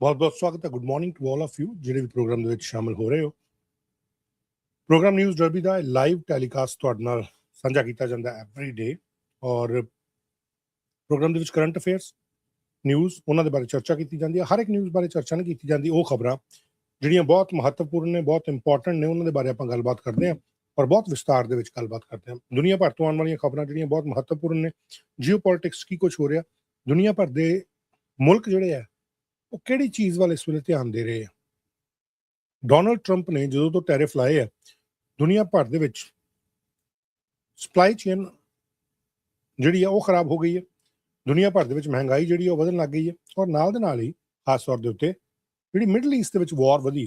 बहुत बहुत स्वागत है। Good morning to all of you ਜਿਹੜੇ ਵੀ ਪ੍ਰੋਗਰਾਮ ਦੇ ਵਿੱਚ ਸ਼ਾਮਲ ਹੋ ਰਹੇ ਹੋ। ਪ੍ਰੋਗਰਾਮ ਨਿਊਜ਼ ਡਰਬੀ ਦਾ ਲਾਈਵ ਟੈਲੀਕਾਸਟ ਤੁਹਾਡੇ ਨਾਲ ਸਾਂਝਾ ਕੀਤਾ ਜਾਂਦਾ ਐਵਰੀ ਡੇ ਔਰ ਪ੍ਰੋਗਰਾਮ ਦੇ ਵਿੱਚ ਕਰੰਟ ਅਫੇਅਰਸ ਨਿਊਜ਼ ਉਹਨਾਂ ਦੇ ਬਾਰੇ ਚਰਚਾ ਕੀਤੀ ਜਾਂਦੀ ਹੈ। ਹਰ ਇੱਕ ਨਿਊਜ਼ ਬਾਰੇ ਚਰਚਾ ਨਹੀਂ ਕੀਤੀ ਜਾਂਦੀ, ਉਹ ਖਬਰਾਂ ਜਿਹੜੀਆਂ ਬਹੁਤ ਮਹੱਤਵਪੂਰਨ ਨੇ, ਬਹੁਤ ਇੰਪੋਰਟੈਂਟ ਨੇ, ਉਹਨਾਂ ਦੇ ਬਾਰੇ ਆਪਾਂ ਗੱਲਬਾਤ ਕਰਦੇ ਹਾਂ ਔਰ ਬਹੁਤ ਵਿਸਤਾਰ ਦੇ ਵਿੱਚ ਗੱਲਬਾਤ ਕਰਦੇ ਹਾਂ। ਦੁਨੀਆ ਭਰ ਤੋਂ ਆਉਣ ਵਾਲੀਆਂ ਖਬਰਾਂ ਜਿਹੜੀਆਂ ਬਹੁਤ ਮਹੱਤਵਪੂਰਨ ਨੇ, ਜੀਓਪੋਲਿਟਿਕਸ ਕੀ ਕੁਝ ਹੋ ਰਿਹਾ, ਦੁਨੀਆ ਭਰ ਦੇ ਮੁਲਕ ਜਿਹੜੇ ਆ ਉਹ ਕਿਹੜੀ ਚੀਜ਼ ਵੱਲ ਇਸ ਵੇਲੇ ਧਿਆਨ ਦੇ ਰਹੇ ਆ। ਡੋਨਲਡ ਟਰੰਪ ਨੇ ਜਦੋਂ ਤੋਂ ਟੈਰਿਫ ਲਾਏ ਆ, ਦੁਨੀਆ ਭਰ ਦੇ ਵਿੱਚ ਸਪਲਾਈ ਚੇਨ ਜਿਹੜੀ ਆ ਉਹ ਖਰਾਬ ਹੋ ਗਈ ਹੈ। ਦੁਨੀਆ ਭਰ ਦੇ ਵਿੱਚ ਮਹਿੰਗਾਈ ਜਿਹੜੀ ਉਹ ਵਧਣ ਲੱਗ ਗਈ ਹੈ ਔਰ ਨਾਲ ਦੇ ਨਾਲ ਹੀ ਖਾਸ ਤੌਰ ਦੇ ਉੱਤੇ ਜਿਹੜੀ ਮਿਡਲ ਈਸਟ ਦੇ ਵਿੱਚ ਵਾਰ ਵਧੀ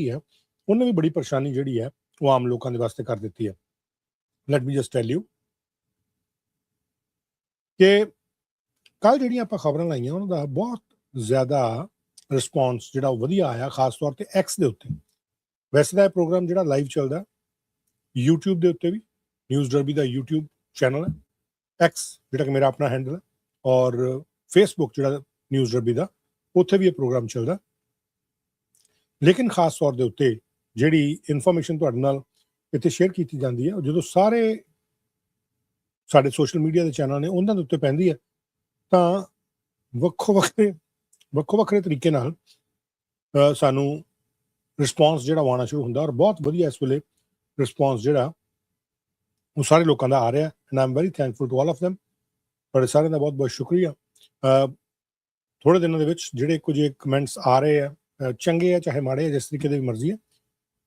ਹੈ, ਉਹਨੇ ਵੀ ਬੜੀ ਪਰੇਸ਼ਾਨੀ ਜਿਹੜੀ ਹੈ ਉਹ ਆਮ ਲੋਕਾਂ ਦੇ ਵਾਸਤੇ ਕਰ ਦਿੱਤੀ ਹੈ। Let me just tell you ਕਿ ਕੱਲ ਜਿਹੜੀਆਂ ਆਪਾਂ ਖਬਰਾਂ ਲਾਈਆਂ ਉਹਨਾਂ ਦਾ ਬਹੁਤ ਜ਼ਿਆਦਾ ਰਿਸਪੌਂਸ ਜਿਹੜਾ ਉਹ ਵਧੀਆ ਆਇਆ, ਖਾਸ ਤੌਰ ਤੇ ਐਕਸ ਦੇ ਉੱਤੇ। ਵੈਸੇ ਤਾਂ ਇਹ ਪ੍ਰੋਗਰਾਮ ਜਿਹੜਾ ਲਾਈਵ ਚੱਲਦਾ YouTube ਦੇ ਉੱਤੇ ਵੀ, ਨਿਊਜ਼ ਡਰਬੀ ਦਾ YouTube ਚੈਨਲ ਹੈ, ਐਕਸ ਜਿਹੜਾ ਕਿ ਮੇਰਾ ਆਪਣਾ ਹੈਂਡਲ ਹੈ, ਔਰ ਫੇਸਬੁੱਕ ਜਿਹੜਾ ਨਿਊਜ਼ ਡਰਬੀ ਦਾ, ਉੱਥੇ ਵੀ ਇਹ ਪ੍ਰੋਗਰਾਮ ਚੱਲਦਾ। ਲੇਕਿਨ ਖਾਸ ਤੌਰ ਦੇ ਉੱਤੇ ਜਿਹੜੀ ਇਨਫੋਰਮੇਸ਼ਨ ਤੁਹਾਡੇ ਨਾਲ ਇੱਥੇ ਸ਼ੇਅਰ ਕੀਤੀ ਜਾਂਦੀ ਹੈ, ਜਦੋਂ ਸਾਰੇ ਸਾਡੇ ਸੋਸ਼ਲ ਮੀਡੀਆ ਦੇ ਚੈਨਲ ਨੇ ਉਹਨਾਂ ਦੇ ਉੱਤੇ ਪੈਂਦੀ ਹੈ ਤਾਂ ਵੱਖੋ ਵੱਖਰੇ ਤਰੀਕੇ ਨਾਲ ਸਾਨੂੰ ਰਿਸਪੌਂਸ ਜਿਹੜਾ ਆਉਣਾ ਸ਼ੁਰੂ ਹੁੰਦਾ ਔਰ ਬਹੁਤ ਵਧੀਆ ਇਸ ਵੇਲੇ ਰਿਸਪੌਂਸ ਜਿਹੜਾ ਉਹ ਸਾਰੇ ਲੋਕਾਂ ਦਾ ਆ ਰਿਹਾ and I am very thankful to all of them। ਤੁਹਾਡੇ ਸਾਰਿਆਂ ਦਾ ਬਹੁਤ ਬਹੁਤ ਸ਼ੁਕਰੀਆ। ਥੋੜੇ ਦਿਨਾਂ ਦੇ ਵਿੱਚ ਜਿਹੜੇ ਕੁਝ ਕਮੈਂਟਸ ਆ ਰਹੇ ਆ, ਚੰਗੇ ਆ ਚਾਹੇ ਮਾੜੇ ਆ, ਜਿਸ ਤਰੀਕੇ ਦੀ ਵੀ ਮਰਜ਼ੀ ਹੈ,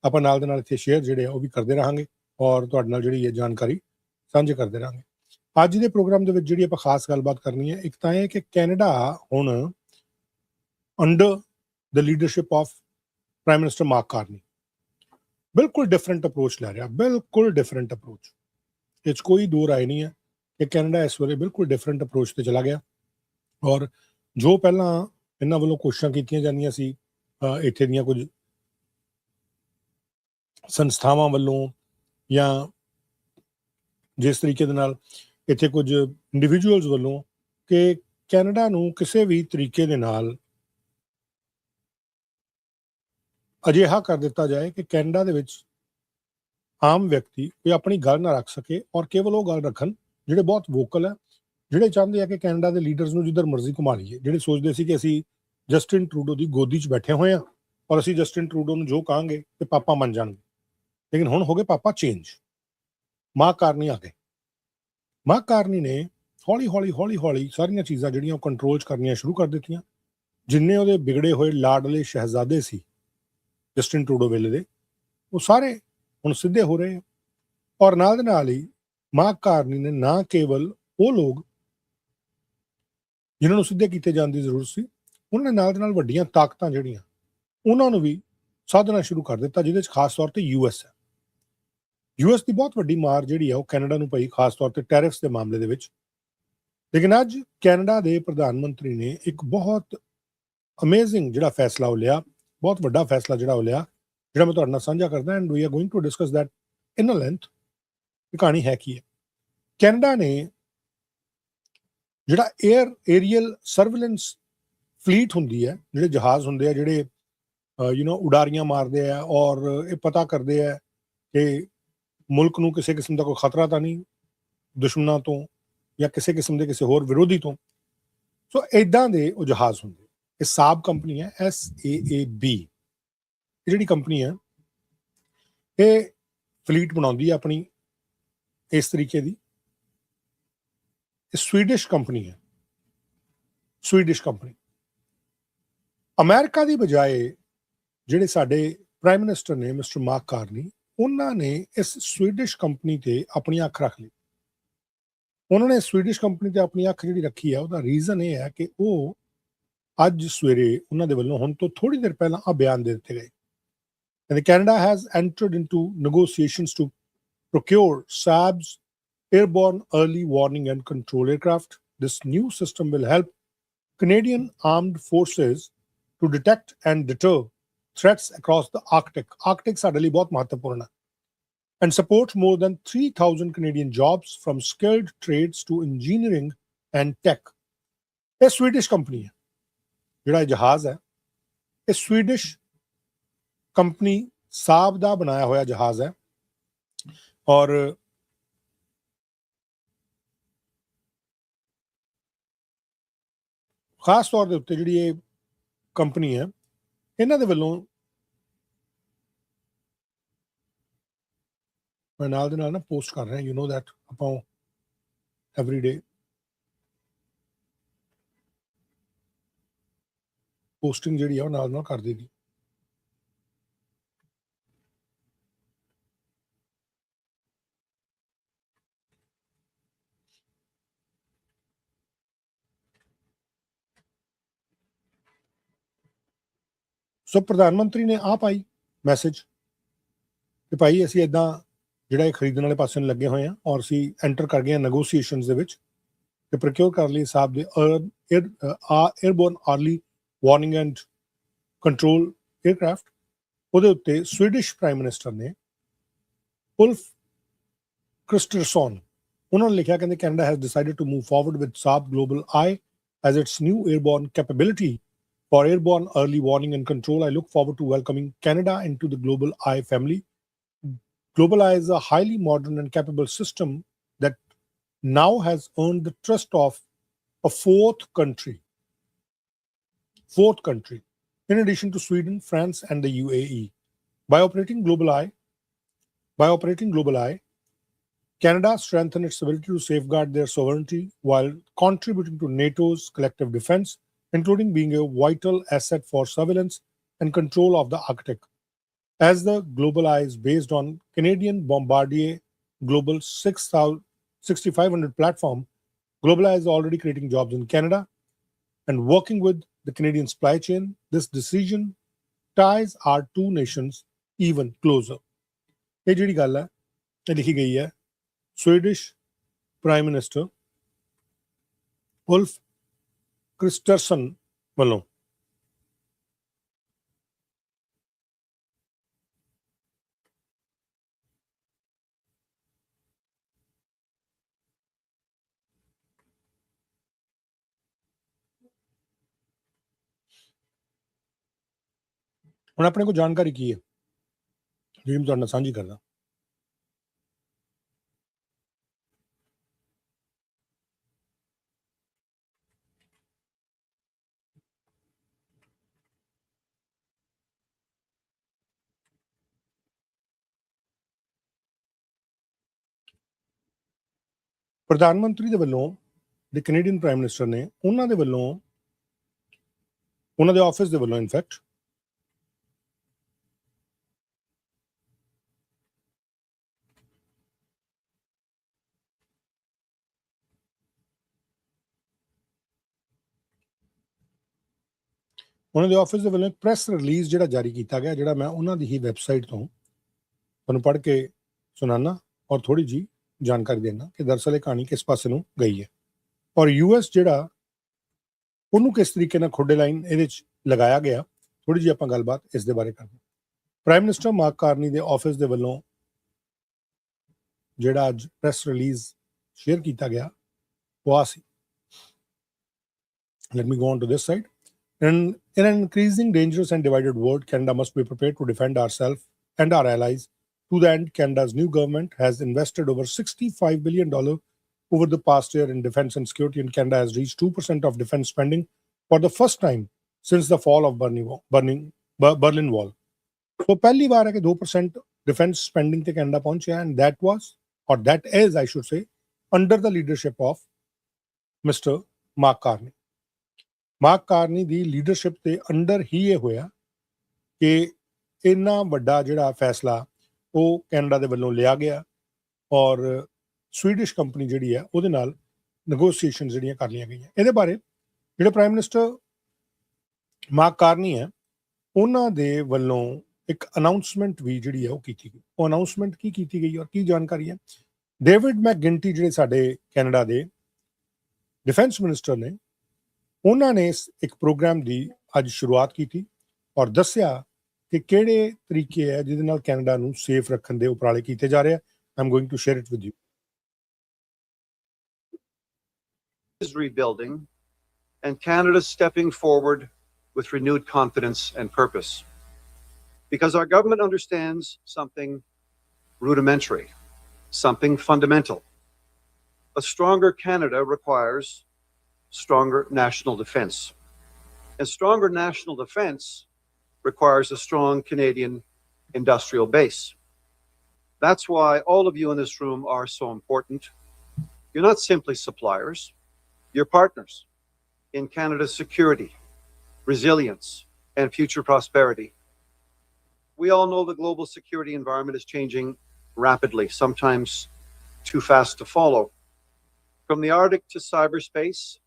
ਆਪਾਂ ਨਾਲ ਦੇ ਨਾਲ ਇੱਥੇ ਸ਼ੇਅਰ ਜਿਹੜੇ ਆ ਉਹ ਵੀ ਕਰਦੇ ਰਹਾਂਗੇ ਔਰ ਤੁਹਾਡੇ ਨਾਲ ਜਿਹੜੀ ਹੈ ਜਾਣਕਾਰੀ ਸਾਂਝੀ ਕਰਦੇ ਰਹਾਂਗੇ। ਅੱਜ ਦੇ ਪ੍ਰੋਗਰਾਮ ਦੇ ਵਿੱਚ ਜਿਹੜੀ ਆਪਾਂ ਖਾਸ ਗੱਲਬਾਤ ਕਰਨੀ ਹੈ, ਇੱਕ ਤਾਂ ਇਹ ਕਿ ਕੈਨੇਡਾ ਹੁਣ under the leadership of prime minister Mark Carney ਬਿਲਕੁਲ ਡਿਫਰੈਂਟ ਅਪਰੋਚ ਲੈ ਰਿਹਾ, ਬਿਲਕੁਲ ਡਿਫਰੈਂਟ ਅਪਰੋਚ। ਇਹ 'ਚ ਕੋਈ ਦੋ ਰਾਏ ਨਹੀਂ ਹੈ ਕਿ ਕੈਨੇਡਾ ਇਸ ਵੇਲੇ ਬਿਲਕੁਲ ਡਿਫਰੈਂਟ ਅਪਰੋਚ ਤੇ ਚਲਾ ਗਿਆ ਔਰ ਜੋ ਪਹਿਲਾਂ ਇਹਨਾਂ ਵੱਲੋਂ ਕੋਸ਼ਿਸ਼ਾਂ ਕੀਤੀਆਂ ਜਾਂਦੀਆਂ ਸੀ ਇੱਥੇ ਦੀਆਂ ਕੁਝ ਸੰਸਥਾਵਾਂ ਵੱਲੋਂ ਜਾਂ ਜਿਸ ਤਰੀਕੇ ਦੇ ਨਾਲ ਇੱਥੇ ਕੁਝ ਇੰਡੀਵਿਜੂਅਲਸ ਵੱਲੋਂ ਕਿ ਕੈਨੇਡਾ ਨੂੰ ਕਿਸੇ ਵੀ ਤਰੀਕੇ ਦੇ ਨਾਲ ਅਜਿਹਾ ਕਰ ਦਿੱਤਾ ਜਾਏ ਕਿ ਕੈਨੇਡਾ ਦੇ ਵਿੱਚ ਆਮ ਵਿਅਕਤੀ ਕੋਈ ਆਪਣੀ ਗੱਲ ਨਾ ਰੱਖ ਸਕੇ ਔਰ ਕੇਵਲ ਉਹ ਗੱਲ ਰੱਖਣ ਜਿਹੜੇ ਬਹੁਤ ਵੋਕਲ ਹੈ, ਜਿਹੜੇ ਚਾਹੁੰਦੇ ਆ ਕਿ ਕੈਨੇਡਾ ਦੇ ਲੀਡਰਸ ਨੂੰ ਜਿੱਧਰ ਮਰਜ਼ੀ ਘੁਮਾ ਲਈਏ, ਜਿਹੜੇ ਸੋਚਦੇ ਸੀ ਕਿ ਅਸੀਂ ਜਸਟਿਨ ਟਰੂਡੋ ਦੀ ਗੋਦੀ 'ਚ ਬੈਠੇ ਹੋਏ ਹਾਂ ਔਰ ਅਸੀਂ ਜਸਟਿਨ ਟਰੂਡੋ ਨੂੰ ਜੋ ਕਹਾਂਗੇ ਤੇ ਪਾਪਾ ਮੰਨ ਜਾਣਗੇ। ਲੇਕਿਨ ਹੁਣ ਹੋ ਗਏ ਪਾਪਾ ਚੇਂਜ। ਮਾਰਕ ਕਾਰਨੀ ਆ ਗਏ। ਮਾਰਕ ਕਾਰਨੀ ਨੇ ਹੌਲੀ ਸਾਰੀਆਂ ਚੀਜ਼ਾਂ ਜਿਹੜੀਆਂ ਉਹ ਕੰਟਰੋਲ 'ਚ ਕਰਨੀਆਂ ਸ਼ੁਰੂ ਕਰ ਦਿੱਤੀਆਂ। ਜਿੰਨੇ ਉਹਦੇ ਵਿਗੜੇ ਹੋਏ ਲਾਡਲੇ ਸ਼ਹਿਜ਼ਾਦੇ ਸੀ ਜਸਟਿਨ ਟਰੂਡੋ ਵੇਲੇ ਦੇ, ਉਹ ਸਾਰੇ ਹੁਣ ਸਿੱਧੇ ਹੋ ਰਹੇ ਆ ਔਰ ਨਾਲ ਦੇ ਨਾਲ ਹੀ ਮਾਰਕ ਕਾਰਨੀ ਨੇ ਨਾ ਕੇਵਲ ਉਹ ਲੋਕ ਜਿਨ੍ਹਾਂ ਨੂੰ ਸਿੱਧੇ ਕੀਤੇ ਜਾਣ ਦੀ ਜ਼ਰੂਰਤ ਸੀ, ਉਹਨਾਂ ਨੇ ਨਾਲ ਦੇ ਨਾਲ ਵੱਡੀਆਂ ਤਾਕਤਾਂ ਜਿਹੜੀਆਂ ਉਹਨਾਂ ਨੂੰ ਵੀ ਸਾਧਨਾ ਸ਼ੁਰੂ ਕਰ ਦਿੱਤਾ, ਜਿਹਦੇ 'ਚ ਖਾਸ ਤੌਰ ਤੇ ਯੂਐਸ ਹੈ। ਯੂਐਸ ਦੀ ਬਹੁਤ ਵੱਡੀ ਮਾਰ ਜਿਹੜੀ ਆ ਉਹ ਕੈਨੇਡਾ ਨੂੰ ਪਈ, ਖਾਸ ਤੌਰ ਤੇ ਟੈਰਿਫਸ ਦੇ ਮਾਮਲੇ ਦੇ ਵਿੱਚ। ਲੇਕਿਨ ਅੱਜ ਕੈਨੇਡਾ ਦੇ ਪ੍ਰਧਾਨ ਮੰਤਰੀ ਨੇ ਇੱਕ ਬਹੁਤ ਅਮੇਜ਼ਿੰਗ ਜਿਹੜਾ ਫੈਸਲਾ ਉਹ ਲਿਆ, ਬਹੁਤ ਵੱਡਾ ਫੈਸਲਾ ਜਿਹੜਾ ਉਹ ਲਿਆ, ਜਿਹੜਾ ਮੈਂ ਤੁਹਾਡੇ ਨਾਲ ਸਾਂਝਾ ਕਰਦਾ and we are going to discuss that in a length. ਇਹ ਕਹਾਣੀ ਹੈ ਕੀ ਹੈ। ਕੈਨੇਡਾ ਨੇ ਜਿਹੜਾ ਏਰੀਅਲ ਸਰਵੇਲੈਂਸ ਫਲੀਟ ਹੁੰਦੀ ਹੈ, ਜਿਹੜੇ ਜਹਾਜ਼ ਹੁੰਦੇ ਆ ਜਿਹੜੇ ਉਡਾਰੀਆਂ ਮਾਰਦੇ ਆ ਔਰ ਇਹ ਪਤਾ ਕਰਦੇ ਆ ਕਿ ਮੁਲਕ ਨੂੰ ਕਿਸੇ ਕਿਸਮ ਦਾ ਕੋਈ ਖਤਰਾ ਤਾਂ ਨਹੀਂ ਦੁਸ਼ਮਣਾਂ ਤੋਂ ਜਾਂ ਕਿਸੇ ਕਿਸਮ ਦੇ ਕਿਸੇ ਹੋਰ ਵਿਰੋਧੀ ਤੋਂ। ਸੋ ਇੱਦਾਂ ਦੇ ਉਹ ਜਹਾਜ਼ ਹੁੰਦੇ। ਇਹ ਸਾਬ ਕੰਪਨੀ ਹੈ, SAAB। ਇਹ ਜਿਹੜੀ ਕੰਪਨੀ ਹੈ ਇਹ ਫਲੀਟ ਬਣਾਉਂਦੀ ਹੈ ਆਪਣੀ ਇਸ ਤਰੀਕੇ ਦੀ। ਇਹ ਸਵੀਡਿਸ਼ ਕੰਪਨੀ ਹੈ, ਸਵੀਡਿਸ਼ ਕੰਪਨੀ। ਅਮਰੀਕਾ ਦੀ ਬਜਾਏ ਜਿਹੜੇ ਸਾਡੇ ਪ੍ਰਾਈਮ ਮਿਨਿਸਟਰ ਨੇ ਮਿਸਟਰ ਮਾਰਕ ਕਾਰਨੀ, ਉਹਨਾਂ ਨੇ ਇਸ ਸਵੀਡਿਸ਼ ਕੰਪਨੀ ਤੇ ਆਪਣੀ ਅੱਖ ਰੱਖ ਲਈ। ਉਹਨਾਂ ਨੇ ਸਵੀਡਿਸ਼ ਕੰਪਨੀ ਤੇ ਆਪਣੀ ਅੱਖ ਜਿਹੜੀ ਰੱਖੀ ਹੈ, ਉਹਦਾ ਰੀਜ਼ਨ ਇਹ ਹੈ ਕਿ ਉਹ ਅੱਜ ਸਵੇਰੇ ਉਹਨਾਂ ਦੇ ਵੱਲੋਂ ਹੁਣ ਤੋਂ ਥੋੜੀ ਦੇਰ ਪਹਿਲਾਂ ਆ ਬਿਆਨ ਦੇ ਦਿੱਤੇ ਗਏ। And Canada has entered into negotiations to procure SAB's airborne early warning and control aircraft. This new system will help Canadian armed forces to detect and deter threats across the Arctic. Arctic ਸਾਡੇ ਲਈ ਬਹੁਤ ਮਹੱਤਵਪੂਰਨ ਹੈ and support more than 3,000 Canadian jobs from skilled trades to engineering and tech. ਇਹ Swedish company ਹੈ, ਜਿਹੜਾ ਇਹ ਜਹਾਜ਼ ਹੈ ਇਹ ਸਵੀਡਿਸ਼ ਕੰਪਨੀ ਸਾਬ ਦਾ ਬਣਾਇਆ ਹੋਇਆ ਜਹਾਜ਼ ਹੈ। ਔਰ ਖਾਸ ਤੌਰ ਦੇ ਉੱਤੇ ਜਿਹੜੀ ਇਹ ਕੰਪਨੀ ਹੈ ਇਹਨਾਂ ਦੇ ਵੱਲੋਂ ਮੈਂ ਨਾਲ ਦੇ ਨਾਲ ਨਾ ਪੋਸਟ ਕਰ ਰਿਹਾ, ਯੂ ਨੋ ਦੈਟ ਆਪਾਂ ਐਵਰੀ ਡੇ ਪੋਸਟਿੰਗ ਜਿਹੜੀ ਆ ਉਹ ਨਾਲ ਕਰ ਦੇਗੀ। ਸੋ ਪ੍ਰਧਾਨ ਮੰਤਰੀ ਨੇ ਆ ਪਾਈ ਮੈਸੇਜ ਕਿ ਭਾਈ ਅਸੀਂ ਇੱਦਾਂ ਜਿਹੜਾ ਇਹ ਖਰੀਦਣ ਵਾਲੇ ਪਾਸੇ ਨੂੰ ਲੱਗੇ ਹੋਏ ਹਾਂ ਔਰ ਅਸੀਂ ਐਂਟਰ ਕਰ ਗਏ ਹਾਂ ਨੈਗੋਸੀਏਸ਼ਨਸ ਦੇ ਵਿੱਚ ਤੇ ਪ੍ਰੋਕਿਓਰ ਕਰ ਲਈ ਸਾਹਿਬ ਦੇ airborne early warning and control aircraft. ਉਹਦੇ ਉੱਤੇ ਸਵੀਡਿਸ਼ ਪ੍ਰਾਈਮ ਮਿਨਿਸਟਰ ਨੇ ਉਲਫ ਕ੍ਰਿਸਟਰਸਨ ਉਹਨਾਂ ਨੇ ਲਿਖਿਆ, ਕਹਿੰਦੇ Canada has decided to move forward with Saab GlobalEye as its new airborne capability for airborne early warning and control. I look forward to welcoming Canada into the Global Eye family. Global Eye is a highly modern and capable system that now has earned the trust of a fourth country, in addition to Sweden, France, and the UAE. By operating Global Eye, Canada strengthened its ability to safeguard their sovereignty while contributing to NATO's collective defense, including being a vital asset for surveillance and control of the Arctic. As the Global Eye is based on Canadian Bombardier Global 6500 platform, Global Eye is already creating jobs in Canada and working with the Canadian supply chain. This decision ties our two nations even closer. ਇਹ ਜਿਹੜੀ ਗੱਲ ਹੈ ਇਹ ਲਿਖੀ ਗਈ ਹੈ Swedish prime minister ਉਲਫ ਕ੍ਰਿਸਟਰਸਨ ਵੱਲੋਂ। ਹੁਣ ਆਪਣੇ ਕੋਲ ਜਾਣਕਾਰੀ ਕੀ ਹੈ ਜਿਹੜੀ ਮੈਂ ਤੁਹਾਡੇ ਨਾਲ ਸਾਂਝੀ ਕਰਦਾ। ਪ੍ਰਧਾਨ ਮੰਤਰੀ ਦੇ ਵੱਲੋਂ ਦੇ ਕੈਨੇਡੀਅਨ ਪ੍ਰਾਈਮ ਮਿਨਿਸਟਰ ਨੇ ਉਹਨਾਂ ਦੇ ਵੱਲੋਂ ਉਹਨਾਂ ਦੇ ਆਫਿਸ ਦੇ ਵੱਲੋਂ ਇਨਫੈਕਟ ਉਹਨਾਂ ਦੇ ਆਫਿਸ ਦੇ ਵੱਲੋਂ ਇੱਕ ਪ੍ਰੈਸ ਰਿਲੀਜ਼ ਜਿਹੜਾ ਜਾਰੀ ਕੀਤਾ ਗਿਆ, ਜਿਹੜਾ ਮੈਂ ਉਹਨਾਂ ਦੀ ਹੀ ਵੈਬਸਾਈਟ ਤੋਂ ਤੁਹਾਨੂੰ ਪੜ੍ਹ ਕੇ ਸੁਣਾਉਣਾ ਔਰ ਥੋੜੀ ਜੀ ਜਾਣਕਾਰੀ ਦੇਣਾ ਕਿ ਦਰਅਸਲ ਇਹ ਕਹਾਣੀ ਕਿਸ ਪਾਸੇ ਨੂੰ ਗਈ ਹੈ ਔਰ ਯੂਐਸ ਜਿਹੜਾ ਉਹਨੂੰ ਕਿਸ ਤਰੀਕੇ ਨਾਲ ਖੋਡੇ ਲਾਈਨ ਇਹਦੇ 'ਚ ਲਗਾਇਆ ਗਿਆ। ਥੋੜੀ ਜਿਹੀ ਆਪਾਂ ਗੱਲਬਾਤ ਇਸ ਦੇ ਬਾਰੇ ਕਰਦੇ। ਪ੍ਰਾਈਮ ਮਿਨਿਸਟਰ ਮਾਰਕ ਕਾਰਨੀ ਦੇ ਆਫਿਸ ਦੇ ਵੱਲੋਂ ਜਿਹੜਾ ਅੱਜ ਪ੍ਰੈਸ ਰਿਲੀਜ਼ ਸ਼ੇਅਰ ਕੀਤਾ ਗਿਆ ਉਹ ਆ ਸੀ। Let me go on to this side. In an increasing dangerous and divided world, Canada must be prepared to defend ourselves and our allies. To that end, Canada's new government has invested over $65 billion over the past year in defense and security, and Canada has reached 2% of defense spending for the first time since the fall of Berlin Wall. So, पहली बार है कि 2% defense spending te Canada पहुंचे, and that is, I should say, under the leadership of Mr. Mark Carney. Mark Carney the leadership ਦੇ under ਹੀ ਇਹ ਹੋਇਆ ਕਿ ਇੰਨਾ ਵੱਡਾ ਜਿਹੜਾ ਫੈਸਲਾ ਉਹ ਕੈਨੇਡਾ ਦੇ ਵੱਲੋਂ ਲਿਆ ਗਿਆ ਔਰ ਸਵੀਡਿਸ਼ ਕੰਪਨੀ ਜਿਹੜੀ ਹੈ ਉਹਦੇ ਨਾਲ ਨੈਗੋਸੀਏਸ਼ਨ ਜਿਹੜੀਆਂ ਕਰ ਲਈਆਂ ਗਈਆਂ। ਇਹਦੇ ਬਾਰੇ ਜਿਹੜੇ ਪ੍ਰਾਈਮ ਮਿਨਿਸਟਰ ਮਾਰਕ ਕਾਰਨੀ ਹੈ ਉਹਨਾਂ ਦੇ ਵੱਲੋਂ ਇੱਕ ਅਨਾਉਂਸਮੈਂਟ ਵੀ ਜਿਹੜੀ ਹੈ ਉਹ ਕੀਤੀ ਗਈ। ਉਹ ਅਨਾਉਂਸਮੈਂਟ ਕੀ ਕੀਤੀ ਗਈ ਔਰ ਕੀ ਜਾਣਕਾਰੀ ਹੈ? ਡੇਵਿਡ ਮੈਕਗਿੰਟੀ ਜਿਹੜੇ ਸਾਡੇ ਕੈਨੇਡਾ ਦੇ ਡਿਫੈਂਸ ਮਿਨਿਸਟਰ ਨੇ ਉਹਨਾਂ ਨੇ ਇੱਕ ਪ੍ਰੋਗਰਾਮ ਦੀ ਅੱਜ ਸ਼ੁਰੂਆਤ ਕੀਤੀ ਔਰ ਦੱਸਿਆ ਕਿ ਕਿਹੜੇ ਤਰੀਕੇ ਹੈ ਜਿਹਦੇ ਨਾਲ ਕੈਨੇਡਾ ਨੂੰ ਸੇਫ ਰੱਖਣ ਦੇ ਉਪਰਾਲੇ ਕੀਤੇ ਜਾ ਰਹੇ ਆ। I am going to share it with you. Is rebuilding and Canada's stepping forward with renewed confidence and purpose. Because our government understands something rudimentary, something fundamental. A stronger Canada requires stronger national defense. And stronger national defense requires a strong Canadian industrial base. That's why all of you in this room are so important. You're not simply suppliers, you're partners in Canada's security, resilience, and future prosperity. We all know the global security environment is changing rapidly, sometimes too fast to follow. From the Arctic to cyberspace,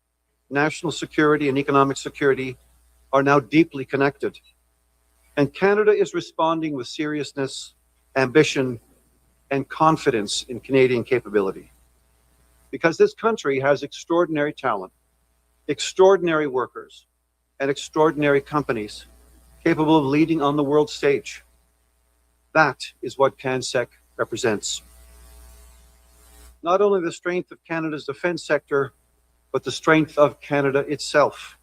national security and economic security are now deeply connected. And Canada is responding with seriousness, ambition, and confidence in Canadian capability. Because this country has extraordinary talent, extraordinary workers, and extraordinary companies capable of leading on the world stage. That is what CanSec represents. Not only the strength of Canada's defense sector, but the strength of Canada itself.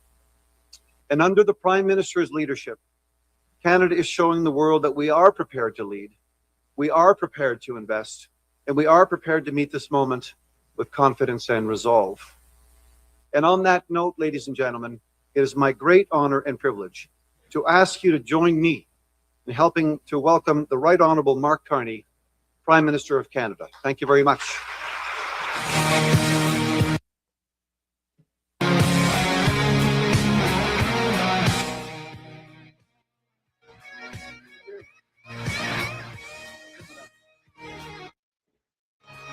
And under the Prime Minister's leadership, Canada is showing the world that we are prepared to lead, we are prepared to invest, and we are prepared to meet this moment with confidence and resolve. And on that note, ladies and gentlemen, it is my great honor and privilege to ask you to join me in helping to welcome the Right Honourable Mark Carney, Prime Minister of Canada. Thank you very much.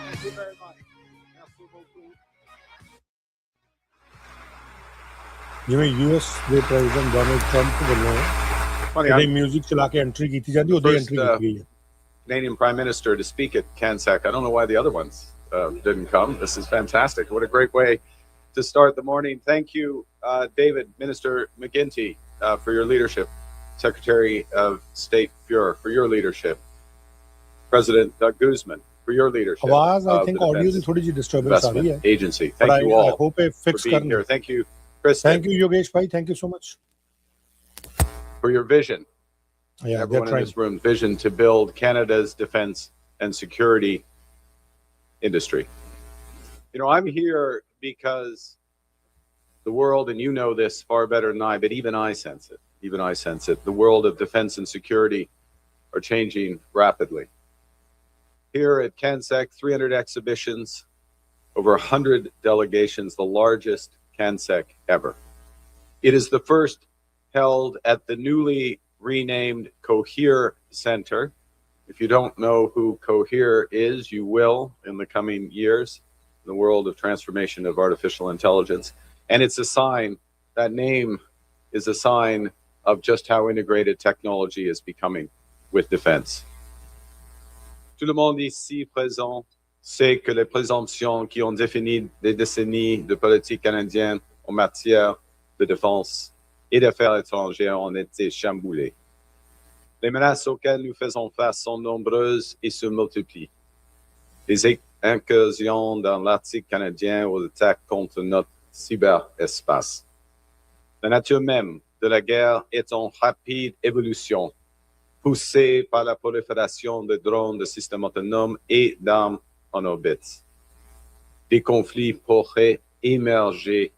Thank you very much. Merci beaucoup. ਜਿਵੇਂ US ਦੇ president Donald Trump ਵੱਲੋਂ ਜਿਹੜੇ music ਚਲਾ ਕੇ entry ਕੀਤੀ ਜਾਂਦੀ ਉਹਦੀ entry ਕੀਤੀ ਗਈ ਹੈ Canadian Prime Minister to speak at CanSec. I don't know why the other ones didn't come. This is fantastic. What a great way to start the morning. Thank you, David, Minister McGuinty, for your leadership. Secretary of State Fuhrer, for your leadership. President Doug Guzman, for your leadership. आवाज I think audio ਦੀ ਥੋੜੀ ਜਿਹੀ disturbance ਆ ਰਹੀ ਹੈ. Agency. Thank you all. I hope it fix for being here. Thank you, Chris. Thank you, Yogesh bhai. Thank you so much for your vision. Yeah, everyone in this room, vision to build Canada's defense and security industry. You know, I'm here because the world, and you know this far better than I, but even I sense it. Even I sense it. The world of defense and security are changing rapidly. Here at CanSec, 300 exhibitions, over 100 delegations, the largest CanSec ever. It is the first held at the newly renamed Cohere Center. If you don't know who Cohere is, you will in the coming years, in the world of transformation of artificial intelligence. And it's a sign, that name is a sign of just how integrated technology is becoming with defense. Tout le monde ici présent sait que les présomptions qui ont défini des décennies de politique canadienne en matière de défense et d'affaires étrangères ont été chamboulées. Les menaces auxquelles nous faisons face sont nombreuses et se multiplient. Les incursions dans l'Arctique canadien aux attaques contre notre cyberespace. La nature même de la guerre est en rapide évolution, poussée par la prolifération de drones, de systèmes autonomes et d'armes en orbite. Des conflits pourraient émerger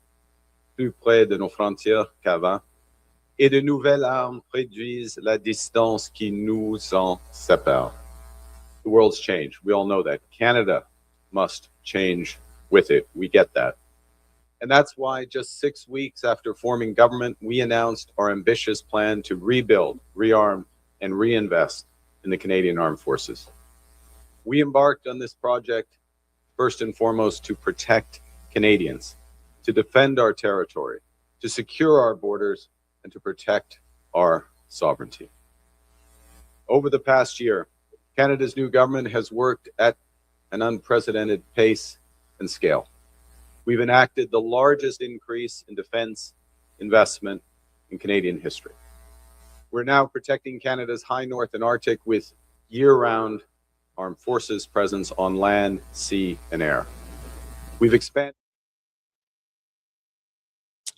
plus près de nos frontières qu'avant, et de nouvelles armes réduisent la distance qui nous en sépare. The world's changed. We all know that. Canada must change with it. We get that. And that's why just 6 weeks after forming government, we announced our ambitious plan to rebuild, rearm, and reinvest in the Canadian Armed Forces. We embarked on this project first and foremost to protect Canadians, to defend our territory, to secure our borders, and to protect our sovereignty. Over the past year, Canada's new government has worked at an unprecedented pace and scale. We've enacted the largest increase in defense investment in Canadian history. We're now protecting Canada's high north and Arctic with year-round armed forces presence on land, sea, and air. We've expanded.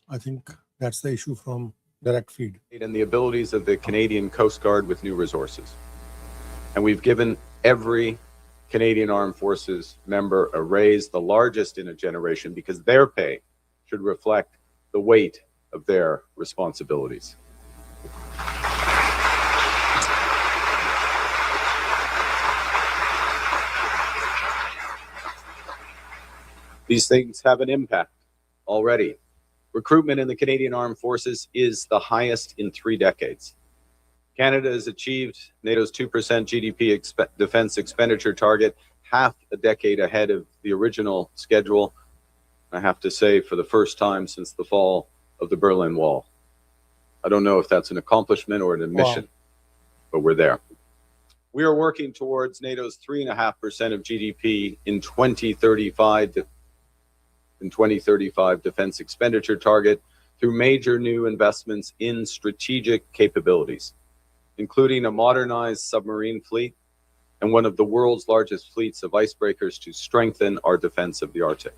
I think that's the issue from direct feed. And the abilities of the Canadian Coast Guard with new resources. And we've given every Canadian Armed Forces member a raise, the largest in a generation, because their pay should reflect the weight of their responsibilities. These things have an impact already. Recruitment in the Canadian Armed Forces is the highest in 3 decades. Canada has achieved NATO's 2% GDP defense expenditure target half a decade ahead of the original schedule, I have to say, for the first time since the fall of the Berlin Wall. I don't know if that's an accomplishment or an admission, but we're there. We are working towards NATO's 3.5% of GDP in 2035 defense expenditure target through major new investments in strategic capabilities, including a modernized submarine fleet and one of the world's largest fleets of icebreakers to strengthen our defense of the Arctic.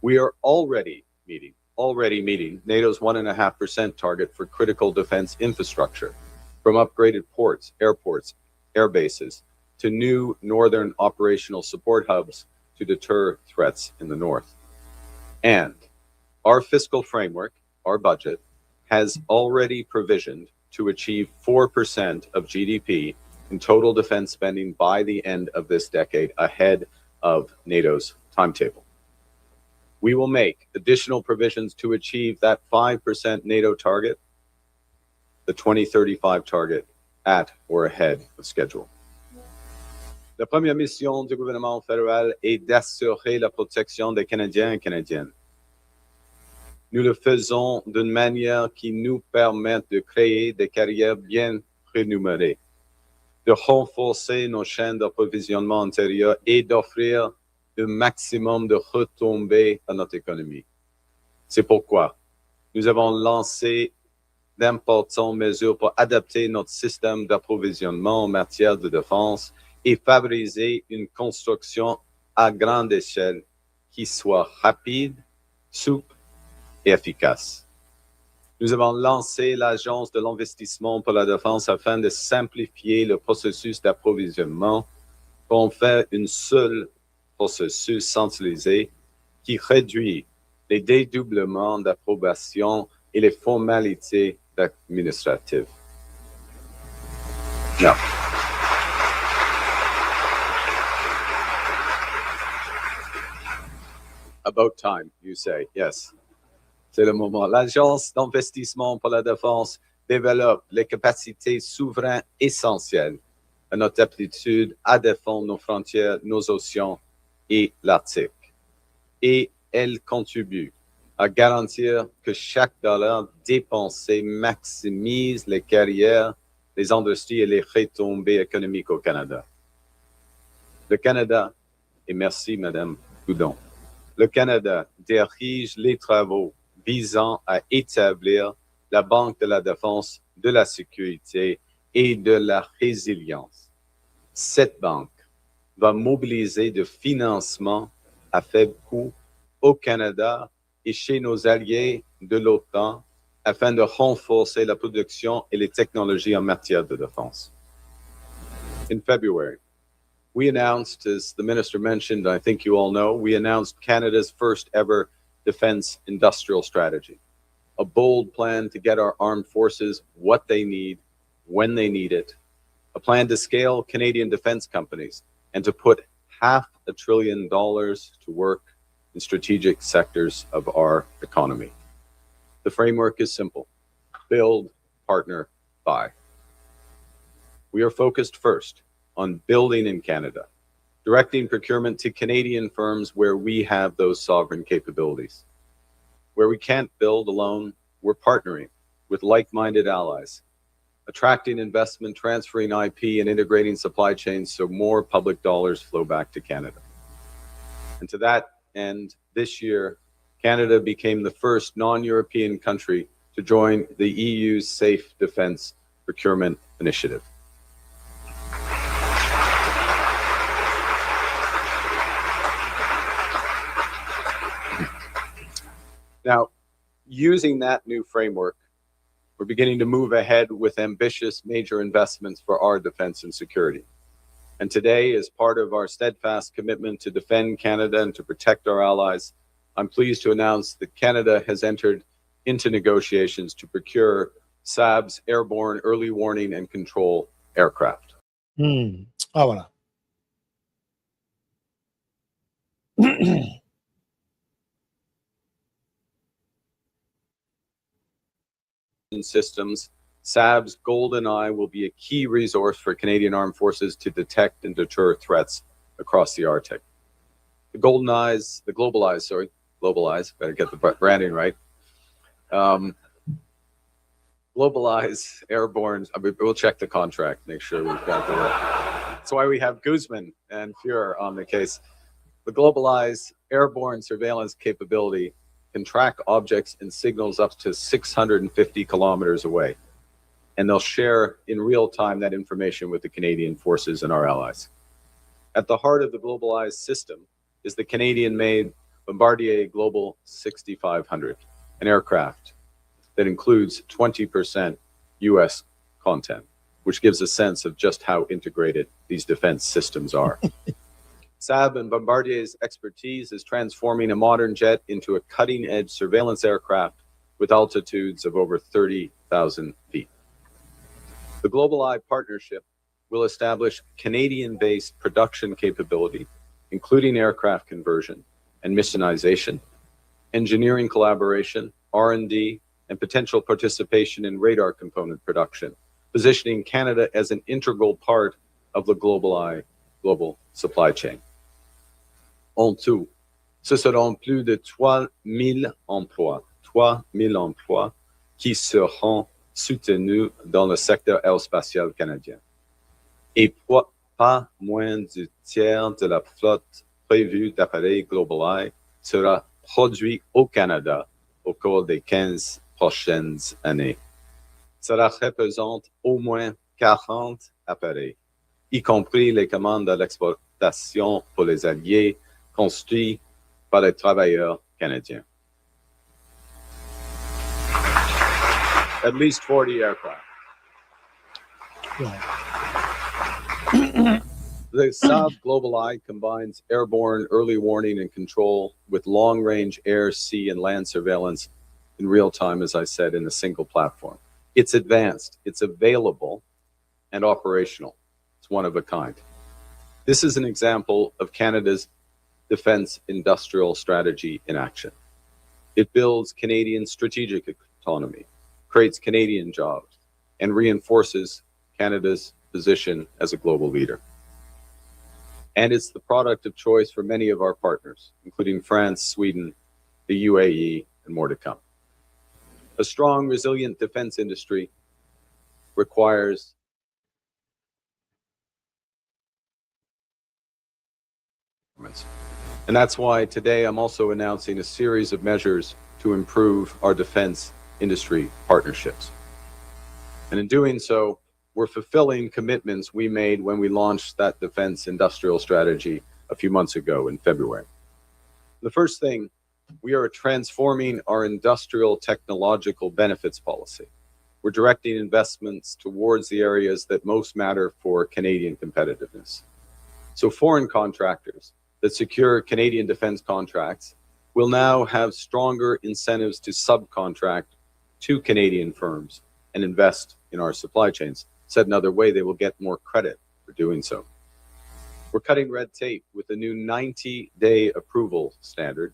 We are already meeting NATO's 1.5% target for critical defense infrastructure, from upgraded ports, airports, air bases, to new northern operational support hubs to deter threats in the north. And our fiscal framework, our budget, has already provisioned to achieve 4% of GDP in total defense spending by the end of this decade, ahead of NATO's timetable. We will make additional provisions to achieve that 5% NATO target, the 2035 target, at or ahead of schedule. La première mission du gouvernement fédéral est d'assurer la protection des Canadiens et Canadiennes. Nous le faisons d'une manière qui nous permette de créer des carrières bien rémunérées, de renforcer nos chaînes d'approvisionnement intérieures et d'offrir le maximum de retombées à notre économie. C'est pourquoi nous avons lancé d'importantes mesures pour adapter notre système d'approvisionnement en matière de défense et favoriser une construction à grande échelle qui soit rapide, souple et efficace. Nous avons lancé l'Agence de l'investissement pour la défense afin de simplifier le processus d'approvisionnement pour en faire un seul processus centralisé qui réduit les dédoublements d'approbation et les formalités administratives. Now, about time, you say. Yes, c'est le moment. L'Agence d'investissement pour la défense développe les capacités souveraines essentielles à notre aptitude à défendre nos frontières, nos océans et l'Arctique. Et elle contribue à garantir que chaque dollar dépensé maximise les carrières, les industries et les retombées économiques au Canada. Le Canada, et merci Madame Goudon, le Canada dirige les travaux visant à établir la Banque de la défense, de la sécurité et de la résilience. Cette banque va mobiliser de financement à faible coût au Canada et chez nos alliés de l'OTAN afin de renforcer la production et les technologies en matière de défense. In February, we announced, as the minister mentioned, I think you all know, we announced Canada's first ever defense industrial strategy, a bold plan to get our armed forces what they need, when they need it, a plan to scale Canadian defense companies and to put $500 billion to work in strategic sectors of our economy. The framework is simple: build, partner, buy. We are focused first on building in Canada, directing procurement to Canadian firms where we have those sovereign capabilities. Where we can't build alone, we're partnering with like-minded allies, attracting investment, transferring IP, and integrating supply chains so more public dollars flow back to Canada. And to that end, this year, Canada became the first non-European country to join the EU's Safe Defense Procurement Initiative. Now, using that new framework, we're beginning to move ahead with ambitious major investments for our defense and security. And today, as part of our steadfast commitment to defend Canada and to protect our allies, I'm pleased to announce that Canada has entered into negotiations to procure Saab's airborne early warning and control aircraft. Ah, voilà. Systems, Saab's Golden Eye will be a key resource for Canadian Armed Forces to detect and deter threats across the Arctic. The Global Eyes, better get the branding right. Global Eyes Airborne, we'll check the contract, make sure we've got the right. That's why we have Guzman and Fuhrer on the case. The Global Eyes Airborne surveillance capability can track objects and signals up to 650 kilometers away. And they'll share in real time that information with the Canadian forces and our allies. At the heart of the Global Eyes system is the Canadian-made Bombardier Global 6500, an aircraft that includes 20% US content, which gives a sense of just how integrated these defense systems are. Saab and Bombardier's expertise is transforming a modern jet into a cutting-edge surveillance aircraft with altitudes of over 30,000 feet. The Global Eye partnership will establish Canadian-based production capability, including aircraft conversion and missionization, engineering collaboration, R&D, and potential participation in radar component production, positioning Canada as an integral part of the Global Eye global supply chain. En tout, ce seront plus de 3,000 emplois qui seront soutenus dans le secteur aérospatial canadien. Et pas moins du tiers de la flotte prévue d'appareils Global Eye sera produit au Canada au cours des 15 prochaines années. Cela représente au moins 40 appareils, y compris les commandes à l'exportation pour les alliés construits par les travailleurs canadiens. At least 40 aircraft. The Saab Global Eye combines airborne early warning and control with long-range air, sea, and land surveillance in real time, as I said, in a single platform. It's advanced, it's available, and operational. It's one of a kind. This is an example of Canada's defense industrial strategy in action. It builds Canadian strategic autonomy, creates Canadian jobs, and reinforces Canada's position as a global leader. And it's the product of choice for many of our partners, including France, Sweden, the UAE, and more to come. A strong, resilient defense industry requires and that's why today I'm also announcing a series of measures to improve our defense industry partnerships. And in doing so, we're fulfilling commitments we made when we launched that defense industrial strategy a few months ago in February. The first thing, we are transforming our industrial technological benefits policy. We're directing investments towards the areas that most matter for Canadian competitiveness. So foreign contractors that secure Canadian defense contracts will now have stronger incentives to subcontract to Canadian firms and invest in our supply chains. Said another way, they will get more credit for doing so. We're cutting red tape with a new 90-day approval standard,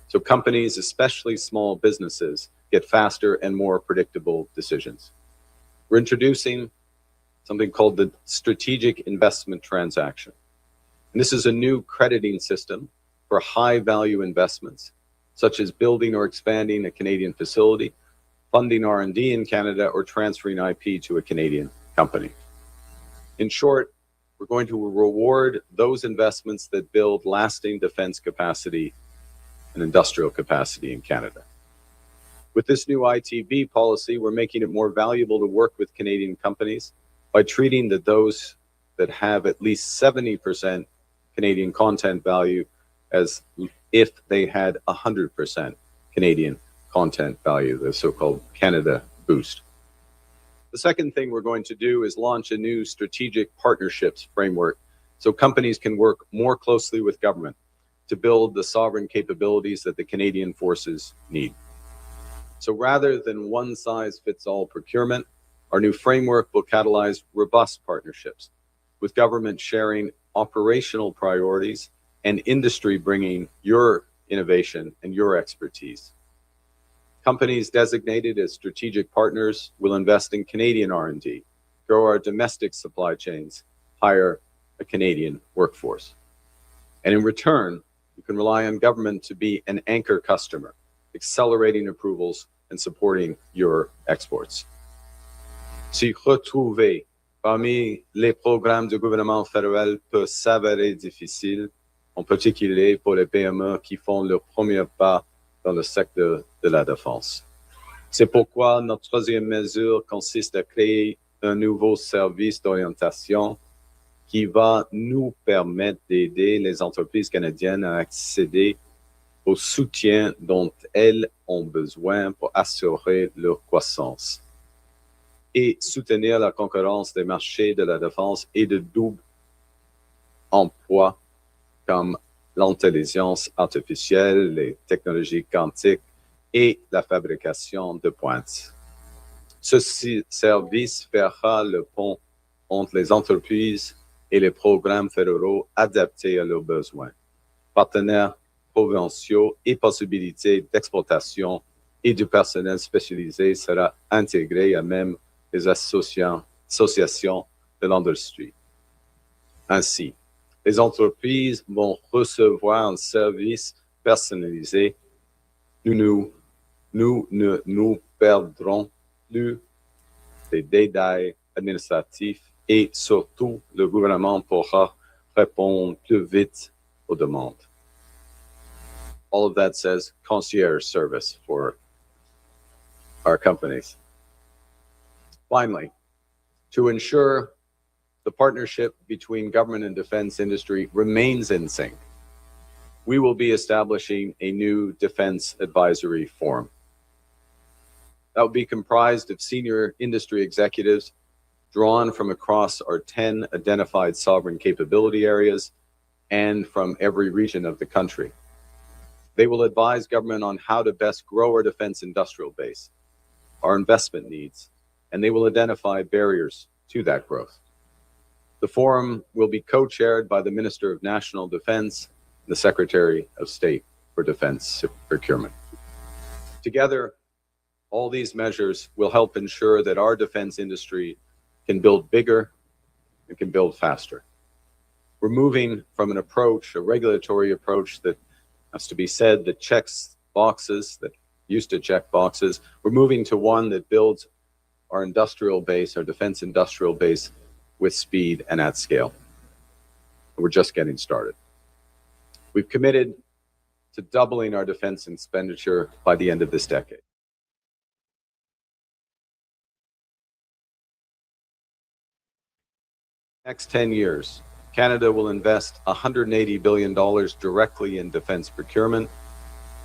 so companies, especially small businesses, get faster and more predictable decisions. We're introducing something called the Strategic Investment Transaction. And this is a new crediting system for high-value investments, such as building or expanding a Canadian facility, funding R&D in Canada, or transferring IP to a Canadian company. In short, we're going to reward those investments that build lasting defense capacity and industrial capacity in Canada. With this new ITB policy, we're making it more valuable to work with Canadian companies by treating those that have at least 70% Canadian content value as if they had 100% Canadian content value, the so-called Canada Boost. The second thing we're going to do is launch a new strategic partnerships framework so companies can work more closely with government to build the sovereign capabilities that the Canadian forces need. So rather than one-size-fits-all procurement, our new framework will catalyze robust partnerships with government sharing operational priorities and industry bringing your innovation and your expertise. Companies designated as strategic partners will invest in Canadian R&D, grow our domestic supply chains, hire a Canadian workforce. And in return, you can rely on government to be an anchor customer, accelerating approvals and supporting your exports. Si retrouver parmi les programmes du gouvernement fédéral peut s'avérer difficile, en particulier pour les PME qui font leur premier pas dans le secteur de la défense. C'est pourquoi notre troisième mesure consiste à créer un nouveau service d'orientation qui va nous permettre d'aider les entreprises canadiennes à accéder au soutien dont elles ont besoin pour assurer leur croissance et soutenir la concurrence des marchés de la défense et de double emploi comme l'intelligence artificielle, les technologies quantiques et la fabrication de pointe. Ce service fera le pont entre les entreprises et les programmes fédéraux adaptés à leurs besoins, partenaires provinciaux et possibilités d'exportation et du personnel spécialisé sera intégré à même les associations de l'industrie. Ainsi, les entreprises vont recevoir un service personnalisé. Nous ne nous perdrons plus des détails administratifs et surtout, le gouvernement pourra répondre plus vite aux demandes. All of that says concierge service for our companies. Finally, to ensure the partnership between government and defense industry remains in sync, we will be establishing a new defense advisory forum. That will be comprised of senior industry executives drawn from across our 10 identified sovereign capability areas and from every region of the country. They will advise government on how to best grow our defense industrial base, our investment needs, and they will identify barriers to that growth. The forum will be co-chaired by the Minister of National Defense and the Secretary of State for Defense Procurement. Together, all these measures will help ensure that our defense industry can build bigger and can build faster. We're moving from an approach, a regulatory approach that has to be said that checks boxes, that used to check boxes. We're moving to one that builds our industrial base, our defense industrial base with speed and at scale. We're just getting started. We've committed to doubling our defense expenditure by the end of this decade. Next 10 years, Canada will invest $180 billion directly in defense procurement,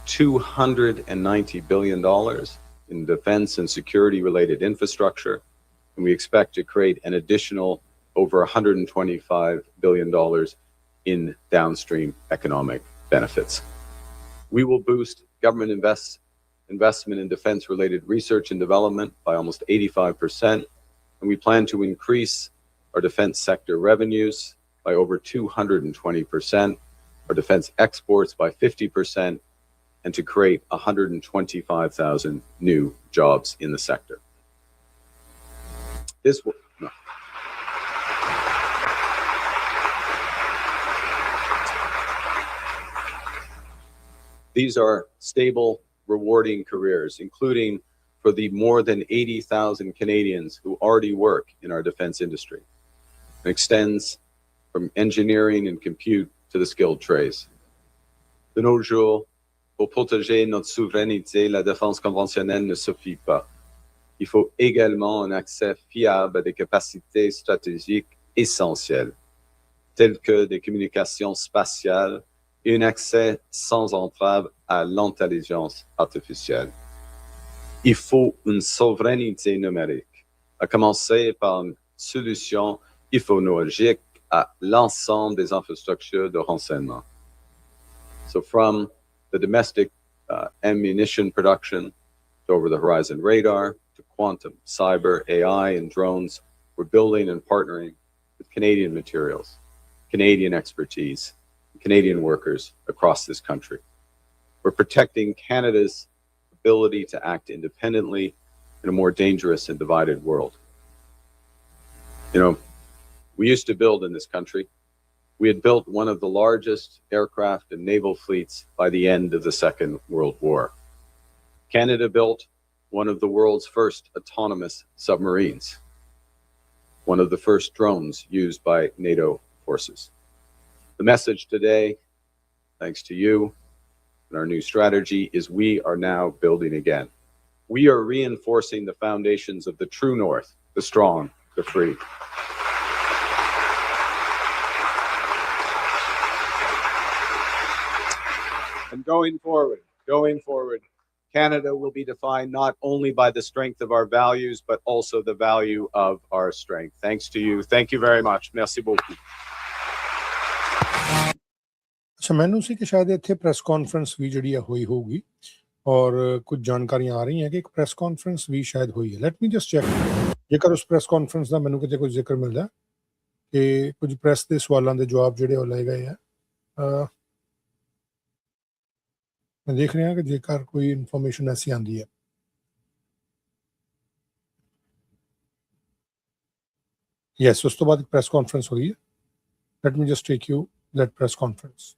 $290 billion in defense and security-related infrastructure, and we expect to create an additional over $125 billion in downstream economic benefits. We will boost government investment in defense-related research and development by almost 85%, and we plan to increase our defense sector revenues by over 220%, our defense exports by 50%, and to create 125,000 new jobs in the sector. This will, no. These are stable, rewarding careers, including for the more than 80,000 Canadians who already work in our defense industry. It extends from engineering and compute to the skilled trades. De nos jours, pour protéger notre souveraineté, la défense conventionnelle ne suffit pas. Il faut également un accès fiable à des capacités stratégiques essentielles, telles que des communications spatiales et un accès sans entrave à l'intelligence artificielle. il faut une souveraineté numérique, à commencer par une solution technologique à l'ensemble des infrastructures de renseignement. So from the domestic ammunition production to over-the-horizon radar to quantum, cyber, AI, and drones, we're building and partnering with Canadian materials, Canadian expertise, Canadian workers across this country. We're protecting Canada's ability to act independently in a more dangerous and divided world. You know, we used to build in this country. We had built one of the largest aircraft and naval fleets by the end of the Second World War. Canada built one of the world's first autonomous submarines, one of the first drones used by NATO forces. The message today, thanks to you and our new strategy, is we are now building again. We are reinforcing the foundations of the true North, the strong, the free. And going forward, Canada will be defined not only by the strength of our values, but also the value of our strength. Thanks to you. Thank you very much. Merci beaucoup. अच्छा ਮੈਨੂੰ ਸੀ ਕਿ ਸ਼ਾਇਦ ਇੱਥੇ press conference ਵੀ ਜਿਹੜੀ ਆ ਹੋਈ ਹੋਊਗੀ ਔਰ ਕੁਝ ਜਾਣਕਾਰੀਆਂ ਆ ਰਹੀਆਂ ਕਿ ਇੱਕ ਪ੍ਰੈਸ ਕਾਨਫਰੰਸ ਵੀ ਸ਼ਾਇਦ ਹੋਈ ਹੈ। ਲੈਟ ਮੀ ਜਸਟ ਚੈੱਕ ਜੇਕਰ ਉਸ ਪ੍ਰੈਸ ਕਾਨਫਰੰਸ ਦਾ ਮੈਨੂੰ ਕਿਤੇ ਕੋਈ ਜ਼ਿਕਰ ਮਿਲਦਾ ਕਿ ਕੁਝ ਪ੍ਰੈਸ ਦੇ ਸਵਾਲਾਂ ਦੇ ਜਵਾਬ ਜਿਹੜੇ ਉਹ ਲਏ ਗਏ ਆ। मैं देख रहे हैं कि जेकर कोई इंफॉर्मेशन ऐसी आती है। यस, उस तो बाद एक प्रेस कॉन्फ्रेंस हुई है। Let me just take you that press conference.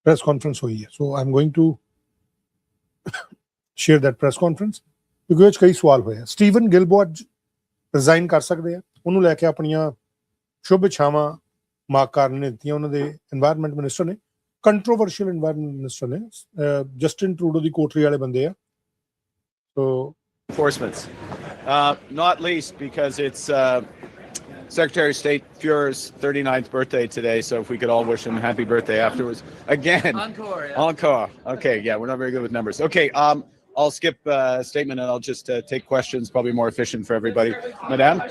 Press conference हुई है, so I am going to share that press conference क्योंकि कई सवाल हुए हैं। स्टीवन गिलबो अज रिजाइन कर सकते हैं, उन्होंने लैके अपनियां शुभ इच्छावां मार्क करने ने दित्तियां। उन्होंने एनवायरनमेंट मिनिस्टर ने, कंट्रोवर्शियल एनवायरनमेंट मिनिस्टर ने, जस्टिन ट्रूडो दी कोठरी वाले बंदे आ। So enforcements, not least because it's Secretary of State Fuhr's 39th birthday today, so if we could all wish him happy birthday afterwards. Again. Encore. Yeah. Encore. Okay, yeah, we're not very good with numbers. Okay, I'll skip a statement and I'll just take questions, probably more efficient for everybody. Madame?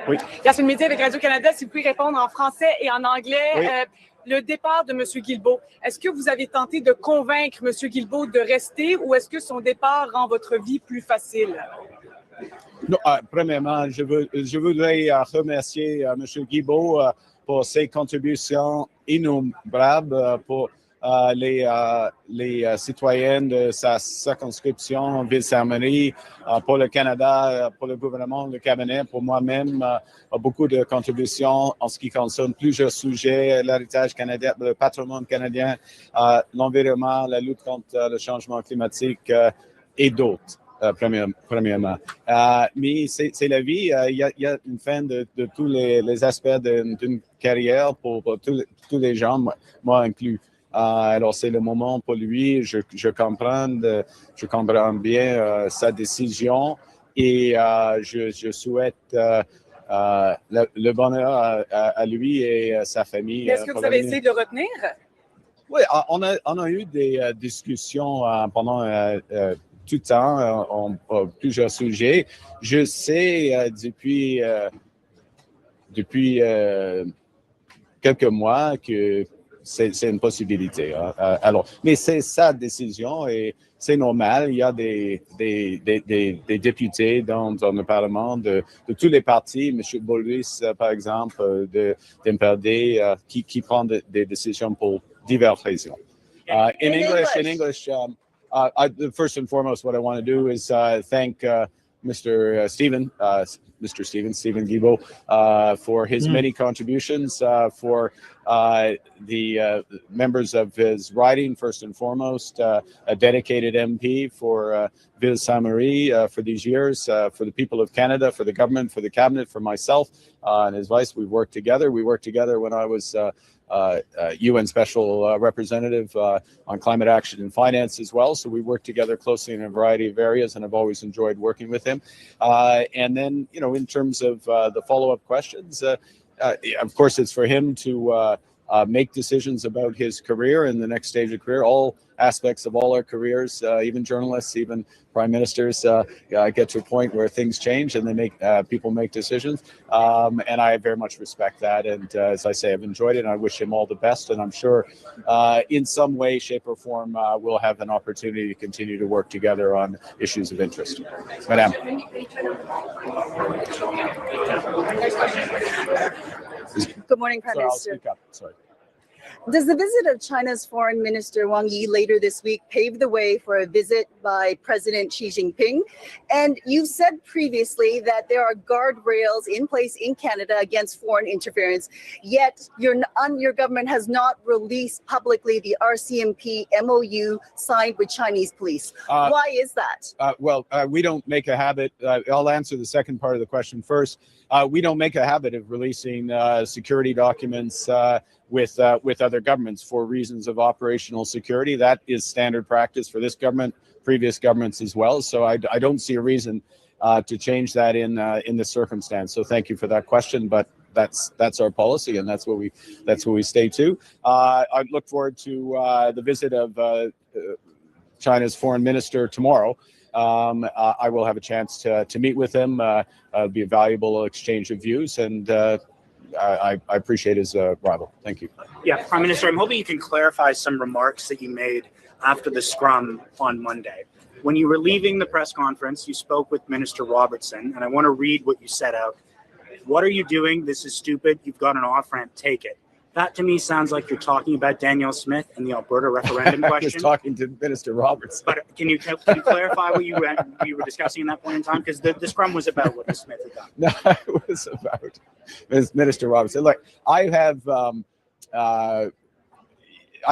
Oui. Yasmine Métier avec Radio-Canada, si vous pouvez répondre en français et en anglais. Oui. Le départ de M. Guilbeault, est-ce que vous avez tenté de convaincre M. Guilbeault de rester ou est-ce que son départ rend votre vie plus facile? Non, premièrement, je voudrais remercier M. Guilbeault pour ses contributions innombrables pour les citoyens de sa circonscription Ville-Sainte-Marie, pour le Canada, pour le gouvernement, le cabinet, pour moi-même, beaucoup de contributions en ce qui concerne plusieurs sujets, l'héritage canadien, le patrimoine canadien, l'environnement, la lutte contre le changement climatique et d'autres. Premièrement. Mais c'est la vie. Il y a une fin de tous les aspects d'une carrière pour tous les gens, moi inclus. Alors, c'est le moment pour lui. Je comprends bien sa décision et je souhaite le bonheur à lui et à sa famille. Est-ce que vous avez essayé de le retenir? Oui, on a eu des discussions pendant tout le temps, plusieurs sujets. Je sais depuis quelques mois que c'est une possibilité. Alors, mais c'est sa décision et c'est normal. Il y a des députés dans le Parlement de tous les partis. M. Boulris, par exemple, de MPD, qui prend des décisions pour diverses raisons. In English, first and foremost, what I want to do is thank Mr. Stephen Mr. Stephen Guilbeault, for his many contributions, for the members of his riding, first and foremost, a dedicated MP for Ville Sainte-Marie for these years, for the people of Canada, for the government, for the cabinet, for myself and his vice. We've worked together. We worked together when I was UN Special Representative on climate action and finance as well. So we work together closely in a variety of areas, and I've always enjoyed working with him. And then, in terms of the follow-up questions, of course, it's for him to make decisions about his career and the next stage of career. All aspects of all our careers, even journalists, even prime ministers, get to a point where things change and they make people make decisions. And I very much respect that. And as I say, I've enjoyed it, and I wish him all the best. And I'm sure in some way, shape, or form, we'll have an opportunity to continue to work together on issues of interest. Madame. Good morning, Prime Sorry, I'll Minister. speak up. Sorry. Does the visit of China's Foreign Minister Wang Yi later this week pave the way for a visit by President Xi Jinping? And you've said previously that there are guardrails in place in Canada against foreign interference, yet your government has not released publicly the RCMP MOU signed with Chinese police. Why is that? Well, we don't make a habit. I'll answer the second part of the question first. We don't make a habit of releasing security documents with other governments for reasons of operational security. That is standard practice for this government, previous governments as well. So I don't see a reason to change that in this circumstance. So thank you for that question, but that's our policy, and that's what we stay to. I look forward to the visit of China's foreign minister tomorrow. I will have a chance to meet with him. It'll be a valuable exchange of views, and I appreciate his arrival. Thank you. Yeah, Prime Minister, I'm hoping you can clarify some remarks that you made after the scrum on Monday. When you were leaving the press conference, you spoke with Minister Robertson, and I want to read what you set out. What are you doing? This is stupid. You've got an off-ramp. Take it. That to me sounds like you're talking about Danielle Smith and the Alberta referendum question. I was talking to Minister Robertson. But can you clarify what you were discussing in that point in time? Because the scrum was about what Ms. Smith had done. No, it was about Minister Robertson. Look, I have, I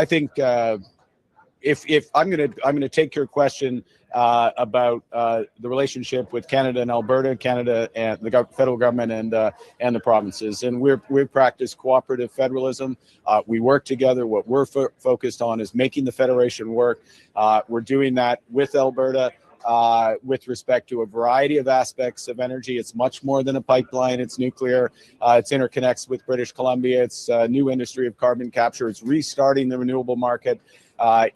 think, if I'm gonna take your question about the relationship with Canada and Alberta, Canada and the federal government and the provinces, and we practice cooperative federalism. We work together. What we're focused on is making the federation work. We're doing that with Alberta. With respect to a variety of aspects of energy. It's much more than a pipeline. It's nuclear. It's interconnects with British Columbia. It's a new industry of carbon capture. It's restarting the renewable market.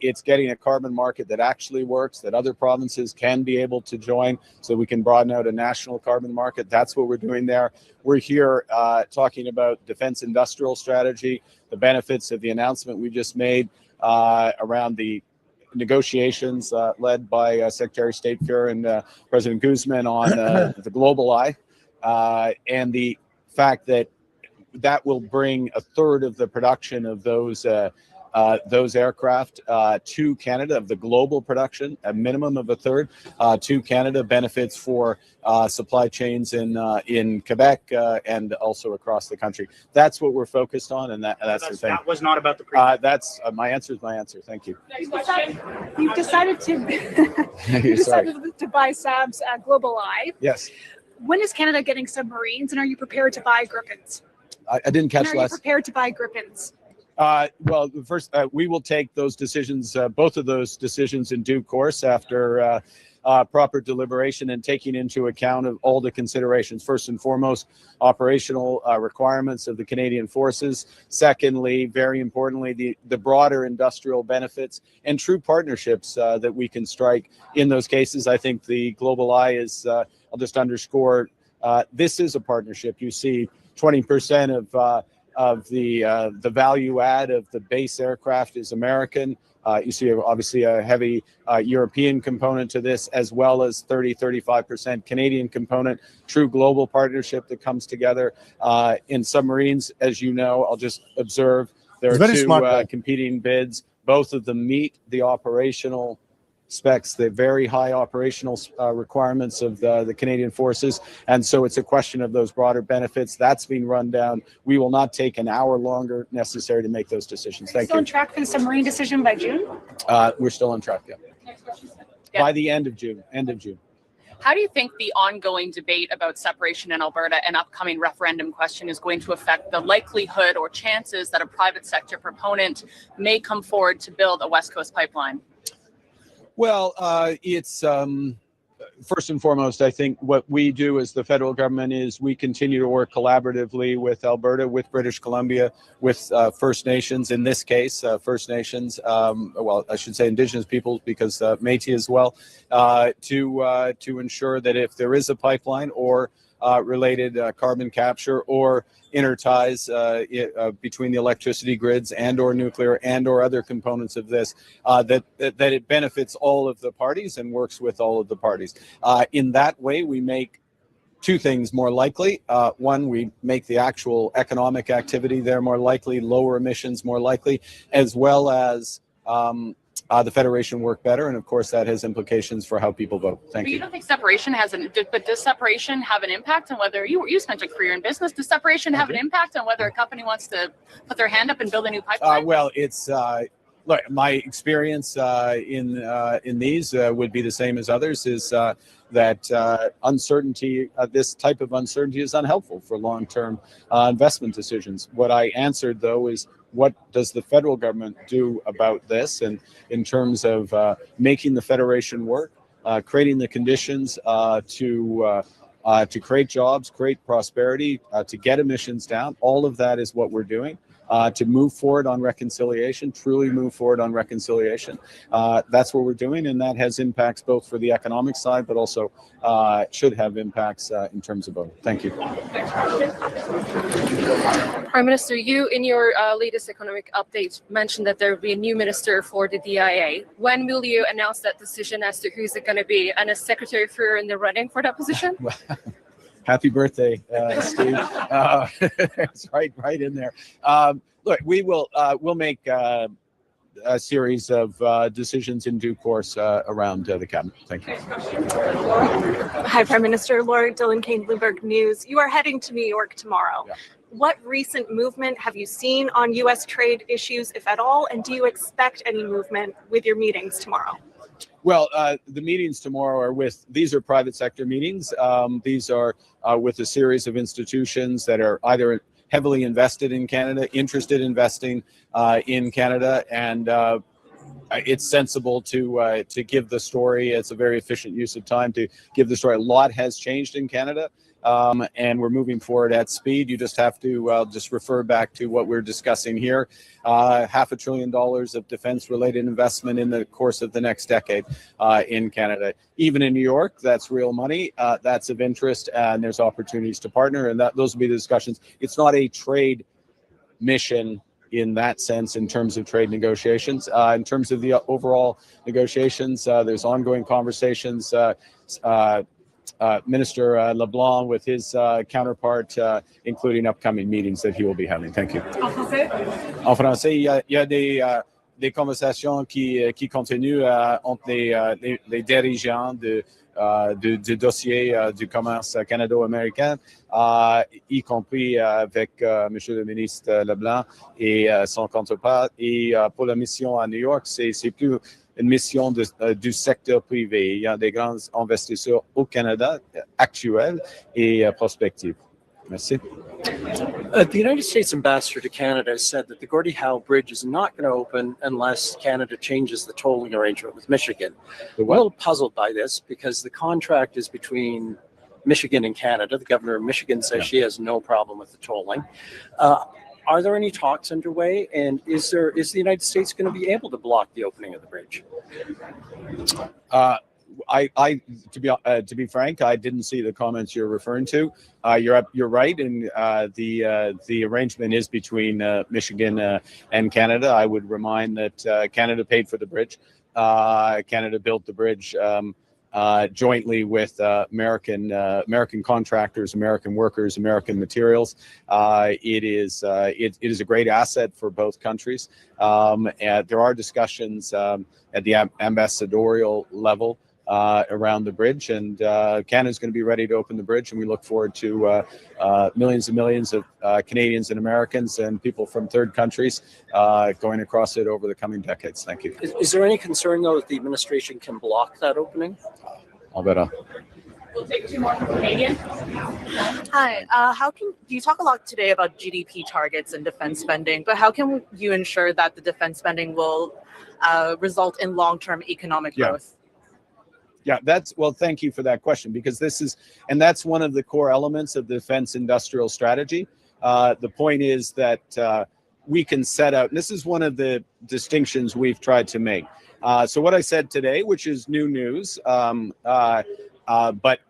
It's getting a carbon market that actually works, that other provinces can be able to join, so we can broaden out a national carbon market. That's what we're doing there. We're here talking about defense industrial strategy, the benefits of the announcement we just made around the negotiations led by Secretary of State Fuhr and President Guzman on the global eye, and the fact that will bring a third of the production of those aircraft to Canada, of the global production, a minimum of a third to Canada, benefits for supply chains in Quebec and also across the country. That's what we're focused on, and that's the thing. That was not about the that's my answer is my answer. Thank you. You've decided to buy Saab's Global Eye. Yes. When is Canada getting submarines, and are you prepared to buy Gripens? I didn't catch Are you prepared to buy Gripens? Well, first, we will take those decisions, both of those decisions in due course after proper deliberation and taking into account of all the considerations. First and foremost, operational requirements of the Canadian forces. Secondly, very importantly, the broader industrial benefits and true partnerships that we can strike in those cases. I think the Global Eye is, I'll just underscore, this is a partnership. You see 20% of the value add of the base aircraft is American. You see obviously a heavy European component to this, as well as 35% Canadian component, true global partnership that comes together. In submarines, as you know, I'll just observe there are two competing bids. Both of them meet the operational specs, the very high operational requirements of the Canadian forces. And so it's a question of those broader benefits. That's been run down. We will not take an hour longer necessary to make those decisions. Thank Still you. on track for the submarine decision by June? We're still on track, yeah. Yeah. By the end of June, How do you think the ongoing debate about separation in Alberta and upcoming referendum question is going to affect the likelihood or chances that a private sector proponent may come forward to build a West Coast pipeline? Well, it's first and foremost, I think what we do as the federal government is we continue to work collaboratively with Alberta, with British Columbia, with First Nations, in this case, First Nations, well, I should say Indigenous peoples, because Métis as well, to ensure that if there is a pipeline or related carbon capture or interties between the electricity grids and or nuclear and or other components of this, that it benefits all of the parties and works with all of the parties. In that way, we make two things more likely. One, we make the actual economic activity there more likely, lower emissions more likely, as well as the Federation work better, and of course that has implications for how people vote. Thank But you. you don't think separation but does separation have an impact on whether, you spent a career in business, does separation have an impact on whether a company wants to put their hand up and build a new pipeline? Well, it's look, my experience in these would be the same as others, is that uncertainty, this type of uncertainty is unhelpful for long-term investment decisions. What I answered, though, is what does the federal government do about this, and in terms of making the Federation work, creating the conditions to create jobs, create prosperity, to get emissions down. All of that is what we're doing. To move forward on reconciliation, truly move forward on reconciliation. That's what we're doing, and that has impacts both for the economic side, but also should have impacts in terms of voting. Thank you. Prime Minister, you in your latest economic update mentioned that there will be a new minister for the DIA. When will you announce that decision as to who's it going to be? And is Secretary Freer in the running for that position? Happy birthday, Steve. It's right in there. Look, we'll make a series of decisions in due course around the cabinet. Thank you. Hi, Prime Minister. Laura Dillon Kane, Bloomberg News. You are heading to New York tomorrow. Yeah. What recent movement have you seen on U.S. trade issues, if at all, and do you expect any movement with your meetings tomorrow? Well, the meetings tomorrow these are private sector meetings. These are with a series of institutions that are either heavily invested in Canada, interested in investing in Canada, and it's sensible to give the story. It's a very efficient use of time to give the story. A lot has changed in Canada, and we're moving forward at speed. You just have to just refer back to what we're discussing here. $500 billion of defense-related investment in the course of the next decade in Canada. Even in New York, that's real money. That's of interest, and there's opportunities to partner, and those will be the discussions. It's not a trade mission in that sense, in terms of trade negotiations. In terms of the overall negotiations, there's ongoing conversations. Minister LeBlanc with his counterpart, including upcoming meetings that he will be having. Thank you. En français, il y a des conversations qui continuent entre les dirigeants du dossier du commerce canado-américain, y compris avec Monsieur le ministre Leblanc et son counterpart. Et pour la mission à New York, c'est plus une mission du secteur privé. Il y a des grands investisseurs au Canada actuels et prospectifs. Merci. The United States ambassador to Canada has said that the Gordie Howe Bridge is not going to open unless Canada changes the tolling arrangement with Michigan. I'm a little puzzled by this because the contract is between Michigan and Canada. The governor of Michigan says she has no problem with the tolling. Are there any talks underway? And is the United States going to be able to block the opening of the bridge? To be frank, I didn't see the comments you're referring to. You're right, and the arrangement is between Michigan and Canada. I would remind that Canada paid for the bridge. Canada built the bridge jointly with American contractors, American workers, American materials. It is a great asset for both countries. And there are discussions at the ambassadorial level around the bridge, and Canada's going to be ready to open the bridge, and we look forward to millions and millions of Canadians and Americans and people from third countries going across it over the coming decades. Thank you. Is there any concern, though, that the administration can block that opening? I'll bet. We'll take 2 more from Canadian. Hi. You talk a lot today about GDP targets and defense spending, but how can you ensure that the defense spending will result in long-term economic growth? Yeah, thank you for that question, because that's one of the core elements of the defense industrial strategy. The point is that we can set out, and this is one of the distinctions we've tried to make. So what I said today, which is new news, but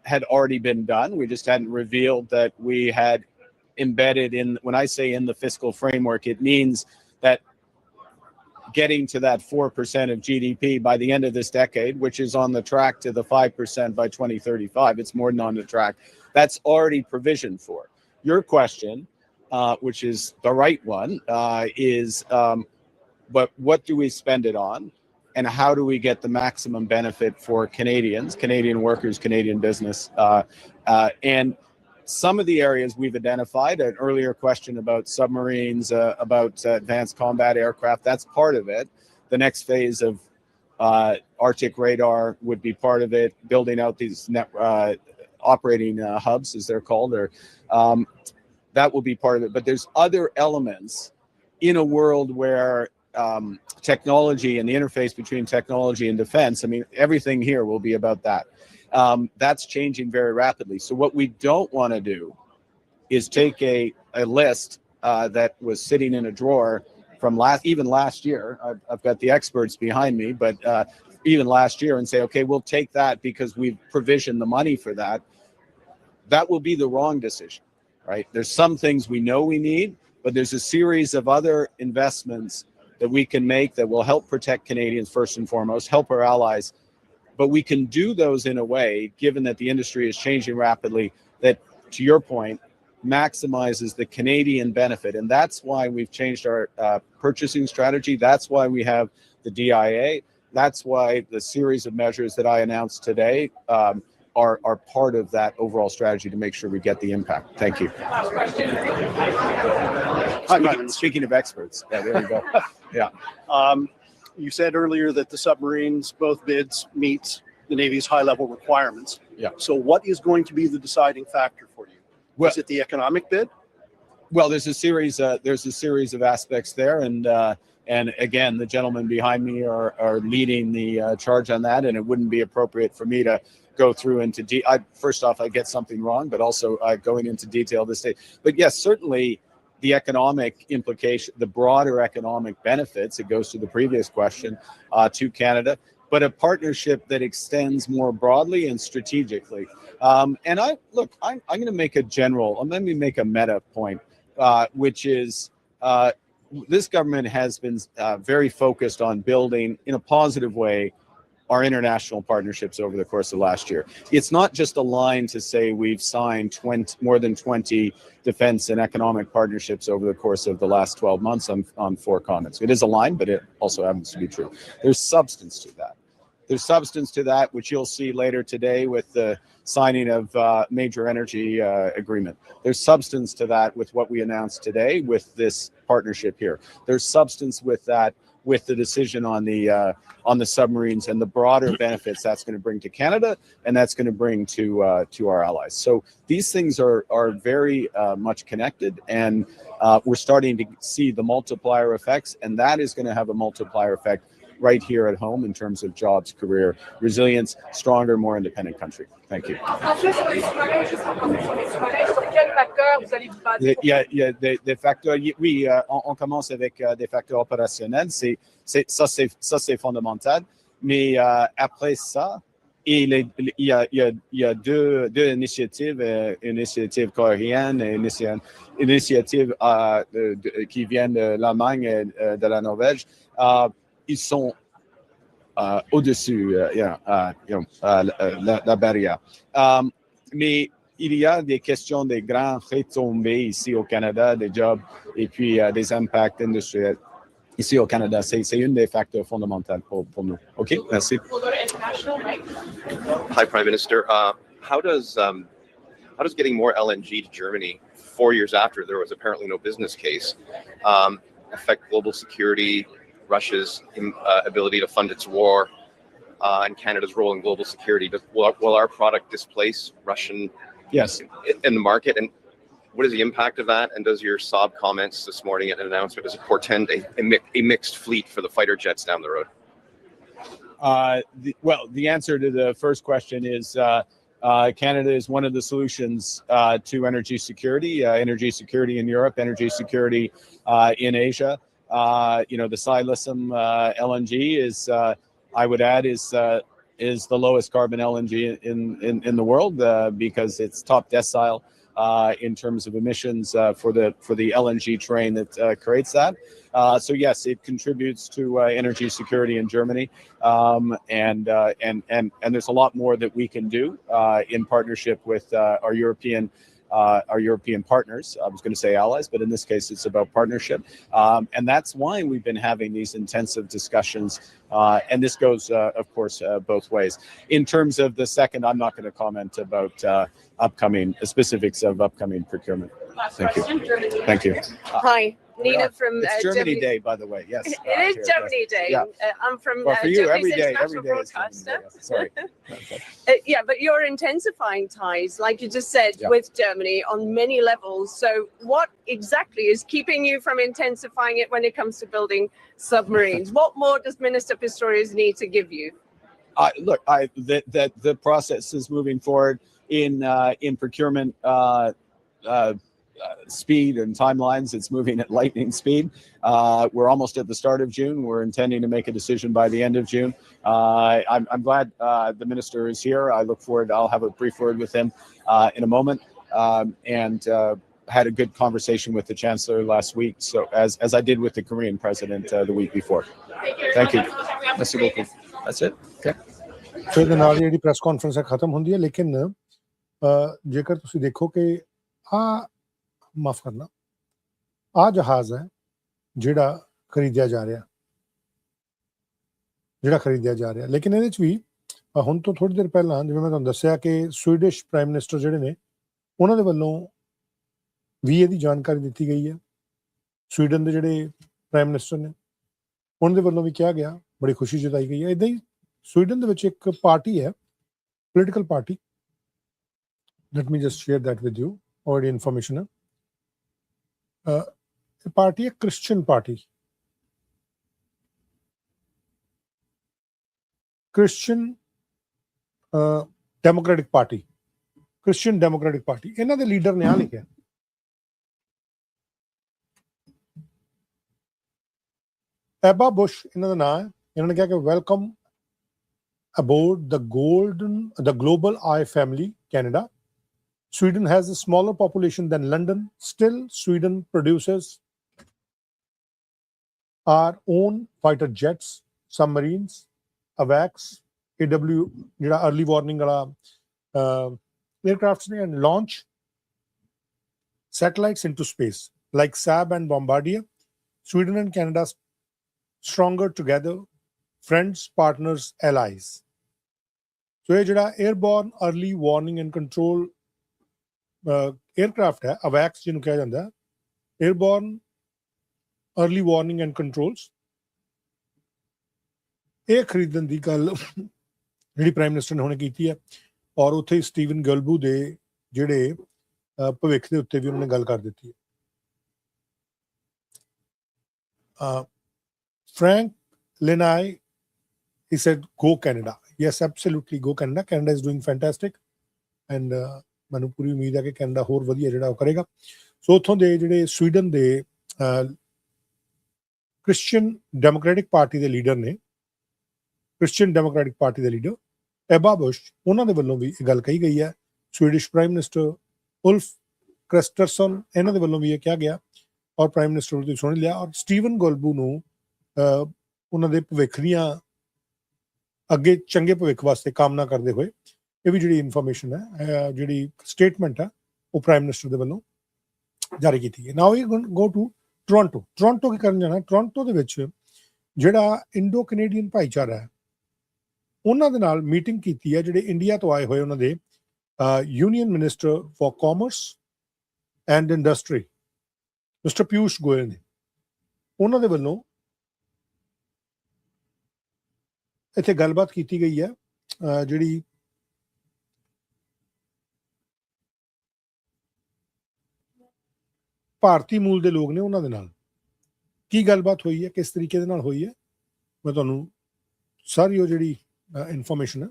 had already been done, we just hadn't revealed that we had embedded in, when I say in the fiscal framework, it means that getting to that 4% of GDP by the end of this decade, which is on the track to the 5% by 2035. It's more than on the track. That's already provisioned for. Your question, which is the right one, is, but what do we spend it on? And how do we get the maximum benefit for Canadians, Canadian workers, Canadian business? And some of the areas we've identified, an earlier question about submarines, about advanced combat aircraft, that's part of it. The next phase of Arctic radar would be part of it, building out these operating hubs, as they're called, or that will be part of it. But there's other elements in a world where technology and the interface between technology and defense, I mean, everything here will be about that. That's changing very rapidly. So what we don't want to do is take a list that was sitting in a drawer from even last year. I've got the experts behind me, but even last year, and say, okay, we'll take that because we've provisioned the money for that. That will be the wrong decision, right? There's some things we know we need, but there's a series of other investments that we can make that will help protect Canadians first and foremost, help our allies. But we can do those in a way, given that the industry is changing rapidly, that, to your point, maximizes the Canadian benefit. And that's why we've changed our purchasing strategy. That's why we have the DIA. That's why the series of measures that I announced today are part of that overall strategy to make sure we get the impact. Thank you. Speaking of experts, yeah, there you go. Yeah. You said earlier that the submarines, both bids, meet the Navy's high-level requirements. Yeah. So what is going to be the deciding factor for you? Well, is it the economic bid? Well, there's a series of aspects there, and again, the gentlemen behind me are leading the charge on that, and it wouldn't be appropriate for me to go through into first off, I get something wrong, but also going into detail this day. But yes, certainly the economic implication, the broader economic benefits, it goes to the previous question, to Canada, but a partnership that extends more broadly and strategically. And I'm going to make let me make a meta point, which is this government has been very focused on building, in a positive way, our international partnerships over the course of last year. It's not just a line to say we've signed more than 20 defense and economic partnerships over the course of the last 12 months on 4 continents. It is a line, but it also happens to be true. There's substance to that. There's substance to that, which you'll see later today with the signing of major energy agreement. There's substance to that with what we announced today with this partnership here. There's substance with that, with the decision on the submarines and the broader benefits that's going to bring to Canada and that's going to bring to our allies. So these things are very much connected, and we're starting to see the multiplier effects, and that is going to have a multiplier effect right here at home in terms of jobs, career, resilience, stronger, more independent country. Thank you. Il y a des facteurs, oui, on commence avec des facteurs opérationnels, ça c'est fondamental, mais après ça, il y a deux initiatives, une initiative coréenne et une initiative qui vient de l'Allemagne et de la Norvège. Ils sont au-dessus, la barrière. Mais il y a des questions des grandes retombées ici au Canada, des jobs et puis des impacts industriels ici au Canada. C'est une des facteurs fondamentaux pour nous. OK, merci. Hi, Prime Minister. How does getting more LNG to Germany 4 years after there was apparently no business case affect global security, Russia's ability to fund its war, and Canada's role in global security? Will our product displace Russian in the market? And what is the impact of that? And does your Saab comments this morning at an announcement, does it portend a mixed fleet for the fighter jets down the road? The answer to the first question is Canada is one of the solutions to energy security in Europe, energy security in Asia. The Silicon LNG is, I would add, is the lowest carbon LNG in the world because it's top decile in terms of emissions for the LNG train that creates that. So yes, it contributes to energy security in Germany, and there's a lot more that we can do in partnership with our European partners. I was going to say allies, but in this case, it's about partnership. And that's why we've been having these intensive discussions. And this goes, of course, both ways. In terms of the second, I'm not going to comment about specifics of upcoming procurement. Thank you. Thank you. Hi. Nina from it's Germany Day, by the way. Yes, it is Germany Day. Yeah. I'm from for you, Germany's every day international is broadcaster. Sorry. Yeah, but you're intensifying ties, like you just said, with Germany on many levels. So, what exactly is keeping you from intensifying it when it comes to building submarines? What more does Minister Pistorius need to give you? The process is moving forward in procurement. Speed and timelines, it's moving at lightning speed. We're almost at the start of June. We're intending to make a decision by the end of June. I'm glad the minister is here. I look forward. I'll have a brief word with him in a moment. And had a good conversation with the chancellor last week. So as I did with the Korean president the week before. Thank you. Merci beaucoup. That's it. Okay. So the ਨਾਲ ਜਿਹੜੀ press conference ਹੈ ਖਤਮ ਹੁੰਦੀ ਹੈ ਲੇਕਿਨ ਜੇਕਰ ਤੁਸੀਂ ਦੇਖੋ ਕਿ ਮਾਫ ਕਰਨਾ ਆ ਜਹਾਜ਼ ਹੈ ਜਿਹੜਾ ਖਰੀਦਿਆ ਜਾ ਰਿਹਾ ਲੇਕਿਨ ਇਹਦੇ ਚ ਵੀ ਹੁਣ ਤੋਂ ਥੋੜੀ ਦੇਰ ਪਹਿਲਾਂ ਜਿਵੇਂ ਮੈਂ ਤੁਹਾਨੂੰ ਦੱਸਿਆ ਕਿ ਸਵੀਡਿਸ਼ ਪ੍ਰਾਈਮ ਮਿਨਿਸਟਰ ਜਿਹੜੇ ਨੇ ਉਹਨਾਂ ਦੇ ਵੱਲੋਂ ਵੀ ਇਹਦੀ ਜਾਣਕਾਰੀ ਦਿੱਤੀ ਗਈ ਹੈ ਸਵੀਡਨ ਦੇ ਜਿਹੜੇ ਪ੍ਰਾਈਮ ਮਿਨਿਸਟਰ ਨੇ ਉਹਨਾਂ ਦੇ ਵੱਲੋਂ ਵੀ ਕਿਹਾ ਗਿਆ ਬੜੀ ਖੁਸ਼ੀ ਜਤਾਈ ਗਈ ਹੈ ਇੱਦਾਂ ਹੀ ਸਵੀਡਨ ਦੇ ਵਿੱਚ ਇੱਕ ਪਾਰਟੀ ਹੈ political party light me just share that with you already information a party a Christian party Christian Democratic Party ਇਹਨਾਂ ਦੇ ਲੀਡਰ ਨੇ ਆ ਲਿਖਿਆ ਐਬਾ ਬੁਸ਼ ਇਹਨਾਂ ਦਾ ਨਾਮ ਹੈ ਇਹਨਾਂ ਨੇ ਕਿਹਾ ਕਿ welcome aboard the global eye family Canada. Sweden has a smaller population than London. Still, Sweden produces our own fighter jets, submarines, AWACS, early warning aircrafts, and launch satellites into space. Like Saab and Bombardier, Sweden and Canada stronger together, friends, partners, allies. So, airborne early warning and control aircraft है AWACS ਜਿਹਨੂੰ ਕਿਹਾ ਜਾਂਦਾ ਹੈ airborne early warning and controls ਇਹ ਖਰੀਦਣ ਦੀ ਗੱਲ ਜਿਹੜੀ prime minister ਨੇ ਹੁਣੇ ਕੀਤੀ ਹੈ ਔਰ ਉੱਥੇ ਸਟੀਵਨ ਗਲਬੂ ਦੇ ਜਿਹੜੇ ਭਵਿੱਖ ਦੇ ਉੱਤੇ ਵੀ ਉਹਨਾਂ ਨੇ ਗੱਲ ਕਰ ਦਿੱਤੀ ਹੈ Frank Lenai, he said go Canada. Yes, absolutely go Canada. Canada is doing fantastic and ਮੈਨੂੰ ਪੂਰੀ ਉਮੀਦ ਹੈ ਕਿ ਕੈਨੇਡਾ ਹੋਰ ਵਧੀਆ ਜਿਹੜਾ ਉਹ ਕਰੇਗਾ ਸੋ ਉੱਥੋਂ ਦੇ ਜਿਹੜੇ ਸਵੀਡਨ ਦੇ ਕ੍ਰਿਸਚੀਅਨ ਡੈਮੋਕ੍ਰੈਟਿਕ ਪਾਰਟੀ ਦੇ ਲੀਡਰ ਐਬਾ ਬੁਸ਼ ਉਹਨਾਂ ਦੇ ਵੱਲੋਂ ਵੀ ਇਹ ਗੱਲ ਕਹੀ ਗਈ ਹੈ ਸਵੀਡਿਸ਼ ਪ੍ਰਾਈਮ ਮਿਨਿਸਟਰ ਉਲਫ ਕ੍ਰਿਸਟਰਸਨ ਇਹਨਾਂ ਦੇ ਵੱਲੋਂ ਵੀ ਇਹ ਕਿਹਾ ਗਿਆ ਔਰ ਪ੍ਰਾਈਮ ਮਿਨਿਸਟਰ ਨੂੰ ਸੁਣ ਲਿਆ ਔਰ ਸਟੀਵਨ ਗੋਲਬੂ ਨੂੰ ਉਹਨਾਂ ਦੇ ਭਵਿੱਖ ਦੀਆਂ ਅੱਗੇ ਚੰਗੇ ਭਵਿੱਖ ਵਾਸਤੇ ਕਾਮਨਾ ਕਰਦੇ ਹੋਏ ਇਹ ਵੀ ਜਿਹੜੀ ਇਨਫੋਰਮੇਸ਼ਨ ਹੈ, ਜਿਹੜੀ ਸਟੇਟਮੈਂਟ ਹੈ, ਉਹ ਪ੍ਰਾਈਮ ਮਿਨਿਸਟਰ ਦੇ ਵੱਲੋਂ ਜਾਰੀ ਕੀਤੀ ਹੈ। ਨਾਓ ਵੀ ਗੋ ਟੂ ਟੋਰਾਂਟੋ। ਟੋਰਾਂਟੋ ਕੀ ਕਰਨ ਜਾਣਾ? ਟੋਰਾਂਟੋ ਦੇ ਵਿੱਚ ਜਿਹੜਾ ਇੰਡੋ ਕੈਨੇਡੀਅਨ ਭਾਈਚਾਰਾ ਹੈ, ਉਹਨਾਂ ਦੇ ਨਾਲ ਮੀਟਿੰਗ ਕੀਤੀ ਹੈ, ਜਿਹੜੇ ਇੰਡੀਆ ਤੋਂ ਆਏ ਹੋਏ ਉਹਨਾਂ ਦੇ union minister for commerce and industry mister Piyush Goyal ਨੇ। ਉਹਨਾਂ ਦੇ ਵੱਲੋਂ ਇੱਥੇ ਗੱਲਬਾਤ ਕੀਤੀ ਗਈ ਹੈ, ਜਿਹੜੀ ਭਾਰਤੀ ਮੂਲ ਦੇ ਲੋਕ ਨੇ ਉਹਨਾਂ ਦੇ ਨਾਲ ਕੀ ਗੱਲਬਾਤ ਹੋਈ ਹੈ, ਕਿਸ ਤਰੀਕੇ ਦੇ ਨਾਲ ਹੋਈ ਹੈ, ਮੈਂ ਤੁਹਾਨੂੰ ਸਾਰੀ ਉਹ ਜਿਹੜੀ ਇਨਫੋਰਮੇਸ਼ਨ ਹੈ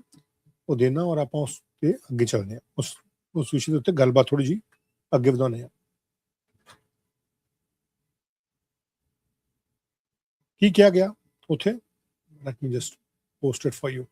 ਉਹ ਦੇਣਾ, ਔਰ ਆਪਾਂ ਉਸ ਤੇ ਅੱਗੇ ਚੱਲਦੇ ਹਾਂ, ਉਸ ਵਿਸ਼ੇ ਦੇ ਉੱਤੇ ਗੱਲਬਾਤ ਥੋੜੀ ਜਿਹੀ ਅੱਗੇ ਵਧਾਉਂਦੇ ਹਾਂ। ਕੀ ਕਿਹਾ ਗਿਆ ਉੱਥੇ? Light me just post it for you.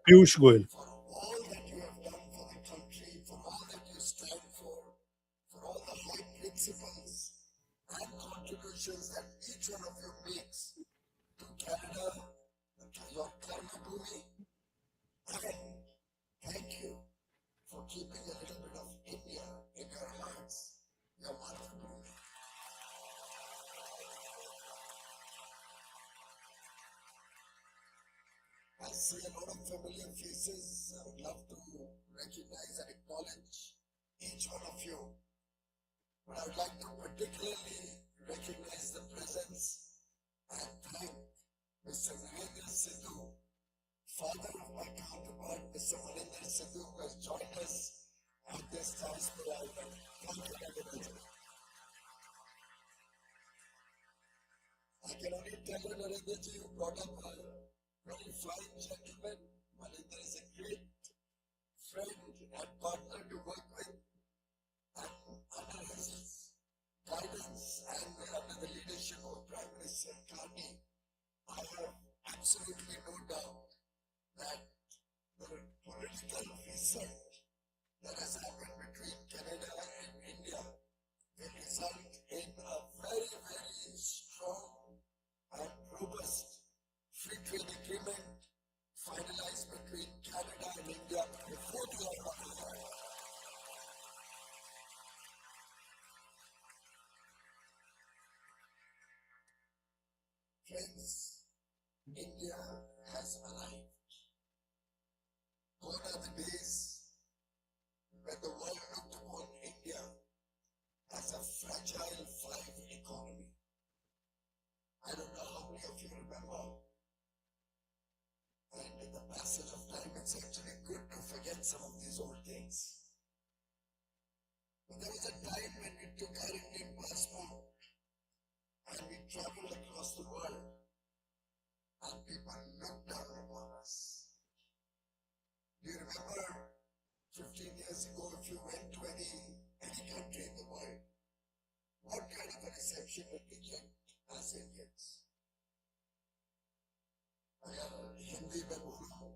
Piyush Goyal. That each one of you makes to Canada, to your Karmabhumi, and thank you for keeping a little bit of India in your hearts, your Marthabhumi. I see a lot of familiar faces. I would love to recognize and acknowledge each one of you, but I would like to particularly recognize the presence and thank Mr. Narendra Sidhu, father of my counterpart, Mr. Narendra Sidhu, who has joined us at this Hospital Island. Thank you, Narendra. I can only tell you, Narendra, you brought up a very fine gentleman. Narendra is a great friend and partner to work with, and under his guidance and under the leadership of Prime Minister Carney, I have absolutely no doubt that the political reset that has happened between Canada and India will result in a very, very strong and robust free trade agreement finalized between Canada and India before the end of the year. Friends, India has arrived. Gone are the days when the world looked upon India as a fragile five economy. I don't know how many of you remember. And in the passage of time, it's actually good to forget some of these old things. But there was a time when we took our Indian passport and we traveled across the world, and people looked down upon us. Do you remember 15 years ago, if you went to any country in the world, what kind of a reception did we get as Indians? अगर हिंदी में बोलो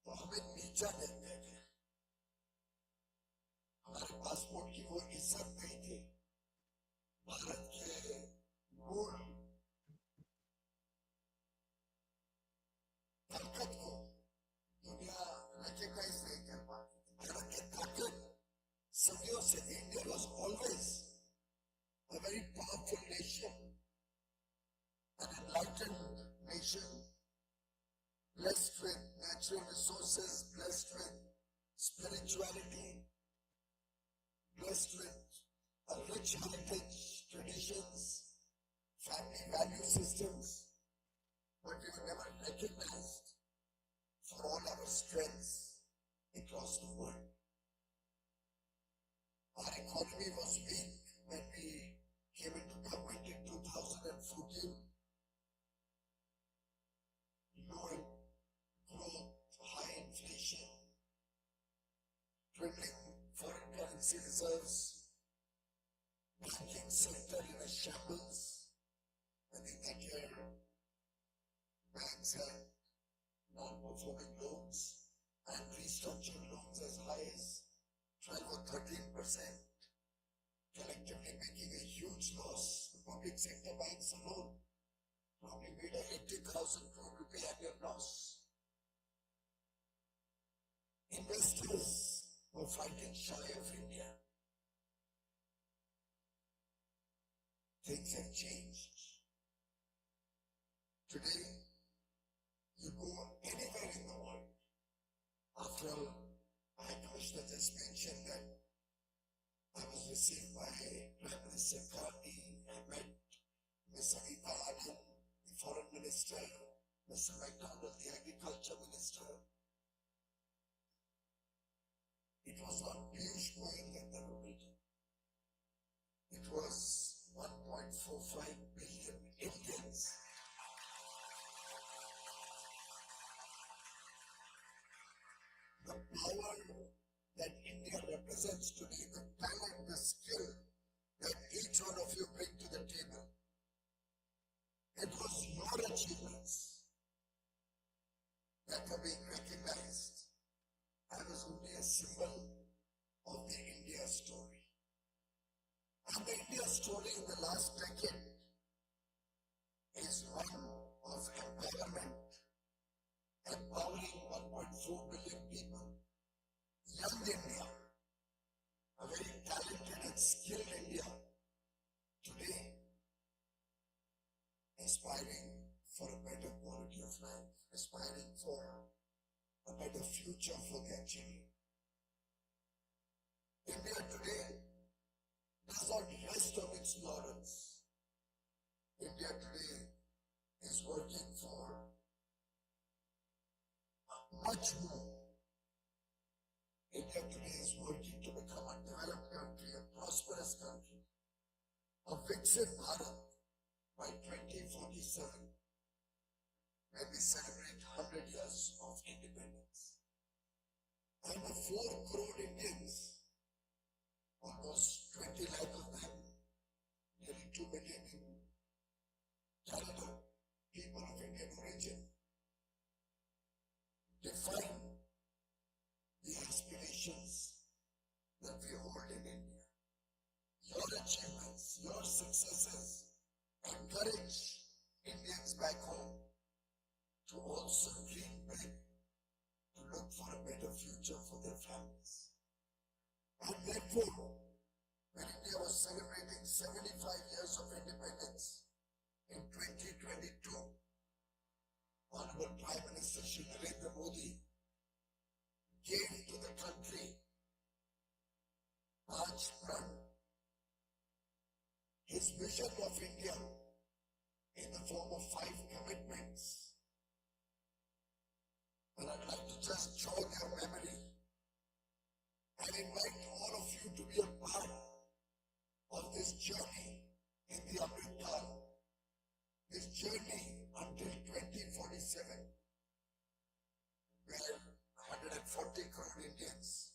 तो हमें नीचा देखते थे, हमारे passport की वो इज्जत नहीं थी। भारत के मूल ताकत को दुनिया रिकॉग्नाइज नहीं कर पाती। भारत की ताकत सदियों से India was always a very powerful nation, an enlightened nation, blessed with natural resources, blessed with spirituality, blessed with a rich heritage, traditions, family value systems, but we were never recognized for all our strengths across the world. Our economy was weak when we came into government in 2014. Low growth, high inflation, dwindling foreign currency reserves, sector in a shambles. I think that year banks had non-performing loans and restructured loans as high as 12 or 13%, collectively making a huge loss. The public sector banks alone probably made a 80,000 crore rupee annual loss. Investors were fighting shy of India. Things have changed. Today, you go anywhere in the world. After all, High Commissioner just mentioned that I was received by Prime Minister Gandhi. I met Ms. Anita Anand, the Foreign Minister, Mr. McDonald, the Agriculture Minister. It was not Piyush Goyal that they were meeting. It was 1.45 billion Indians. The power that India represents today, the talent, the skill that each one of you bring to the table, it was your achievements that were being recognized. I was only a symbol of the India story. And the India story in the last decade is one of empowerment, empowering 1.4 billion people, young India, a very talented and skilled India, today aspiring for a better quality of life, aspiring for a better future for their children. India today does not rest on its laurels. India today is working for much more. India today is working to become a developed country, a prosperous country, a Viksit Bharat by 2047, when we celebrate 100 years of independence. And the 4 crore Indians, almost 20 lakh of them, nearly 2 million in Canada, people of Indian origin, define the aspirations that we hold in India. Your achievements, your successes encourage Indians back home to also dream big, to look for a better future for their families. And therefore, when India was celebrating 75 years of independence in 2022, Honorable Prime Minister Shri Narendra Modi gave to the country Raj Pran, his vision of India in the form of 5 commitments. And I'd like to just jog your memory and invite all of you to be a part of this journey in the Amrit Kaal, this journey until 2047, where 140 crore Indians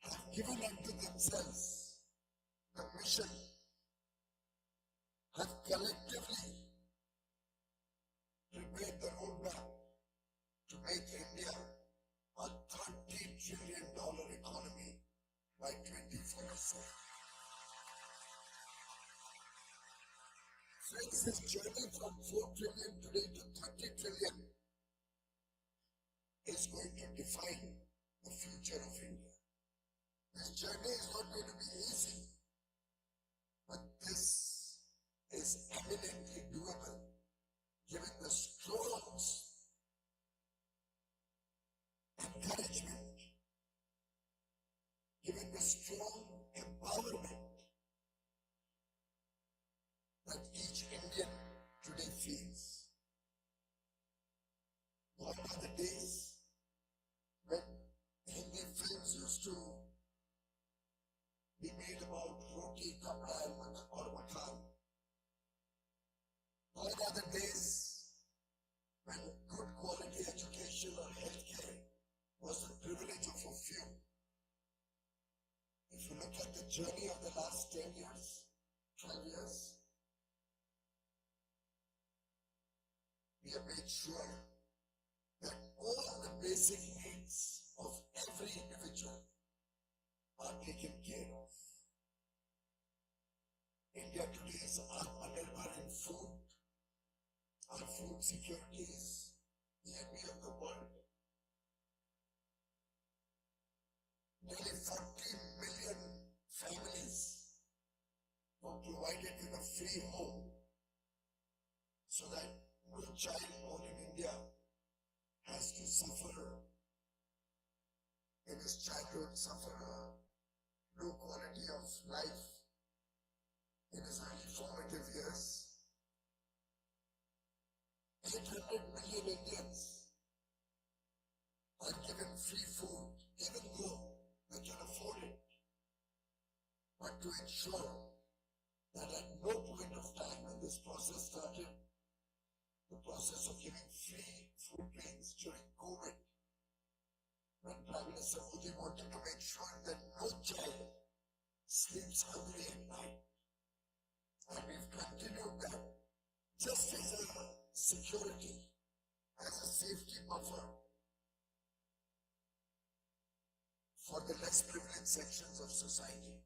have given unto themselves the mission, have collectively prepared the roadmap to make India a $30 trillion economy by 2047. Friends, this journey from 4 trillion today to 30 trillion is going to define the future of India. This journey is not going to be easy, but this is eminently doable given the strong encouragement, given the strong empowerment that each Indian today feels. Gone are the days when Hindi films used to be made about roti, kapda or makan. Gone are the days when good quality education or healthcare was the privilege of a few. If you look at the journey of the last 10 years, 12 years, we have made sure that all the basic needs of every individual are taken care of. India today is Atmanirbhar in food. Our food security is the envy of the world. Nearly 40 million families were provided with a free home so that no child born in India has to suffer in his childhood, suffer a low quality of life in his early formative years. 800 million Indians are given free food, even though they can afford it. But to ensure that at no point of time when this process started, the process of giving free food grains during COVID, when Prime Minister Modi wanted to make sure that no child sleeps hungry at night. And we've continued that just as a security, as a safety buffer for the less privileged sections of society.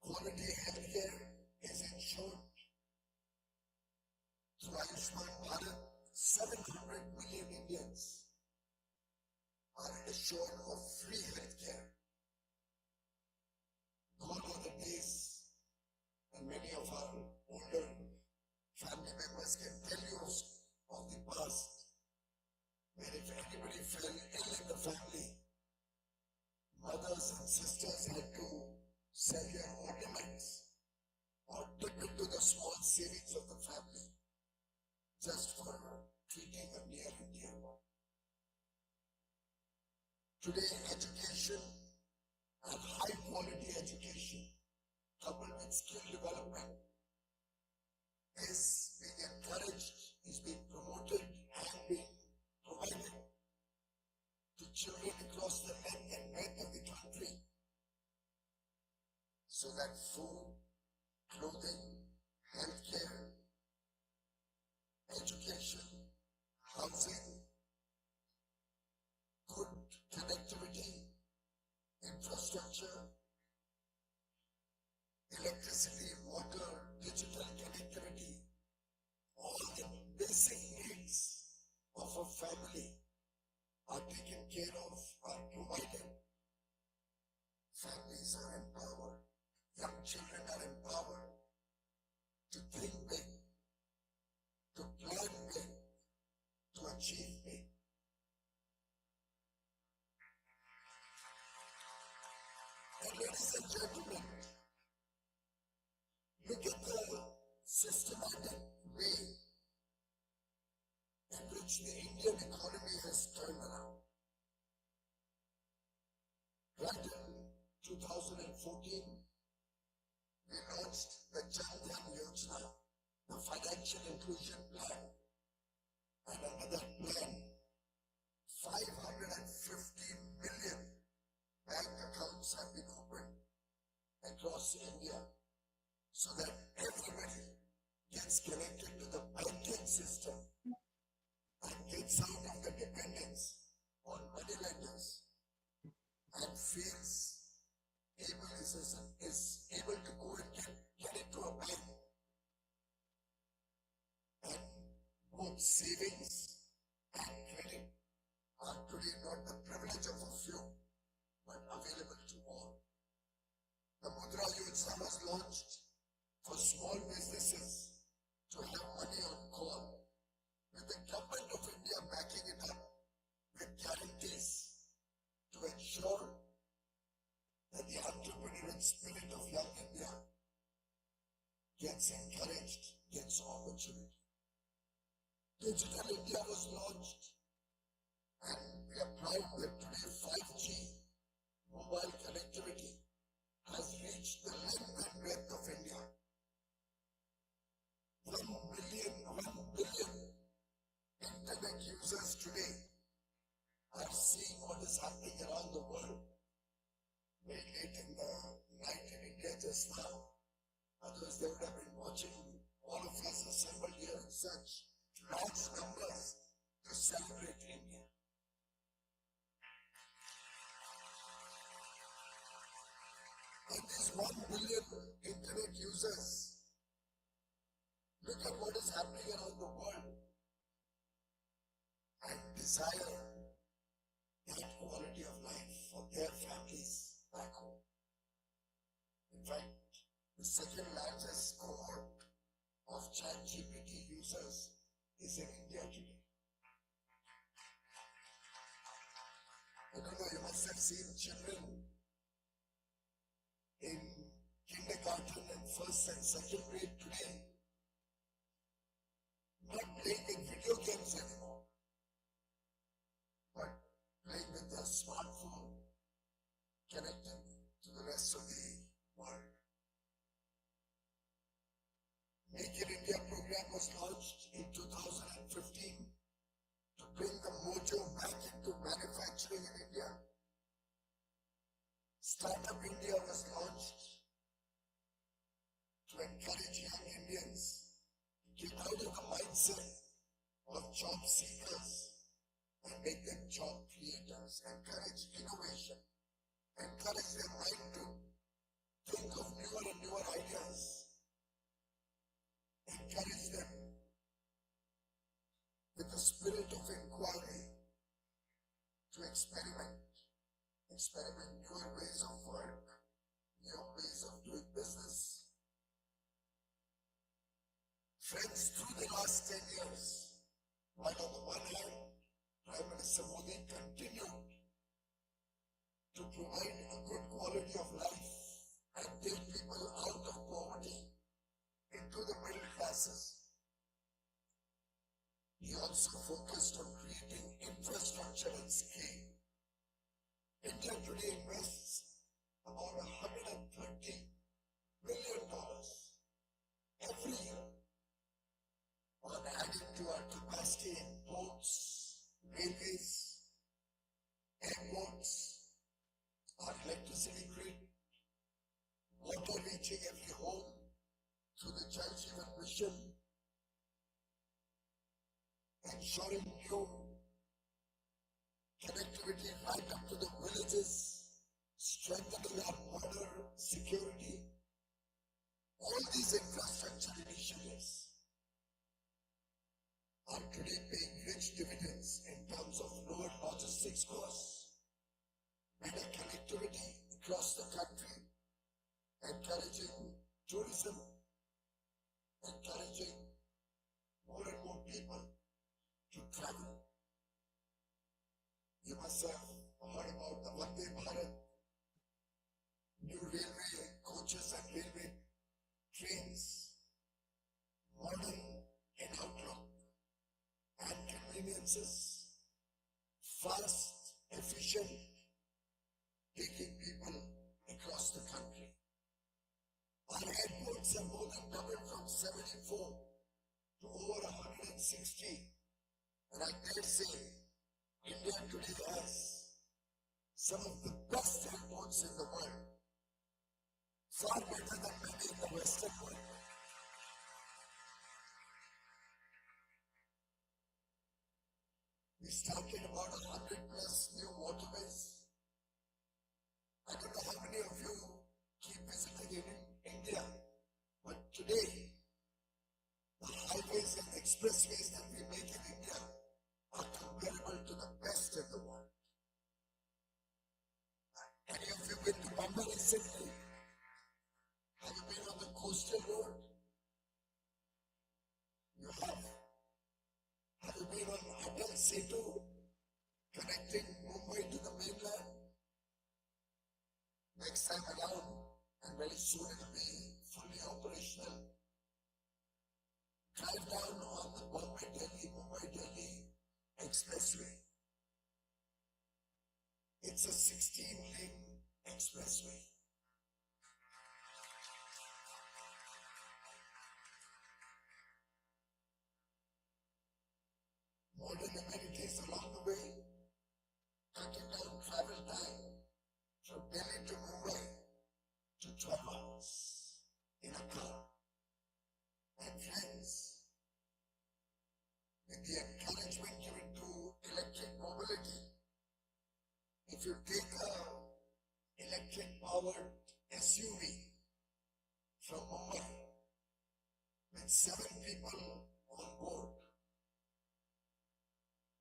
Quality healthcare is ensured through Ayushman Bharat. 700 million Indians are assured of free healthcare. Gone are the days, and many of our older family members can tell you of the past, where if anybody fell ill in the family, mothers and sisters had to sell their ornaments or dip into the small savings of the family just for treating a near and dear one. Today, education and high quality education coupled with skill development is being encouraged, is being promoted and being provided to children across the length and breadth of the country so that food, clothing, healthcare, education, housing, good connectivity, infrastructure, electricity, water, digital connectivity, all the basic needs of a family are taken care of, are provided. Families are empowered, young children are empowered to think big, to plan big, to achieve big. And ladies and gentlemen, look at the systematic way in which the Indian economy has turned around. Right in 2014, we launched the Jan Dhan Yojana, the financial inclusion plan, and another plan, 550 million bank accounts have been opened across India so that everybody gets connected to the banking system and gets out of the dependence on money lenders and feels is able to go and get into a bank. And both savings and credit are today not the privilege of a few, but available to all. The Mudra Yojana was launched for small businesses to have money on call, with the government of India backing it up with guarantees to ensure that the entrepreneurial spirit of young India gets encouraged, gets opportunity. Digital India was launched, and we are proud that today 5G mobile connectivity has reached the length and breadth of India. 1 billion internet users today are seeing what is happening around the world. Very late in the such large numbers to celebrate India. And these 1 billion internet users, look at what is happening around the world and desire that quality of life for their families back home. In fact, the second largest cohort of ChatGPT users is in India today. I don't know, you must have seen children in kindergarten and first and second grade today not playing with video games anymore, but playing with their smartphone, connected to the rest of the world. Make in India program was launched in 2015 to bring the mojo back into manufacturing in India. Startup India was launched to encourage young Indians to get out of the mindset of job seekers and make them job creators, encourage innovation, encourage their mind to think of newer and newer ideas, encourage them with the spirit of inquiry to experiment newer ways of work, new ways of doing business. Friends, through the last 10 years, while on the one hand, Prime Minister Modi continued to provide a good quality of life and take people out of poverty into the middle classes, he also focused on creating infrastructure and scale. India today invests about $130 billion every year on adding to our capacity in ports, railways, airports, our electricity grid, water reaching every home through the Jal Jeevan Mission, ensuring new connectivity right up to the villages, strengthening our border security. All these infrastructure initiatives are today paying rich dividends in terms of lower logistics costs, better connectivity across the country, encouraging tourism, encouraging more and more people to travel. You must have heard about the Vande Bharat, new railway coaches and railway trains, modern in outlook and conveniences, fast, efficient, taking people across the country. Our airports have more than doubled from 74 to over 160. And I dare say, India today has some of the best airports in the world, far better than many in the Western world. We started about 100 plus new waterways. I don't know how many of you keep visiting in India, but today, the highways and expressways that we make in India are comparable to the best in the world. Any of you been to Bombay recently? Have you been on the coastal road? You have. Have you been on Atal Setu, connecting Mumbai to the mainland? Next time around, and very soon it will be fully operational. Drive down on the Mumbai-Delhi expressway. It's a 16-lane expressway. Modern amenities along the way, cutting down travel time from Delhi to Mumbai to 12 hours in a car. And friends, if you take a electric powered SUV from Mumbai with 7 people on board,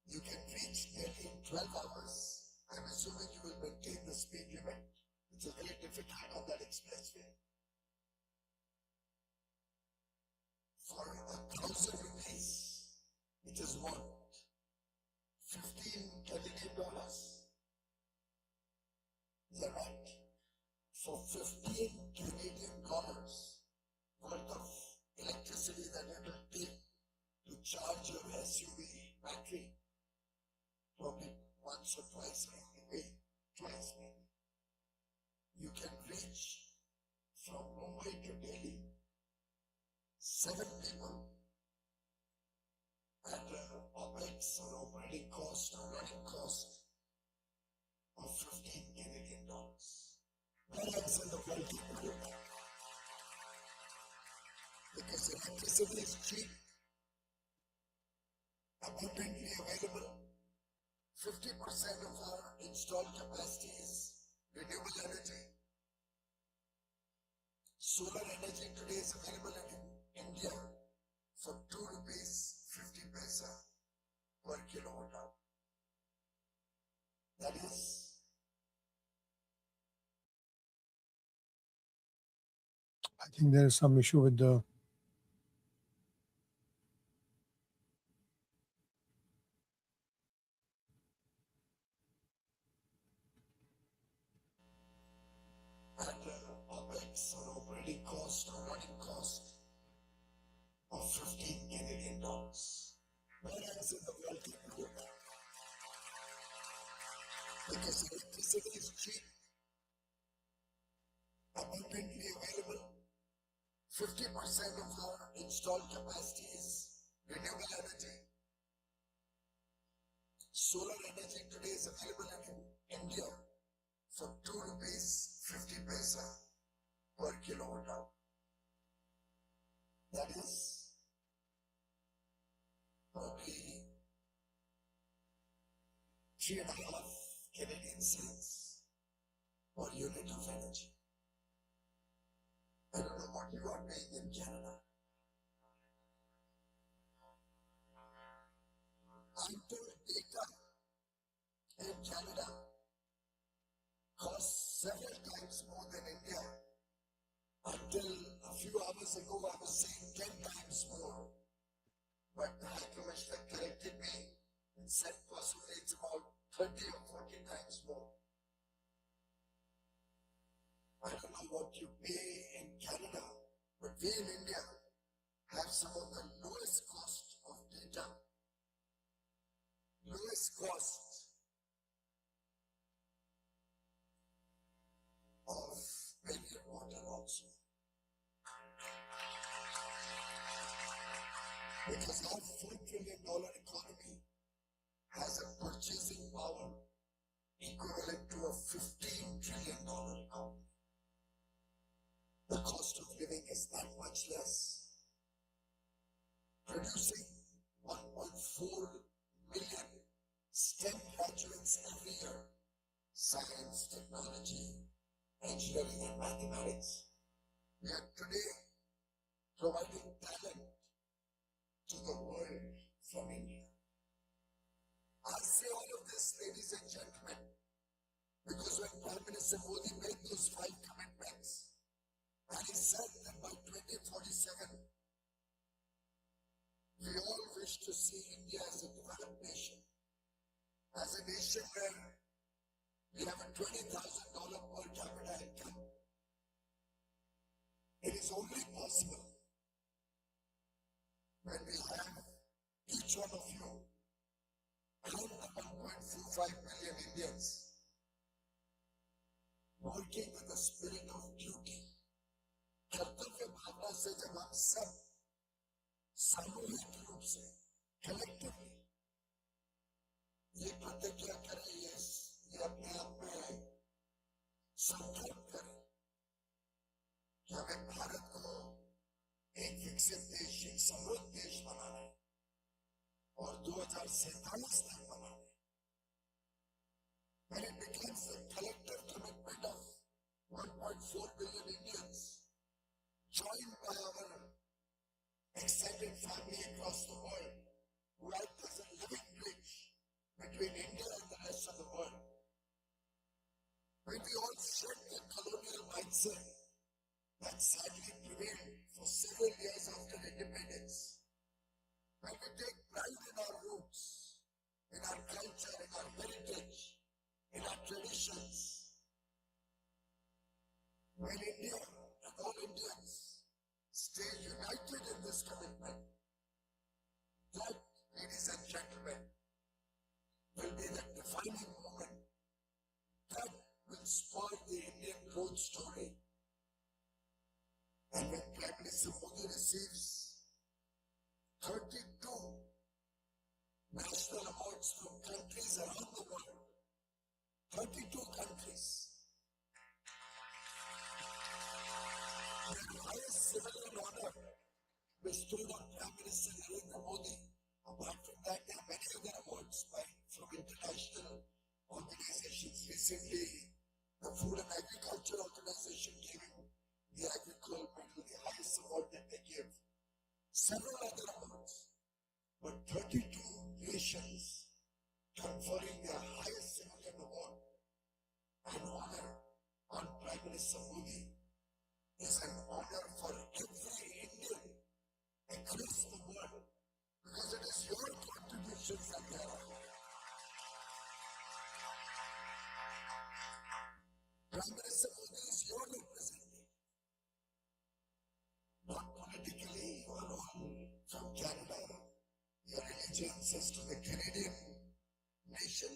you can reach Delhi in 12 hours. I'm assuming you will maintain the speed limit. It's a very difficult on that expressway. For 1,000 rupees, it is what? 15 Canadian dollars. Is that right? For 15 Canadian dollars worth of electricity that it will take to charge your SUV battery, probably once or twice a day, twice maybe, you can reach from Mumbai to Delhi, 7 people at OPEX or operating cost or running cost of 15 Canadian dollars. Where else in the world can you do that? Because electricity is cheap, abundantly available. 50% of our installed capacity is renewable energy. Solar energy today is available in India for 2 rupees 50 paisa per kilowatt hour. That is I think there is some issue with the at OPEX or operating cost or running cost of 15 Canadian dollars. Where else in the world can you do that? Because electricity is cheap, abundantly available. 50% of our installed capacity is renewable energy. Solar energy today is available in India for 2 rupees 50 paisa per kilowatt hour. That is probably 3.5 Canadian cents per unit of energy. I don't know what you are paying in Canada. I'm told data in Canada costs several times more than India. Until a few hours ago, I was saying 10 times more. But the High Commissioner corrected me and said possibly it's about 30 or 40 times more. I don't know what you pay in Canada, but we in India have some of the lowest cost of data. Lowest cost of medical water also. Because our $4 trillion economy has a purchasing power equivalent to a $15 trillion economy. The cost of living is that much less. Producing 1.4 million STEM graduates every year, science, technology, engineering, and mathematics. We are today providing talent to the world from India. I say all of this, ladies and gentlemen, because when Prime Minister Modi made those 5 commitments, and he said that by 2047, we all wish to see India as a developed nation, as a nation where we have a $20,000 per capita income. It is only possible when we have each one of you and the 1.45 million Indians working with the spirit of duty. कर्तव्य भावना से जब हम सब सामूहिक रूप से collectively ये प्रतिज्ञा करें, ये अपने आप में संकल्प करें कि हमें भारत को एक विकसित देश, एक समृद्ध देश बनाना है और 2047 तक बनाना है। मेरे it becomes the collective commitment of 1.4 billion Indians, joined by our extended family across the world, who act as a living bridge between India and the rest of the world. When we all shed the colonial mindset that sadly prevailed for several years after independence, when we take pride in our roots, in our culture, in our heritage, in our traditions, when India and all Indians stay united in this commitment, that, ladies and gentlemen, will be the defining moment that will spoil the Indian growth story. And when Prime Minister Modi receives 32 national awards from countries around the world, 32 countries, the highest civilian honor bestowed on Prime Minister Narendra Modi. Apart from that, there are many other awards from international organizations. Recently, the Food and Agriculture Organization gave him the Agricole Medal, the highest award that they give. Several other awards, but 32 nations conferring their highest civilian award and honor on Prime Minister Modi is an honor for every Indian across the world, because it is your contributions that matter. Prime Minister Modi is your representative. Not politically, you are all from Canada. Your allegiance is to the Canadian nation.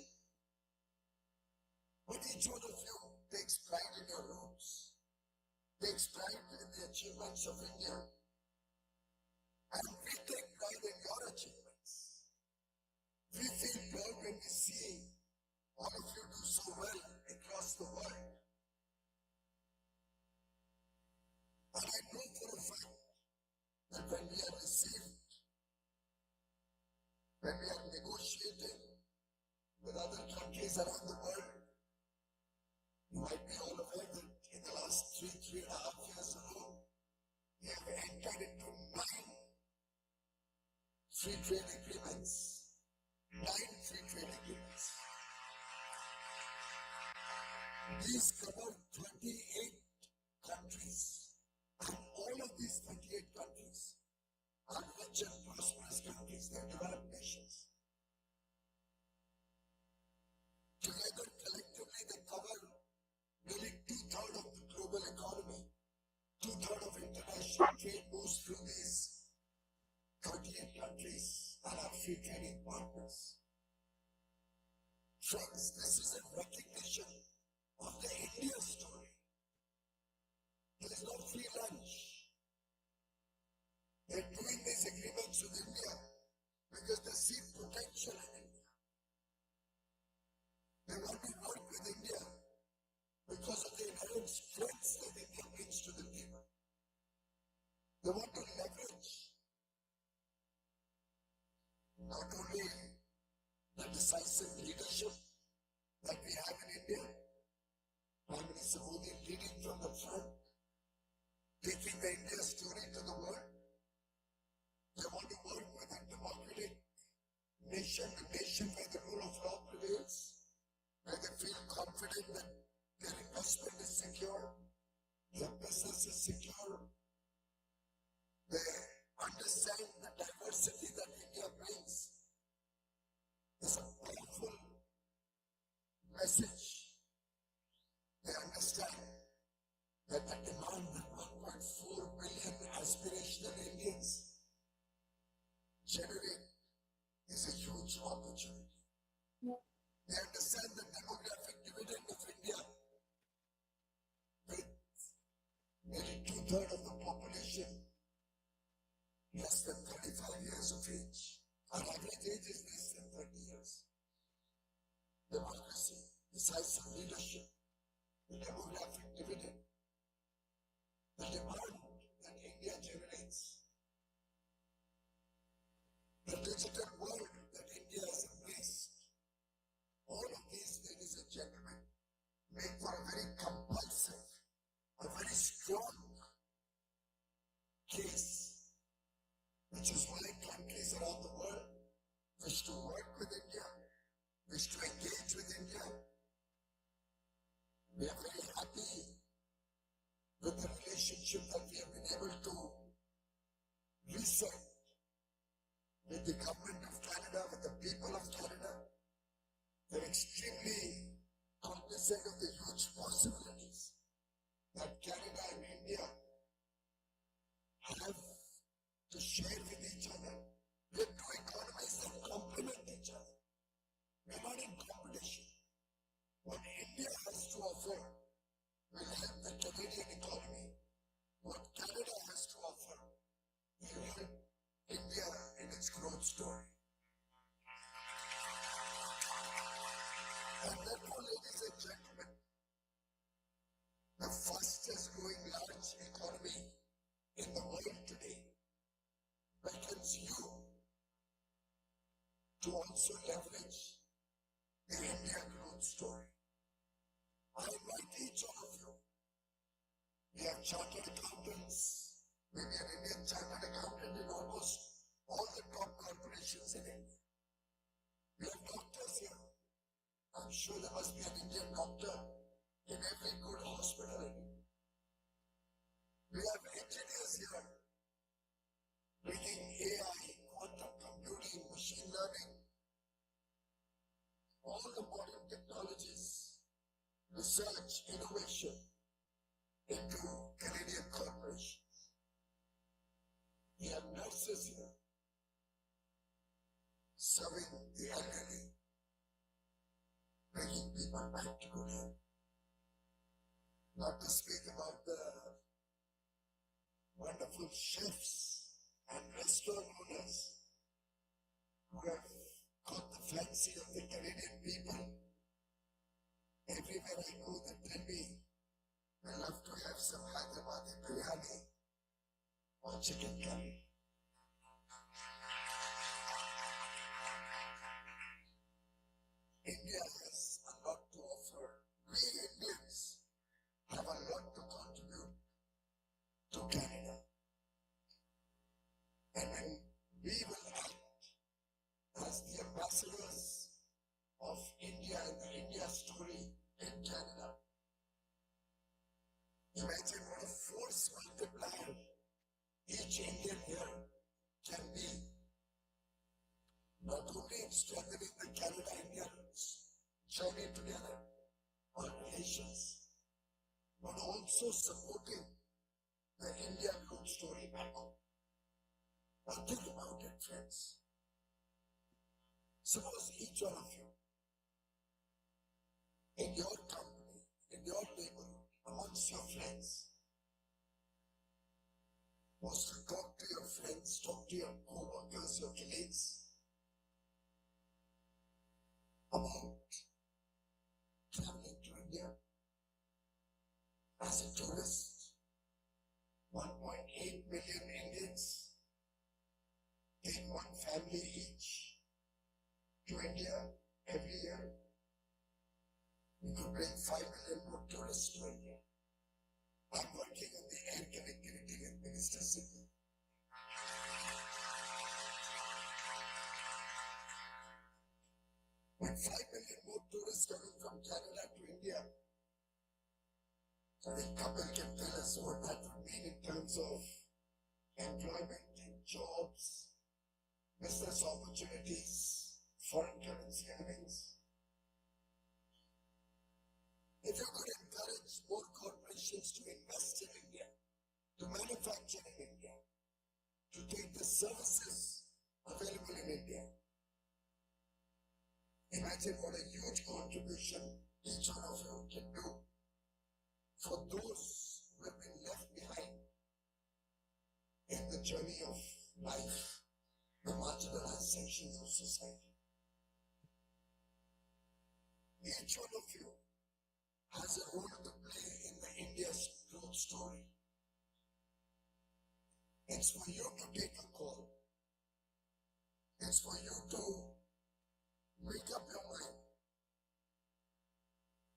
But each one of you takes pride in your roots, takes pride in the achievements of India. And we take pride in your achievements. We feel proud when we see all of you do so well across the world. And I know for a fact that when we are received, when we are negotiating with other countries around the world, you might be all aware that in the last 3.5 years alone, we have entered into 9 free trade agreements. 9 free trade agreements. These cover 28 countries. And all of these 28 countries are rich and prosperous countries. They are developed nations. Together, collectively, they cover nearly 2/3 of the global economy. 2/3 of international trade moves through these 38 countries and our free trading partners. Friends, this is a recognition of the India story. There is no free lunch. They are doing these agreements with India because they see potential in India. They want to work with India because of the inherent strengths that India brings to the table. They want to leverage not only the decisive leadership that we have in India, Prime Minister Modi leading from the front, taking the India story to the world. They want to work with a democratic nation, a nation where the rule of law prevails, where they feel confident that their investment is secure, their business is secure. They understand the diversity that India brings. It's a powerful message. They understand that the demand that 1.4 billion aspirational Indians generate is a huge opportunity. They understand the demographic dividend of India, with nearly 2/3 of the population less than 35 years of age. Our average age is less than 30 years. Democracy, decisive leadership, the demographic dividend, the demand that India generates, the digital world that India has embraced. All of these, ladies and gentlemen, We are very happy with the relationship that we have been able to reset with the government of Canada, with the people of Canada. They're extremely cognizant of the huge possibilities that Canada and India have to share with each other. We have two economies that complement each other. We're not in competition. What India has to offer will help the Canadian economy. What Canada has to offer will help India in its growth story. And therefore, ladies and gentlemen, the fastest growing large economy in the world today beckons you to also leverage the India growth story. I invite each one of you. We have chartered accountants, maybe an Indian chartered accountant in almost all the top corporations in India. We have doctors here. I'm sure there must be an Indian doctor in every good hospital in India. We have engineers here bringing AI, quantum computing, machine learning, all the modern technologies, research, innovation into Canadian corporations. We have nurses here serving the elderly, bringing people back to good health. Not to speak about the wonderful chefs and restaurant owners who have caught the fancy of the Canadian people. Everywhere I go, they tell me, I love to have some Hyderabadi biryani or chicken curry. India has a lot to offer. We Indians have a lot to contribute to Canada. And when we will act as the ambassadors of India and the India story in Canada, imagine what a force multiplier each Indian here can be, not only in strengthening the Canada-India journey together on relations, but also supporting the India growth story back home. Now think about it, friends. Suppose each one of you, in your company, in your neighborhood, amongst your friends, was to talk to your friends, talk to your co-workers, your colleagues, about traveling to India as a tourist. 1.8 million Indians take one family each to India every year. We could bring 5 million more tourists to India. I'm working on the air connectivity with Minister Singh. With 5 million more tourists coming from Canada to India, I think Kapil can tell us what that would mean in terms of employment and jobs, business opportunities, foreign currency earnings. If you could encourage more corporations to invest in India, to manufacture in India, to take the services available in India, imagine what a huge contribution each one of you can do for those who have been left behind in the journey of life, the marginalized sections of society. Each one of you has a role to play in the India's growth story. It's for you to take a call. It's for you to make up your mind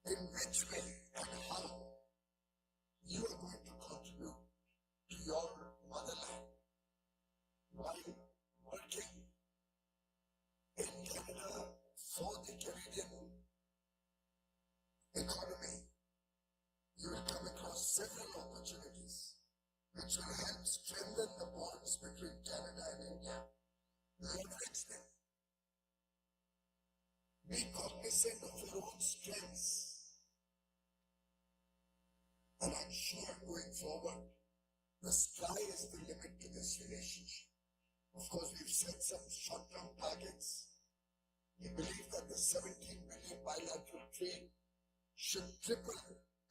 in which way and how you are going to contribute to your motherland while working in Canada for the Canadian economy several opportunities which will help strengthen the bonds between Canada and India. Leverage them. Be cognizant of your own strengths. And I'm sure going forward, the sky is the limit to this relationship. Of course, we've set some short-term targets. We believe that the 17 billion bilateral trade should triple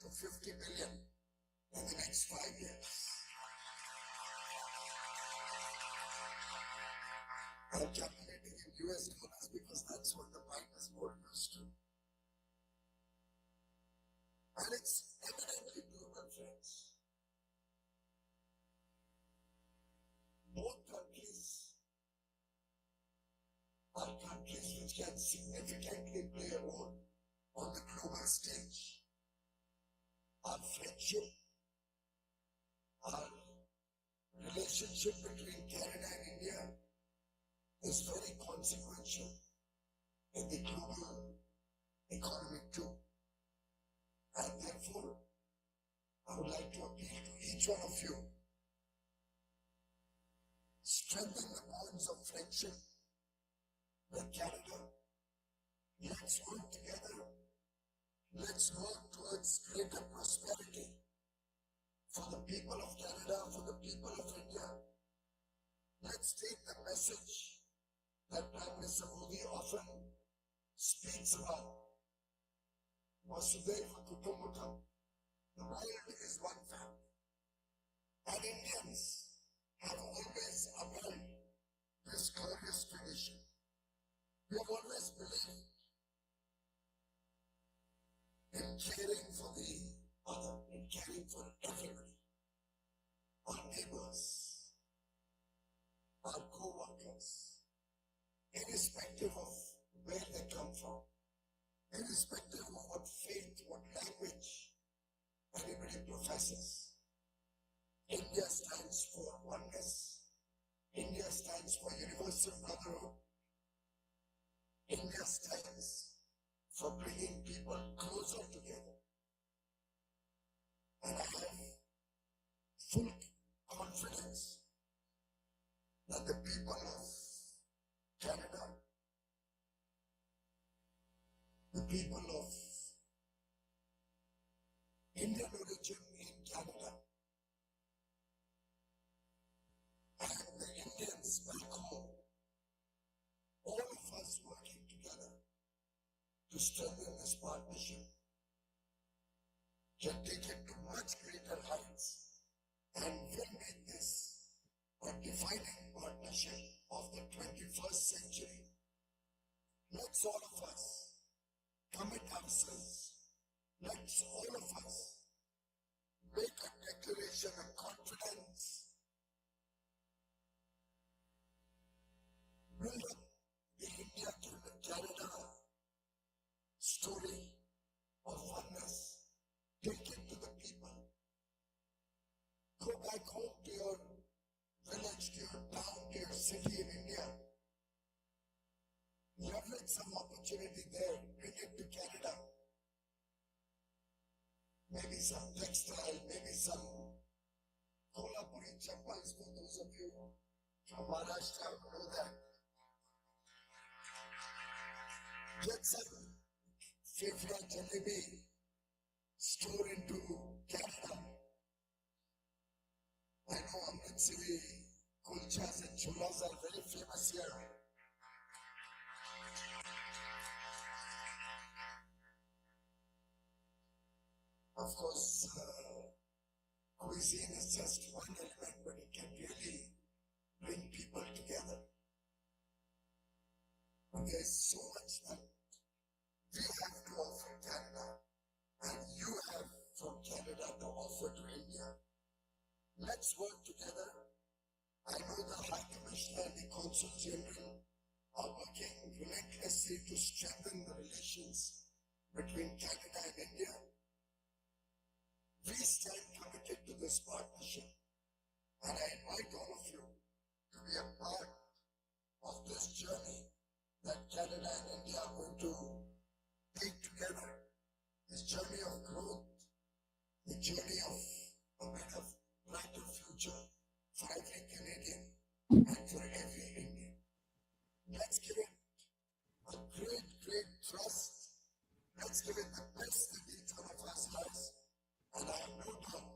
to 50 billion in the next 5 years. I'm calculating in US dollars because that's what the mind is more used to. And it's eminently doable, friends. Both countries are countries which can significantly play a role on the global stage. Our friendship, our relationship between Canada and India is very consequential in the global economy too. And therefore, I would like to appeal to each one of you. Strengthen the bonds of friendship with Canada. Let's work together. Let's work towards greater prosperity for the people of Canada, for the people of India. Let's take the message that Prime Minister Modi often speaks about. Vasudhaiva Kutumbakam. The world is one family. And Indians have always upheld this glorious tradition. We have always believed in caring for the other, in caring for everybody. Our neighbors, our co-workers, irrespective of where they come from, irrespective of what faith, what language anybody professes. India stands for oneness. India stands for universal brotherhood. India stands for bringing people closer together. And I have full confidence that the people of Canada, the people of Indian origin in Canada, and the Indians back home, all of us working together to strengthen this partnership, can take it to much greater heights and will make this a defining partnership of the 21st century. Let's all of us commit ourselves. Let's all of us make a declaration of confidence. Build up the India-Canada story of oneness. Take it to the people. Go back home to your village, to your town, to your city in India. Leverage some opportunity there. Bring it to Canada. Maybe some textile, maybe some Kolhapuri chappals for those of you from Maharashtra who know that. Get some Fifra jalebi store into Canada. I know Amritsari kulchas and cholas are very famous here. Of course, cuisine is just one element, but it can really bring people together. But there's so much that we have to offer Canada, and you have from Canada to offer to India. Let's work together. I know the High Commissioner and the Consul General are working relentlessly to strengthen the relations between Canada and India. We stand committed to this partnership, and I invite all of you to be a part of this journey that Canada and India are going to take together, this journey of growth, the journey of let's give it the best that each one of us has. And I have no doubt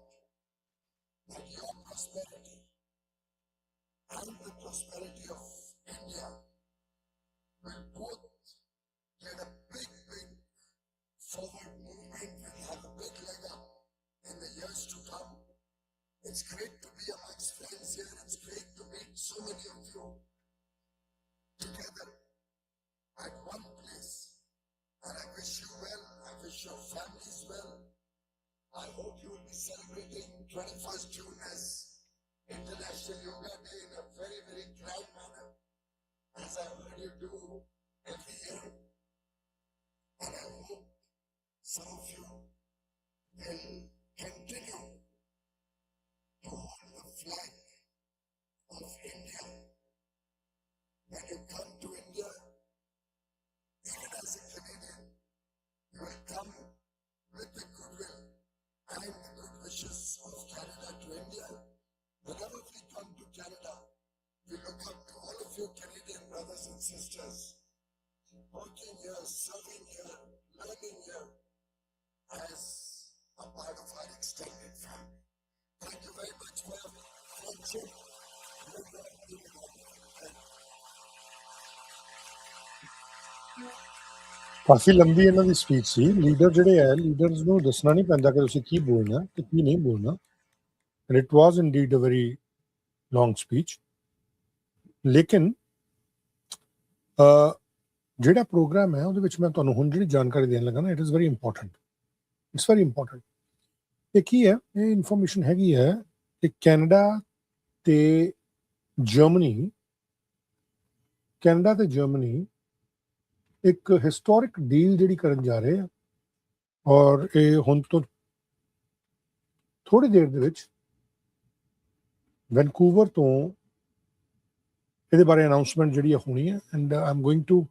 that your prosperity and the prosperity of India will both get a big forward movement, will have a big leg up in the years to come. It's great to be amongst friends here. It's great to meet so many of you together at one place. And I wish you well. I wish your families well. I hope you will be celebrating 21st June as International Yoga Day in a very, very grand manner, as I heard you do every year. And I hope some of you will continue to hold the flag of India. When you come to India, even as a Canadian, you will come with the goodwill and the good wishes of Canada to India. Whenever we come to Canada, we look up to all of you Canadian brothers and sisters, working here, serving here, learning here, as a part of our extended family. Thank you very much for your friendship. ਕਾਫੀ ਲੰਬੀ ਇਹਨਾਂ ਦੀ speech ਸੀ। Leader ਜਿਹੜੇ ਹੈ, leaders ਨੂੰ ਦੱਸਣਾ ਨਹੀਂ ਪੈਂਦਾ ਕਿ ਤੁਸੀਂ ਕੀ ਬੋਲਣਾ ਤੇ ਕੀ ਨਹੀਂ ਬੋਲਣਾ। And it was indeed a very long speech. ਲੇਕਿਨ ਜਿਹੜਾ ਪ੍ਰੋਗਰਾਮ ਹੈ ਉਹਦੇ ਵਿੱਚ ਮੈਂ ਤੁਹਾਨੂੰ ਹੁਣ ਜਿਹੜੀ ਜਾਣਕਾਰੀ ਦੇਣ ਲੱਗਾ ਨਾ, it is very important. It's very important. ਇਹ ਕੀ ਹੈ? ਇਹ ਇਨਫੋਰਮੇਸ਼ਨ ਹੈਗੀ ਹੈ ਕਿ ਕੈਨੇਡਾ ਤੇ ਜਰਮਨੀ ਇੱਕ ਹਿਸਟੋਰਿਕ ਡੀਲ ਜਿਹੜੀ ਕਰਨ ਜਾ ਰਹੇ ਆ, ਔਰ ਇਹ ਹੁਣ ਤੋਂ ਥੋੜੀ ਦੇਰ ਦੇ ਵਿੱਚ ਵੈਨਕੂਵਰ ਤੋਂ ਇਹਦੇ ਬਾਰੇ ਅਨਾਉਂਸਮੈਂਟ ਜਿਹੜੀ ਹੋਣੀ ਹੈ। And I am going to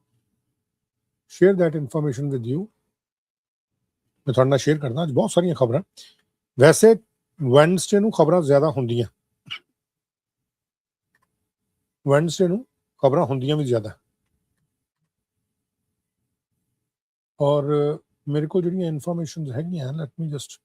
share that information with you. ਮੈਂ ਤੁਹਾਡੇ ਨਾਲ ਸ਼ੇਅਰ ਕਰਦਾ। ਅੱਜ ਬਹੁਤ ਸਾਰੀਆਂ ਖਬਰਾਂ, ਵੈਸੇ ਵੈਨਸਡੇ ਨੂੰ ਖਬਰਾਂ ਜ਼ਿਆਦਾ ਹੁੰਦੀਆਂ, ਵੈਨਸਡੇ ਨੂੰ ਖਬਰਾਂ ਹੁੰਦੀਆਂ ਵੀ ਜ਼ਿਆਦਾ। ਔਰ ਮੇਰੇ ਕੋਲ ਜਿਹੜੀਆਂ ਇਨਫੋਰਮੇਸ਼ਨ ਹੈਗੀਆਂ, ਲੈਟ ਮੀ ਜਸਟ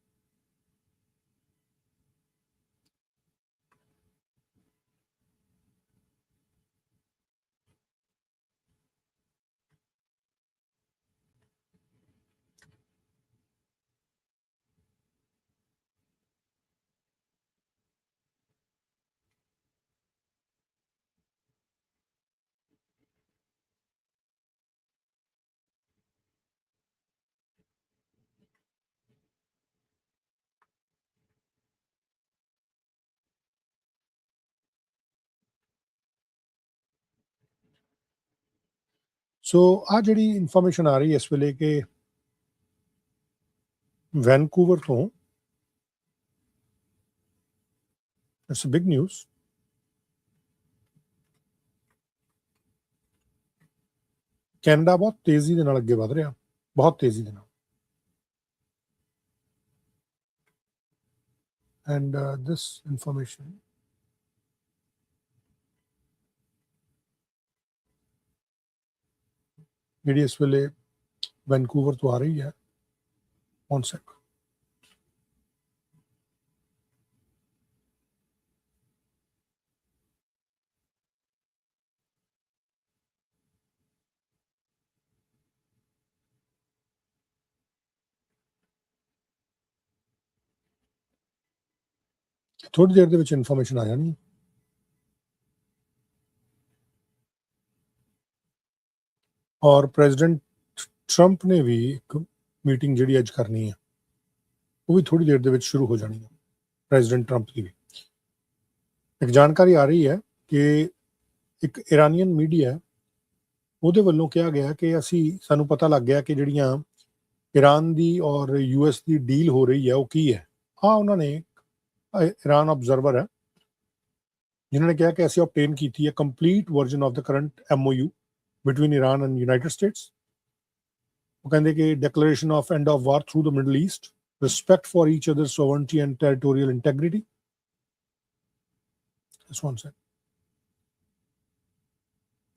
ਸੋ ਆ ਜਿਹੜੀ ਇਨਫੋਰਮੇਸ਼ਨ ਆ ਰਹੀ ਹੈ ਇਸ ਵੇਲੇ ਕਿ ਵੈਨਕੂਵਰ ਤੋਂ, it's a big news. Canada ਬਹੁਤ ਤੇਜ਼ੀ ਦੇ ਨਾਲ ਅੱਗੇ ਵਧ ਰਿਹਾ, ਬਹੁਤ ਤੇਜ਼ੀ ਦੇ ਨਾਲ। ਐਂਡ ਦਿਸ ਇਨਫੋਰਮੇਸ਼ਨ ਜਿਹੜੀ ਇਸ ਵੇਲੇ ਵੈਨਕੂਵਰ ਤੋਂ ਆ ਰਹੀ ਹੈ, one sec। ਥੋੜੀ ਦੇਰ ਦੇ ਵਿੱਚ ਇਨਫੋਰਮੇਸ਼ਨ ਆ ਜਾਣੀ। ਔਰ ਪ੍ਰੈਜ਼ੀਡੈਂਟ ਟਰੰਪ ਨੇ ਵੀ ਇੱਕ ਮੀਟਿੰਗ ਜਿਹੜੀ ਅੱਜ ਕਰਨੀ ਹੈ, ਉਹ ਵੀ ਥੋੜੀ ਦੇਰ ਦੇ ਵਿੱਚ ਸ਼ੁਰੂ ਹੋ ਜਾਣੀ ਹੈ। ਪ੍ਰੈਜ਼ੀਡੈਂਟ ਟਰੰਪ ਦੀ ਵੀ ਇੱਕ ਜਾਣਕਾਰੀ ਆ ਰਹੀ ਹੈ ਕਿ ਇੱਕ ਇਰਾਨੀਅਨ ਮੀਡੀਆ, ਉਹਦੇ ਵੱਲੋਂ ਕਿਹਾ ਗਿਆ ਕਿ ਸਾਨੂੰ ਪਤਾ ਲੱਗ ਗਿਆ ਕਿ ਜਿਹੜੀਆਂ ਈਰਾਨ ਦੀ ਔਰ US ਦੀ ਡੀਲ ਹੋ ਰਹੀ ਹੈ ਉਹ ਕੀ ਹੈ। ਉਹਨਾਂ ਨੇ ਈਰਾਨ ਆਬਜ਼ਰਵਰ ਹੈ ਜਿਨ੍ਹਾਂ ਨੇ ਕਿਹਾ ਕਿ ਅਸੀਂ ਆਬਟੇਨ ਕੀਤੀ ਹੈ complete version of the current MOU between Iran and United States. ਉਹ ਕਹਿੰਦੇ ਕਿ declaration of end of war through the Middle East, respect for each other's sovereignty and territorial integrity. That's one side.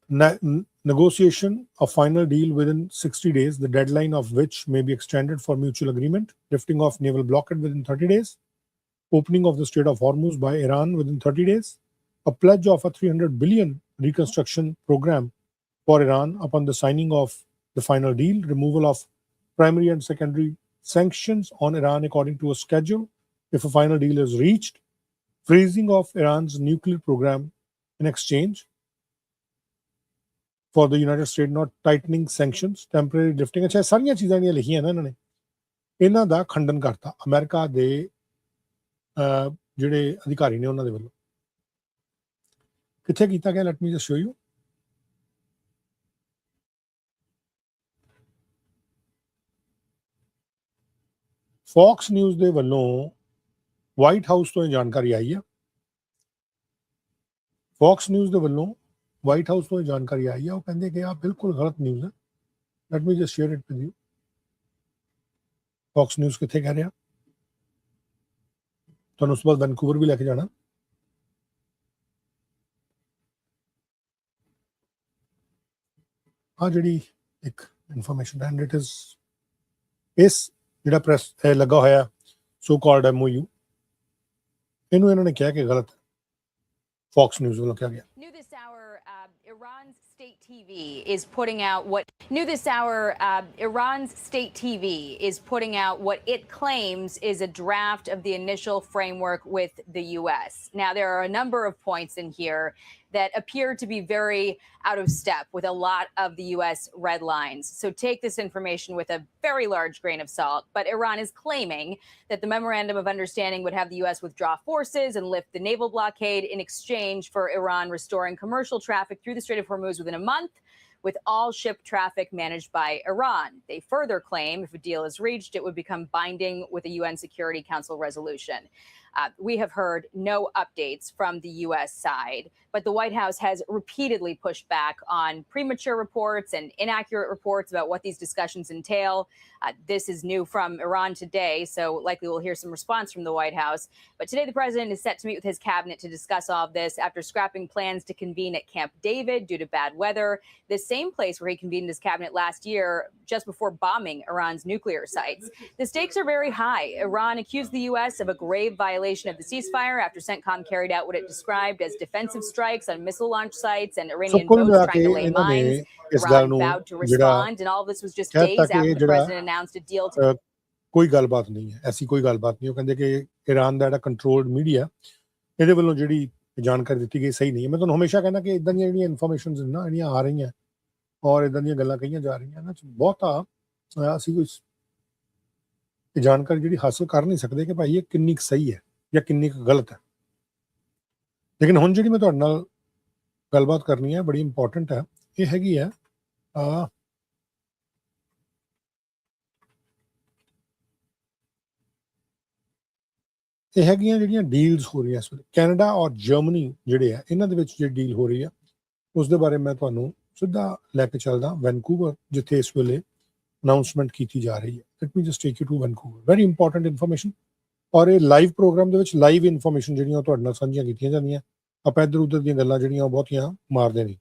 negotiation a final deal within 60 days, the deadline of which may be extended for mutual agreement, lifting of naval blockade within 30 days, opening of the Strait of Hormuz by Iran within 30 days, a pledge of a 300 billion reconstruction program for Iran upon the signing of the final deal, removal of primary and secondary sanctions on Iran according to a schedule if a final deal is reached, freezing of Iran's nuclear program in exchange for the United States not tightening sanctions, temporary lifting. ਅੱਛਾ ਸਾਰੀਆਂ ਚੀਜ਼ਾਂ ਜਿਹੜੀਆਂ ਲਿਖੀਆਂ ਨਾ ਇਹਨਾਂ ਨੇ ਇਹਨਾਂ ਦਾ ਖੰਡਨ ਕਰਤਾ ਅਮਰੀਕਾ ਦੇ ਜਿਹੜੇ ਅਧਿਕਾਰੀ ਨੇ ਉਹਨਾਂ ਦੇ ਵੱਲੋਂ ਕਿੱਥੇ ਕੀਤਾ ਗਿਆ let me just show you Fox News ਦੇ ਵੱਲੋਂ ਵਾਈਟ ਹਾਊਸ ਤੋਂ ਇਹ ਜਾਣਕਾਰੀ ਆਈ ਹੈ ਫੌਕਸ ਨਿਊਜ਼ ਦੇ ਵੱਲੋਂ ਵਾਈਟ ਹਾਊਸ ਤੋਂ ਇਹ ਜਾਣਕਾਰੀ ਆਈ ਹੈ ਉਹ ਕਹਿੰਦੇ ਕਿ ਆ ਬਿਲਕੁਲ ਗਲਤ ਨਿਊਜ਼ ਹੈ let me just share it with you Fox News ਕਿੱਥੇ ਕਹਿ ਰਿਹਾ ਤੁਹਾਨੂੰ ਉਸ ਤੋਂ ਬਾਅਦ ਵੈਨਕੂਵਰ ਵੀ ਲੈ ਕੇ ਜਾਣਾ ਆ ਜਿਹੜੀ ਇੱਕ ਇਨਫੋਰਮੇਸ਼ਨ ਐਂਡ ਇਟ ਇਜ਼ ਇਸ ਜਿਹੜਾ ਪ੍ਰੈਸ ਲੱਗਾ ਹੋਇਆ ਸੋ ਕਾਲਡ MOU ਇਹਨੂੰ ਇਹਨਾਂ ਨੇ ਕਿਹਾ ਕਿ ਗਲਤ ਹੈ Fox News ਵੱਲੋਂ ਕਿਹਾ ਗਿਆ New this hour, Iran's state TV is putting out what new this hour. Iran's state TV is putting out what it claims is a draft of the initial framework with the U.S. Now, there are a number of points in here that appear to be very out of step with a lot of the U.S. red lines. So take this information with a very large grain of salt. But Iran is claiming that the Memorandum of Understanding would have the U.S. withdraw forces and lift the naval blockade in exchange for Iran restoring commercial traffic through the Strait of Hormuz within a month, with all ship traffic managed by Iran. They further claim if a deal is reached, it would become binding with a UN Security Council resolution. We have heard no updates from the U.S. side, but the White House has repeatedly pushed back on premature reports and inaccurate reports about what these discussions entail. This is new from Iran today, so likely we'll hear some response from the White House. But today the president is set to meet with his cabinet to discuss all of this after scrapping plans to convene at Camp David due to bad weather, the same place where he convened his cabinet last year just before bombing Iran's nuclear sites. The stakes are very high. Iran accused the U.S. of a grave violation of the ceasefire after CENTCOM carried out what it described as defensive strikes on missile launch sites and Iranian boats trying to lay mines. Iran vowed to respond, and all of this was just days after the president announced a deal to ਕੋਈ ਗੱਲਬਾਤ ਨਹੀਂ ਹੈ ਐਸੀ ਕੋਈ ਗੱਲਬਾਤ ਨਹੀਂ ਉਹ ਕਹਿੰਦੇ ਕਿ ਇਰਾਨ ਦਾ ਜਿਹੜਾ ਕੰਟਰੋਲਡ ਮੀਡੀਆ ਇਹਦੇ ਵੱਲੋਂ ਜਿਹੜੀ ਜਾਣਕਾਰੀ ਦਿੱਤੀ ਗਈ ਸਹੀ ਨਹੀਂ ਹੈ ਮੈਂ ਤੁਹਾਨੂੰ ਹਮੇਸ਼ਾ ਕਹਿੰਦਾ ਕਿ ਇਦਾਂ ਦੀਆਂ ਜਿਹੜੀਆਂ ਇਨਫੋਰਮੇਸ਼ਨਸ ਨਾ ਜਿਹੜੀਆਂ ਆ ਰਹੀਆਂ ਔਰ ਇਦਾਂ ਦੀਆਂ ਗੱਲਾਂ ਕਹੀਆਂ ਜਾ ਰਹੀਆਂ ਇਹਨਾਂ 'ਚ ਬਹੁਤਾ ਅਸੀਂ ਕੋਈ ਜਾਣਕਾਰੀ ਜਿਹੜੀ ਹਾਸਲ ਕਰ ਨਹੀਂ ਸਕਦੇ ਕਿ ਭਾਈ ਇਹ ਕਿੰਨੀ ਕੁ ਸਹੀ ਹੈ ਜਾਂ ਕਿੰਨੀ ਕੁ ਗਲਤ ਹੈ ਲੇਕਿਨ ਹੁਣ ਜਿਹੜੀ ਮੈਂ ਤੁਹਾਡੇ ਨਾਲ ਗੱਲਬਾਤ ਕਰਨੀ ਹੈ ਬੜੀ ਇੰਪੋਰਟੈਂਟ ਹੈ ਇਹ ਹੈਗੀ ਹੈ ਇਹ ਹੈਗੀਆਂ ਜਿਹੜੀਆਂ ਡੀਲਸ ਹੋ ਰਹੀਆਂ ਇਸ ਵੇਲੇ ਕੈਨੇਡਾ ਔਰ ਜਰਮਨੀ ਜਿਹੜੇ ਆ ਇਹਨਾਂ ਦੇ ਵਿੱਚ ਜਿਹੜੀ ਡੀਲ ਹੋ ਰਹੀ ਆ ਉਸ ਦੇ ਬਾਰੇ ਮੈਂ ਤੁਹਾਨੂੰ ਸਿੱਧਾ ਲੈ ਕੇ ਚੱਲਦਾ ਵੈਨਕੂਵਰ ਜਿੱਥੇ ਇਸ ਵੇਲੇ ਅਨਾਉਂਸਮੈਂਟ ਕੀਤੀ ਜਾ ਰਹੀ ਹੈ let me just take you to Vancouver very important information ਔਰ ਇਹ ਲਾਈਵ ਪ੍ਰੋਗਰਾਮ ਦੇ ਵਿੱਚ ਲਾਈਵ ਇਨਫੋਰਮੇਸ਼ਨ ਜਿਹੜੀਆਂ ਤੁਹਾਡੇ ਨਾਲ ਸਾਂਝੀਆਂ ਕੀਤੀਆਂ ਜਾਂਦੀਆਂ ਆਪਾਂ ਇੱਧਰ ਉੱਧਰ ਦੀਆਂ ਗੱਲਾਂ ਜਿਹੜੀਆਂ ਉਹ ਬਹੁਤੀਆਂ ਮਾਰਦੇ ਨਹੀਂ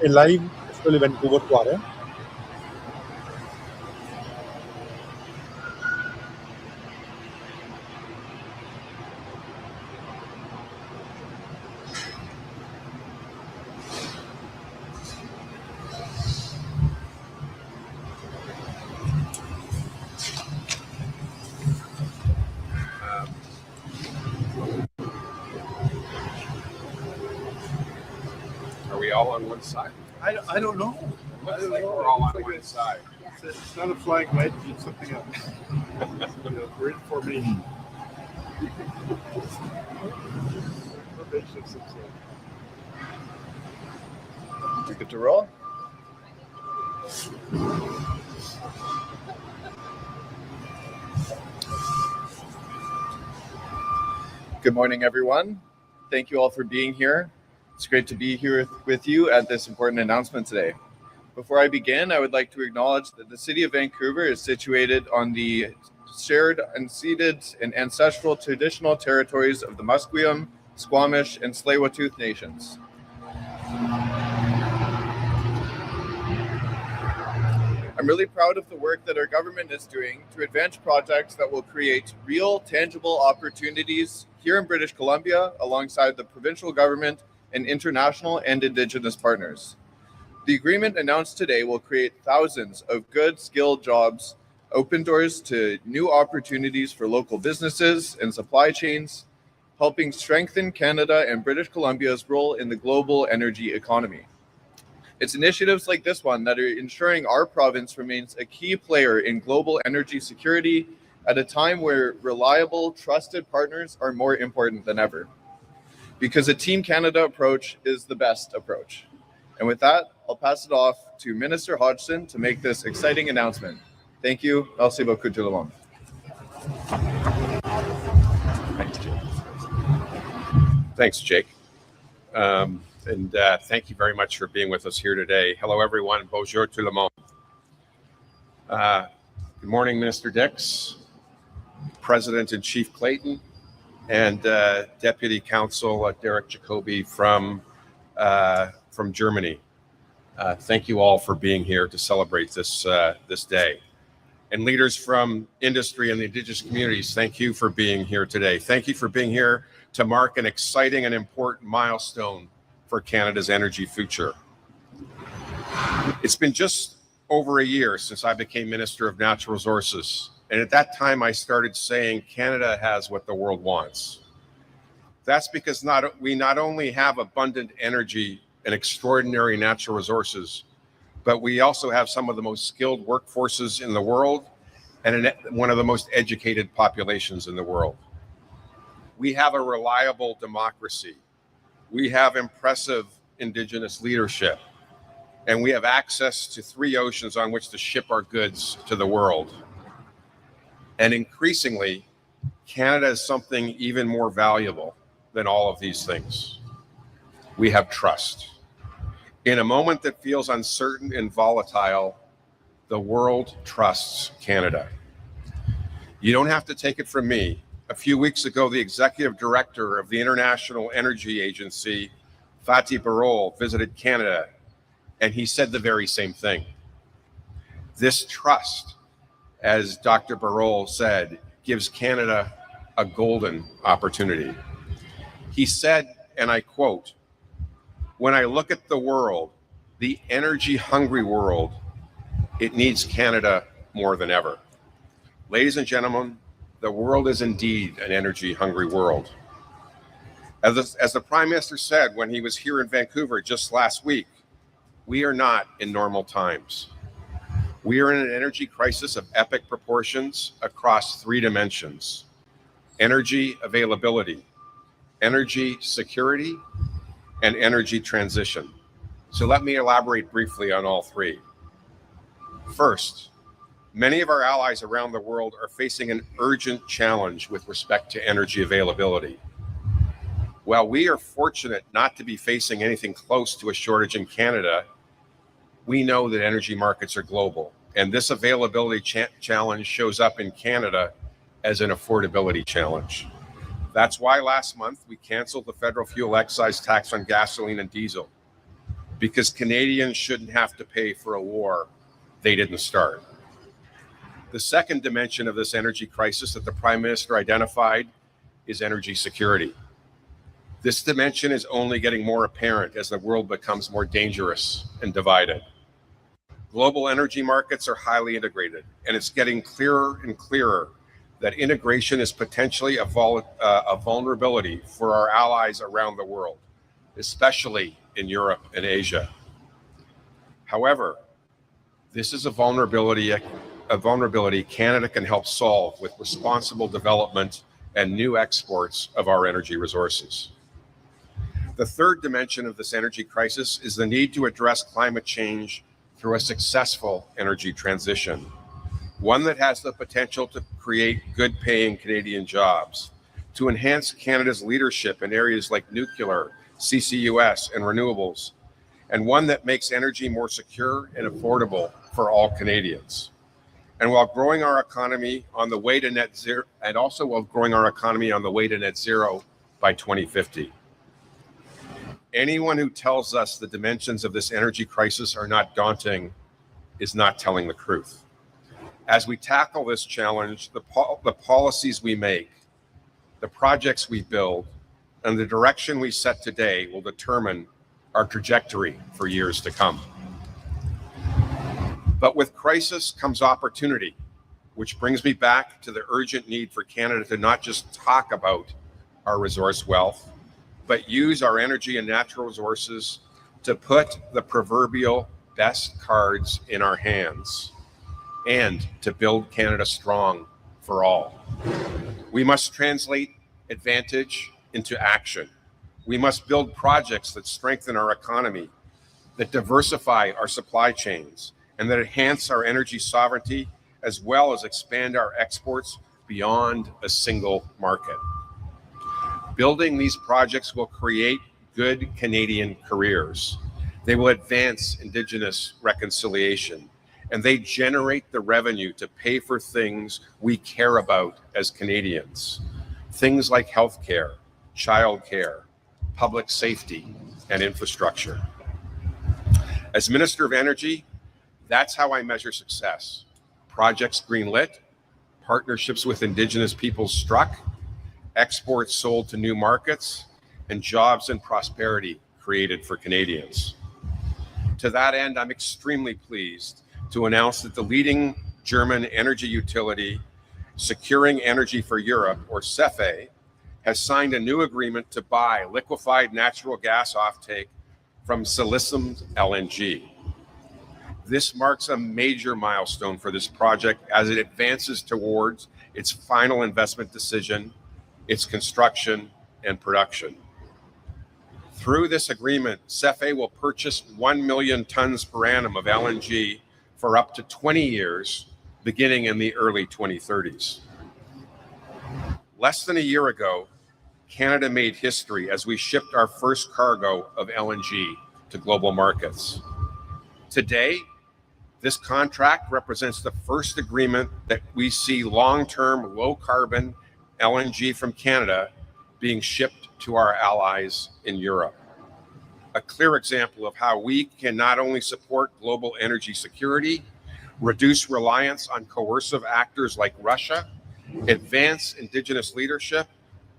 ਇਹ ਲਾਈਵ ਇਸ ਵੇਲੇ ਵੈਨਕੂਵਰ ਤੋਂ ਆ ਰਿਹਾ All on one side? I don't know. It looks like we're all on one side. It's not a flag wedge, it's something else. For information. We good to roll? Good morning, everyone. Thank you all for being here. It's great to be here with you at this important announcement today. Before I begin, I would like to acknowledge that the city of Vancouver is situated on the shared, unceded, and ancestral traditional territories of the Musqueam, Squamish, and Tsleil-Waututh nations. I'm really proud of the work that our government is doing to advance projects that will create real, tangible opportunities here in British Columbia alongside the provincial government and international and Indigenous partners. The agreement announced today will create thousands of good, skilled jobs, open doors to new opportunities for local businesses and supply chains, helping strengthen Canada and British Columbia's role in the global energy economy. It's initiatives like this one that are ensuring our province remains a key player in global energy security at a time where reliable, trusted partners are more important than ever. Because a Team Canada approach is the best approach. And with that, I'll pass it off to Minister Hodgson to make this exciting announcement. Thank you. Merci beaucoup tout le monde. Thanks, Jake. And thank you very much for being with us here today. Hello, everyone. Bonjour tout le monde. Good morning, Minister Dix, President-in-Chief Clayton, and Deputy Counsel Derek Jacobi from Germany. Thank you all for being here to celebrate this day. And leaders from industry and the Indigenous communities, thank you for being here today. Thank you for being here to mark an exciting and important milestone for Canada's energy future. It's been just over a year since I became Minister of Natural Resources, and at that time I started saying Canada has what the world wants. That's because we not only have abundant energy and extraordinary natural resources, but we also have some of the most skilled workforces in the world and one of the most educated populations in the world. We have a reliable democracy. We have impressive Indigenous leadership, and we have access to 3 oceans on which to ship our goods to the world. And increasingly, Canada is something even more valuable than all of these things. We have trust. In a moment that feels uncertain and volatile, the world trusts Canada. You don't have to take it from me. A few weeks ago, the executive director of the International Energy Agency, Fatih Birol, visited Canada, and he said the very same thing. This trust, as Dr. Birol said, gives Canada a golden opportunity. He said, and I quote, "When I look at the world, the energy-hungry world, it needs Canada more than ever." Ladies and gentlemen, the world is indeed an energy-hungry world. As the Prime Minister said when he was here in Vancouver just last week, we are not in normal times. We are in an energy crisis of epic proportions across 3 dimensions: energy availability, energy security, and energy transition. So let me elaborate briefly on all 3. First, many of our allies around the world are facing an urgent challenge with respect to energy availability. While we are fortunate not to be facing anything close to a shortage in Canada, we know that energy markets are global, and this availability challenge shows up in Canada as an affordability challenge. That's why last month we canceled the federal fuel excise tax on gasoline and diesel, because Canadians shouldn't have to pay for a war they didn't start. The second dimension of this energy crisis that the Prime Minister identified is energy security. This dimension is only getting more apparent as the world becomes more dangerous and divided. Global energy markets are highly integrated, and it's getting clearer and clearer that integration is potentially a vulnerability for our allies around the world, especially in Europe and Asia. However, this is a vulnerability Canada can help solve with responsible development and new exports of our energy resources. The third dimension of this energy crisis is the need to address climate change through a successful energy transition, one that has the potential to create good-paying Canadian jobs, to enhance Canada's leadership in areas like nuclear, CCUS, and renewables, and one that makes energy more secure and affordable for all Canadians. And while growing our economy on the way to net zero, and also while growing our economy on the way to net zero by 2050. Anyone who tells us the dimensions of this energy crisis are not daunting is not telling the truth. As we tackle this challenge, the policies we make, the projects we build, and the direction we set today will determine our trajectory for years to come. But with crisis comes opportunity, which brings me back to the urgent need for Canada to not just talk about our resource wealth, but use our energy and natural resources to put the proverbial best cards in our hands and to build Canada strong for all. We must translate advantage into action. We must build projects that strengthen our economy, that diversify our supply chains, and that enhance our energy sovereignty, as well as expand our exports beyond a single market. Building these projects will create good Canadian careers. They will advance Indigenous reconciliation, and they generate the revenue to pay for things we care about as Canadians. Things like healthcare, childcare, public safety, and infrastructure. As Minister of Energy, that's how I measure success. Projects greenlit, partnerships with Indigenous peoples struck, exports sold to new markets, and jobs and prosperity created for Canadians. To that end, I'm extremely pleased to announce that the leading German energy utility, Securing Energy for Europe, or CEFE, has signed a new agreement to buy liquefied natural gas offtake from Silesium LNG. This marks a major milestone for this project as it advances towards its final investment decision, its construction and production. Through this agreement, CEFE will purchase 1 million tons per annum of LNG for up to 20 years, beginning in the early 2030s. Less than a year ago, Canada made history as we shipped our first cargo of LNG to global markets. Today, this contract represents the first agreement that we see long-term, low-carbon LNG from Canada being shipped to our allies in Europe. A clear example of how we can not only support global energy security, reduce reliance on coercive actors like Russia, advance Indigenous leadership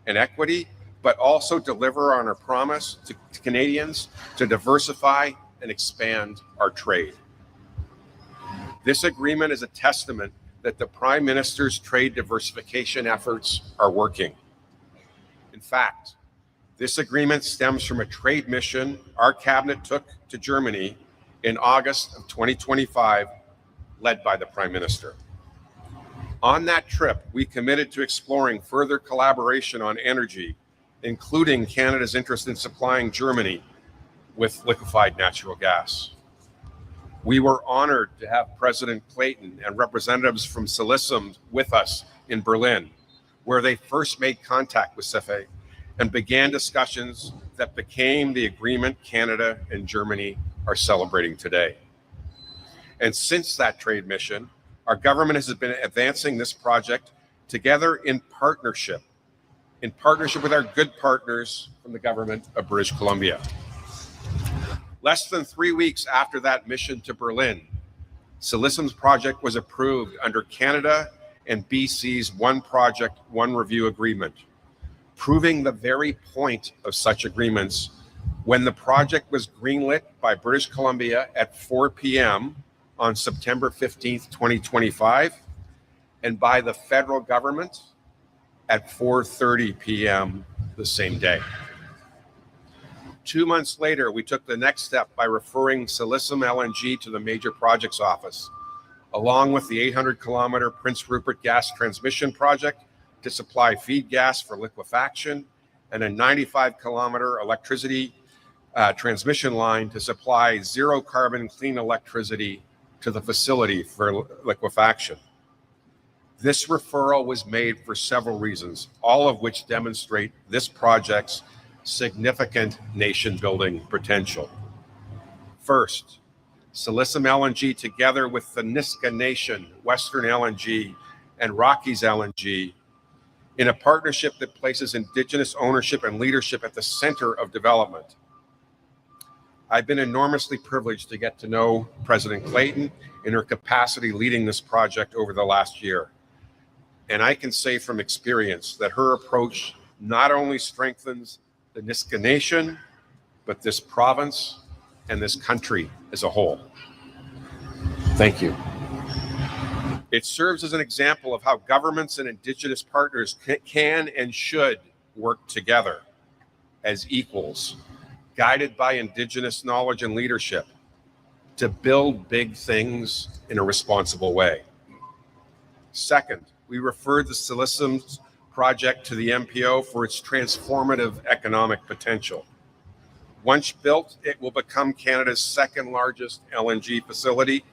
and equity, but also deliver on our promise to Canadians to diversify and expand our trade. This agreement is a testament that the Prime Minister's trade diversification efforts are working. In fact, this agreement stems from a trade mission our cabinet took to Germany in August of 2025, led by the Prime Minister. On that trip, we committed to exploring further collaboration on energy, including Canada's interest in supplying Germany with liquefied natural gas. We were honored to have President Clayton and representatives from Silesium with us in Berlin, where they first made contact with CEFE and began discussions that became the agreement Canada and Germany are celebrating today. And since that trade mission, our government has been advancing this project together in partnership with our good partners from the government of British Columbia. Less than 3 weeks after that mission to Berlin, Silesium's project was approved under Canada and BC's One Project, One Review agreement, proving the very point of such agreements when the project was greenlit by British Columbia at 4 p.m. on September 15th, 2025, and by the federal government at 4:30 p.m. the same day. 2 months later, we took the next step by referring Silesium LNG to the Major Projects Office, along with the 800-kilometer Prince Rupert Gas Transmission Project to supply feed gas for liquefaction, and a 95-kilometer electricity transmission line to supply zero-carbon clean electricity to the facility for liquefaction. This referral was made for several reasons, all of which demonstrate this project's significant nation-building potential. First, Silesium LNG, together with the Niska Nation, Western LNG, and Rockies LNG, in a partnership that places Indigenous ownership and leadership at the center of development. I've been enormously privileged to get to know President Clayton in her capacity leading this project over the last year. And I can say from experience that her approach not only strengthens the Niska Nation, but this province and this country as a whole. Thank you. It serves as an example of how governments and Indigenous partners can and should work together as equals, guided by Indigenous knowledge and leadership, to build big things in a responsible way. Second, we referred the Silesium project to the MPO for its transformative economic potential. Once built, it will become Canada's second largest LNG facility,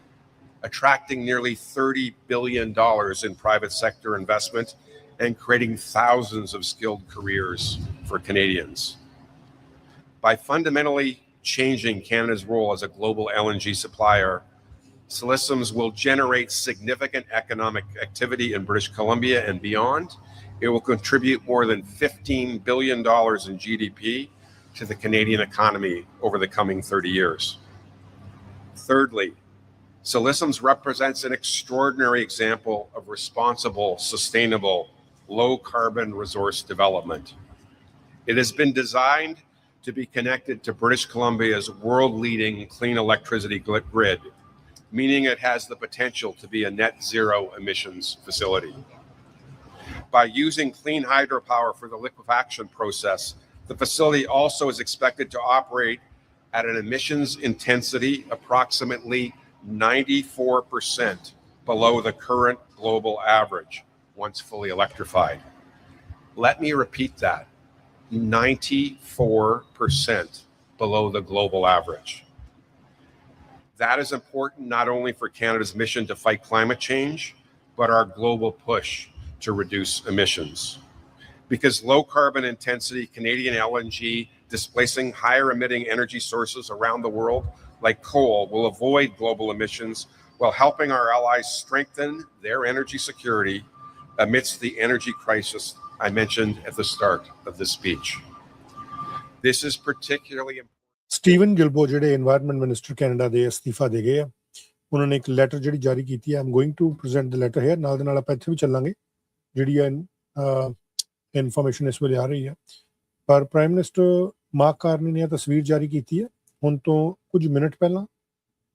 attracting nearly $30 billion in private sector investment and creating thousands of skilled careers for Canadians. By fundamentally changing Canada's role as a global LNG supplier, Silesium will generate significant economic activity in British Columbia and beyond. It will contribute more than $15 billion in GDP to the Canadian economy over the coming 30 years. Thirdly, Silesium represents an extraordinary example of responsible, sustainable, low-carbon resource development. It has been designed to be connected to British Columbia's world-leading clean electricity grid, meaning it has the potential to be a net zero emissions facility. By using clean hydropower for the liquefaction process, the facility also is expected to operate at an emissions intensity approximately 94% below the current global average once fully electrified. Let me repeat that, 94% below the global average. That is important not only for Canada's mission to fight climate change, but our global push to reduce emissions. Because low carbon intensity Canadian LNG displacing higher emitting energy sources around the world, like coal, will avoid global emissions while helping our allies strengthen their energy security amidst the energy crisis I mentioned at the start of this speech. This is particularly important. Steven Guilbeault ਜਿਹੜੇ environment minister Canada ਦੇ ਅਸਤੀਫਾ ਦੇ ਗਏ ਆ, ਉਹਨਾਂ ਨੇ ਇੱਕ letter ਜਿਹੜੀ ਜਾਰੀ ਕੀਤੀ ਹੈ। I'm going to present the letter here, ਨਾਲ ਦੇ ਨਾਲ ਆਪਾਂ ਇੱਥੇ ਵੀ ਚੱਲਾਂਗੇ ਜਿਹੜੀ ਇਨਫੋਰਮੇਸ਼ਨ ਇਸ ਵੇਲੇ ਆ ਰਹੀ ਹੈ। ਪਰ ਪ੍ਰਾਈਮ ਮਿਨਿਸਟਰ ਮਾਰਕ ਕਾਰਨੀ ਨੇ ਇਹ ਤਸਵੀਰ ਜਾਰੀ ਕੀਤੀ ਹੈ ਹੁਣ ਤੋਂ ਕੁਝ ਮਿੰਟ ਪਹਿਲਾਂ।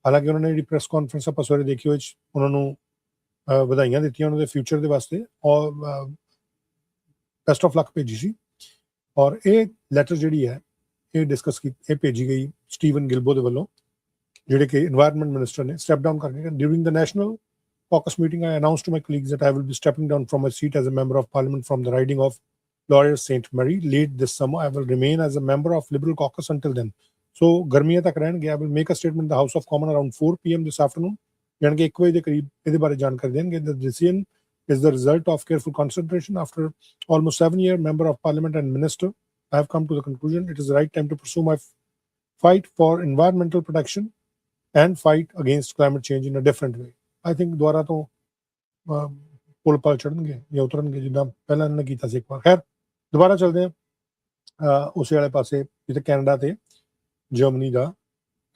ਹਾਲਾਂਕਿ ਉਹਨਾਂ ਨੇ ਜਿਹੜੀ ਪ੍ਰੈਸ ਕਾਨਫਰੰਸ ਆਪਾਂ ਸਵੇਰੇ ਦੇਖੀ ਹੋਈ ਉਹਨਾਂ ਨੂੰ ਵਧਾਈਆਂ ਦਿੱਤੀਆਂ ਉਹਨਾਂ ਦੇ ਫਿਊਚਰ ਦੇ ਵਾਸਤੇ ਔਰ ਬੈਸਟ ਆਫ ਲੱਕ ਭੇਜੀ ਸੀ। ਔਰ ਇਹ ਲੈਟਰ ਜਿਹੜੀ ਹੈ ਇਹ ਡਿਸਕਸ ਕੀਤੀ, ਇਹ ਭੇਜੀ ਗਈ ਸਟੀਵਨ ਗਿਲਬੋ ਦੇ ਵੱਲੋਂ ਜਿਹੜੇ ਕਿ এনवायरमेंट ਮਿਨਿਸਟਰ ਨੇ ਸਟੈਪ ਡਾਊਨ ਕਰਕੇ। During the national caucus meeting, I announced to my colleagues that I will be stepping down from my seat as a member of parliament from the riding of Laurier St. Mary late this summer. I will remain as a member of Liberal caucus until then. So गर्मियां तक रहेंगे। I will make a statement in the House of Commons around 4 p.m. this afternoon. यानी कि 1 बजे के करीब ਇਹਦੇ ਬਾਰੇ ਜਾਣਕਾਰੀ ਦੇਣਗੇ। The decision is the result of careful consideration. After almost 7 years member of parliament and minister, I have come to the conclusion it is the right time to pursue my fight for environmental protection and fight against climate change in a different way. I think ਦੁਬਾਰਾ ਤੋਂ ਪੁਲ ਪਲ ਚੜਨਗੇ ਜਾਂ ਉਤਰਨਗੇ ਜਿੱਦਾਂ ਪਹਿਲਾਂ ਇਹਨਾਂ ਨੇ ਕੀਤਾ ਸੀ ਇੱਕ ਵਾਰ। ਖੈਰ ਦੁਬਾਰਾ ਚੱਲਦੇ ਹਾਂ ਉਸੇ ਵਾਲੇ ਪਾਸੇ ਜਿੱਥੇ ਕੈਨੇਡਾ ਤੇ ਜਰਮਨੀ ਦਾ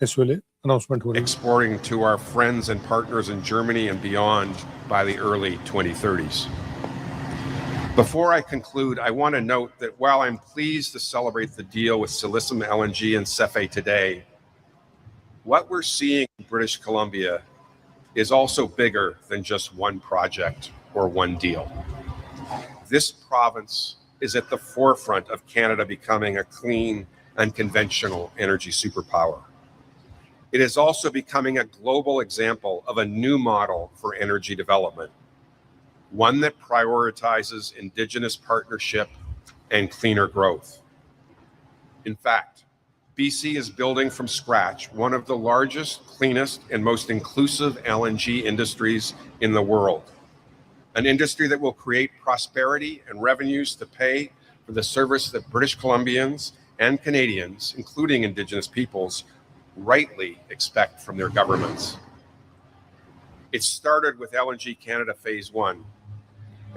ਇਸ ਵੇਲੇ announcement ਹੋ ਰਹੀ ਹੈ। Exporting to our friends and partners in Germany and beyond by the early 2030s. Before I conclude, I want to note that while I'm pleased to celebrate the deal with Silesium LNG and CEFE today, what we're seeing in British Columbia is also bigger than just one project or one deal. This province is at the forefront of Canada becoming a clean and conventional energy superpower. It is also becoming a global example of a new model for energy development. one that prioritizes Indigenous partnership and cleaner growth. In fact, BC is building from scratch one of the largest, cleanest, and most inclusive LNG industries in the world. An industry that will create prosperity and revenues to pay for the service that British Columbians and Canadians, including Indigenous peoples, rightly expect from their governments. It started with LNG Canada Phase 1.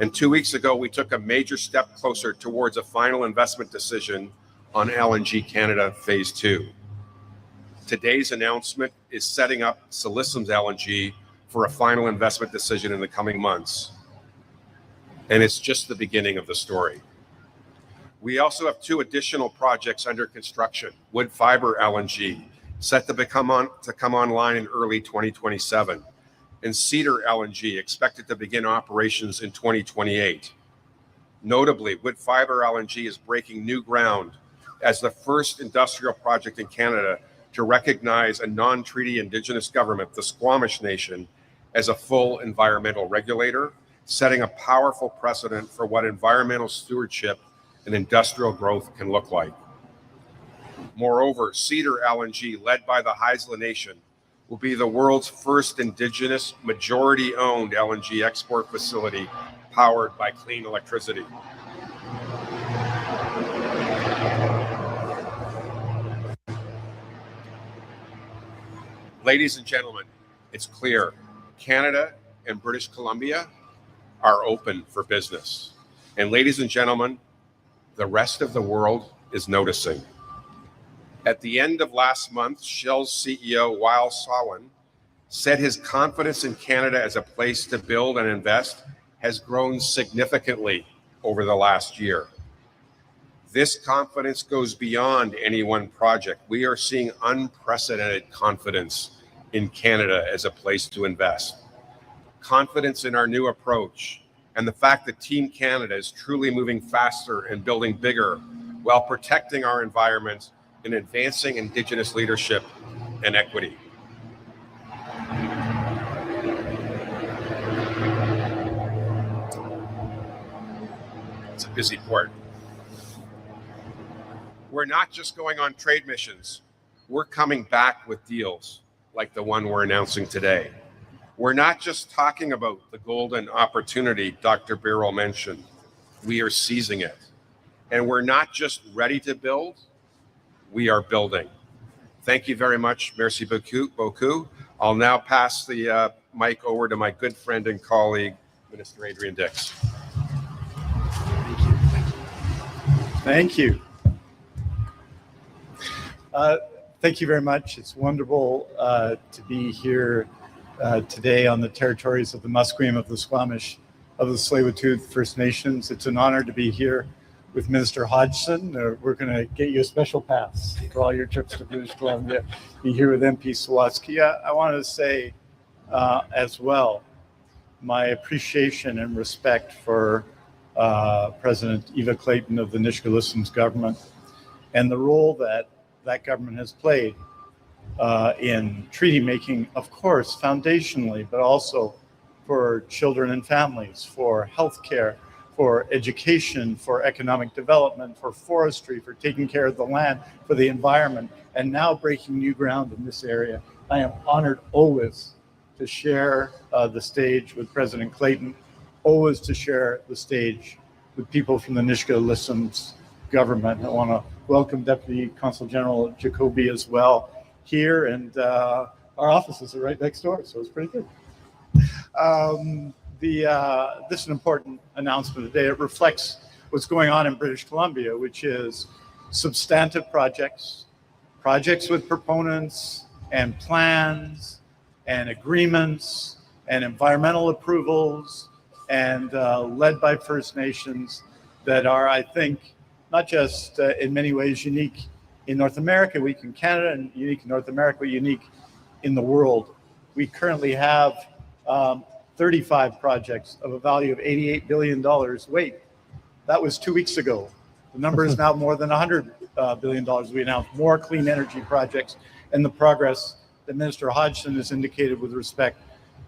And 2 weeks ago, we took a major step closer towards a final investment decision on LNG Canada Phase 2. Today's announcement is setting up Salicum's LNG for a final investment decision in the coming months. And it's just the beginning of the story. We also have 2 additional projects under construction. Wood Fibre LNG, set to come online in early 2027, and Cedar LNG, expected to begin operations in 2028. Notably, Wood Fibre LNG is breaking new ground as the first industrial project in Canada to recognize a non-treaty Indigenous government, the Squamish Nation, as a full environmental regulator, setting a powerful precedent for what environmental stewardship and industrial growth can look like. Moreover, Cedar LNG, led by the Haisla Nation, will be the world's first Indigenous, majority-owned LNG export facility powered by clean electricity. Ladies and gentlemen, it's clear Canada and British Columbia are open for business. And ladies and gentlemen, the rest of the world is noticing. At the end of last month, Shell's CEO, Wael Sawan, said his confidence in Canada as a place to build and invest has grown significantly over the last year. This confidence goes beyond any one project. We are seeing unprecedented confidence in Canada as a place to invest. Confidence in our new approach and the fact that Team Canada is truly moving faster and building bigger while protecting our environment and advancing Indigenous leadership and equity. It's a busy port. We're not just going on trade missions. We're coming back with deals like the one we're announcing today. We're not just talking about the golden opportunity Dr. Birrell mentioned. We are seizing it. And we're not just ready to build, we are building. Thank you very much. Merci beaucoup. I'll now pass the mic over to my good friend and colleague, Minister Adrian Dix. Thank you. Thank you very much. It's wonderful to be here today on the territories of the Musqueam, of the Squamish, of the Tsleil-Waututh First Nations. It's an honor to be here with Minister Hodgson. We're going to get you a special pass for all your trips to British Columbia. Be here with MP Sawatsky. I want to say as well my appreciation and respect for President Eva Clayton of the Nisga'a-Lissom's government and the role that that government has played in treaty making, of course, foundationally, but also for children and families, for healthcare, for education, for economic development, for forestry, for taking care of the land, for the environment, and now breaking new ground in this area. I am honored always to share the stage with President Clayton, always to share the stage with people from the Nisga'a-Lissom's government. I want to welcome Deputy Consul General Jacoby as well here, and our offices are right next door, so it's pretty good. This is an important announcement today. It reflects what's going on in British Columbia, which is substantive projects with proponents and plans and agreements and environmental approvals and led by First Nations that are, I think, not just in many ways unique in North America, unique in Canada, and unique in North America, unique in the world. We currently have 35 projects of a value of $88 billion. Wait, that was 2 weeks ago. The number is now more than $100 billion. We announced more clean energy projects and the progress that Minister Hodgson has indicated with respect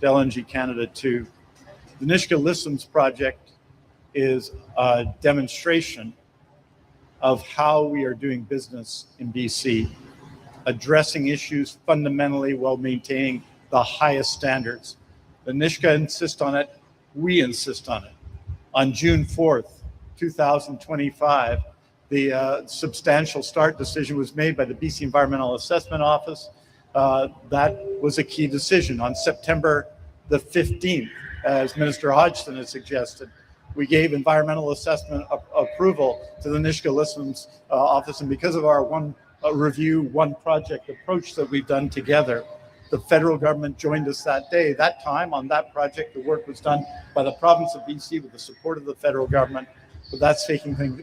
to LNG Canada 2. The Nisga'a-Lissooms project is a demonstration of how we are doing business in BC, addressing issues fundamentally while maintaining the highest standards. The Nisga'a insist on it, we insist on it. On June 4th, 2025, the substantial start decision was made by the BC Environmental Assessment Office. That was a key decision. On September the 15th, as Minister Hodgson has suggested, we gave environmental assessment approval to the Nisga'a-Lissooms office, and because of our one project approach that we've done together, the federal government joined us that day. That time, on that project, the work was done by the province of BC with the support of the federal government, but that's taking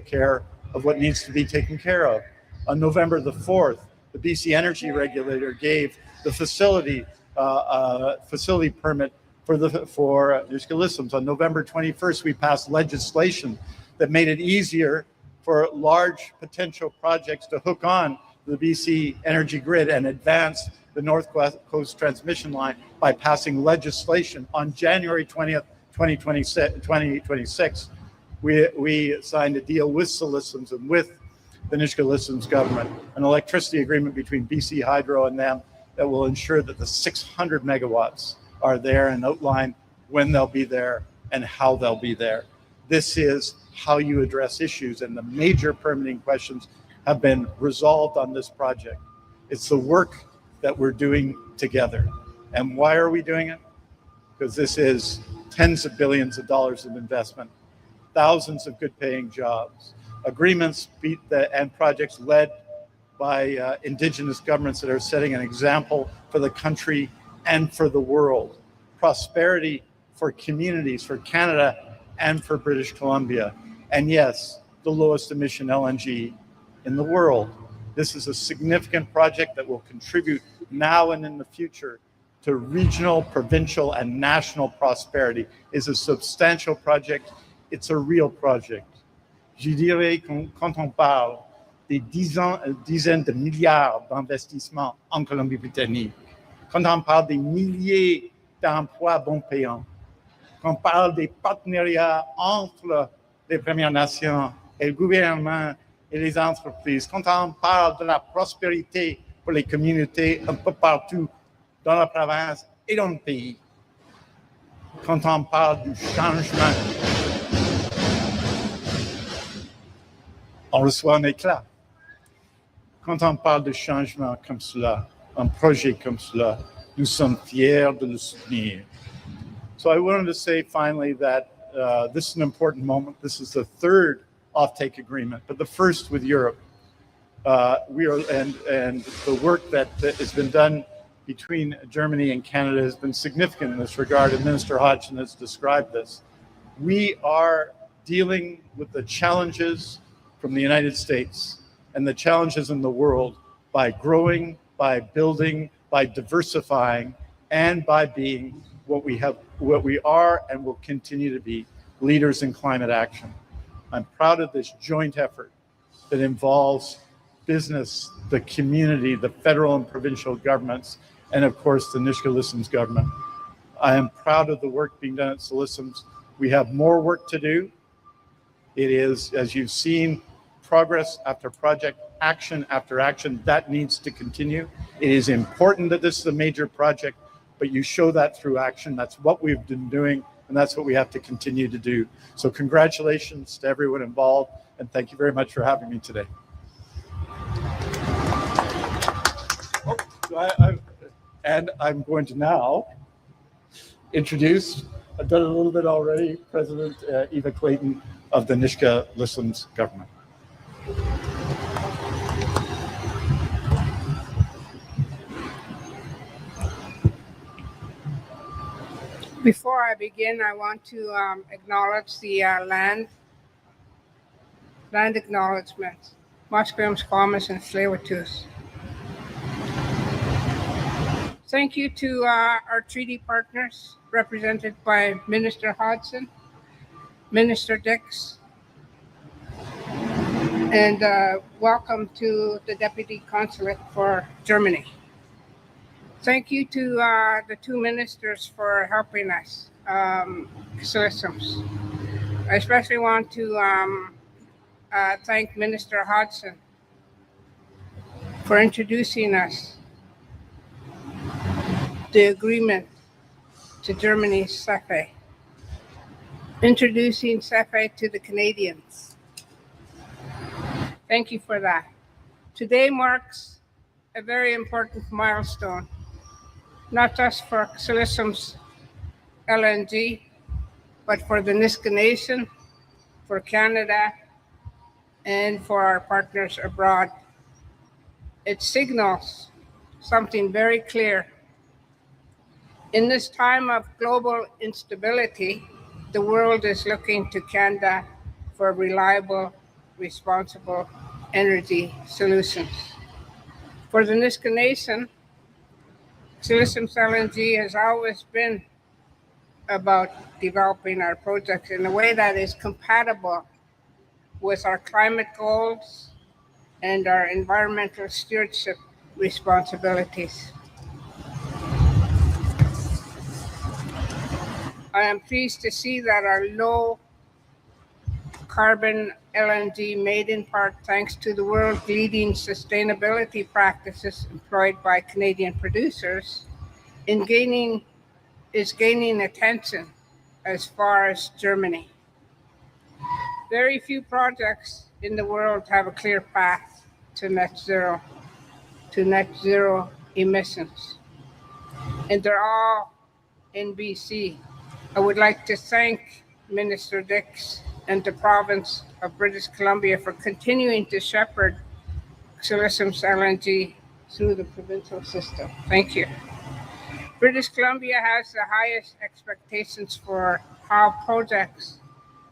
care of what needs to be taken care of. On November the 4th, the BC Energy Regulator gave the facility permit for Nisga'a-Lissooms. On November 21st, we passed legislation that made it easier for large potential projects to hook on the BC energy grid and advance the North Coast transmission line by passing legislation. On January 20th, 2026, we signed a deal with Lissooms and with the Nisga'a-Lissooms government, an electricity agreement between BC Hydro and them that will ensure that the 600 megawatts are there and outline when they'll be there and how they'll be there. This is how you address issues, and the major permitting questions have been resolved on this project. It's the work that we're doing together. And why are we doing it? Because this is tens of billions of dollars of investment, thousands of good paying jobs, agreements and projects led by Indigenous governments that are setting an example for the country and for the world. Prosperity for communities, for Canada and for British Columbia. And yes, the lowest emission LNG in the world. This is a significant project that will contribute now and in the future to regional, provincial, and national prosperity. It's a substantial project. It's a real project. Je dirais quand on parle des dizaines de milliards d'investissements en Colombie-Britannique, quand on parle des milliers d'emplois bon payants, quand on parle des partenariats entre les Premières Nations et le gouvernement et les entreprises, quand on parle de la prospérité pour les communautés un peu partout dans la province et dans le pays, quand on parle du changement, on reçoit un éclat. Quand on parle de changement comme cela, un projet comme cela, nous sommes fiers de le soutenir. So I wanted to say finally that this is an important moment. This is the third offtake agreement, but the first with Europe. And the work that has been done between Germany and Canada has been significant in this regard, and Minister Hodgson has described this. We are dealing with the challenges from the United States and the challenges in the world by growing, by building, by diversifying, and by being what we are and will continue to be, leaders in climate action. I'm proud of this joint effort that involves business, the community, the federal and provincial governments, and of course the Nisga'a-Lissooms government. I am proud of the work being done at Lissooms. We have more work to do. It is, as you've seen, progress after project, action after action. That needs to continue. It is important that this is a major project, but you show that through action. That's what we've been doing, and that's what we have to continue to do. So congratulations to everyone involved, and thank you very much for having me today. And I'm going to now introduce, I've done it a little bit already, President Eva Clayton of the Nisga'a-Lissooms government. Before I begin, I want to acknowledge the land acknowledgement, Musqueam, Squamish, and Tsleil-Waututh. Thank you to our treaty partners, represented by Minister Hodgson, Minister Dix, and welcome to the Deputy Consulate for Germany. Thank you to the two ministers for helping us. systems. I especially want to thank Minister Hodgson for introducing us the agreement to Germany's CEFE, introducing CEFE to the Canadians. Thank you for that. Today marks a very important milestone, not just for Xilism's LNG, but for the Niska Nation, for Canada, and for our partners abroad. It signals something very clear. In this time of global instability, the world is looking to Canada for reliable, responsible energy solutions. For the Niska Nation, Xilism's LNG has always been about developing our projects in a way that is compatible with our climate goals and our environmental stewardship responsibilities. I am pleased to see that our low carbon LNG, made in part thanks to the world's leading sustainability practices employed by Canadian producers, is gaining attention as far as Germany. Very few projects in the world have a clear path to net zero emissions, and they're all in BC. I would like to thank Minister Dix and the province of British Columbia for continuing to shepherd Xilism's LNG through the provincial system. Thank you. British Columbia has the highest expectations for how projects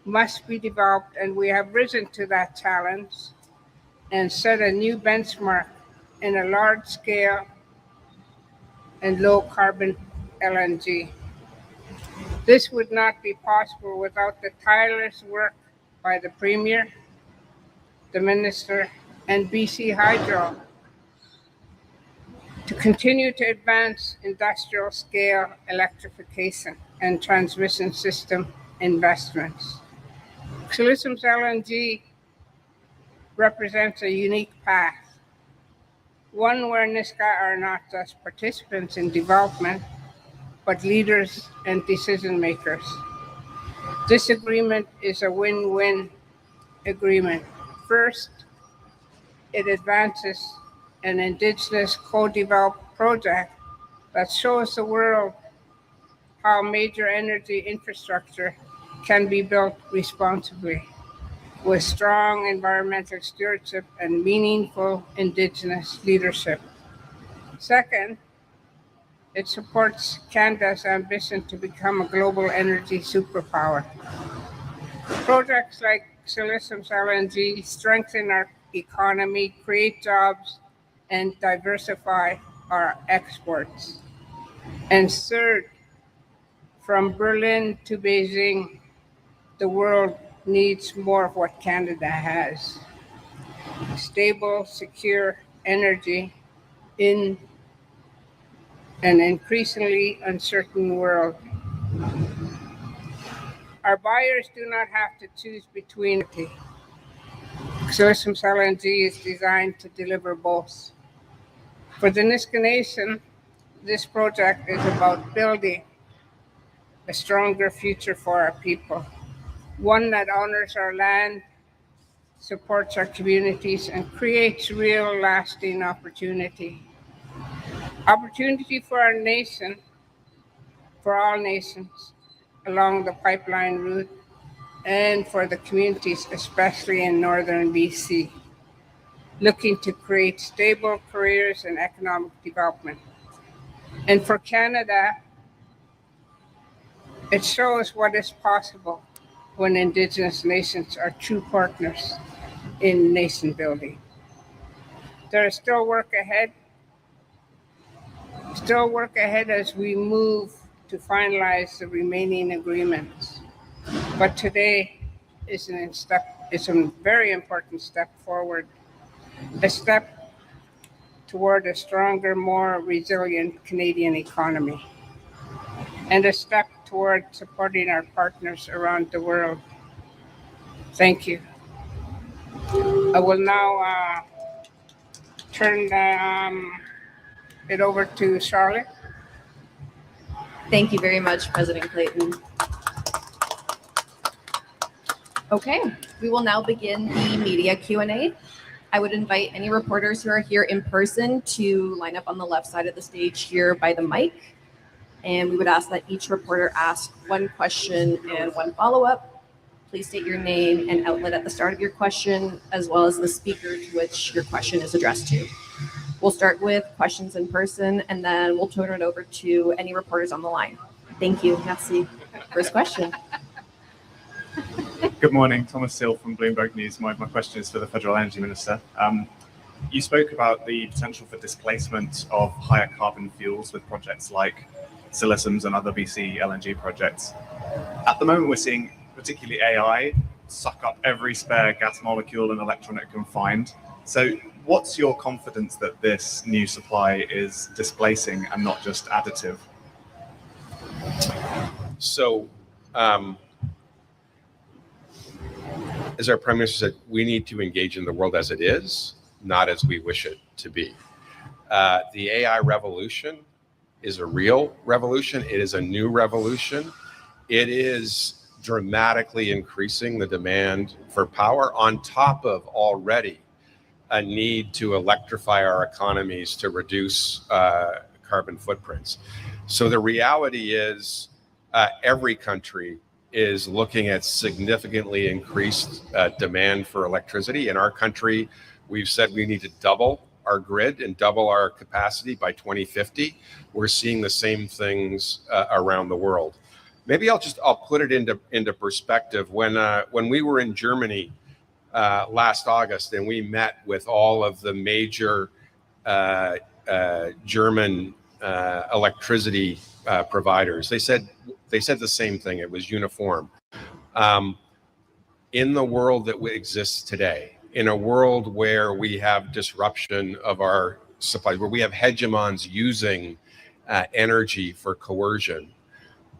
must be developed, and we have risen to that challenge and set a new benchmark in a large scale and low carbon LNG. This would not be possible without the tireless work by the Premier, the Minister, and BC Hydro to continue to advance industrial scale electrification and transmission system investments. Xilism's LNG represents a unique path, one where Niska are not just participants in development, but leaders and decision makers. This agreement is a win-win agreement. First, it advances an Indigenous co-developed project that shows the world how major energy infrastructure can be built responsibly with strong environmental stewardship and meaningful Indigenous leadership. Second, it supports Canada's ambition to become a global energy superpower. Projects like Xilism's LNG strengthen our economy, create jobs, and diversify our exports. And third, from Berlin to Beijing, the world needs more of what Canada has: stable, secure energy in an increasingly uncertain world. Our buyers do not have to choose between. Xilism's LNG is designed to deliver both. For the Niska Nation, this project is about building a stronger future for our people, one that honors our land, supports our communities, and creates real lasting opportunity. Opportunity for our nation, for all nations along the pipeline route, and for the communities, especially in northern BC, looking to create stable careers and economic development. And for Canada, it shows what is possible when Indigenous nations are true partners in nation building. There is still work ahead as we move to finalize the remaining agreements. But today is a very important step forward, a step toward a stronger, more resilient Canadian economy. and a step toward supporting our partners around the world. Thank you. I will now turn it over to Charlotte. Thank you very much, President Clayton. Okay, we will now begin the media Q&A. I would invite any reporters who are here in person to line up on the left side of the stage here by the mic. And we would ask that each reporter ask one question and one follow-up. Please state your name and outlet at the start of your question, as well as the speaker to which your question is addressed to. We'll start with questions in person, and then we'll turn it over to any reporters on the line. Thank you. Merci. First question. Good morning, Thomas Sill from Bloomberg News. My question is for the Federal Energy Minister. You spoke about the potential for displacement of higher carbon fuels with projects like Silesums and other BC LNG projects. At the moment, we're seeing particularly AI suck up every spare gas molecule and electron it can find. So what's your confidence that this new supply is displacing and not just additive? So, as our Prime Minister said, we need to engage in the world as it is, not as we wish it to be. The AI revolution is a real revolution. It is a new revolution. It is dramatically increasing the demand for power on top of already a need to electrify our economies to reduce carbon footprints. So the reality is every country is looking at significantly increased demand for electricity. In our country, we've said we need to double our grid and double our capacity by 2050. We're seeing the same things around the world. Maybe I'll put it into perspective. When we were in Germany last August and we met with all of the major German electricity providers, they said the same thing. It was uniform. In the world that exists today, in a world where we have disruption of our supply, where we have hegemons using energy for coercion,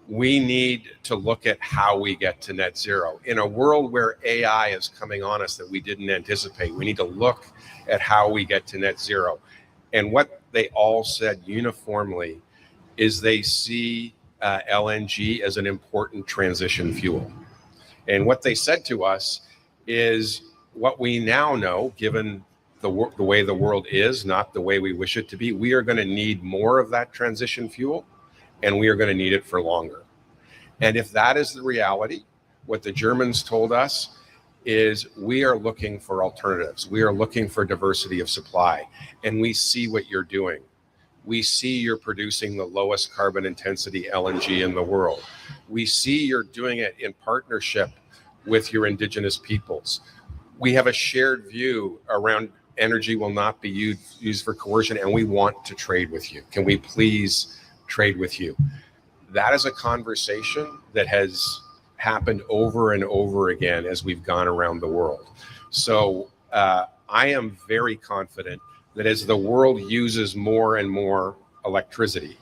we need to look at how we get to net zero. In a world where AI is coming on us that we didn't anticipate, we need to look at how we get to net zero. And what they all said uniformly is they see LNG as an important transition fuel. And what they said to us is what we now know, given the way the world is, not the way we wish it to be, we are going to need more of that transition fuel, and we are going to need it for longer. And if that is the reality, what the Germans told us is we are looking for alternatives. We are looking for diversity of supply, and we see what you're doing. We see you're producing the lowest carbon intensity LNG in the world. We see you're doing it in partnership with your indigenous peoples. We have a shared view around energy will not be used for coercion, and we want to trade with you. Can we please trade with you? That is a conversation that has happened over and over again as we've gone around the world. So I am very confident that as the world uses more and more electricity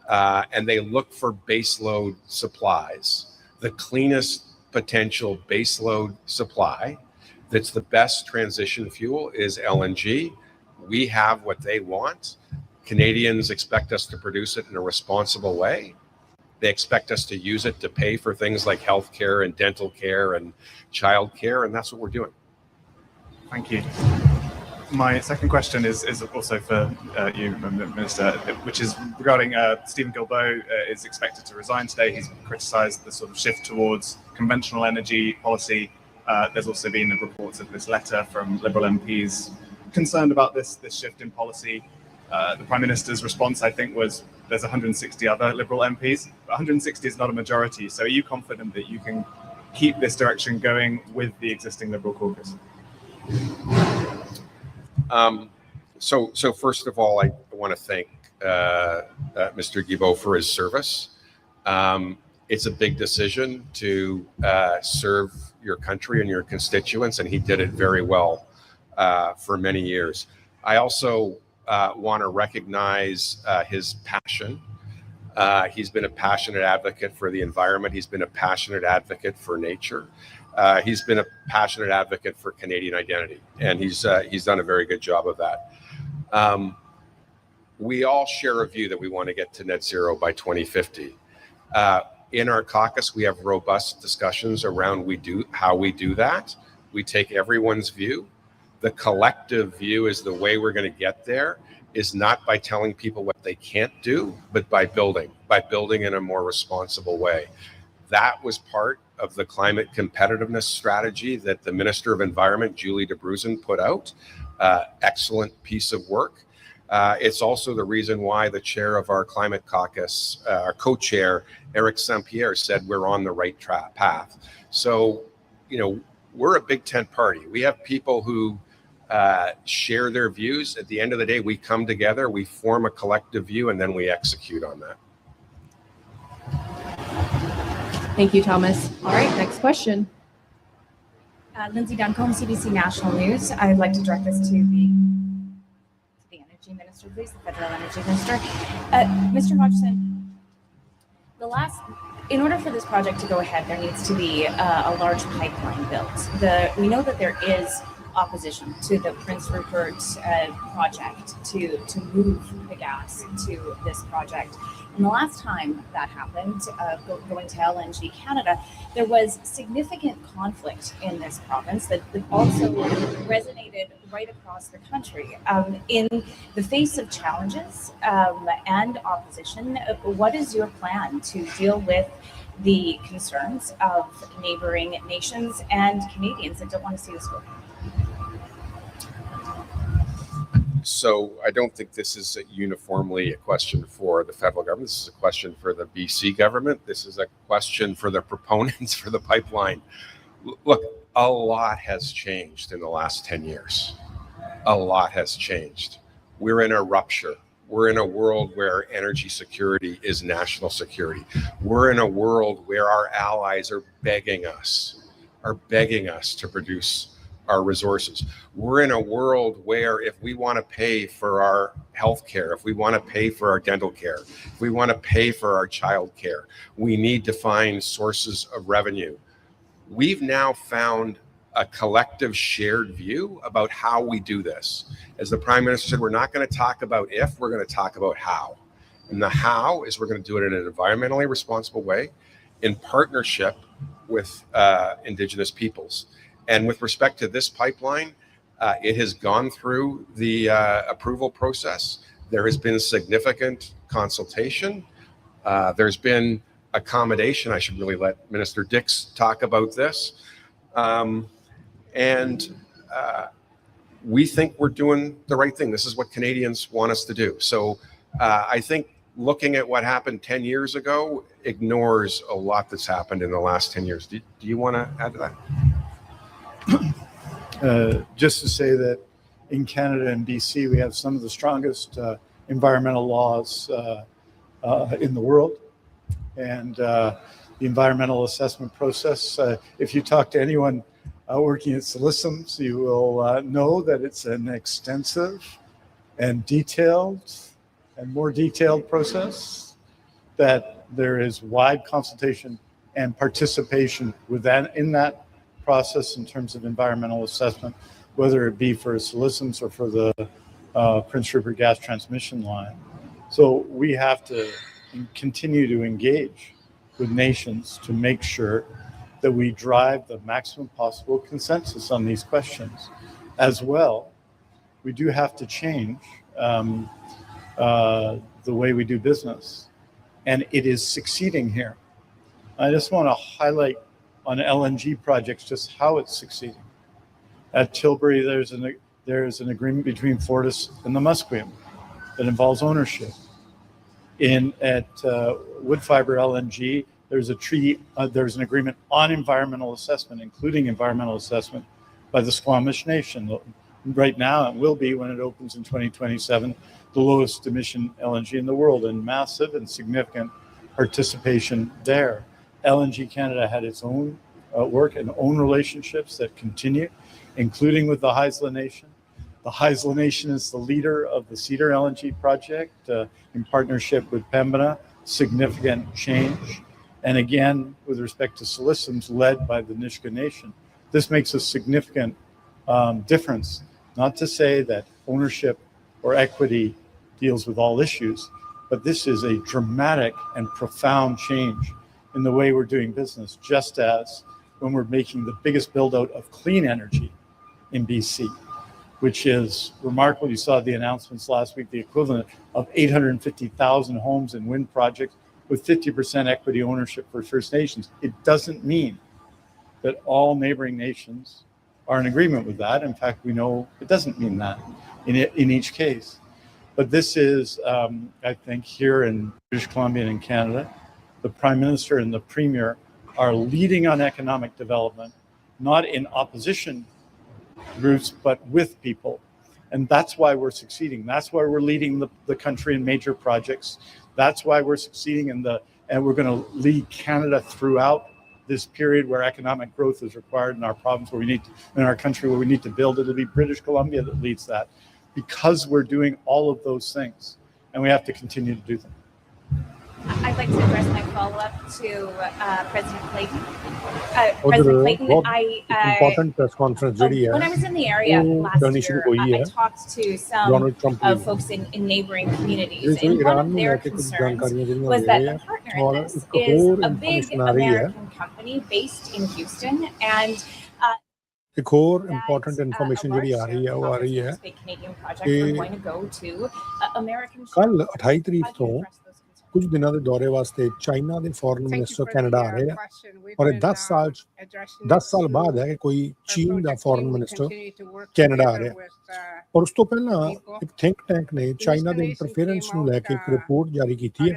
and they look for baseload supplies, the cleanest potential baseload supply that's the best transition fuel is LNG. We have what they want. Canadians expect us to produce it in a responsible way. They expect us to use it to pay for things like healthcare and dental care and childcare, and that's what we're doing. Thank you. My second question is also for you, Minister, which is regarding Stephen Guilbeault is expected to resign today. He's criticised the sort of shift towards conventional energy policy. There's also been reports of this letter from Liberal MPs concerned about this shift in policy. The Prime Minister's response, I think, was there's 160 other Liberal MPs. 160 is not a majority. So are you confident that you can keep this direction going with the existing Liberal caucus? So first of all, I want to thank Mr. Guilbeault for his service. It's a big decision to serve your country and your constituents, and he did it very well for many years. I also want to recognize his passion He's been a passionate advocate for the environment. He's been a passionate advocate for nature. He's been a passionate advocate for Canadian identity, and he's done a very good job of that. We all share a view that we want to get to net zero by 2050. In our caucus, we have robust discussions around how we do that. We take everyone's view. The collective view is the way we're going to get there is not by telling people what they can't do, but by building in a more responsible way. That was part of the climate competitiveness strategy that the Minister of Environment, Julie DeBruzen, put out. Excellent piece of work. It's also the reason why the chair of our climate caucus, our co-chair, Eric St-Pierre, said we're on the right path. So, we're a big tent party. We have people who share their views. At the end of the day, we come together, we form a collective view, and then we execute on that. Thank you, Thomas. All right, next question. Lindsay Duncombe, CBC National News. I'd like to direct this to the Energy Minister, please, the Federal Energy Minister. Mr. Hodgson, in order for this project to go ahead, there needs to be a large pipeline built. We know that there is opposition to the Prince Rupert project to move the gas to this project. And the last time that happened, going to LNG Canada, there was significant conflict in this province that also resonated right across the country. In the face of challenges and opposition, what is your plan to deal with the concerns of neighboring nations and Canadians that don't want to see this go? So I don't think this is uniformly a question for the federal government. This is a question for the BC government. This is a question for the proponents for the pipeline. Look, a lot has changed in the last 10 years. A lot has changed. We're in a rupture. We're in a world where energy security is national security. We're in a world where our allies are begging us to produce our resources. We're in a world where if we want to pay for our health care, if we want to pay for our dental care, if we want to pay for our child care, we need to find sources of revenue. We've now found a collective shared view about how we do this. As the Prime Minister said, we're not going to talk about if, we're going to talk about how. And the how is we're going to do it in an environmentally responsible way in partnership with Indigenous peoples. And with respect to this pipeline, it has gone through the approval process. There has been significant consultation. There's been accommodation. I should really let Minister Dix talk about this. We think we're doing the right thing. This is what Canadians want us to do. So I think looking at what happened 10 years ago ignores a lot that's happened in the last 10 years. Do you want to add to that? Just to say that in Canada and BC, we have some of the strongest environmental laws in the world. And the environmental assessment process, if you talk to anyone working at Solicums, you will know that it's an extensive and detailed and more detailed process, that there is wide consultation and participation in that process in terms of environmental assessment, whether it be for Solicums or for the Prince Rupert gas transmission line. So we have to continue to engage with nations to make sure that we drive the maximum possible consensus on these questions. As well, we do have to change the way we do business, and it is succeeding here. I just want to highlight on LNG projects just how it's succeeding. At Tilbury, there's an agreement between Fortis and the Musqueam that involves ownership. At Woodfibre LNG, there's an agreement on environmental assessment, including environmental assessment by the Squamish Nation. Right now, it will be, when it opens in 2027, the lowest emission LNG in the world, and massive and significant participation there. LNG Canada had its own work and own relationships that continue, including with the Haisla Nation. The Haisla Nation is the leader of the Cedar LNG project in partnership with Pembina significant change. And again, with respect to Siliciums led by the Nisga'a Nation, this makes a significant difference. Not to say that ownership or equity deals with all issues, but this is a dramatic and profound change in the way we're doing business, just as when we're making the biggest build out of clean energy in BC, which is remarkable. You saw the announcements last week, the equivalent of 850,000 homes and wind projects with 50% equity ownership for First Nations. It doesn't mean that all neighboring nations are in agreement with that. In fact, we know it doesn't mean that in each case. But this is, I think, here in British Columbia and in Canada, the Prime Minister and the Premier are leading on economic development, not in opposition groups, but with people. And that's why we're succeeding. That's why we're leading the country in major projects. That's why we're succeeding and we're going to lead Canada throughout this period where economic growth is required in our province, in our country where we need to build. It'll be British Columbia that leads that, because we're doing all of those things, and we have to continue to do them. I'd like to address my follow-up to President Clayton. Important press conference when I was in the area last year, I talked to some of folks in neighboring communities, and one of their concerns was that the partner in this is a big American company based in Houston, and एक और important information जी आ रही है वो आ रही है कि कल 28 तारीख तो कुछ दिनों के दौरे वास्ते चाइना के फॉरेन मिनिस्टर कनाडा आ रहे हैं और 10 साल बाद है कि कोई चीन का फॉरेन मिनिस्टर कनाडा आ रहा है और उस तो पहला एक थिंक टैंक ने चाइना के इंटरफेरेंस ਨੂੰ ਲੈ ਕੇ ਇੱਕ ਰਿਪੋर्ट ਜਾਰੀ ਕੀਤੀ ਹੈ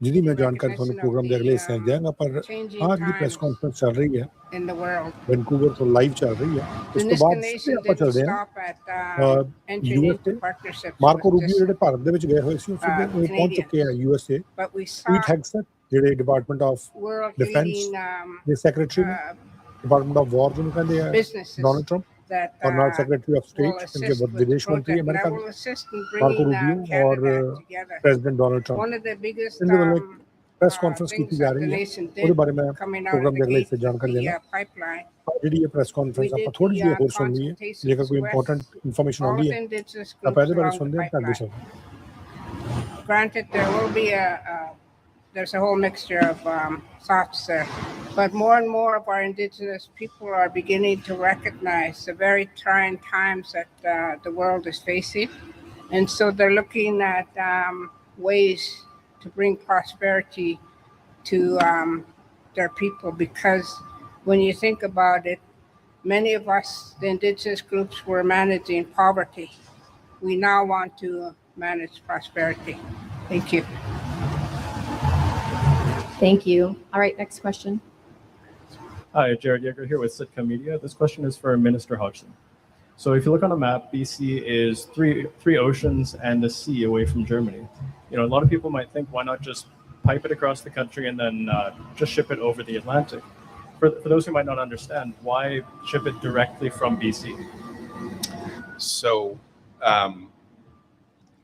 ਜਿਹਦੀ ਮੈਂ ਜਾਣਕਾਰੀ ਤੁਹਾਨੂੰ ਪ੍ਰੋਗਰਾਮ ਦੇ ਅਗਲੇ ਹਿੱਸੇ ਦੇਵਾਂਗਾ ਪਰ आज ਦੀ ਪ੍ਰੈਸ ਕਾਨਫਰੰਸ ਚੱਲ ਰਹੀ ਹੈ ਵੈਨਕੂਵਰ ਤੋਂ ਲਾਈਵ ਚੱਲ ਰਹੀ ਹੈ ਉਸ ਤੋਂ ਬਾਅਦ ਆਪਾਂ ਚੱਲਦੇ ਹਾਂ ਯੂਐਸ ਤੇ ਮਾਰਕੋ ਰੂਬੀਓ ਜਿਹੜੇ ਭਾਰਤ ਦੇ ਵਿੱਚ ਗਏ ਹੋਏ ਸੀ ਉਹ ਪਹੁੰਚ ਚੁੱਕੇ ਆ ਯੂਐਸ ਏ ਪੀਟ ਹੈਗਸਟ ਜਿਹੜੇ ਡਿਪਾਰਟਮੈਂਟ ਆਫ ਡਿਫੈਂਸ ਦੇ ਸੈਕਟਰੀ ਡਿਪਾਰਟਮੈਂਟ ਆਫ ਵਾਰ ਜਿਹਨੂੰ ਕਹਿੰਦੇ ਆ ਡੋਨਲਡ ਟਰੰਪ और नॉट सेक्रेटरी ऑफ स्टेट इनके विदेश मंत्री अमेरिका मार्को रूबियो और प्रेसिडेंट डोनाल्ड ट्रंप इनके वाले प्रेस कॉन्फ्रेंस की जा रही है उसके बारे में प्रोग्राम के अगले हिस्से जानकारी देना जी ये प्रेस कॉन्फ्रेंस आप थोड़ी सी और सुन लीजिए जेकर कोई इंपॉर्टेंट इन्फॉर्मेशन आती है आप पहले बारे सुनते हैं आगे चलते Granted, there will be there's a whole mixture of thoughts there. But more and more of our Indigenous people are beginning to recognize the very trying times that the world is facing. And so they're looking at ways to bring prosperity to their people, because when you think about it, many of us, the Indigenous groups, were managing poverty. We now want to manage prosperity. Thank you. Thank you. All right, next question. Hi, Jared Yeager here with Sitka Media. This question is for Minister Hodgson. So if you look on the map, BC is three oceans and a sea away from Germany. You know, a lot of people might think, why not just pipe it across the country and then just ship it over the Atlantic? For those who might not understand, why ship it directly from BC? So,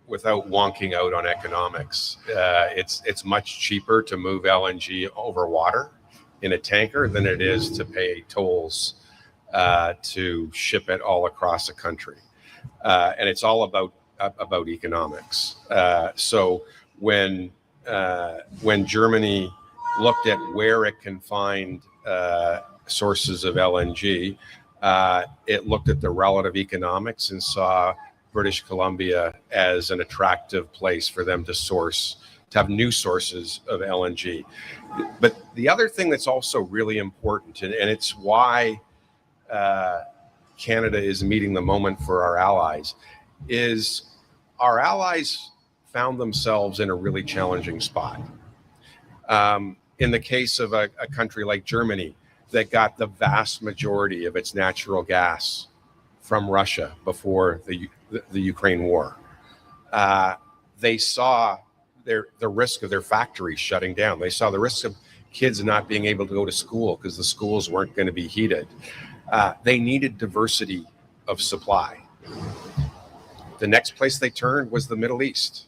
without wonking out on economics, it's much cheaper to move LNG over water in a tanker than it is to pay tolls to ship it all across a country, and it's all about economics. So when Germany looked at where it can find sources of LNG, it looked at the relative economics and saw British Columbia as an attractive place for them to have new sources of LNG. But the other thing that's also really important, and it's why Canada is meeting the moment for our allies, is our allies found themselves in a really challenging spot. In the case of a country like Germany that got the vast majority of its natural gas from Russia before the Ukraine war, they saw the risk of their factories shutting down. They saw the risk of kids not being able to go to school because the schools weren't going to be heated. They needed diversity of supply. The next place they turned was the Middle East.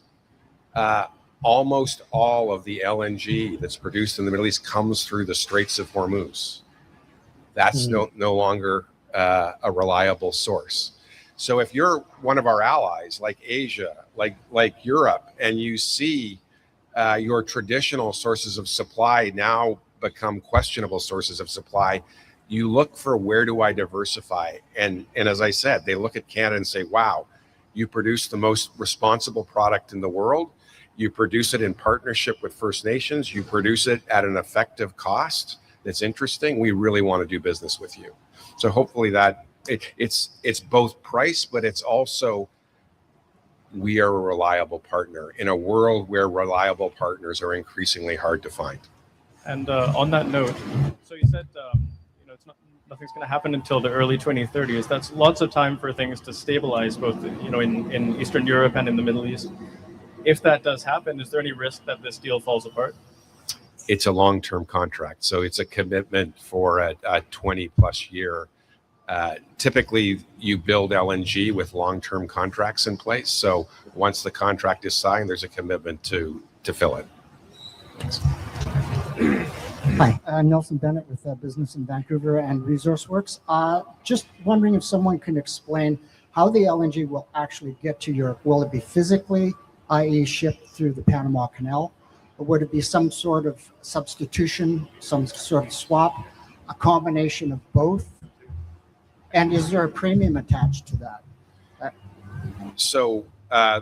almost all of the LNG that's produced in the Middle East comes through the Straits of Hormuz. That's no longer a reliable source. So if you're one of our allies, like Asia, like Europe, and you see your traditional sources of supply now become questionable sources of supply, you look for, where do I diversify? And as I said, they look at Canada and say, wow, you produce the most responsible product in the world. You produce it in partnership with First Nations. You produce it at an effective cost that's interesting. We really want to do business with you. So hopefully that it's both price, but it's also, we are a reliable partner in a world where reliable partners are increasingly hard to find. And on that note, so you said nothing's going to happen until the early 2030s. That's lots of time for things to stabilize, both in Eastern Europe and in the Middle East. If that does happen, is there any risk that this deal falls apart? It's a long-term contract, so it's a commitment for a 20-plus year. Typically, you build LNG with long-term contracts in place. So once the contract is signed, there's a commitment to fill it. Thanks. Hi, Nelson Bennett with Business in Vancouver and ResourceWorks. Just wondering if someone can explain how the LNG will actually get to Europe. Will it be physically, i.e. shipped through the Panama Canal? Or would it be some sort of substitution, some sort of swap, a combination of both? And is there a premium attached to that? So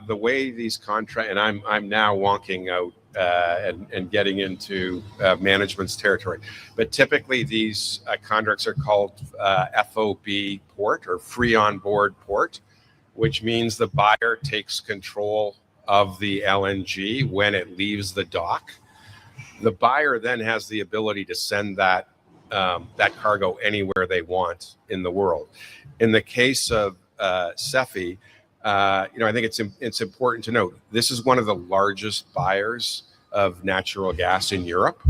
the way these contracts, and I'm now wonking out and getting into management's territory, but typically these contracts are called FOB port, or free on board port, which means the buyer takes control of the LNG when it leaves the dock. The buyer then has the ability to send that cargo anywhere they want in the world. In the case of CEFI, I think it's important to note, this is one of the largest buyers of natural gas in Europe.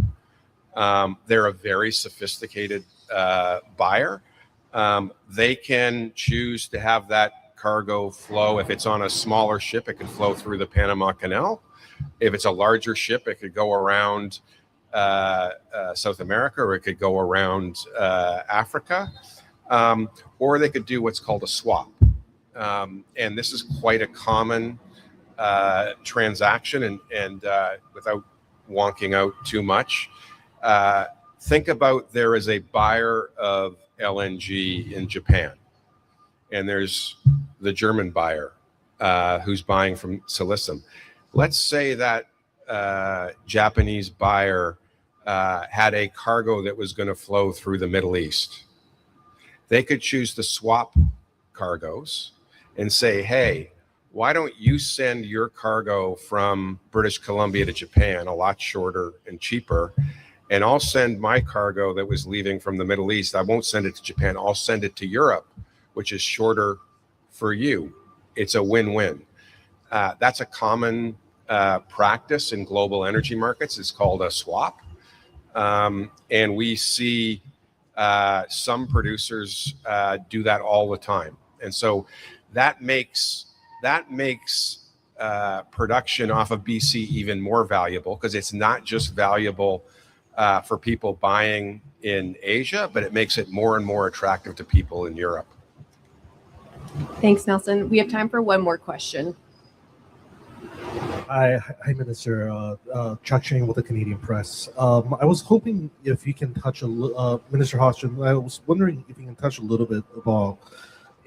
They're a very sophisticated buyer. They can choose to have that cargo flow. If it's on a smaller ship, it could flow through the Panama Canal. If it's a larger ship, it could go around South America, or it could go around Africa, or they could do what's called a swap. And this is quite a common transaction. And without wonking out too much, think about, there is a buyer of LNG in Japan, and there's the German buyer who's buying from Silicon. Let's say that Japanese buyer had a cargo that was going to flow through the Middle East. They could choose to swap cargoes and say, hey, why don't you send your cargo from British Columbia to Japan, a lot shorter and cheaper, and I'll send my cargo that was leaving from the Middle East. I won't send it to Japan. I'll send it to Europe, which is shorter for you. It's a win-win. That's a common practice in global energy markets. It's called a swap. And we see some producers do that all the time. And so that makes production off of BC even more valuable, because it's not just valuable for people buying in Asia, but it makes it more and more attractive to people in Europe. Thanks, Nelson. We have time for one more question. Hi, Minister. Chuck Chang with the Canadian Press. I was hoping if you can touch Minister Hodgson, I was wondering if you can touch a little bit about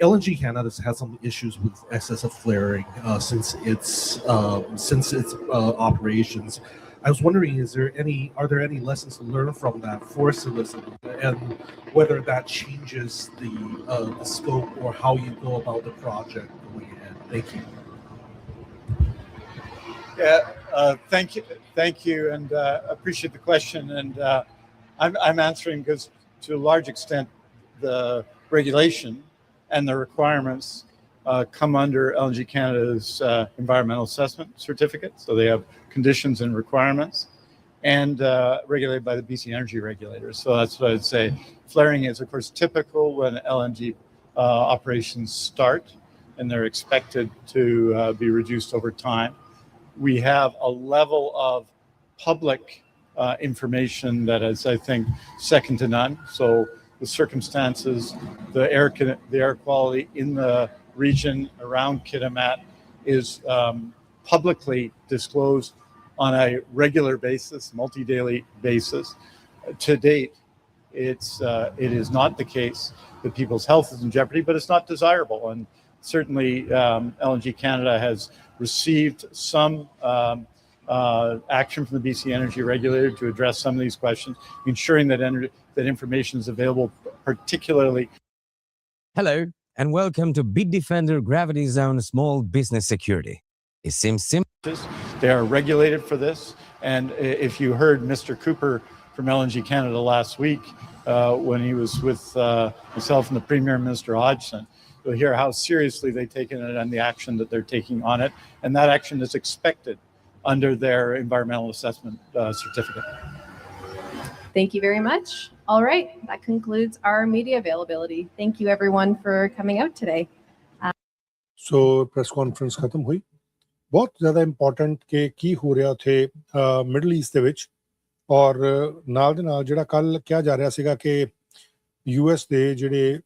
LNG Canada has had some issues with excessive flaring since its operations. I was wondering, are there any lessons to learn from that for Silicon, and whether that changes the scope or how you go about the project going ahead? Thank you. Yeah, thank you, and appreciate the question. And I'm answering because, to a large extent, the regulation and the requirements come under LNG Canada's environmental assessment certificate. So they have conditions and requirements, and regulated by the BC Energy regulators. So that's what I'd say. Flaring is, of course, typical when LNG operations start, and they're expected to be reduced over time. we have a level of public information that is, I think, second to none. So the circumstances, the air quality in the region around Kitimat is publicly disclosed on a regular basis, multi-daily basis. To date, it is not the case that people's health is in jeopardy, but it's not desirable. And certainly LNG Canada has received some action from the BC Energy Regulator to address some of these questions, ensuring that that information is available, particularly. Hello, and welcome to Bitdefender Gravity Zone Small Business Security. It seems simple. They are regulated for this. And if you heard Mr. Cooper from LNG Canada last week, when he was with myself and the Premier Minister Hodgson, you'll hear how seriously they've taken it and the action that they're taking on it. And that action is expected under their environmental assessment certificate. Thank you very much. All right, that concludes our media availability. Thank you everyone for coming out today. So press conference खत्म हुई. बहुत ज़्यादा important के की हो रहा थे middle east ਦੇ ਵਿੱਚ ਔਰ ਨਾਲ ਦੇ ਨਾਲ ਜਿਹੜਾ ਕੱਲ ਕਿਹਾ ਜਾ ਰਿਹਾ ਸੀਗਾ ਕਿ ਯੂਐਸ ਦੇ ਜਿਹੜੇ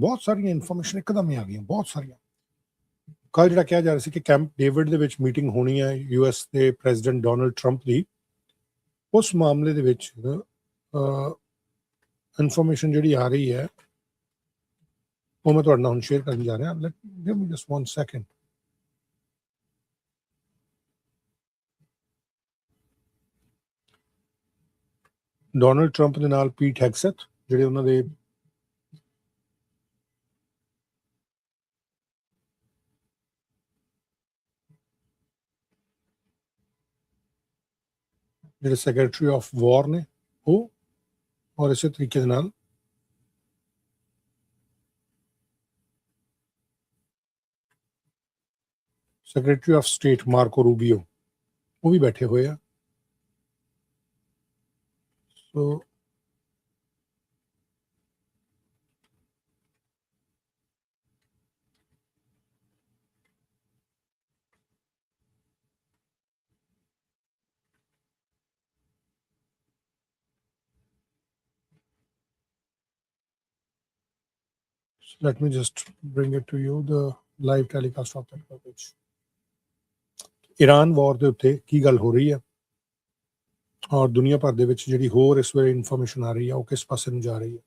ਬਹੁਤ ਸਾਰੀਆਂ ਇਨਫੋਰਮੇਸ਼ਨ ਇੱਕਦਮ ਹੀ ਆ ਗਈਆਂ ਬਹੁਤ ਸਾਰੀਆਂ ਕੱਲ ਜਿਹੜਾ ਕਿਹਾ ਜਾ ਰਿਹਾ ਸੀ ਕਿ ਕੈਂਪ ਡੇਵਿਡ ਦੇ ਵਿੱਚ ਮੀਟਿੰਗ ਹੋਣੀ ਹੈ ਯੂਐਸ ਦੇ ਪ੍ਰੈਜ਼ੀਡੈਂਟ ਡੋਨਲਡ ਟਰੰਪ ਦੀ ਉਸ ਮਾਮਲੇ ਦੇ ਵਿੱਚ ਇਨਫੋਰਮੇਸ਼ਨ ਜਿਹੜੀ ਆ ਰਹੀ ਹੈ ਉਹ ਮੈਂ ਤੁਹਾਡੇ ਨਾਲ ਹੁਣ ਸ਼ੇਅਰ ਕਰਨ ਜਾ ਰਿਹਾ let give me just 1 second Donald Trump ਦੇ ਨਾਲ ਪੀਟ ਹੈਗਸੈਟ ਜਿਹੜੇ ਉਹਨਾਂ ਦੇ ਜਿਹੜੇ ਸੈਕਟਰੀ ਆਫ ਵਾਰ ਨੇ ਉਹ ਔਰ ਇਸੇ ਤਰੀਕੇ ਦੇ ਨਾਲ ਸੈਕਟਰੀ ਆਫ ਸਟੇਟ ਮਾਰਕੋ ਰੂਬੀਓ ਉਹ ਵੀ ਬੈਠੇ ਹੋਏ ਆ ਸੋ let me just bring it to you the live telecast of that coverage. Iran war ਦੇ ਉੱਤੇ ਕੀ ਗੱਲ ਹੋ ਰਹੀ ਹੈ ਔਰ ਦੁਨੀਆ ਭਰ ਦੇ ਵਿੱਚ ਜਿਹੜੀ ਹੋਰ ਇਸ ਵੇਲੇ ਇਨਫੋਰਮੇਸ਼ਨ ਆ ਰਹੀ ਹੈ ਉਹ ਕਿਸ ਪਾਸੇ ਨੂੰ ਜਾ ਰਹੀ ਹੈ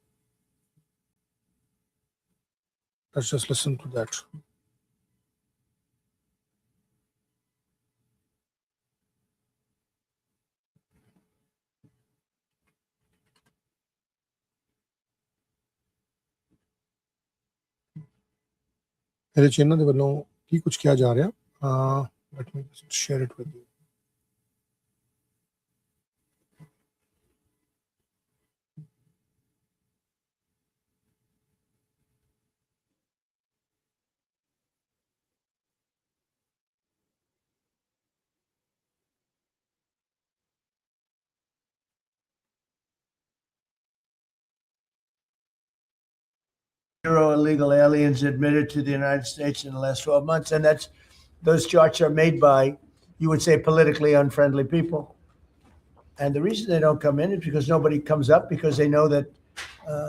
let's just listen to that. ਇਹਦੇ ਚ ਇਹਨਾਂ ਦੇ ਵੱਲੋਂ ਕੀ ਕੁਝ ਕਿਹਾ ਜਾ ਰਿਹਾ let me just share it with you. Illegal aliens admitted to the United States in the last 12 months. And those charts are made by, you would say, politically unfriendly people. And the reason they don't come in is because nobody comes up, because they know that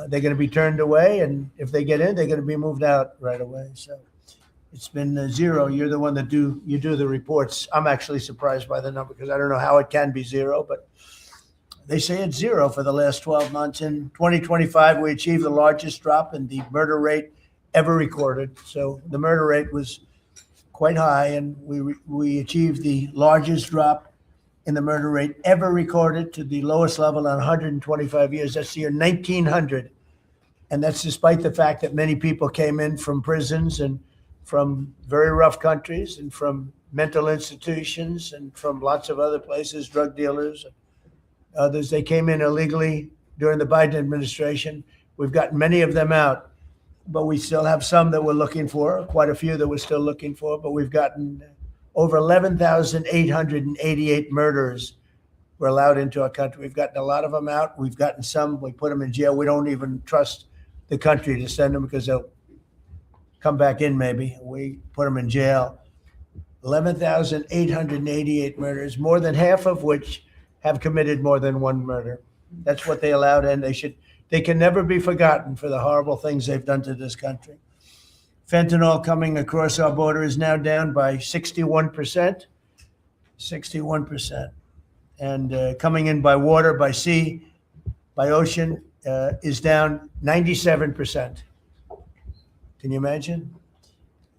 they're going to be turned away. And if they get in, they're going to be moved out right away. So it's been zero. You're the one that do the reports. I'm actually surprised by the number because I don't know how it can be zero, but they say it's zero for the last 12 months. In 2025, we achieved the largest drop in the murder rate ever recorded. So the murder rate was quite high, and we achieved the largest drop in the murder rate ever recorded to the lowest level in 125 years. That's the year 1900. And that's despite the fact that many people came in from prisons and from very rough countries and from mental institutions and from lots of other places, drug dealers, others. They came in illegally during the Biden administration. We've gotten many of them out, but we still have some that we're looking for, quite a few that we're still looking for, but we've gotten over 11,888 murderers were allowed into our country. We've gotten a lot of them out. We've gotten some, we put them in jail. We don't even trust the country to send them because they'll come back in maybe. We put them in jail. 11,888 murders, more than half of which have committed more than one murder. That's what they allowed, and they can never be forgotten for the horrible things they've done to this country. Fentanyl coming across our border is now down by 61%. 61%. And coming in by water, by sea, by ocean is down 97%. Can you imagine?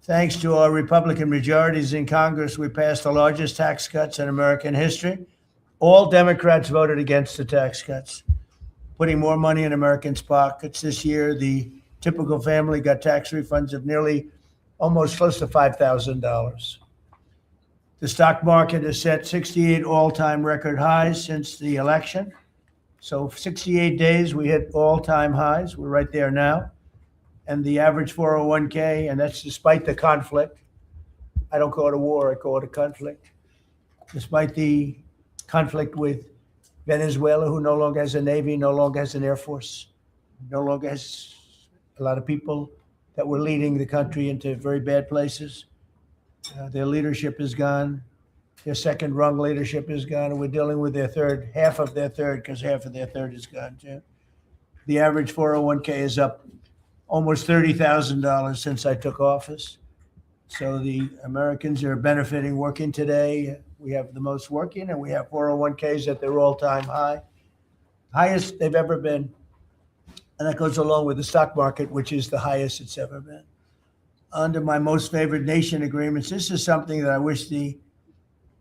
Thanks to our Republican majorities in Congress, we passed the largest tax cuts in American history. All Democrats voted against the tax cuts, putting more money in Americans' pockets. This year, the typical family got tax refunds of nearly almost close to $5,000. The stock market has set 68 all-time record highs since the election. So 68 days, we hit all-time highs. We're right there now. And the average 401k, and that's despite the conflict. I don't call it a war, I call it a conflict. Despite the conflict with Venezuela, who no longer has a Navy, no longer has an Air Force, no longer has a lot of people that were leading the country into very bad places. Their leadership is gone. Their second rung leadership is gone, and we're dealing with their third, half of their third, because half of their third is gone too. The average 401k is up almost $30,000 since I took office. So the Americans are benefiting working today. We have the most working, and we have 401ks at their all-time high, highest they've ever been. And that goes along with the stock market, which is the highest it's ever been. Under my most favored nation agreements, this is something that I wish the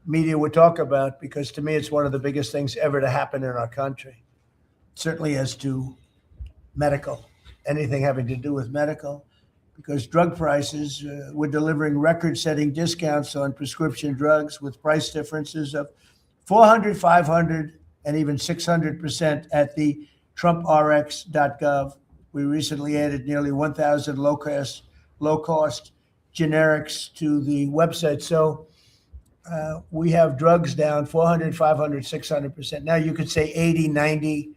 media would talk about, because to me, it's one of the biggest things ever to happen in our country. Certainly as to medical, anything having to do with medical, because drug prices, we're delivering record-setting discounts on prescription drugs with price differences of 400, 500, and even 600% at the TrumpRx.gov. We recently added nearly 1,000 low-cost generics to the website. So we have drugs down 400, 500, 600%. Now you could say 80, 90,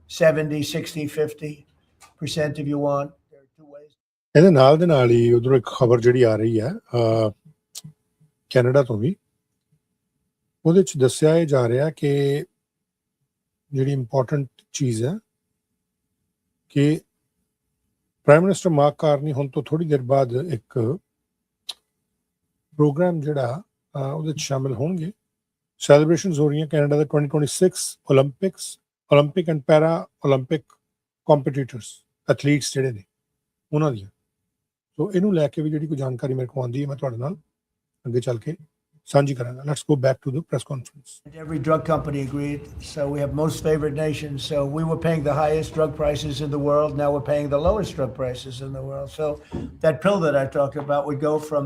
70, 60, 50% if you want. There are two ways. ਇਹਦੇ ਨਾਲ ਹੀ ਉਧਰੋਂ ਇੱਕ ਖਬਰ ਜਿਹੜੀ ਆ ਰਹੀ ਹੈ Canada ਤੋਂ ਵੀ, ਉਹਦੇ 'ਚ ਦੱਸਿਆ ਇਹ ਜਾ ਰਿਹਾ ਕਿ ਜਿਹੜੀ ਇੰਪੋਰਟੈਂਟ ਚੀਜ਼ ਹੈ ਕਿ ਪ੍ਰਾਈਮ ਮਿਨਿਸਟਰ ਮਾਰਕ ਕਾਰਨੀ ਹੁਣ ਤੋਂ ਥੋੜੀ ਦੇਰ ਬਾਅਦ ਇੱਕ ਪ੍ਰੋਗਰਾਮ ਜਿਹੜਾ ਉਹਦੇ 'ਚ ਸ਼ਾਮਿਲ ਹੋਣਗੇ। ਸੈਲੀਬ੍ਰੇਸ਼ਨਸ ਹੋ ਰਹੀਆਂ ਕੈਨੇਡਾ ਦੇ 2026 Olympic and para Olympic competitors athletes ਜਿਹੜੇ ਨੇ ਉਹਨਾਂ ਦੀਆਂ। ਸੋ ਇਹਨੂੰ ਲੈ ਕੇ ਵੀ ਜਿਹੜੀ ਕੋਈ ਜਾਣਕਾਰੀ ਮੇਰੇ ਕੋਲ ਆਉਂਦੀ ਹੈ ਮੈਂ ਤੁਹਾਡੇ ਨਾਲ ਅੱਗੇ ਚੱਲ ਕੇ ਸਾਂਝੀ ਕਰਾਂਗਾ। Let's go back to the press conference. Every drug company agreed. So we have most favored nation. So we were paying the highest drug prices in the world. Now we're paying the lowest drug prices in the world. So that pill that I talked about would go from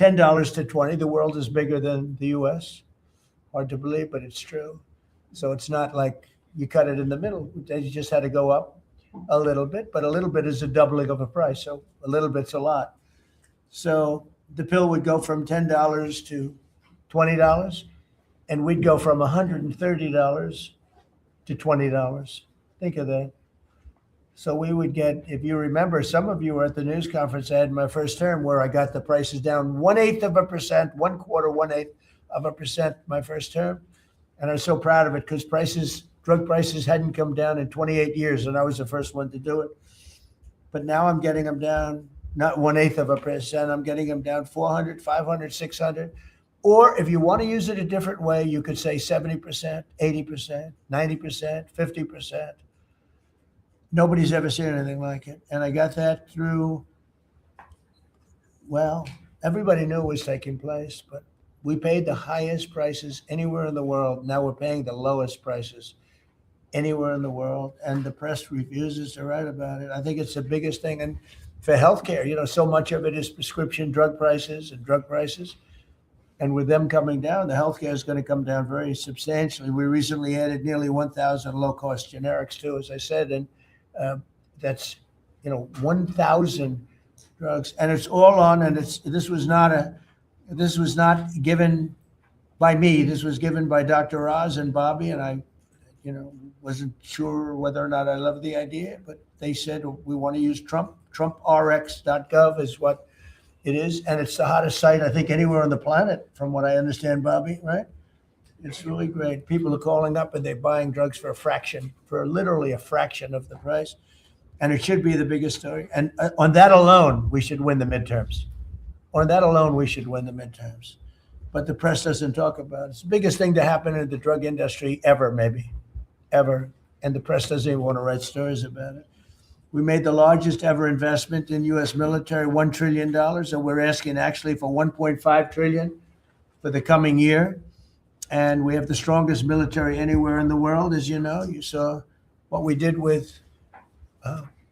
$10 to $20. The world is bigger than the U.S. Hard to believe, but it's true. So it's not like you cut it in the middle. They just had to go up a little bit, but a little bit is a doubling of a price. So a little bit's a lot. So the pill would go from $10 to $20, and we'd go from $130 to $20. Think of that. So we would get, if you remember, some of you were at the news conference I had in my first term where I got the prices down 1/8%, 1/4% my first term. And I was so proud of it because drug prices hadn't come down in 28 years, and I was the first one to do it. But now I'm getting them down, not 1/8%, I'm getting them down 400, 500, 600. Or if you want to use it a different way, you could say 70%, 80%, 90%, 50%. Nobody's ever seen anything like it. And I got that through, well, everybody knew it was taking place, but we paid the highest prices anywhere in the world. Now we're paying the lowest prices anywhere in the world. And the press refuses to write about it. I think it's the biggest thing. And for healthcare, so much of it is prescription drug prices and drug prices. And with them coming down, the healthcare is going to come down very substantially. We recently added nearly 1,000 low-cost generics too, as I said, and that's 1,000 drugs, and it's all on. And this was not given by me. This was given by Dr. Oz and Bobby, and I, wasn't sure whether or not I loved the idea, but they said we want to use Trump TrumpRx.gov is what it is. And it's the hottest site, I think, anywhere on the planet, from what I understand, Bobby, right? It's really great. People are calling up and they're buying drugs for a fraction, for literally a fraction of the price. And it should be the biggest story. And on that alone, we should win the midterms. On that alone, we should win the midterms. But the press doesn't talk about it. It's the biggest thing to happen in the drug industry ever, maybe, ever. And the press doesn't even want to write stories about it. We made the largest ever investment in U.S. military, $1 trillion, and we're asking actually for $1.5 trillion for the coming year. And we have the strongest military anywhere in the world, as you know. You saw what we did with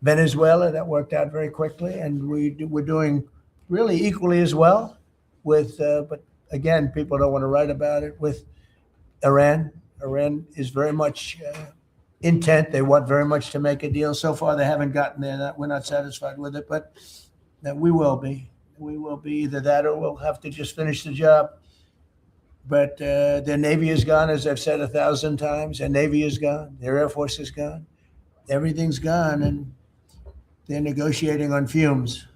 Venezuela. That worked out very quickly. And we're doing really equally as well with, but again, people don't want to write about it, with Iran. Iran is very much intent. They want very much to make a deal. So far, they haven't gotten there. We're not satisfied with it, but we will be. We will be either that or we'll have to just finish the job. But their Navy is gone, as I've said 1,000 times. Their Navy is gone. Their Air Force is gone. Everything's gone, and they're negotiating on fumes.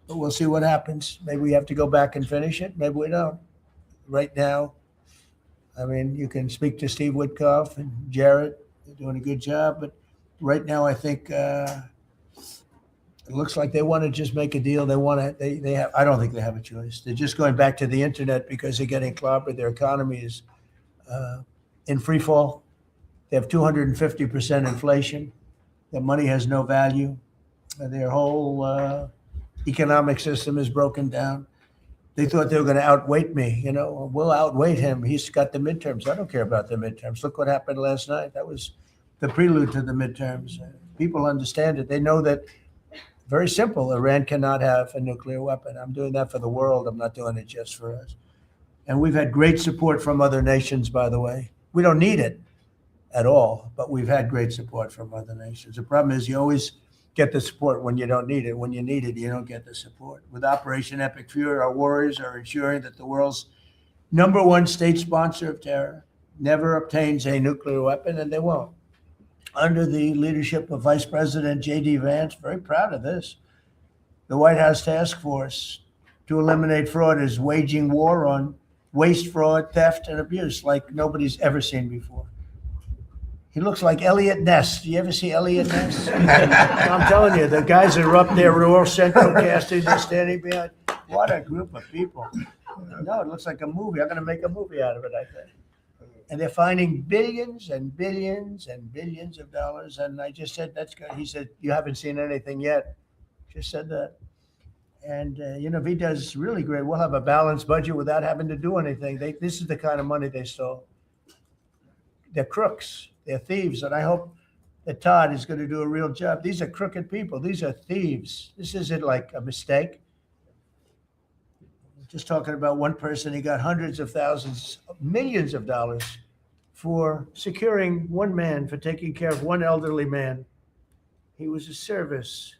But we'll see what happens. Maybe we have to go back and finish it. Maybe we don't. Right now, I mean, you can speak to Steve Witkoff and Jared. They're doing a good job. But right now, I think it looks like they want to just make a deal. They want to. They have. I don't think they have a choice. They're just going back to the internet because they're getting clobbered. Their economy is in free fall. They have 250% inflation. Their money has no value. Their whole economic system is broken down. They thought they were going to outweight me. You know, we'll outweight him. He's got the midterms. I don't care about the midterms. Look what happened last night. That was the prelude to the midterms. People understand it. They know that. Very simple. Iran cannot have a nuclear weapon. I'm doing that for the world. I'm not doing it just for us. And we've had great support from other nations, by the way. We don't need it at all, but we've had great support from other nations. The problem is you always get the support when you don't need it. When you need it, you don't get the support. With Operation Epic Fury, our warriors are ensuring that the world's #1 state sponsor of terror never obtains a nuclear weapon, and they won't. Under the leadership of Vice President J.D. Vance, very proud of this, the White House Task Force to eliminate fraud is waging war on waste, fraud, theft, and abuse like nobody's ever seen before. He looks like Elliot Ness. Do you ever see Elliot Ness? I'm telling you, the guys that are up there, Royal Central Casting, they're standing behind. What a group of people. No, it looks like a movie. I'm going to make a movie out of it, I think. And they're finding billions and billions and billions of dollars. And I just said, that's good. He said, you haven't seen anything yet. Just said that. And, if he does really great, we'll have a balanced budget without having to do anything. This is the kind of money they stole. They're crooks. They're thieves. And I hope that Todd is going to do a real job. These are crooked people. These are thieves. This isn't like a mistake. Just talking about one person, he got hundreds of thousands, millions of dollars for securing one man, for taking care of one elderly man. He was a service.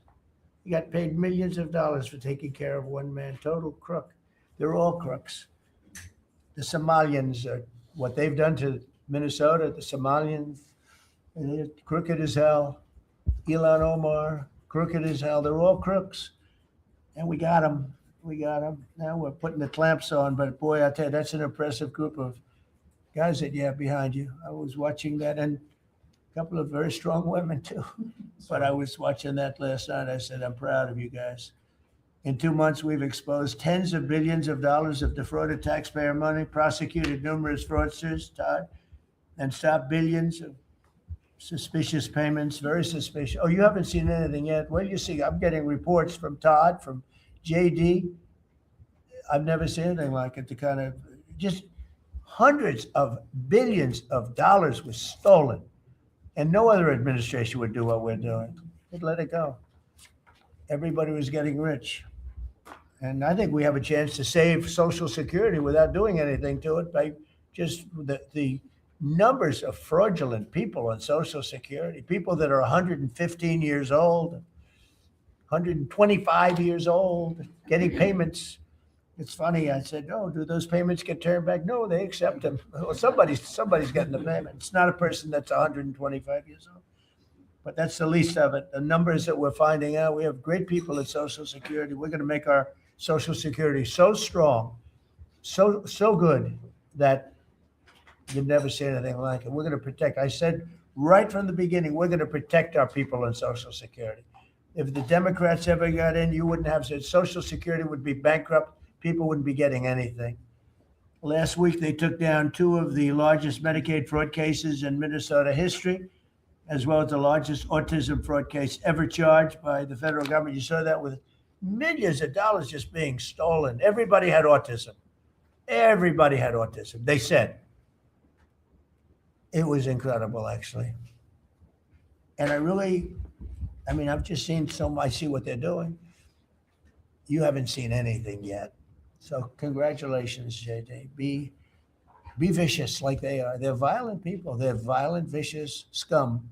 He got paid millions of dollars for taking care of one man. Total crook. They're all crooks. The Somalians, what they've done to Minnesota, the Somalians, they're crooked as hell. Ilhan Omar, crooked as hell. They're all crooks. And we got them. We got them. Now we're putting the clamps on. But boy, I tell you, that's an impressive group of guys that you have behind you. I was watching that, and a couple of very strong women too. But I was watching that last night. I said, I'm proud of you guys. In 2 months, we've exposed tens of billions of dollars of defrauded taxpayer money, prosecuted numerous fraudsters, Todd, and stopped billions of suspicious payments, very suspicious. Oh, you haven't seen anything yet? Well, you see, I'm getting reports from Todd, from JD. I've never seen anything like it. The kind of just hundreds of billions of dollars was stolen, and no other administration would do what we're doing. They'd let it go. Everybody was getting rich, and I think we have a chance to save Social Security without doing anything to it by just the numbers of fraudulent people on Social Security, people that are 115 years old, 125 years old, getting payments. It's funny. I said, "Oh, do those payments get turned back?" No, they accept them. Well, somebody's getting the payment. It's not a person that's 125 years old. but that's the least of it. The numbers that we're finding out, we have great people at Social Security. We're going to make our Social Security so strong, so good that you'd never see anything like it. We're going to protect. I said right from the beginning, we're going to protect our people in Social Security. If the Democrats ever got in, you wouldn't have Social Security would be bankrupt. People wouldn't be getting anything. Last week, they took down 2 of the largest Medicaid fraud cases in Minnesota history, as well as the largest autism fraud case ever charged by the federal government. You saw that with millions of dollars just being stolen. Everybody had autism. Everybody had autism. They said. It was incredible, actually. And I've just seen I see what they're doing. You haven't seen anything yet. So congratulations, JD. Be vicious like they are. They're violent people. They're violent, vicious scum.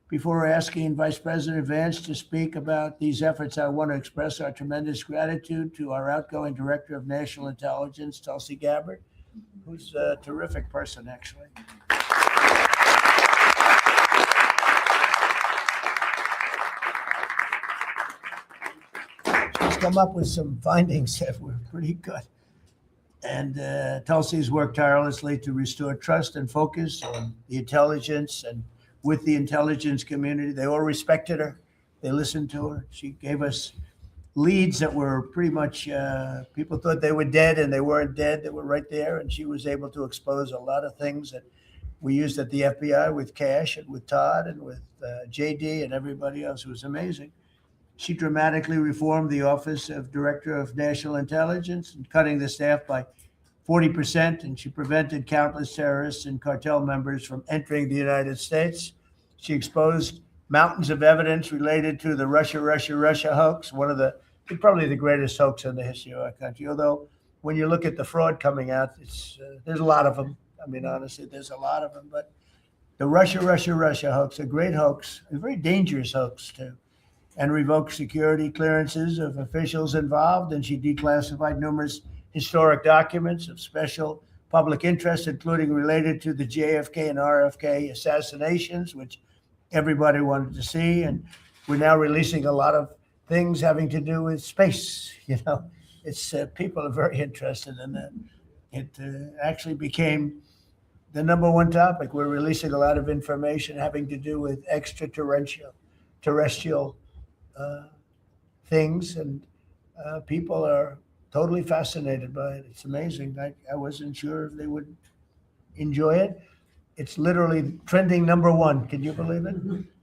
Before asking Vice President Vance to speak about these efforts, I want to express our tremendous gratitude to our outgoing Director of National Intelligence, Tulsi Gabbard, who's a terrific person, actually. She's come up with some findings that were pretty good. And Tulsi's worked tirelessly to restore trust and focus on the intelligence and with the intelligence community. They all respected her. They listened to her. She gave us leads that were pretty much, people thought they were dead and they weren't dead. They were right there. And she was able to expose a lot of things that we used at the FBI with Cash and with Todd and with JD and everybody else. It was amazing. She dramatically reformed the Office of Director of National Intelligence and cutting the staff by 40%, and she prevented countless terrorists and cartel members from entering the United States. She exposed mountains of evidence related to the Russia hoax, probably the greatest hoax in the history of our country. Although when you look at the fraud coming out, there's a lot of them. I mean, honestly, there's a lot of them. But the Russia hoax, a great hoax, a very dangerous hoax too, and revoked security clearances of officials involved, and she declassified numerous historic documents of special public interest, including related to the JFK and RFK assassinations, which everybody wanted to see. And we're now releasing a lot of things having to do with space. It's people are very interested in that. It actually became the #1 topic. We're releasing a lot of information having to do with extraterrestrial things, and people are totally fascinated by it. It's amazing. I wasn't sure if they would enjoy it. It's literally trending #1. Can you believe it?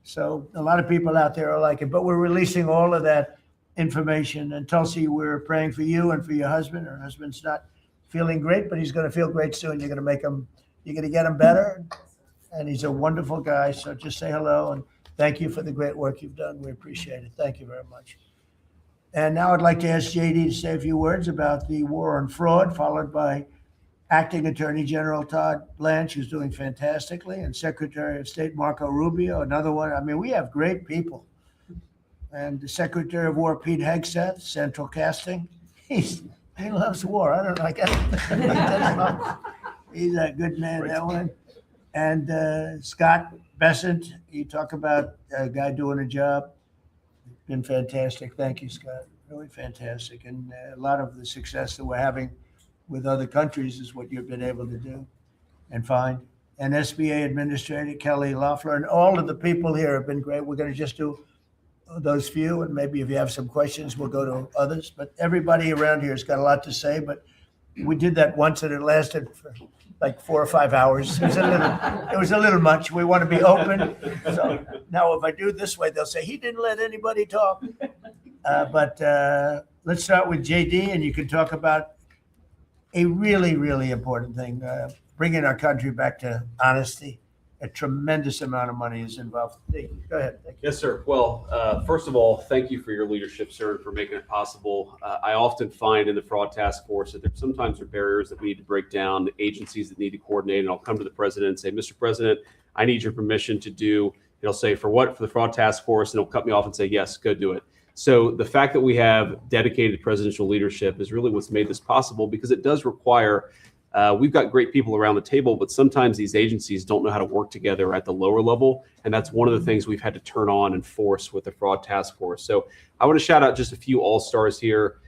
So a lot of people out there are like it, but we're releasing all of that information. And Tulsi, we're praying for you and for your husband. Her husband's not feeling great, but he's going to feel great soon. You're going to get him better. And he's a wonderful guy. So just say hello and thank you for the great work you've done. We appreciate it. Thank you very much. And now I'd like to ask JD to say a few words about the war on fraud, followed by Acting Attorney General Todd Blanche, who's doing fantastically, and Secretary of State Marco Rubio, another one. I mean, we have great people. And the Secretary of War, Pete Hegseth, Central Casting. He loves war. I don't like it. He's a good man, that one. And Scott Bessent, you talk about a guy doing a job. Been fantastic. Thank you, Scott. Really fantastic. And a lot of the success that we're having with other countries is what you've been able to do and find. And SBA Administrator Kelly Loeffler and all of the people here have been great. We're going to just do those few, and maybe if you have some questions, we'll go to others. But everybody around here has got a lot to say, but we did that once and it lasted for like 4 or 5 hours. It was a little much. We want to be open. So now if I do this way, they'll say, he didn't let anybody talk. But let's start with JD, and you can talk about a really, really important thing, bringing our country back to honesty. A tremendous amount of money is involved. Go ahead. Thank you. Yes, sir. Well, first of all, thank you for your leadership, sir, and for making it possible. I often find in the fraud task force that there sometimes are barriers that we need to break down, agencies that need to coordinate, and I'll come to the president and say, Mr. President, I need your permission to do, he'll say, for what? For the fraud task force, and he'll cut me off and say, yes, go do it. So the fact that we have dedicated presidential leadership is really what's made this possible, because it does require We've got great people around the table, but sometimes these agencies don't know how to work together at the lower level. And that's one of the things we've had to turn on and force with the fraud task force. So I want to shout out just a few all-stars here.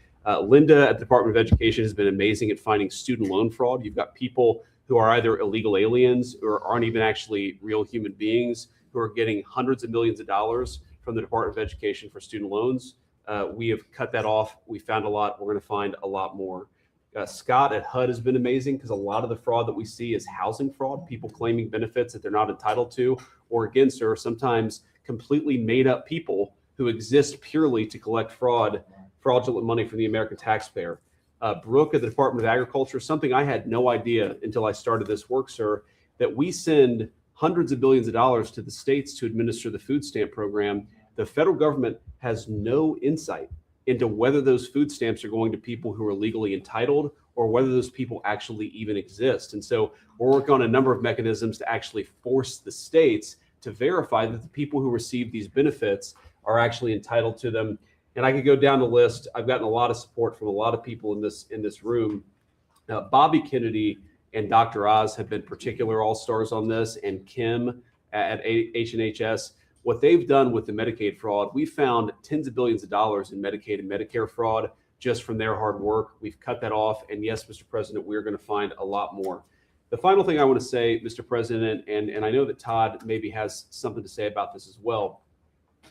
Linda at the Department of Education has been amazing at finding student loan fraud. You've got people who are either illegal aliens or aren't even actually real human beings who are getting hundreds of millions of dollars from the Department of Education for student loans. We have cut that off. We found a lot. We're going to find a lot more. Scott at HUD has been amazing because a lot of the fraud that we see is housing fraud, people claiming benefits that they're not entitled to, or again, sir, sometimes completely made up people who exist purely to collect fraudulent money from the American taxpayer. Brooke at the Department of Agriculture, something I had no idea until I started this work, sir, that we send hundreds of billions of dollars to the states to administer the food stamp program. The federal government has no insight into whether those food stamps are going to people who are legally entitled or whether those people actually even exist. And so we're working on a number of mechanisms to actually force the states to verify that the people who receive these benefits are actually entitled to them. And I could go down the list. I've gotten a lot of support from a lot of people in this room. Bobby Kennedy and Dr. Oz have been particular all-stars on this, and Kim at H&HS. What they've done with the Medicaid fraud, we found tens of billions of dollars in Medicaid and Medicare fraud just from their hard work. We've cut that off. And yes, Mr. President, we're going to find a lot more. The final thing I want to say, Mr. President, and I know that Todd maybe has something to say about this as well,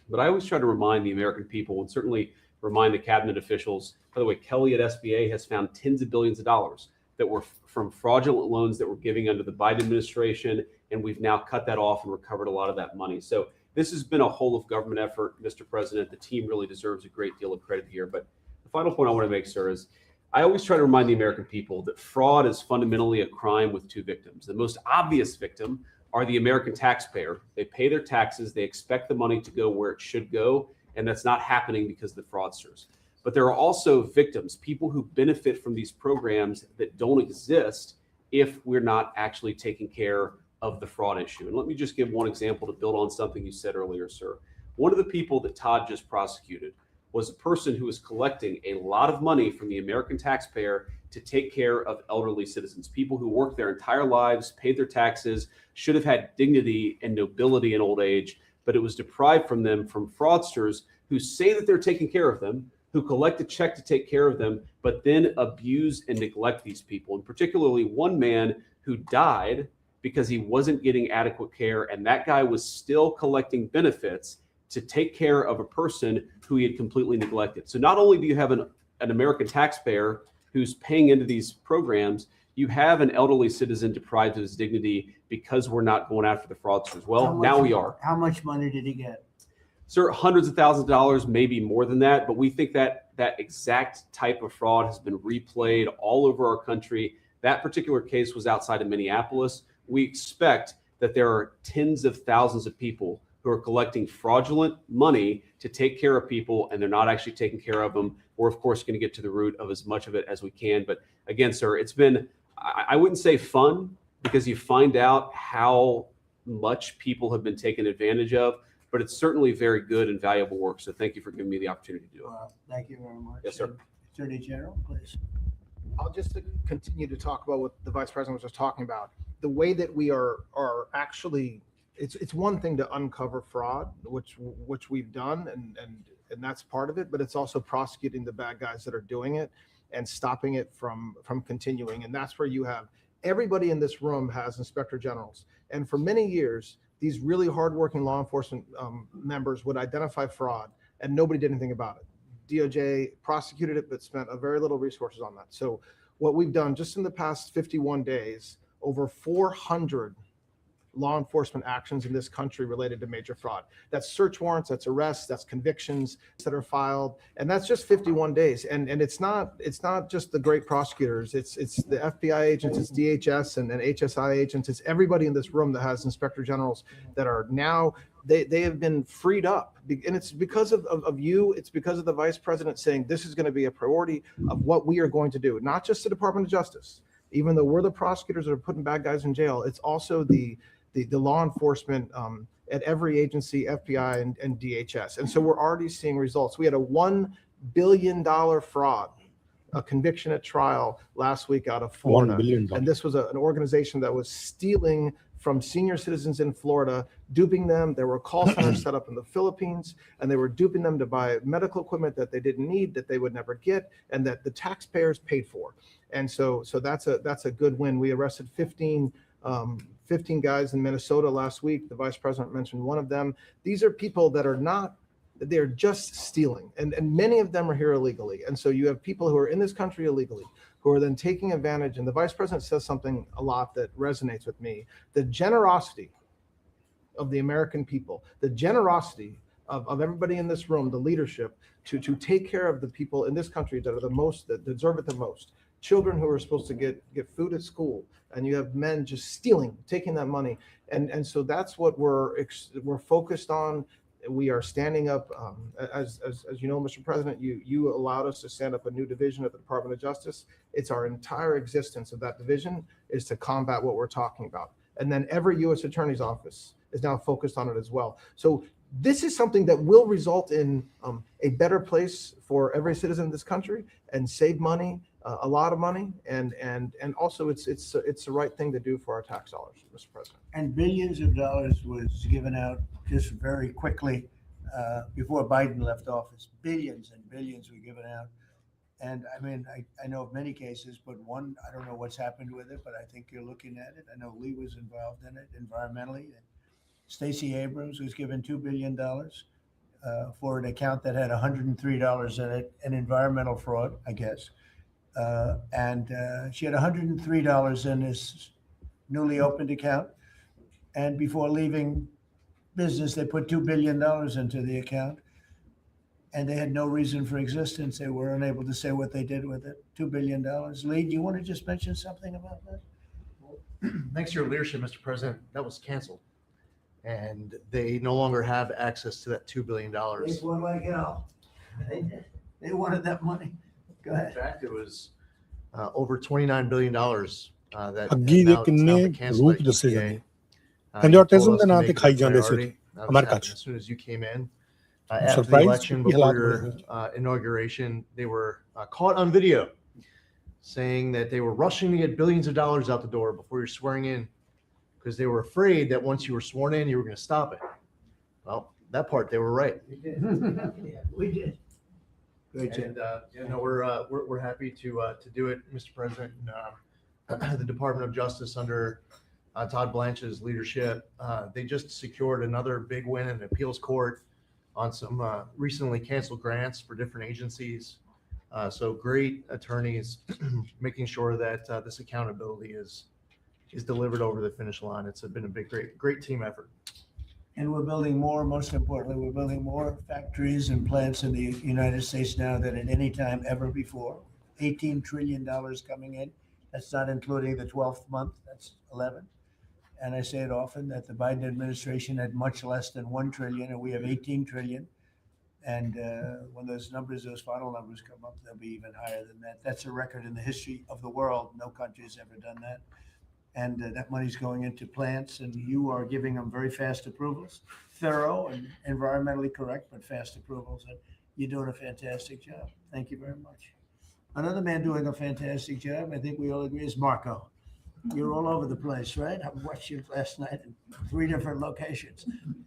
but I always try to remind the American people and certainly remind the cabinet officials. By the way, Kelly at SBA has found tens of billions of dollars that were from fraudulent loans that were giving under the Biden administration. And we've now cut that off and recovered a lot of that money. So this has been a whole of government effort, Mr. President. The team really deserves a great deal of credit here. But the final point I want to make, sir, is I always try to remind the American people that fraud is fundamentally a crime with two victims. The most obvious victim are the American taxpayer. They pay their taxes. They expect the money to go where it should go. And that's not happening because of the fraudsters. But there are also victims, people who benefit from these programs that don't exist if we're not actually taking care of the fraud issue. And let me just give one example to build on something you said earlier, sir. One of the people that Todd just prosecuted was a person who was collecting a lot of money from the American taxpayer to take care of elderly citizens, people who worked their entire lives, paid their taxes, should have had dignity and nobility in old age, but it was deprived from them from fraudsters who say that they're taking care of them, who collect a check to take care of them, but then abuse and neglect these people. And particularly one man who died because he wasn't getting adequate care, and that guy was still collecting benefits to take care of a person who he had completely neglected. So not only do you have an American taxpayer who's paying into these programs, you have an elderly citizen deprived of his dignity because we're not going after the fraudsters. Well, now we are. How much money did he get? Sir, hundreds of thousands of dollars, maybe more than that, but we think that that exact type of fraud has been replayed all over our country. That particular case was outside of Minneapolis. We expect that there are tens of thousands of people who are collecting fraudulent money to take care of people, and they're not actually taking care of them. We're, of course, going to get to the root of as much of it as we can. But again, sir, it's been, I wouldn't say fun, because you find out how much people have been taken advantage of, but it's certainly very good and valuable work. So thank you for giving me the opportunity to do it. Thank you very much. Yes, sir. Attorney General, please. I'll just continue to talk about what the Vice President was just talking about. The way that we are actually, it's one thing to uncover fraud, which we've done, and that's part of it, but it's also prosecuting the bad guys that are doing it and stopping it from continuing. And that's where you have everybody in this room has inspector generals. And for many years, these really hardworking law enforcement members would identify fraud and nobody did anything about it. DOJ prosecuted it, but spent a very little resources on that. So what we've done just in the past 51 days, over 400 law enforcement actions in this country related to major fraud. That's search warrants, that's arrests, that's convictions that are filed, and that's just 51 days. And it's not just the great prosecutors. It's the FBI agents, it's DHS and HSI agents. It's everybody in this room that has inspector generals that are now they have been freed up, and it's because of you. It's because of the Vice President saying this is going to be a priority of what we are going to do, not just the Department of Justice. Even though we're the prosecutors that are putting bad guys in jail, it's also the law enforcement at every agency, FBI and DHS. And so we're already seeing results. We had a $1 billion fraud a conviction at trial last week out of Florida. $1 billion. And this was an organization that was stealing from senior citizens in Florida, duping them. There were call centers set up in the Philippines, and they were duping them to buy medical equipment that they didn't need, that they would never get, and that the taxpayers paid for. And so that's a good win. We arrested 15 guys in Minnesota last week. The vice president mentioned one of them. These are people that are not, they're just stealing. And many of them are here illegally. And so you have people who are in this country illegally, who are then taking advantage. And the vice president says something a lot that resonates with me. The generosity of the American people, the generosity of everybody in this room, the leadership, to take care of the people in this country that are the most, that deserve it the most. Children who are supposed to get food at school, and you have men just stealing, taking that money. And so that's what we're focused on. We are standing up, as you know, Mr. President, you allowed us to stand up a new division at the Department of Justice. It's our entire existence of that division is to combat what we're talking about. And then every U.S. Attorney's Office is now focused on it as well. So this is something that will result in a better place for every citizen in this country and save money, a lot of money, and also it's the right thing to do for our tax dollars, Mr. President. And billions of dollars was given out just very quickly before Biden left office. Billions and billions were given out. And I mean, I know of many cases, but one, I don't know what's happened with it, but I think you're looking at it. I know Lee was involved in it environmentally. Stacey Abrams was given $2 billion for an account that had $103 in it, an environmental fraud, I guess. And she had $103 in this newly opened account. And before leaving business, they put $2 billion into the account. And they had no reason for existence. They were unable to say what they did with it. $2 billion. Lee, do you want to just mention something about that? Thanks to your leadership, Mr. President, that was canceled. And they no longer have access to that $2 billion. They fought like hell. They wanted that money. Go ahead. In fact, it was over $29 billion that ਅੱਗੀ ਦੇ ਕਿੰਨੇ ਰੂਪ ਦੱਸੇ ਜਾਂਦੇ ਕਹਿੰਦੇ autism ਦੇ ਨਾਂ ਤੇ ਖਾਈ ਜਾਂਦੇ ਸੀ ਅਮਰੀਕਾ ਚ As soon as you came in, after the election, before your inauguration, they were caught on video saying that they were rushing to get billions of dollars out the door before you're swearing in because they were afraid that once you were sworn in, you were going to stop it. Well, that part, they were right. We did. Yeah, we did. Great job. And we're happy to do it, Mr. President. And, the Department of Justice under Todd Blanche's leadership, they just secured another big win in the appeals court on some recently canceled grants for different agencies. So great attorneys making sure that this accountability is delivered over the finish line. It's been a great team effort. And we're building more, most importantly, we're building more factories and plants in the United States now than at any time ever before. $18 trillion coming in. That's not including the 12th month, that's 11. And I say it often that the Biden administration had much less than 1 trillion and we have 18 trillion. And when those final numbers come up, they'll be even higher than that. That's a record in the history of the world. No country has ever done that. And that money's going into plants, and you are giving them very fast approvals, thorough and environmentally correct, but fast approvals. And you're doing a fantastic job. Thank you very much. Another man doing a fantastic job, I think we all agree, is Marco. You're all over the place, right? I watched you last night in 3 different locations.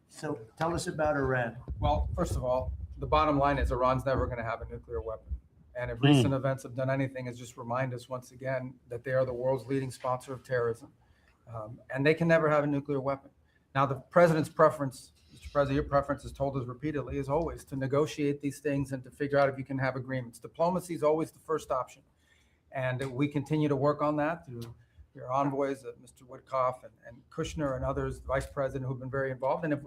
So tell us about Iran. Well, first of all, the bottom line is Iran's never going to have a nuclear weapon. And if recent events have done anything, is just remind us once again that they are the world's leading sponsor of terrorism. And they can never have a nuclear weapon. Now, the president's preference, Mr. President, your preference has told us repeatedly, is always to negotiate these things and to figure out if you can have agreements. Diplomacy is always the first option. And we continue to work on that through your envoys, Mr. Woodcoff and Kushner and others, the vice president, who've been very involved. And if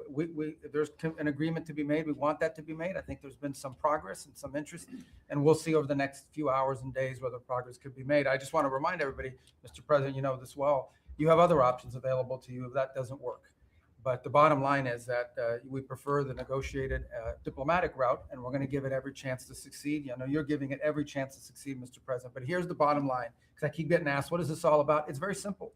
there's an agreement to be made, we want that to be made. I think there's been some progress and some interest, and we'll see over the next few hours and days whether progress could be made. I just want to remind everybody, Mr. President, you know this well, you have other options available to you if that doesn't work. But the bottom line is that we prefer the negotiated diplomatic route, and we're going to give it every chance to succeed. You know, you're giving it every chance to succeed, Mr. President. But here's the bottom line, because I keep getting asked, what is this all about? It's very simple.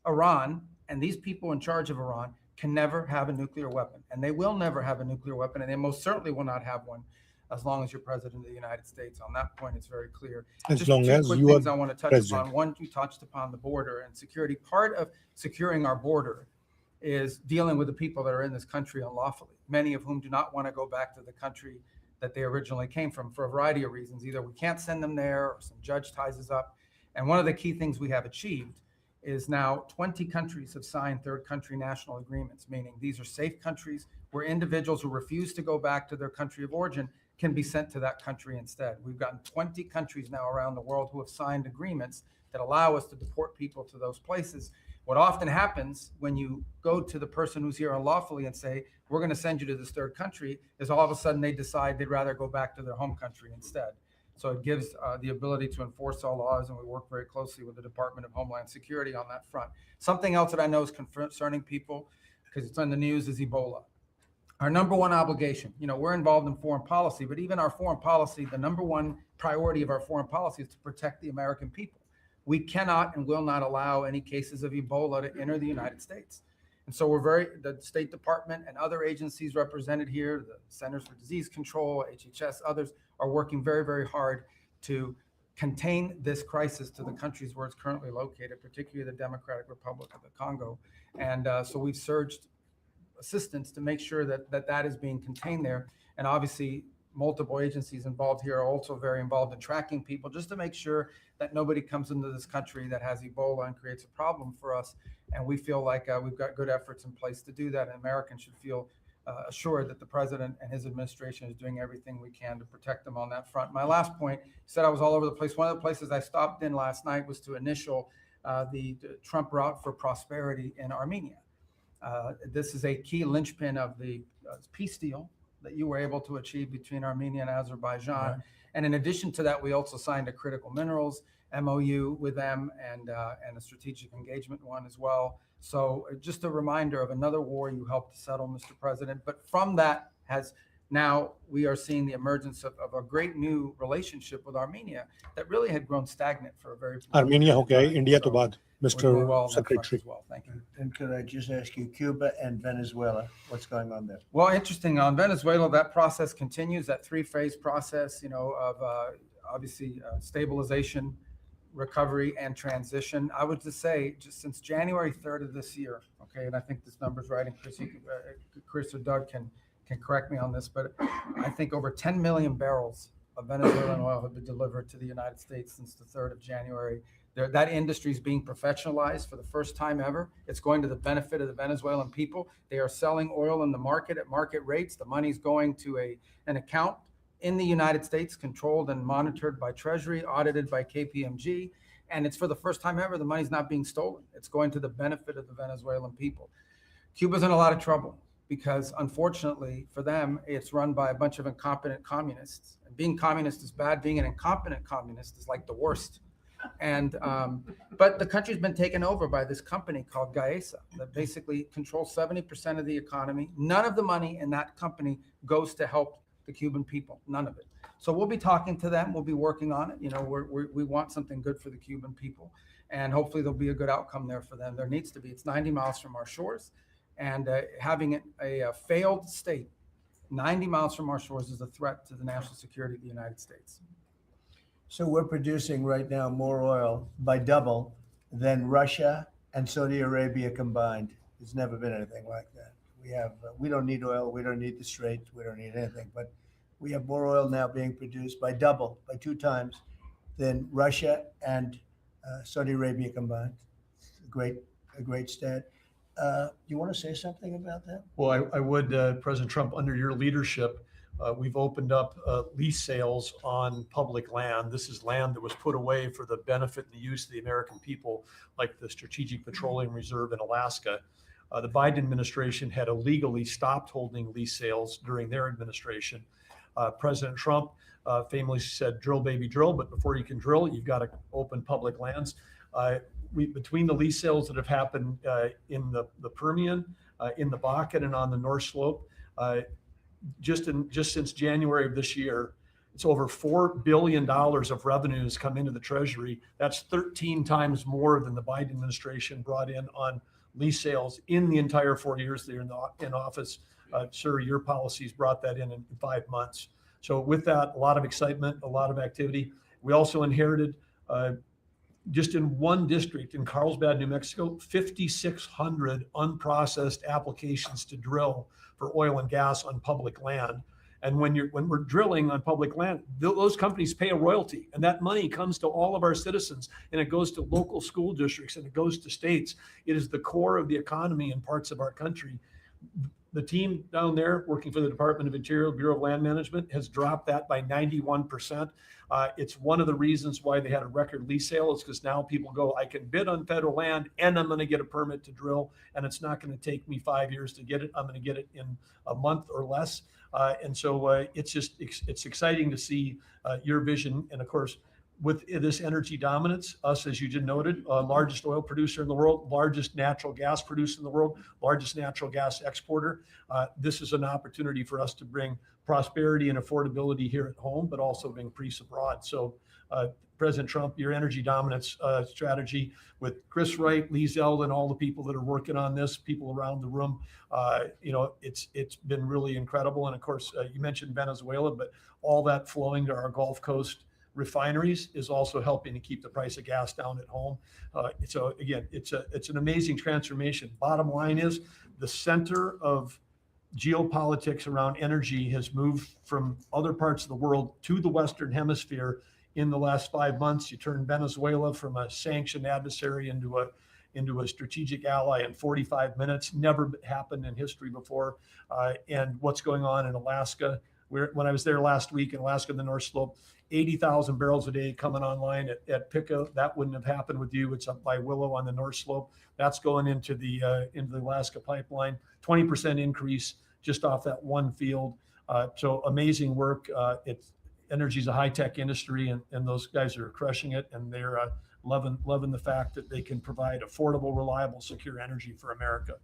Iran and these people in charge of Iran can never have a nuclear weapon, and they will never have a nuclear weapon, and they most certainly will not have one as long as you're president of the United States. On that point, it's very clear. As Just long two as quick you things are I want to touch president. upon. One, you touched upon the border and security. Part of securing our border is dealing with the people that are in this country unlawfully, many of whom do not want to go back to the country that they originally came from for a variety of reasons. Either we can't send them there or some judge ties us up. And one of the key things we have achieved is now 20 countries have signed third country national agreements, meaning these are safe countries where individuals who refuse to go back to their country of origin can be sent to that country instead. We've gotten 20 countries now around the world who have signed agreements that allow us to deport people to those places. What often happens when you go to the person who's here unlawfully and say, we're going to send you to this third country, is all of a sudden they decide they'd rather go back to their home country instead. So it gives the ability to enforce all laws, and we work very closely with the Department of Homeland Security on that front. Something else that I know is concerning people, because it's on the news, is Ebola. Our number one obligation, we're involved in foreign policy, but even our foreign policy, the number one priority of our foreign policy is to protect the American people. We cannot and will not allow any cases of Ebola to enter the United States. And so the State Department and other agencies represented here, the Centers for Disease Control, HHS, others are working very, very hard to contain this crisis to the countries where it's currently located, particularly the Democratic Republic of the Congo. And so we've surged assistance to make sure that is being contained there. And obviously, multiple agencies involved here are also very involved in tracking people, just to make sure that nobody comes into this country that has Ebola and creates a problem for us. And we feel like we've got good efforts in place to do that. And Americans should feel assured that the president and his administration is doing everything we can to protect them on that front. My last point, you said I was all over the place. One of the places I stopped in last night was to initial the Trump Route for Prosperity in Armenia. This is a key linchpin of the peace deal that you were able to achieve between Armenia and Azerbaijan. Right. And in addition to that, we also signed a critical minerals MOU with them and a strategic engagement one as well. So just a reminder of another war you helped to settle, Mr. President. But from that now we are seeing the emergence of a great new relationship with Armenia that really had grown stagnant for a very long Armenia time. okay, India to baad, Mr. Well Secretary. well. Thank you. And could I just ask you, Cuba and Venezuela, what's going on there? Well, interesting. On Venezuela, that process continues, that three-phase process, of obviously stabilization, recovery, and transition. I would just say, just since January 3rd of this year, okay, and I think this number's right, and Chris or Doug can correct me on this, but I think over 10 million barrels of Venezuelan oil have been delivered to the United States since the 3rd of January. That industry is being professionalized for the first time ever. It's going to the benefit of the Venezuelan people. They are selling oil in the market at market rates. The money's going to an account in the United States, controlled and monitored by Treasury, audited by KPMG. And it's for the first time ever, the money's not being stolen. It's going to the benefit of the Venezuelan people. Cuba's in a lot of trouble because unfortunately for them, it's run by a bunch of incompetent communists. And being communist is bad. Being an incompetent communist is like the worst. And but the country's been taken over by this company called Gaesa that basically controls 70% of the economy. None of the money in that company goes to help the Cuban people, none of it. So we'll be talking to them. We'll be working on it. We want something good for the Cuban people, and hopefully there'll be a good outcome there for them. There needs to be. It's 90 miles from our shores, and having a failed state 90 miles from our shores is a threat to the national security of the United States. So we're producing right now more oil by double than Russia and Saudi Arabia combined. There's never been anything like that. We don't need oil. We don't need the Strait. We don't need anything. But we have more oil now being produced by 2 times than Russia and Saudi Arabia combined. A great stat. You want to say something about that? Well, I would, President Trump, under your leadership, we've opened up lease sales on public land. This is land that was put away for the benefit and the use of the American people, like the Strategic Petroleum Reserve in Alaska. The Biden administration had illegally stopped holding lease sales during their administration. President Trump famously said, drill, baby, drill, but before you can drill, you've got to open public lands. Between the lease sales that have happened in the Permian, in the Bakken, and on the North Slope, just since January of this year, it's over $4 billion of revenues come into the Treasury. That's 13 times more than the Biden administration brought in on lease sales in the entire 4 years they're in office. Sir, your policies brought that in 5 months. So with that, a lot of excitement, a lot of activity. We also inherited just in one district in Carlsbad, New Mexico, 5,600 unprocessed applications to drill for oil and gas on public land. And when we're drilling on public land, those companies pay a royalty, and that money comes to all of our citizens, and it goes to local school districts, and it goes to states. It is the core of the economy in parts of our country. The team down there working for the Department of Interior, Bureau of Land Management, has dropped that by 91%. It's one of the reasons why they had a record lease sale, is because now people go, I can bid on federal land and I'm going to get a permit to drill, and it's not going to take me 5 years to get it. I'm going to get it in a month or less. And so it's exciting to see your vision. And of course, with this energy dominance, us, as you just noted, largest oil producer in the world, largest natural gas producer in the world, largest natural gas exporter. This is an opportunity for us to bring prosperity and affordability here at home, but also bring peace abroad. So President Trump, your energy dominance strategy with Chris Wright, Lee Zeldin, all the people that are working on this, people around the room, it's been really incredible. And of course, you mentioned Venezuela, but all that flowing to our Gulf Coast refineries is also helping to keep the price of gas down at home. So again, it's an amazing transformation. Bottom line is the center of geopolitics around energy has moved from other parts of the world to the Western Hemisphere in the last 5 months. You turn Venezuela from a sanctioned adversary into a strategic ally in 45 minutes. Never happened in history before. And what's going on in Alaska? When I was there last week in Alaska, the North Slope, 80,000 barrels a day coming online at Pico. That wouldn't have happened with you. It's up by Willow on the North Slope. That's going into the Alaska pipeline. 20% increase just off that one field. So amazing work. Energy is a high-tech industry, and those guys are crushing it, and they're loving the fact that they can provide affordable, reliable, secure energy for America.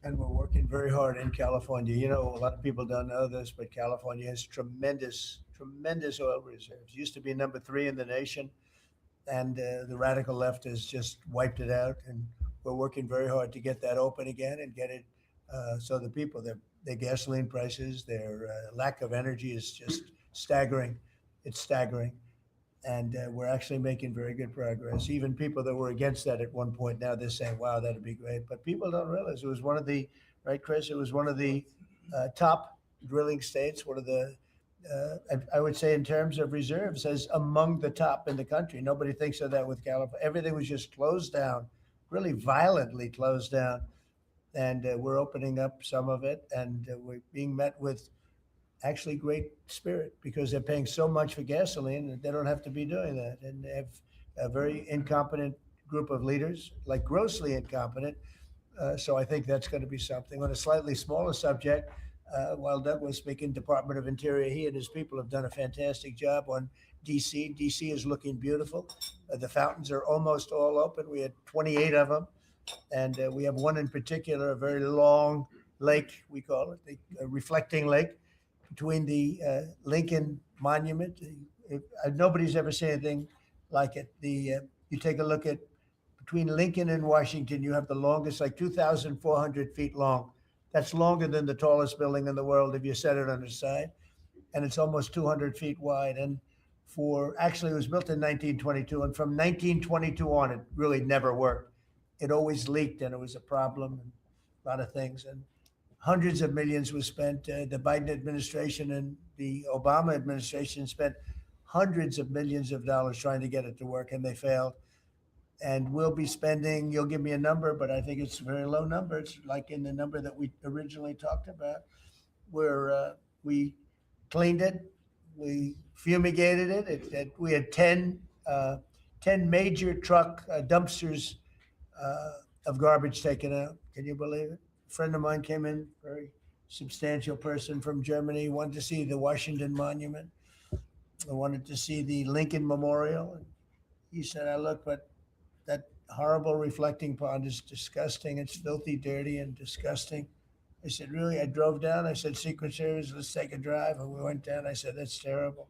And we're working very hard in California. You know, a lot of people don't know this, but California has tremendous oil reserves. Used to be number 3 in the nation, and the radical left has just wiped it out. And we're working very hard to get that open again and get it so the people, their gasoline prices, their lack of energy is just staggering. It's staggering. And we're actually making very good progress. Even people that were against that at one point, now they're saying, wow, that'd be great. But people don't realize it was one of the, right, Chris? It was one of the top drilling states, one of the, I would say in terms of reserves, as among the top in the country. Nobody thinks of that with California. Everything was just closed down, really violently closed down. And we're opening up some of it, and we're being met with actually great spirit, because they're paying so much for gasoline that they don't have to be doing that. And they have a very incompetent group of leaders, like grossly incompetent. So I think that's going to be something. On a slightly smaller subject, while Doug was speaking, Department of Interior, he and his people have done a fantastic job on DC. DC is looking beautiful. The fountains are almost all open. We had 28 of them. And we have one in particular, a very long lake, we call it, a reflecting lake, between the Lincoln Monument. Nobody's ever seen anything like it. You take a look at between Lincoln and Washington, you have the longest, like 2,400 feet long. That's longer than the tallest building in the world if you set it on its side. And it's almost 200 feet wide. And actually it was built in 1922. And from 1922 on, it really never worked. It always leaked, and it was a problem, and a lot of things. And hundreds of millions was spent. The Biden administration and the Obama administration spent hundreds of millions of dollars trying to get it to work, and they failed. And we'll be spending, you'll give me a number, but I think it's a very low number. It's like in the number that we originally talked about, where we cleaned it, we fumigated it. We had 10 major truck dumpsters of garbage taken out. Can you believe it? A friend of mine came in, very substantial person from Germany, wanted to see the Washington Monument. I wanted to see the Lincoln Memorial. And he said, I look, but that horrible reflecting pond is disgusting. It's filthy, dirty, and disgusting. I said, really? I drove down. I said, Secret Service, let's take a drive. And we went down. I said, that's terrible.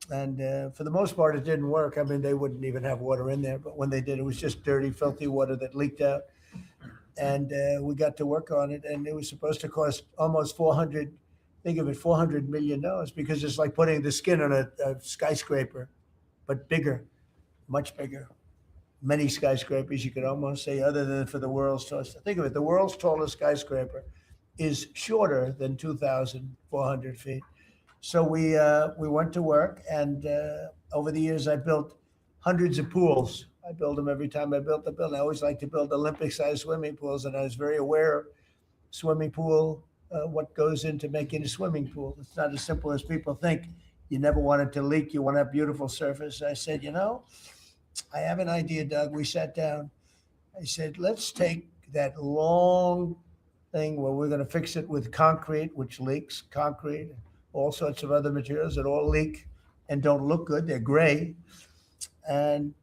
And for the most part, it didn't work. I mean, they wouldn't even have water in there. But when they did, it was just dirty, filthy water that leaked out. And we got to work on it. And it was supposed to cost almost $400 think of it, $400 million, because it's like putting the skin on a skyscraper, but bigger, much bigger. Many skyscrapers, you could almost say, other than for the world's tallest. Think of it, the world's tallest skyscraper is shorter than 2,400 feet. So we went to work, and over the years, I built hundreds of pools. I build them every time I built the building. I always like to build Olympic-sized swimming pools, and I was very aware of swimming pool, what goes into making a swimming pool. It's not as simple as people think. You never want it to leak. You want to have beautiful surface. I said, I have an idea, Doug. We sat down. I said, let's take that long thing where we're going to fix it with concrete, which leaks, concrete, all sorts of other materials that all leak and don't look good. They're gray. And,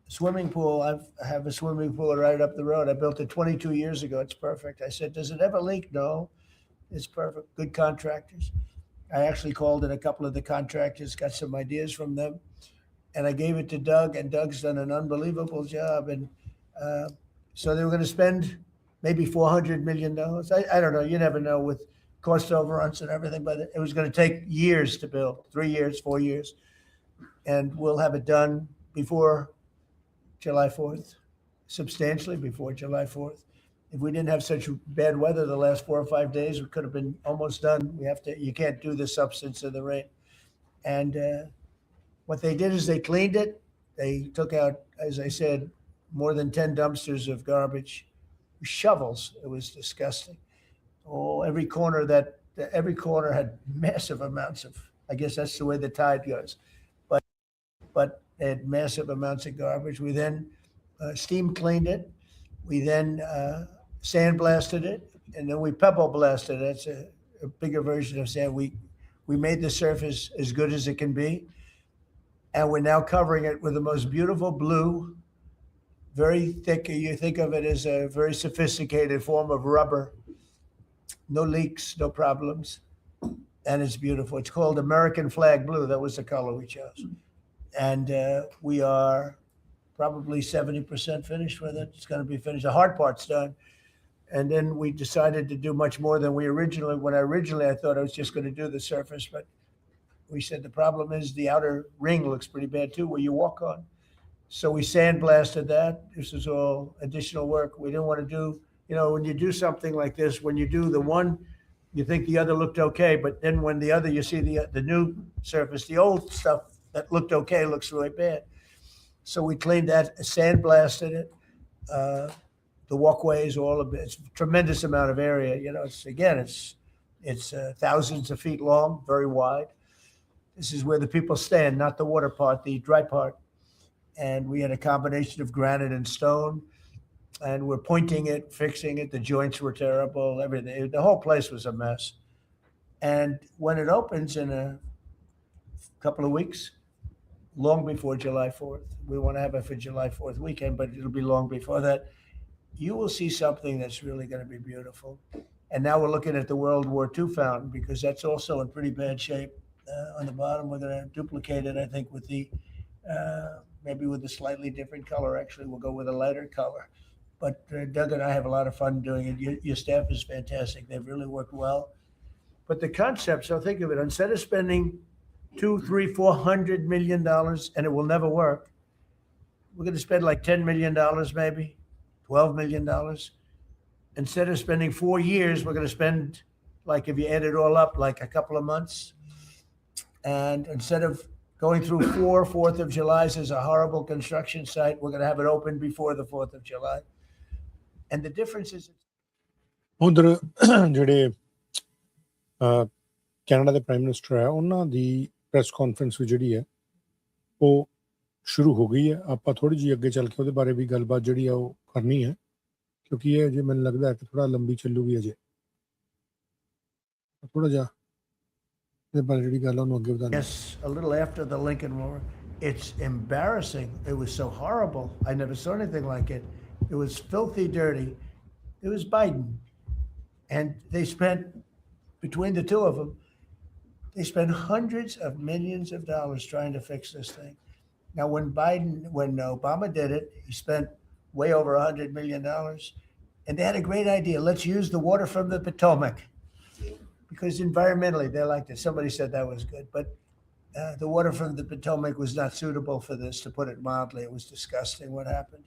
swimming pool, I have a swimming pool right up the road. I built it 22 years ago. It's perfect. I said, does it ever leak? No, it's perfect. Good contractors. I actually called in a couple of the contractors, got some ideas from them, and I gave it to Doug, and Doug's done an unbelievable job. And so they were going to spend maybe $400 million. I don't know. You never know with cost overruns and everything, but it was going to take years to build, 3 years, 4 years. And we'll have it done before July 4th, substantially before July 4th. If we didn't have such bad weather the last 4 or 5 days, we could have been almost done. You can't do the substance of the rain. And what they did is they cleaned it. They took out, as I said, more than 10 dumpsters of garbage, shovels. It was disgusting. Oh, every corner had massive amounts of, I guess that's the way the tide goes. But they had massive amounts of garbage. We then steam cleaned it. We then sandblasted it, and then we pebble blasted it. That's a bigger version of sand. We made the surface as good as it can be, and we're now covering it with the most beautiful blue, very thick. You think of it as a very sophisticated form of rubber. No leaks, no problems, and it's beautiful. It's called American Flag Blue. That was the color we chose. And we are probably 70% finished with it. It's going to be finished. The hard part's done. And then we decided to do much more than when I thought I was just going to do the surface, but we said the problem is the outer ring looks pretty bad too, where you walk on. So we sandblasted that. This is all additional work. We didn't want to do, when you do something like this, when you do the one, you think the other looked okay, but then when the other, you see the new surface, the old stuff that looked okay looks really bad. So we cleaned that, sandblasted it, the walkways, all of it. It's a tremendous amount of area. It's thousands of feet long, very wide. This is where the people stand, not the water part, the dry part. And we had a combination of granite and stone, and we're pointing it, fixing it. The joints were terrible, everything. The whole place was a mess. And when it opens in a couple of weeks, long before July 4th, we want to have it for July 4th weekend, but it'll be long before that, you will see something that's really going to be beautiful. And now we're looking at the World War II fountain, because that's also in pretty bad shape. On the bottom, we're going to duplicate it, I think, with the maybe with a slightly different color. Actually, we'll go with a lighter color. But Doug and I have a lot of fun doing it. Your staff is fantastic. They've really worked well. But the concept, so think of it, instead of spending $200, $300, $400 million, and it will never work, we're going to spend like $10 million, maybe $12 million. Instead of spending 4 years, we're going to spend, like, if you add it all up, like a couple of months. And instead of going through 4th of July's as a horrible construction site, we're going to have it open before the 4th of July. And the difference is... ਉਧਰ ਜਿਹੜੇ Canada ਦੇ prime minister ਹੈ, ਉਹਨਾਂ ਦੀ press conference ਵੀ ਜਿਹੜੀ ਹੈ ਉਹ ਸ਼ੁਰੂ ਹੋ ਗਈ ਹੈ. ਆਪਾਂ ਥੋੜੀ ਜਿਹੀ ਅੱਗੇ ਚੱਲ ਕੇ ਉਹਦੇ ਬਾਰੇ ਵੀ ਗੱਲਬਾਤ ਜਿਹੜੀ ਆ ਉਹ ਕਰਨੀ ਹੈ, ਕਿਉਂਕਿ ਇਹ ਅਜੇ ਮੈਨੂੰ ਲੱਗਦਾ ਹੈ ਕਿ ਥੋੜਾ ਲੰਬੀ ਚੱਲੂਗੀ ਅਜੇ. ਥੋੜਾ ਜਿਹਾ ਇਹਦੇ ਬਾਰੇ ਜਿਹੜੀ ਗੱਲ ਉਹਨੂੰ ਅੱਗੇ ਵਧਾਉਣੀ. Yes, a little after the Lincoln War. It's embarrassing. It was so horrible. I never saw anything like it. It was filthy dirty. It was Biden. And they spent, between the two of them, they spent hundreds of millions of dollars trying to fix this thing. Now, when Obama did it, he spent way over $100 million. And they had a great idea. Let's use the water from the Potomac, because environmentally they liked it. Somebody said that was good, but the water from the Potomac was not suitable for this, to put it mildly. It was disgusting what happened.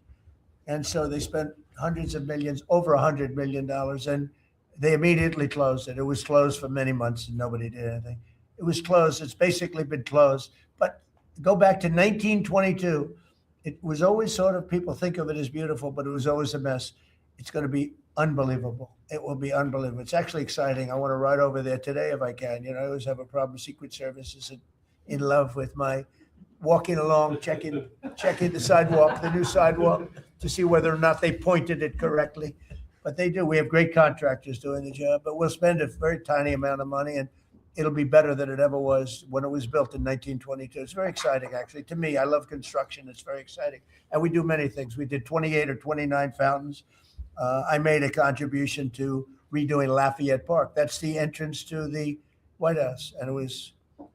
And so they spent hundreds of millions, over $100 million, and they immediately closed it. It was closed for many months and nobody did anything. It was closed. It's basically been closed. But go back to 1922. It was always sort of, people think of it as beautiful, but it was always a mess. It's going to be unbelievable. It will be unbelievable. It's actually exciting. I want to ride over there today if I can. You know, I always have a problem with Secret Service is in love with my walking along, checking the sidewalk, the new sidewalk, to see whether or not they pointed it correctly. But they do. We have great contractors doing the job, but we'll spend a very tiny amount of money, and it'll be better than it ever was when it was built in 1922. It's very exciting, actually. To me, I love construction. It's very exciting. And we do many things. We did 28 or 29 fountains. I made a contribution to redoing Lafayette Park. That's the entrance to the White House. And it was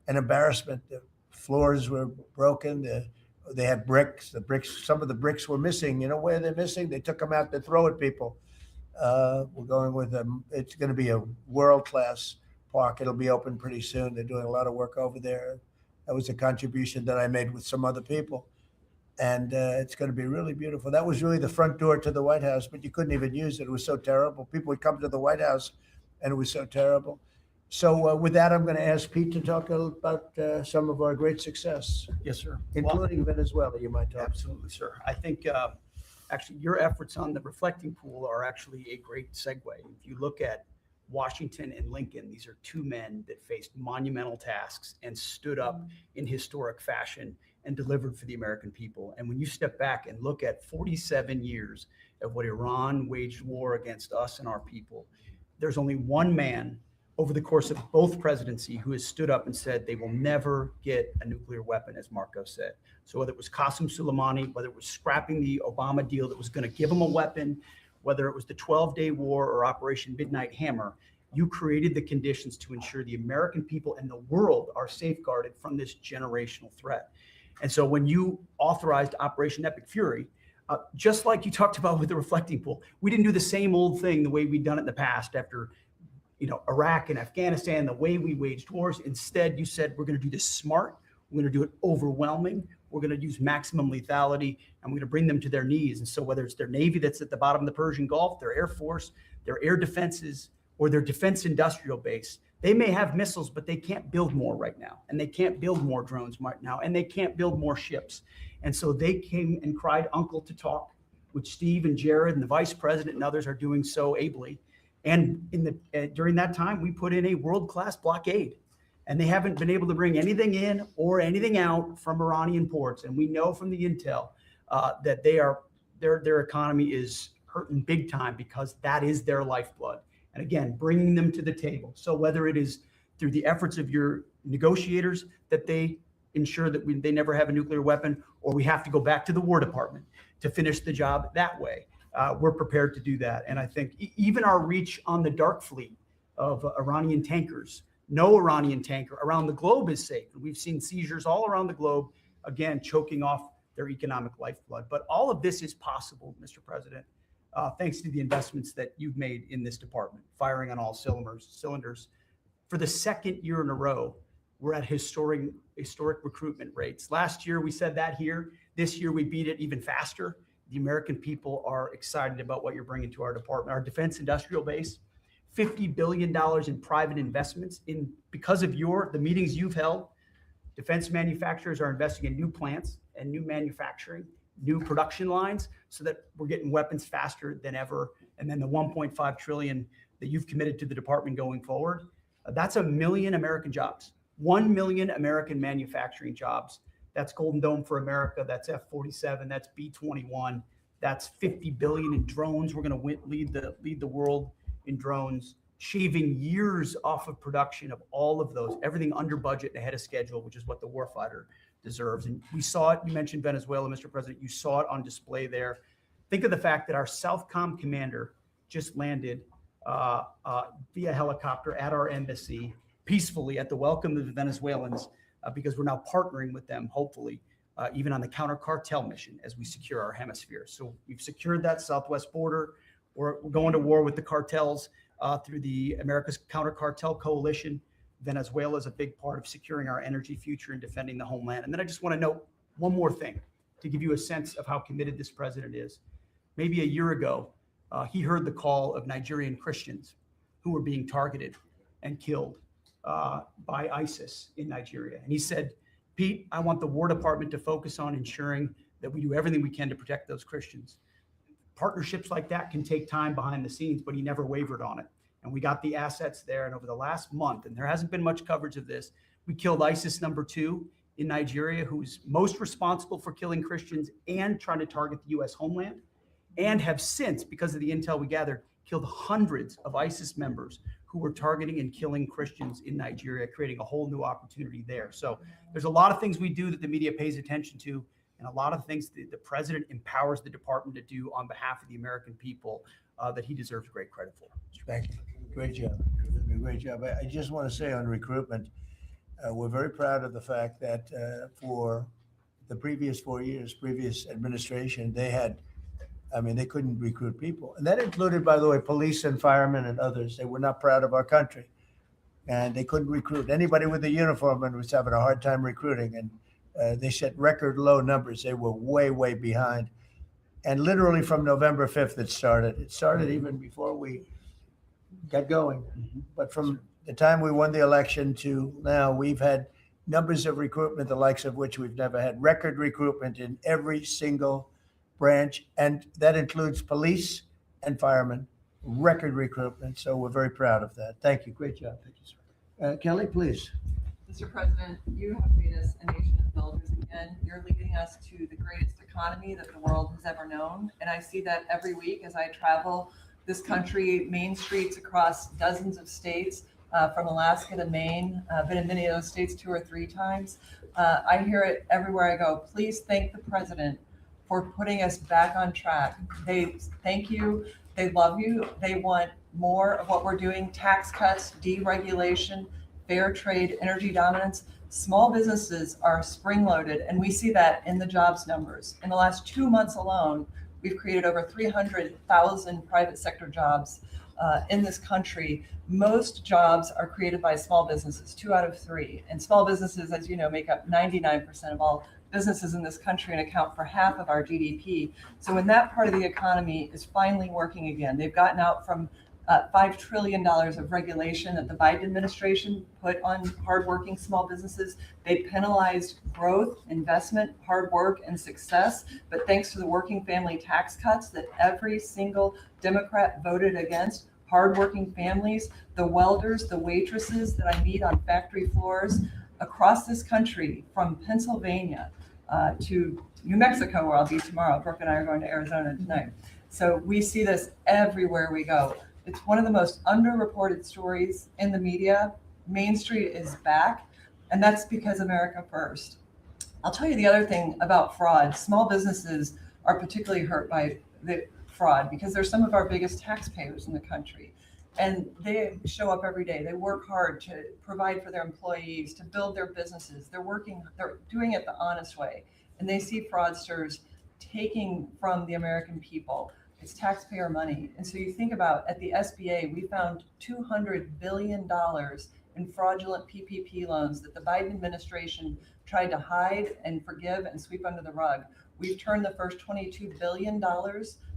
an embarrassment. The floors were broken. They had bricks. Some of the bricks were missing. You know where they're missing? They took them out to throw at people. We're going with them. It's going to be a world-class park. It'll be open pretty soon. They're doing a lot of work over there. That was a contribution that I made with some other people. And it's going to be really beautiful. That was really the front door to the White House, but you couldn't even use it. It was so terrible. People would come to the White House, and it was so terrible. So with that, I'm going to ask Pete to talk a little about some of our great success. Yes, sir. Including Venezuela, you might talk. Absolutely, sir. I think actually your efforts on the reflecting pool are actually a great segue. If you look at Washington and Lincoln, these are two men that faced monumental tasks and stood up in historic fashion and delivered for the American people. And when you step back and look at 47 years of what Iran waged war against us and our people, there's only one man over the course of both presidency who has stood up and said they will never get a nuclear weapon, as Marco said. So whether it was Qasem Soleimani, whether it was scrapping the Obama deal that was going to give them a weapon, whether it was the 12-day war or Operation Midnight Hammer, you created the conditions to ensure the American people and the world are safeguarded from this generational threat. And so when you authorized Operation Epic Fury, just like you talked about with the reflecting pool, we didn't do the same old thing the way we'd done it in the past after Iraq and Afghanistan, the way we waged wars. Instead, you said, we're going to do this smart. We're going to do it overwhelming. We're going to use maximum lethality, and we're going to bring them to their knees. And so whether it's their Navy that's at the bottom of the Persian Gulf, their Air Force, their air defenses, or their defense industrial base, they may have missiles, but they can't build more right now. And they can't build more drones right now. And they can't build more ships. And so they came and cried uncle to talk, which Steve and Jared and the vice president and others are doing so ably. And during that time, we put in a world-class blockade, and they haven't been able to bring anything in or anything out from Iranian ports. And we know from the intel that their economy is hurting big time because that is their lifeblood. And again, bringing them to the table. So whether it is through the efforts of your negotiators that they ensure that they never have a nuclear weapon, or we have to go back to the War Department to finish the job that way. We're prepared to do that. And I think even our reach on the dark fleet of Iranian tankers, no Iranian tanker around the globe is safe. And we've seen seizures all around the globe, again, choking off their economic lifeblood. But all of this is possible, Mr. President, thanks to the investments that you've made in this department, firing on all cylinders. For the second year in a row, we're at historic recruitment rates. Last year, we said that here. This year, we beat it even faster. The American people are excited about what you're bringing to our department. Our defense industrial base, $50 billion in private investments because of the meetings you've held. Defense manufacturers are investing in new plants and new manufacturing, new production lines, so that we're getting weapons faster than ever. And then the $1.5 trillion that you've committed to the department going forward, that's 1 million American jobs, 1 million American manufacturing jobs. That's Golden Dome for America. That's F-47. That's B-21. That's 50 billion in drones. We're going to lead the world in drones, shaving years off of production of all of those, everything under budget and ahead of schedule, which is what the warfighter deserves. And we saw it. You mentioned Venezuela, Mr. President. You saw it on display there. Think of the fact that our Southcom commander just landed via helicopter at our embassy peacefully at the welcome of the Venezuelans, because we're now partnering with them, hopefully, even on the counter-cartel mission as we secure our hemisphere. So we've secured that southwest border. We're going to war with the cartels. through the America's Counter Cartel Coalition. Venezuela is a big part of securing our energy future and defending the homeland. And then I just want to note one more thing to give you a sense of how committed this president is. Maybe a year ago, he heard the call of Nigerian Christians who were being targeted and killed by ISIS in Nigeria. And he said, Pete, I want the War Department to focus on ensuring that we do everything we can to protect those Christians. Partnerships like that can take time behind the scenes, but he never wavered on it. And we got the assets there. And over the last month, and there hasn't been much coverage of this, we killed ISIS #2 in Nigeria, who's most responsible for killing Christians and trying to target the U.S. homeland, and have since, because of the intel we gathered, killed hundreds of ISIS members who were targeting and killing Christians in Nigeria, creating a whole new opportunity there. So there's a lot of things we do that the media pays attention to, and a lot of things that the president empowers the department to do on behalf of the American people that he deserves great credit for. Thank you. Great job. Great job. I just want to say on recruitment, we're very proud of the fact that for the previous 4 years, previous administration, they couldn't recruit people. And that included, by the way, police and firemen and others. They were not proud of our country. And they couldn't recruit. Anybody with a uniform and was having a hard time recruiting. And they set record low numbers. They were way, way behind. And literally from November 5th, it started. It started even before we got going. But from the time we won the election to now, we've had numbers of recruitment, the likes of which we've never had. Record recruitment in every single branch, and that includes police and firemen. Record recruitment, so we're very proud of that. Thank you. Great job. Thank you, sir. Kelly, please. Mr. President, you have made us a nation of builders again. You're leading us to the greatest economy that the world has ever known. And I see that every week as I travel this country, main streets across dozens of states, from Alaska to Maine. I've been in many of those states 2 or 3 times. I hear it everywhere I go. Please thank the president for putting us back on track. They thank you. They love you. They want more of what we're doing: tax cuts, deregulation, fair trade, energy dominance. Small businesses are spring-loaded, and we see that in the jobs numbers. In the last 2 months alone, we've created over 300,000 private sector jobs in this country. Most jobs are created by small businesses, 2 out of 3. And small businesses, as you know, make up 99% of all businesses in this country and account for half of our GDP. So when that part of the economy is finally working again, they've gotten out from $5 trillion of regulation that the Biden administration put on hardworking small businesses. They penalized growth, investment, hard work, and success. But thanks to the working family tax cuts that every single Democrat voted against, hardworking families, the welders, the waitresses that I meet on factory floors across this country, from Pennsylvania to New Mexico, where I'll be tomorrow. Brooke and I are going to Arizona tonight. So we see this everywhere we go. It's one of the most underreported stories in the media. Main Street is back, and that's because America first. I'll tell you the other thing about fraud. Small businesses are particularly hurt by the fraud because they're some of our biggest taxpayers in the country. And they show up every day. They work hard to provide for their employees, to build their businesses. They're doing it the honest way. And they see fraudsters taking from the American people. It's taxpayer money. And so you think about, at the SBA, we found $200 billion in fraudulent PPP loans that the Biden administration tried to hide and forgive and sweep under the rug. We've turned the first $22 billion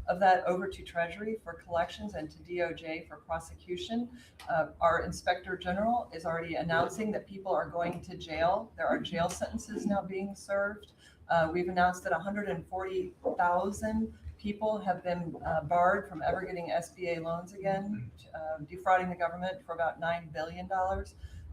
of that over to Treasury for collections and to DOJ for prosecution. Our Inspector General is already announcing that people are going to jail. There are jail sentences now being served. We've announced that 140,000 people have been barred from ever getting SBA loans again, defrauding the government for about $9 billion.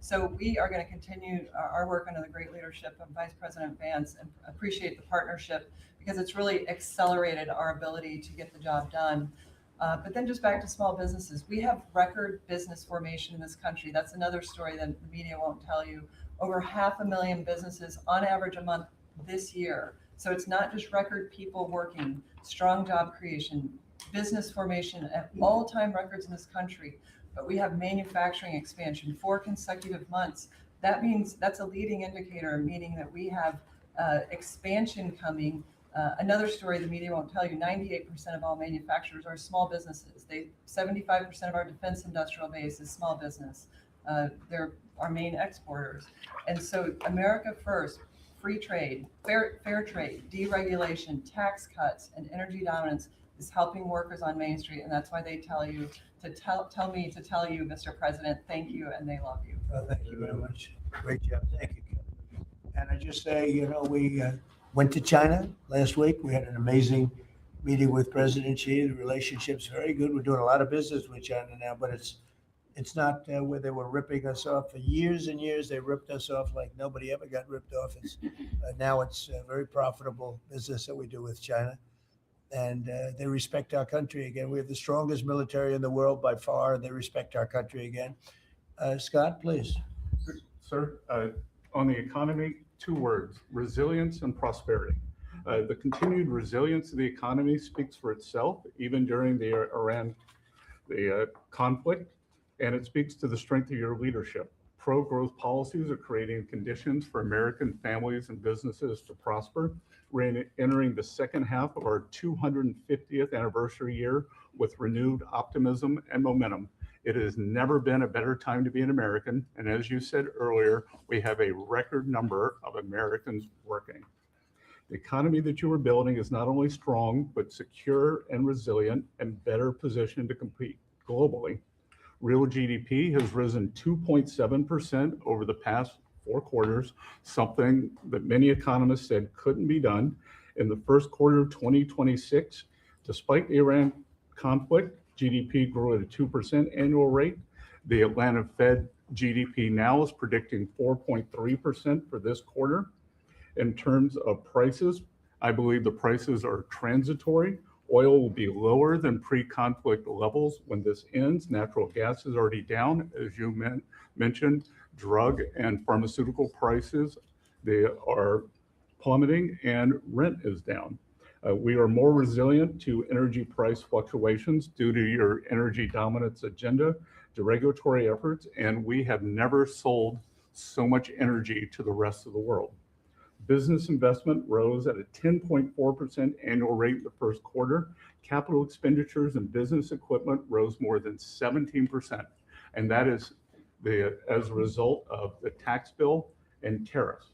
So we are going to continue our work under the great leadership of Vice President Vance, and appreciate the partnership because it's really accelerated our ability to get the job done. But then just back to small businesses, we have record business formation in this country. That's another story that the media won't tell you. Over 500,000 businesses on average a month this year. So it's not just record people working, strong job creation, business formation at all-time records in this country. But we have manufacturing expansion, 4 consecutive months. That means that's a leading indicator, meaning that we have expansion coming Another story the media won't tell you, 98% of all manufacturers are small businesses. 75% of our defense industrial base is small business. They're our main exporters. And so America first, free trade, fair trade, deregulation, tax cuts, and energy dominance is helping workers on Main Street. And that's why they tell you to tell me to tell you, Mr. President, thank you, and they love you. Thank you very much. Great job. Thank you, Kelly. And I just say, you know, we went to China last week. We had an amazing meeting with President Xi. The relationship's very good. We're doing a lot of business with China now, but it's not where they were ripping us off for years and years. They ripped us off like nobody ever got ripped off. Now it's a very profitable business that we do with China. And they respect our country again. We have the strongest military in the world by far. They respect our country again. Scott, please. Sir, on the economy, 2 words: resilience and prosperity. The continued resilience of the economy speaks for itself, even during the Iran conflict, and it speaks to the strength of your leadership. Pro-growth policies are creating conditions for American families and businesses to prosper. We're entering the second half of our 250th anniversary year with renewed optimism and momentum. It has never been a better time to be an American. And as you said earlier, we have a record number of Americans working. The economy that you are building is not only strong, but secure and resilient and better positioned to compete globally. Real GDP has risen 2.7% over the past 4 quarters, something that many economists said couldn't be done. In the first quarter of 2026, despite the Iran conflict, GDP grew at a 2% annual rate. The Atlanta Fed GDP now is predicting 4.3% for this quarter. In terms of prices, I believe the prices are transitory. Oil will be lower than pre-conflict levels when this ends. Natural gas is already down, as you mentioned. Drug and pharmaceutical prices, they are plummeting, and rent is down. We are more resilient to energy price fluctuations due to your energy dominance agenda, to regulatory efforts, and we have never sold so much energy to the rest of the world. Business investment rose at a 10.4% annual rate in the first quarter. Capital expenditures and business equipment rose more than 17%, and that is as a result of the tax bill and tariffs.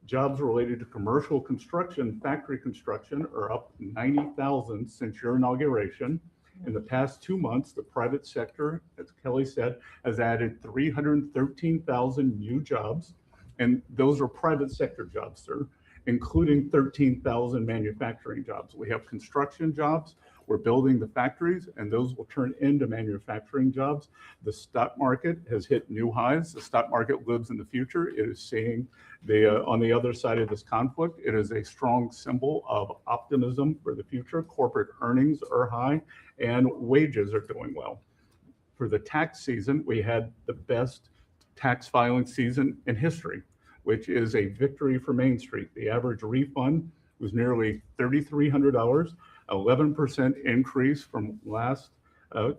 Jobs related to commercial construction, factory construction are up 90,000 since your inauguration. In the past 2 months, the private sector, as Kelly said, has added 313,000 new jobs. And those are private sector jobs, sir, including 13,000 manufacturing jobs. We have construction jobs. We're building the factories, and those will turn into manufacturing jobs. The stock market has hit new highs. The stock market lives in the future. It is seeing on the other side of this conflict, it is a strong symbol of optimism for the future. Corporate earnings are high, and wages are doing well. For the tax season, we had the best tax filing season in history, which is a victory for Main Street. The average refund was nearly $3,300, 11% increase from last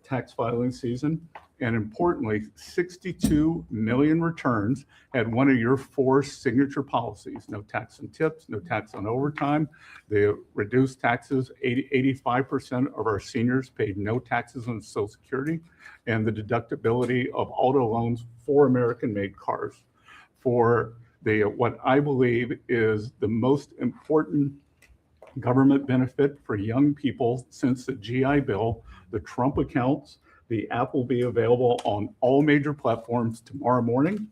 tax filing season. And importantly, 62 million returns had one of your 4 signature policies: no tax on tips, no tax on overtime. They reduced taxes. 85% of our seniors paid no taxes on Social Security, and the deductibility of auto loans for American-made cars. For what I believe is the most important government benefit for young people since the GI Bill, the Trump accounts. The app will be available on all major platforms tomorrow morning,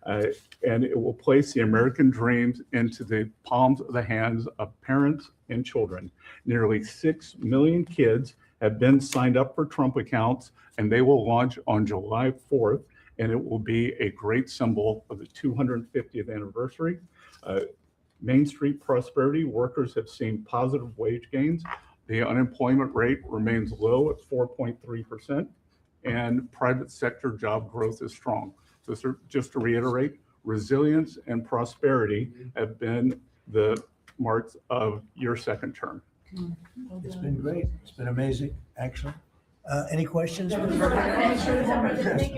and it will place the American dreams into the palms of the hands of parents and children. Nearly 6 million kids have been signed up for Trump accounts, and they will launch on July 4th, and it will be a great symbol of the 250th anniversary. Main Street prosperity, workers have seen positive wage gains. The unemployment rate remains low at 4.3%, and private sector job growth is strong. So, sir, just to reiterate, resilience and prosperity have been the marks of your second term. It's been great. It's been amazing, actually. Any questions? Thank you,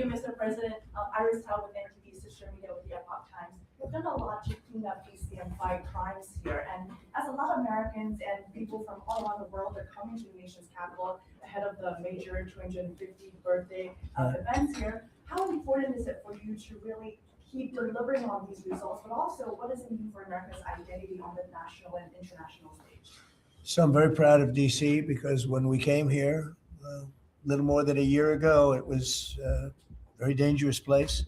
Mr. President. Iris Tal with NTV Sister Media with the Epoch Times. We've done a lot to clean up DC and fight crimes here. And as a lot of Americans and people from all around the world are coming to the nation's capital ahead of the major 250th birthday events here, how important is it for you to really keep delivering on these results, but also what does it mean for America's identity on the national and international stage? So I'm very proud of DC because when we came here a little more than a year ago, it was a very dangerous place.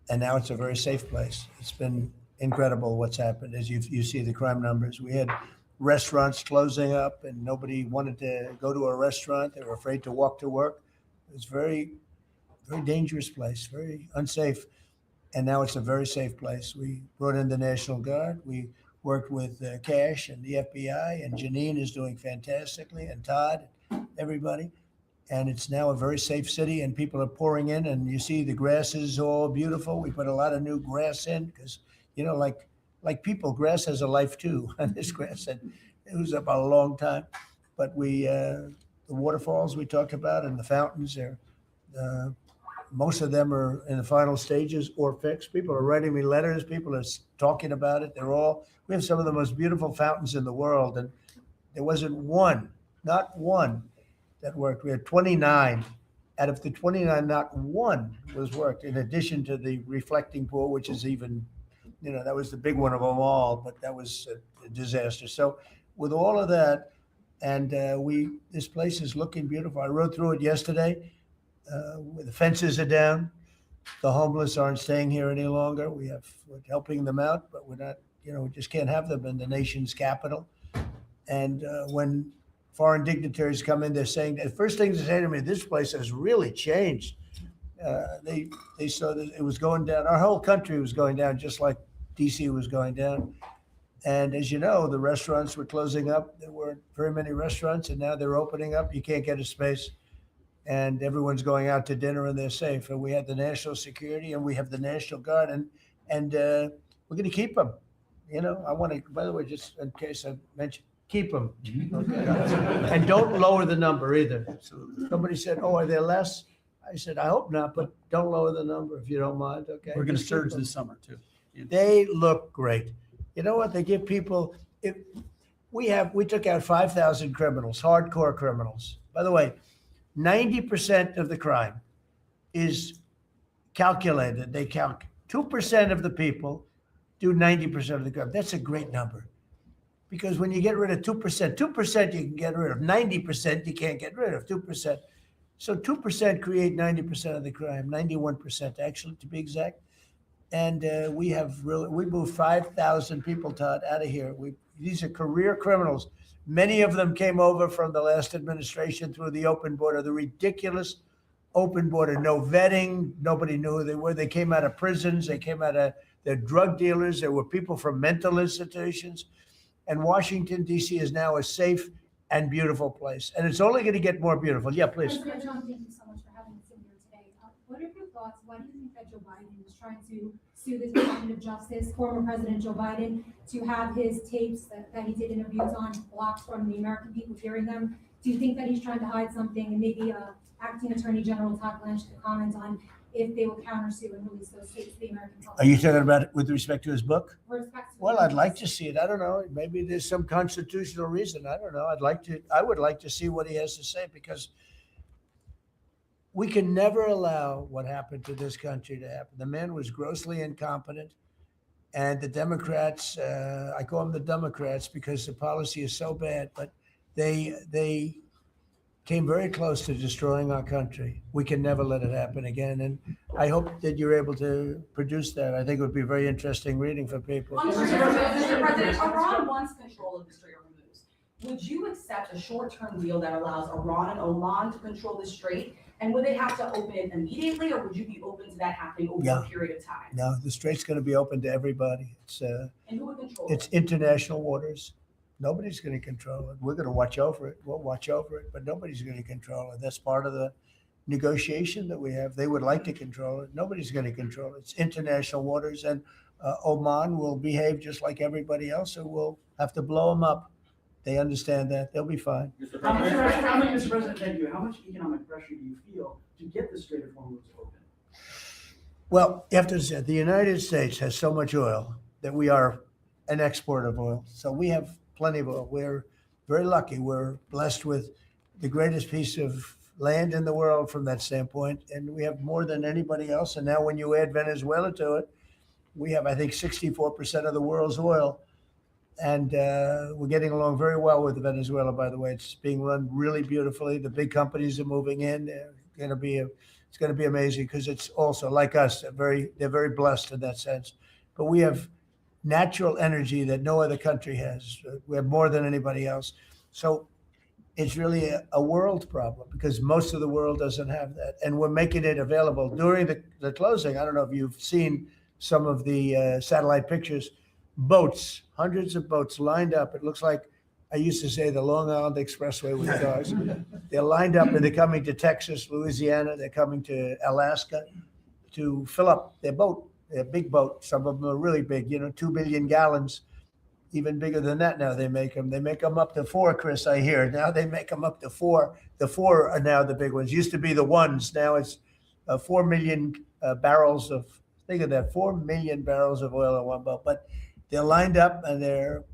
And now it's a very safe place. It's been incredible what's happened as you see the crime numbers. We had restaurants closing up and nobody wanted to go to a restaurant. They were afraid to walk to work. It was very, very dangerous place, very unsafe. And now it's a very safe place. We brought in the National Guard. We worked with Cash and the FBI, and Janine is doing fantastically, and Todd, everybody. And it's now a very safe city, and people are pouring in, and you see the grass is all beautiful. We put a lot of new grass in because, you know, like people, grass has a life too. And this grass it was up a long time. But the waterfalls we talked about and the fountains are, most of them are in the final stages or fixed. People are writing me letters. People are talking about it. We have some of the most beautiful fountains in the world. And there wasn't one, not one, that worked. We had 29. Out of the 29, not one was worked, in addition to the reflecting pool, which is even, you know, that was the big one of them all, but that was a disaster. So with all of that, and this place is looking beautiful. I rode through it yesterday. The fences are down. The homeless aren't staying here any longer. We're helping them out, but we're not, you know, we just can't have them in the nation's capital. And when foreign dignitaries come in, they're saying, the first thing they say to me, this place has really changed. They saw that it was going down. Our whole country was going down, just like DC was going down. And as you know, the restaurants were closing up. There weren't very many restaurants, and now they're opening up. You can't get a space. And everyone's going out to dinner and they're safe. And we had the national security and we have the National Guard, and we're going to keep them. You know, I want to, by the way, just in case I mentioned, keep them. Okay. And don't lower the number either. Somebody said, oh, are there less? I said, I hope not, but don't lower the number if you don't mind. Okay. We're going to Just keep surge them. this summer too. They look great. You know what? They give people, we took out 5,000 criminals, hardcore criminals. By the way, 90% of the crime is calculated. They count 2% of the people do 90% of the crime. That's a great number. Because when you get rid of 2% you can get rid of. 90% you can't get rid of, 2%. So 2% create 90% of the crime, 91% actually, to be exact. And we moved 5,000 people, Todd, out of here. These are career criminals. Many of them came over from the last administration through the open border, the ridiculous open border, no vetting, nobody knew who they were. They came out of prisons, they're drug dealers, there were people from mental institutions. And Washington, D.C. is now a safe and beautiful place. And it's only going to get more beautiful. Yeah, please. President Trump, thank you so much for having us in here today. What are your thoughts? Why do you think that Joe Biden is trying to sue the Department of Justice, former President Joe Biden, to have his tapes that he did interviews on blocked from the American people hearing them? Do you think that he's trying to hide something? And maybe Acting Attorney General Todd Blanche could comment on if they will countersue and release those tapes to the American public. Are you talking about it with respect to his book? With respect to Well, I'd like to see it. I don't know. Maybe there's some constitutional reason. I don't know. I would like to see what he has to say, because we can never allow what happened to this country to happen. The man was grossly incompetent, and the Democrats, I call them the Democrats because the policy is so bad, but they came very close to destroying our country. We can never let it happen again. And I hope that you're able to produce that. I think it would be very interesting reading for people. Mr. President, Iran wants control of the Strait of Hormuz. Would you accept a short-term deal that allows Iran and Oman to control the strait? And would they have to open it immediately, or would you be open to that happening over a period of time? No, the strait's going to be open to everybody. And who would control It's international waters. Nobody's going to control it. We're going to watch over it. We'll watch over it, but nobody's going to control it. That's part of the negotiation that we have. They would like to control it. Nobody's going to control it. It's international waters, and Oman will behave just like everybody else, so we'll have to blow them up. They understand that. They'll be fine. Mr. President, thank you. How much economic pressure do you feel to get the Strait of Hormuz open? Well, you have to say, the United States has so much oil that we are an exporter of oil. So we have plenty of oil. We're very lucky. We're blessed with the greatest piece of land in the world from that standpoint, and we have more than anybody else. And now when you add Venezuela to it, we have, I think, 64% of the world's oil. And we're getting along very well with Venezuela, by the way. It's being run really beautifully. The big companies are moving in. It's going to be amazing because it's also like us. They're very blessed in that sense. But we have natural energy that no other country has. We have more than anybody else. So it's really a world problem because most of the world doesn't have that. And we're making it available. During the closing, I don't know if you've seen some of the satellite pictures, boats, hundreds of boats lined up. It looks like, I used to say, the Long Island Expressway with cars. They're lined up and they're coming to Texas, Louisiana. They're coming to Alaska to fill up their boat, their big boat. Some of them are really big, 2 billion gallons, even bigger than that now they make them. They make them up to 4, Chris, I hear. Now they make them up to 4. The 4 are now the big ones. Used to be the ones. Now it's 4 million barrels of, think of that, 4 million barrels of oil in one boat. But they're lined up and they're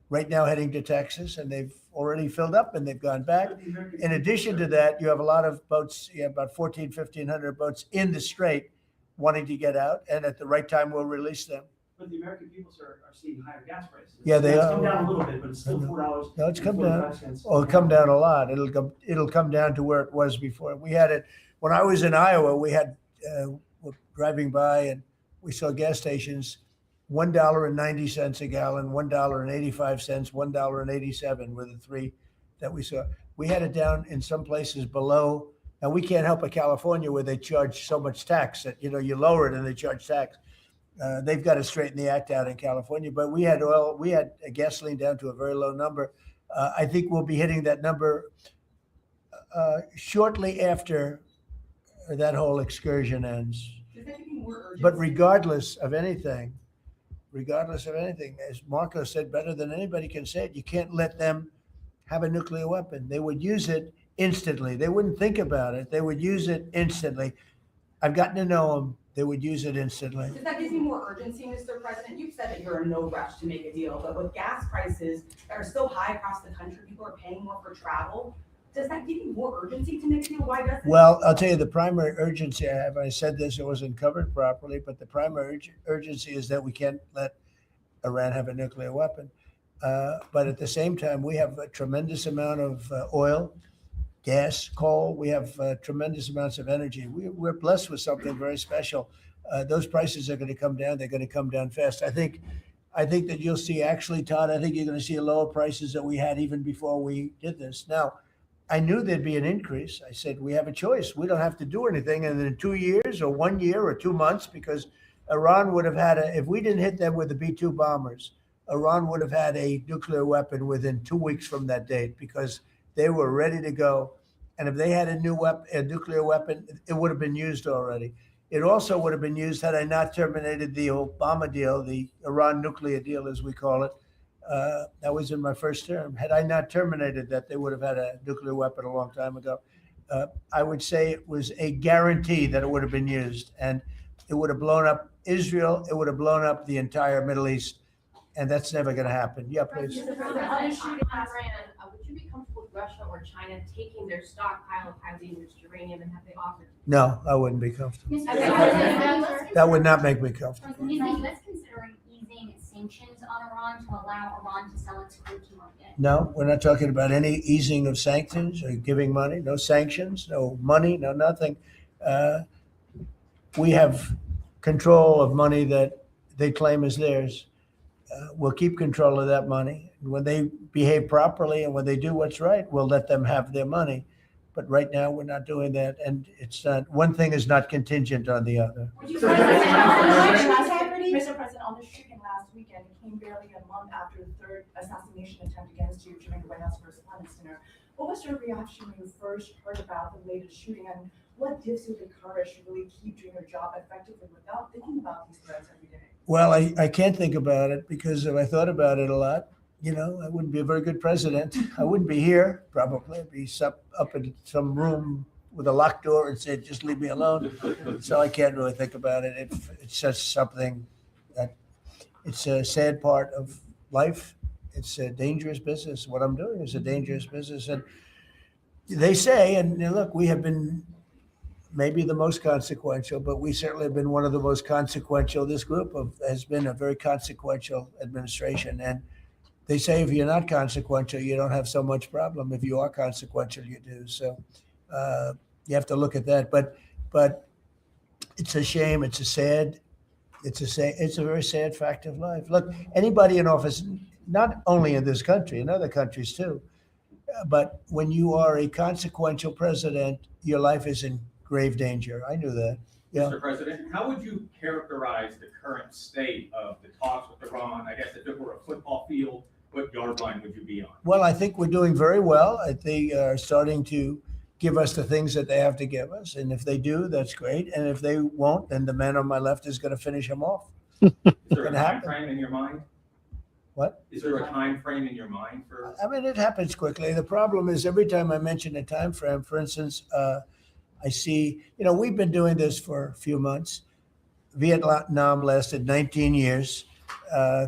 right now heading to Texas, and they've already filled up and they've gone back. In addition to that, you have a lot of boats, you have about 1,500 boats in the strait wanting to get out, and at the right time, we'll release them. But the American people are seeing higher gas prices. Yeah, they It's are. come down a little bit, but it's still $4. No, it's come down. 45 cents. Oh, it'll come down a lot. It'll come down to where it was before. We had it, when I was in Iowa, we had, we're driving by and we saw gas stations, $1.90 a gallon, $1.85, $1.87 were the three that we saw. We had it down in some places below. Now we can't help but California where they charge so much tax that, you lower it and they charge tax. They've got to straighten the act out in California, but we had gasoline down to a very low number. I think we'll be hitting that number shortly after that whole excursion ends. But regardless of anything, as Marco said better than anybody can say it, you can't let them have a nuclear weapon. They would use it instantly. They wouldn't think about it. They would use it instantly. I've gotten to know them. They would use it instantly. Does that give me more urgency, Mr. President? You've said that you're in no rush to make a deal, but with gas prices that are so high across the country, people are paying more for travel. Does that give you more urgency to make a deal? Why doesn't it? Well, I'll tell you the primary urgency I have. I said this, it wasn't covered properly, but the primary urgency is that we can't let Iran have a nuclear weapon. But at the same time, we have a tremendous amount of oil, gas, coal. We have tremendous amounts of energy. We're blessed with something very special. Those prices are going to come down. They're going to come down fast. I think that you'll see, actually, Todd, I think you're going to see lower prices that we had even before we did this. Now, I knew there'd be an increase. I said, we have a choice. We don't have to do anything. And in 2 years or 1 year or 2 months, because Iran would have had if we didn't hit them with the B-2 bombers, Iran would have had a nuclear weapon within 2 weeks from that date because they were ready to go. And if they had a nuclear weapon, it would have been used already. It also would have been used had I not terminated the Obama deal, the Iran nuclear deal, as we call it. That was in my first term. Had I not terminated that, they would have had a nuclear weapon a long time ago. I would say it was a guarantee that it would have been used, and it would have blown up Israel. It would have blown up the entire Middle East, and that's never going to happen. Yeah, please. Mr. President, on the shooting in Iran, would you be comfortable with Russia or China taking their stockpile of highly enriched uranium and have they offered? No, I wouldn't be comfortable. Mr. President, That would not make me comfortable. is the U.S. considering easing sanctions on Iran to allow Iran to sell its crude to market? No, we're not talking about any easing of sanctions or giving money. No sanctions, no money, no nothing. We have control of money that they claim is theirs. We'll keep control of that money. When they behave properly and when they do what's right, we'll let them have their money. But right now, we're not doing that, and it's not. One thing is not contingent on the other. Mr. President, on the shooting last weekend, it came barely a month after the third assassination attempt against you during the White House Correspondents' Dinner. What was your reaction when you first heard about the latest shooting, and what gives you the courage to really keep doing your job effectively without thinking about these threats every day? Well, I can't think about it because if I thought about it a lot, I wouldn't be a very good president. I wouldn't be here, probably. I'd be up in some room with a locked door and said, just leave me alone. So I can't really think about it. It's just something that it's a sad part of life. It's a dangerous business. What I'm doing is a dangerous business. And they say, and look, we have been maybe the most consequential, but we certainly have been one of the most consequential. This group has been a very consequential administration. And they say if you're not consequential, you don't have so much problem. If you are consequential, you do. So you have to look at that. But it's a shame. It's a very sad fact of life. Look, anybody in office, not only in this country, in other countries too, but when you are a consequential president, your life is in grave danger. I knew that. Yeah. Mr. President, how would you characterize the current state of the talks with Iran? I guess if it were a football field, what yard line would you be on? Well, I think we're doing very well. They are starting to give us the things that they have to give us. And if they do, that's great. And if they won't, then the man on my left is going to finish them off. Is there a time frame in your mind? What? Is there a time frame in your mind for? I mean, it happens quickly. The problem is every time I mention a time frame, for instance, I see, we've been doing this for a few months. Vietnam lasted 19 years.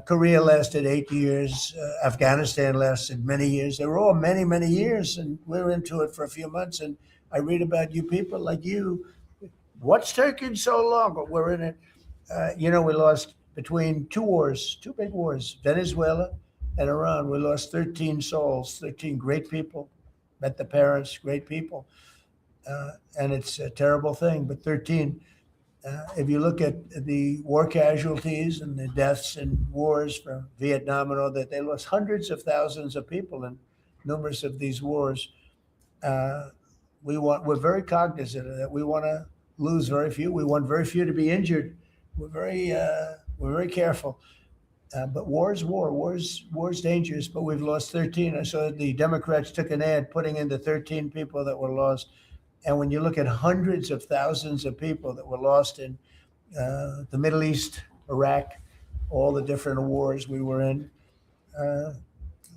Korea lasted 8 years. Afghanistan lasted many years. They were all many, many years, and we're into it for a few months. And I read about you people like you. What's taking so long? But we're in it. We lost between two big wars, Venezuela and Iran. We lost 13 souls, 13 great people. Met the parents, great people. And it's a terrible thing, but 13. If you look at the war casualties and the deaths in wars from Vietnam and all that, they lost hundreds of thousands of people in numerous of these wars. We're very cognizant of that. We want to lose very few. We want very few to be injured. We're very careful. But war is war. War's dangerous. But we've lost 13. I saw the Democrats took an ad putting in the 13 people that were lost. And when you look at hundreds of thousands of people that were lost in the Middle East, Iraq, all the different wars we were in,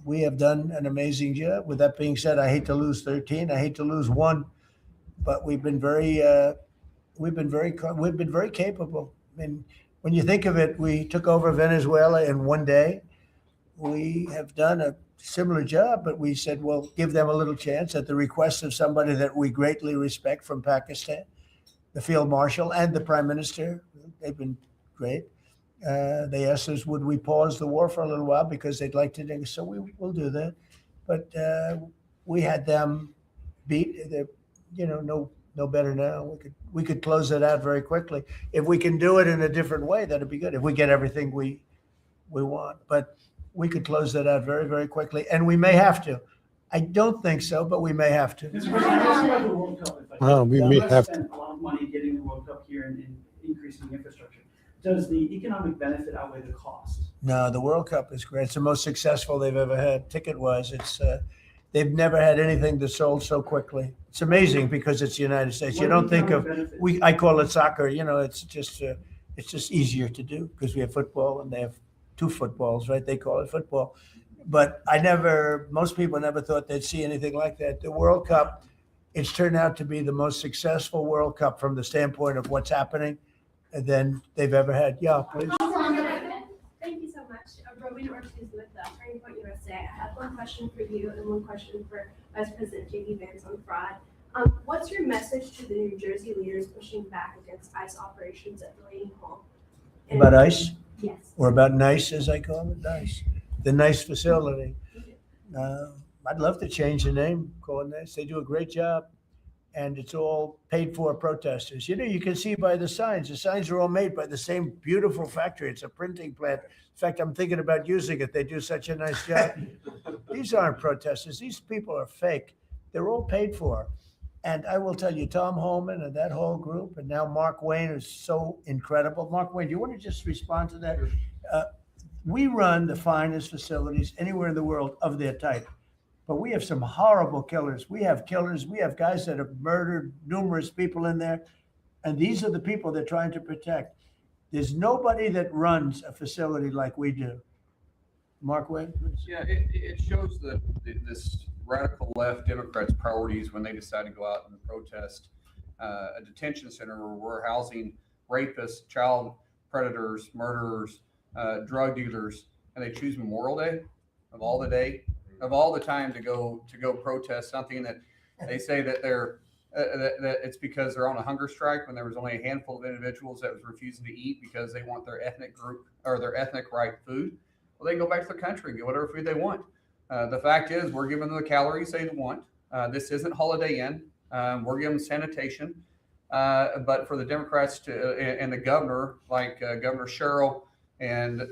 we have done an amazing job. With that being said, I hate to lose 13. I hate to lose one, but we've been very capable. I mean, when you think of it, we took over Venezuela in one day. We have done a similar job, but we said, well, give them a little chance at the request of somebody that we greatly respect from Pakistan, the field marshal and the prime minister. They've been great. They asked us, would we pause the war for a little while because they'd like to do so. We will do that. But we had them beat. They're, no better now. We could close it out very quickly. If we can do it in a different way, that'd be good. If we get everything we want, but we could close that out very, very quickly, and we may have to. I don't think so, but we may have to. Mr. President, ask about the World Cup. We may have to. Spent a lot of money getting the World Cup here and increasing the infrastructure. Does the economic benefit outweigh the cost? No, the World Cup is great. It's the most successful they've ever had, ticket-wise. It's they've never had anything that sold so quickly. It's amazing because it's the United States. You don't think of I call it soccer. It's just easier to do because we have football and they have two footballs, right? They call it football. But most people never thought they'd see anything like that. The World Cup, it's turned out to be the most successful World Cup from the standpoint of what's happening than they've ever had. Yeah, please. Thank you so much. Rowena Ortiz with Turning Point USA. I have one question for you and one question for Vice President J.D. Vance on fraud. What's your message to the New Jersey leaders pushing back against ICE operations at Delaney Hall? About ICE? Yes. Or about NICE, as I call it, NICE. The NICE facility. I'd love to change the name, call it NICE. They do a great job. And it's all paid for protesters. You can see by the signs. The signs are all made by the same beautiful factory. It's a printing plant. In fact, I'm thinking about using it. They do such a nice job. These aren't protesters. These people are fake. They're all paid for. And I will tell you, Tom Holman and that whole group, and now Mark Wayne is so incredible. Mark Wayne, do you want to just respond to that? We run the finest facilities anywhere in the world of their type. But we have some horrible killers. We have killers. We have guys that have murdered numerous people in there. And these are the people they're trying to protect. There's nobody that runs a facility like we do. Mark Wade? Yeah, it shows that this radical left Democrats' priorities when they decide to go out and protest a detention center where we're housing rapists, child predators, murderers, drug dealers, and they choose Memorial Day of all the time to go protest something that they say that they're that it's because they're on a hunger strike when there was only a handful of individuals that was refusing to eat because they want their ethnic group or their ethnic right food. Well, they can go back to their country and get whatever food they want. The fact is, we're giving them the calories they want. This isn't Holiday Inn. We're giving them sanitation. But for the Democrats and the governor, like Governor Sherrill and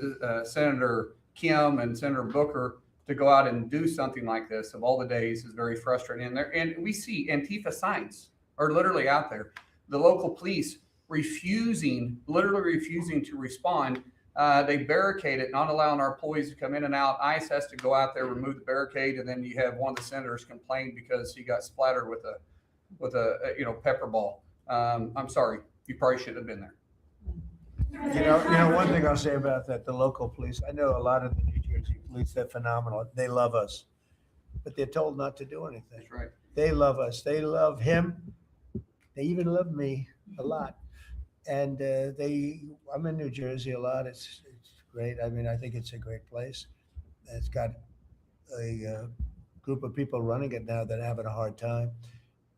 Senator Kim and Senator Booker, to go out and do something like this of all the days is very frustrating. And we see Antifa signs are literally out there. The local police literally refusing to respond. They barricade it, not allowing our employees to come in and out. ICE has to go out there, remove the barricade, and then you have one of the senators complain because he got splattered with a pepper ball. I'm sorry, you probably shouldn't have been there. You know, one thing I'll say about that, the local police, I know a lot of the New Jersey police, they're phenomenal. They love us, but they're told not to do anything. That's right. They love us. They love him. They even love me a lot. And I'm in New Jersey a lot. It's great. I mean, I think it's a great place. It's got a group of people running it now that are having a hard time,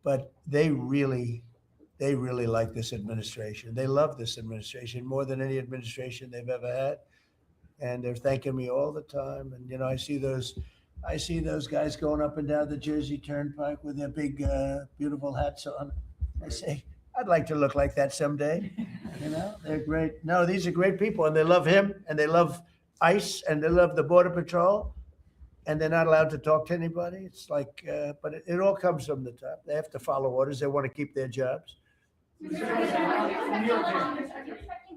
but they really like this administration. They love this administration more than any administration they've ever had. And they're thanking me all the time. And, you know, I see those guys going up and down the Jersey Turnpike with their big, beautiful hats on. I say, I'd like to look like that someday. You know, they're great. No, these are great people, and they love him, and they love ICE, and they love the Border Patrol, and they're not allowed to talk to anybody. It's like, but it all comes from the top. They have to follow orders. They want to keep their jobs. Are you expecting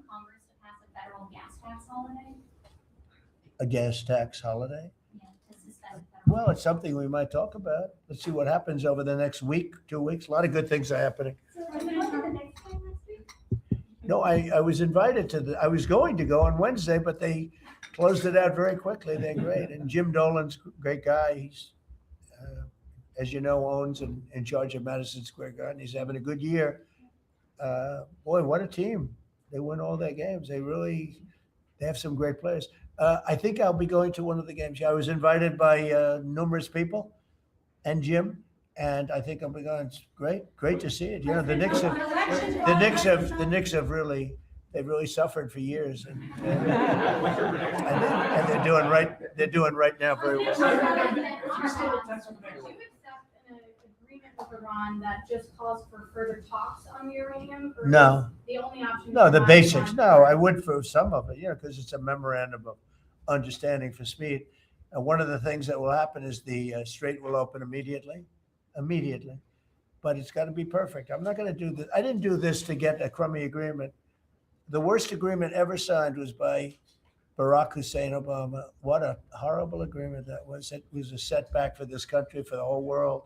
Congress to pass a federal gas tax holiday? A gas tax holiday? Yeah, to suspend federal. Well, it's something we might talk about. Let's see what happens over the next week, 2 weeks. A lot of good things are happening. So are you going to the next one next week? No, I was invited to I was going to go on Wednesday, but they closed it out very quickly. They're great. And Jim Dolan's a great guy. He's, as you know, owns and in charge of Madison Square Garden. He's having a good year. Boy, what a team. They win all their games. They have some great players. I think I'll be going to one of the games. I was invited by numerous people and Jim, and I think I'll be going. It's great to see it. You know, the Knicks have really suffered for years, and they're doing right. They're doing right now very well. Would you accept an agreement with Iran that just calls for further talks on uranium? Or No. The only option. No, the is basics. Iran? No, I would for some of it, because it's a memorandum of understanding for speed. And one of the things that will happen is the strait will open immediately, but it's got to be perfect. I'm not going to do this. I didn't do this to get a crummy agreement. The worst agreement ever signed was by Barack Hussein Obama. What a horrible agreement that was. It was a setback for this country, for the whole world.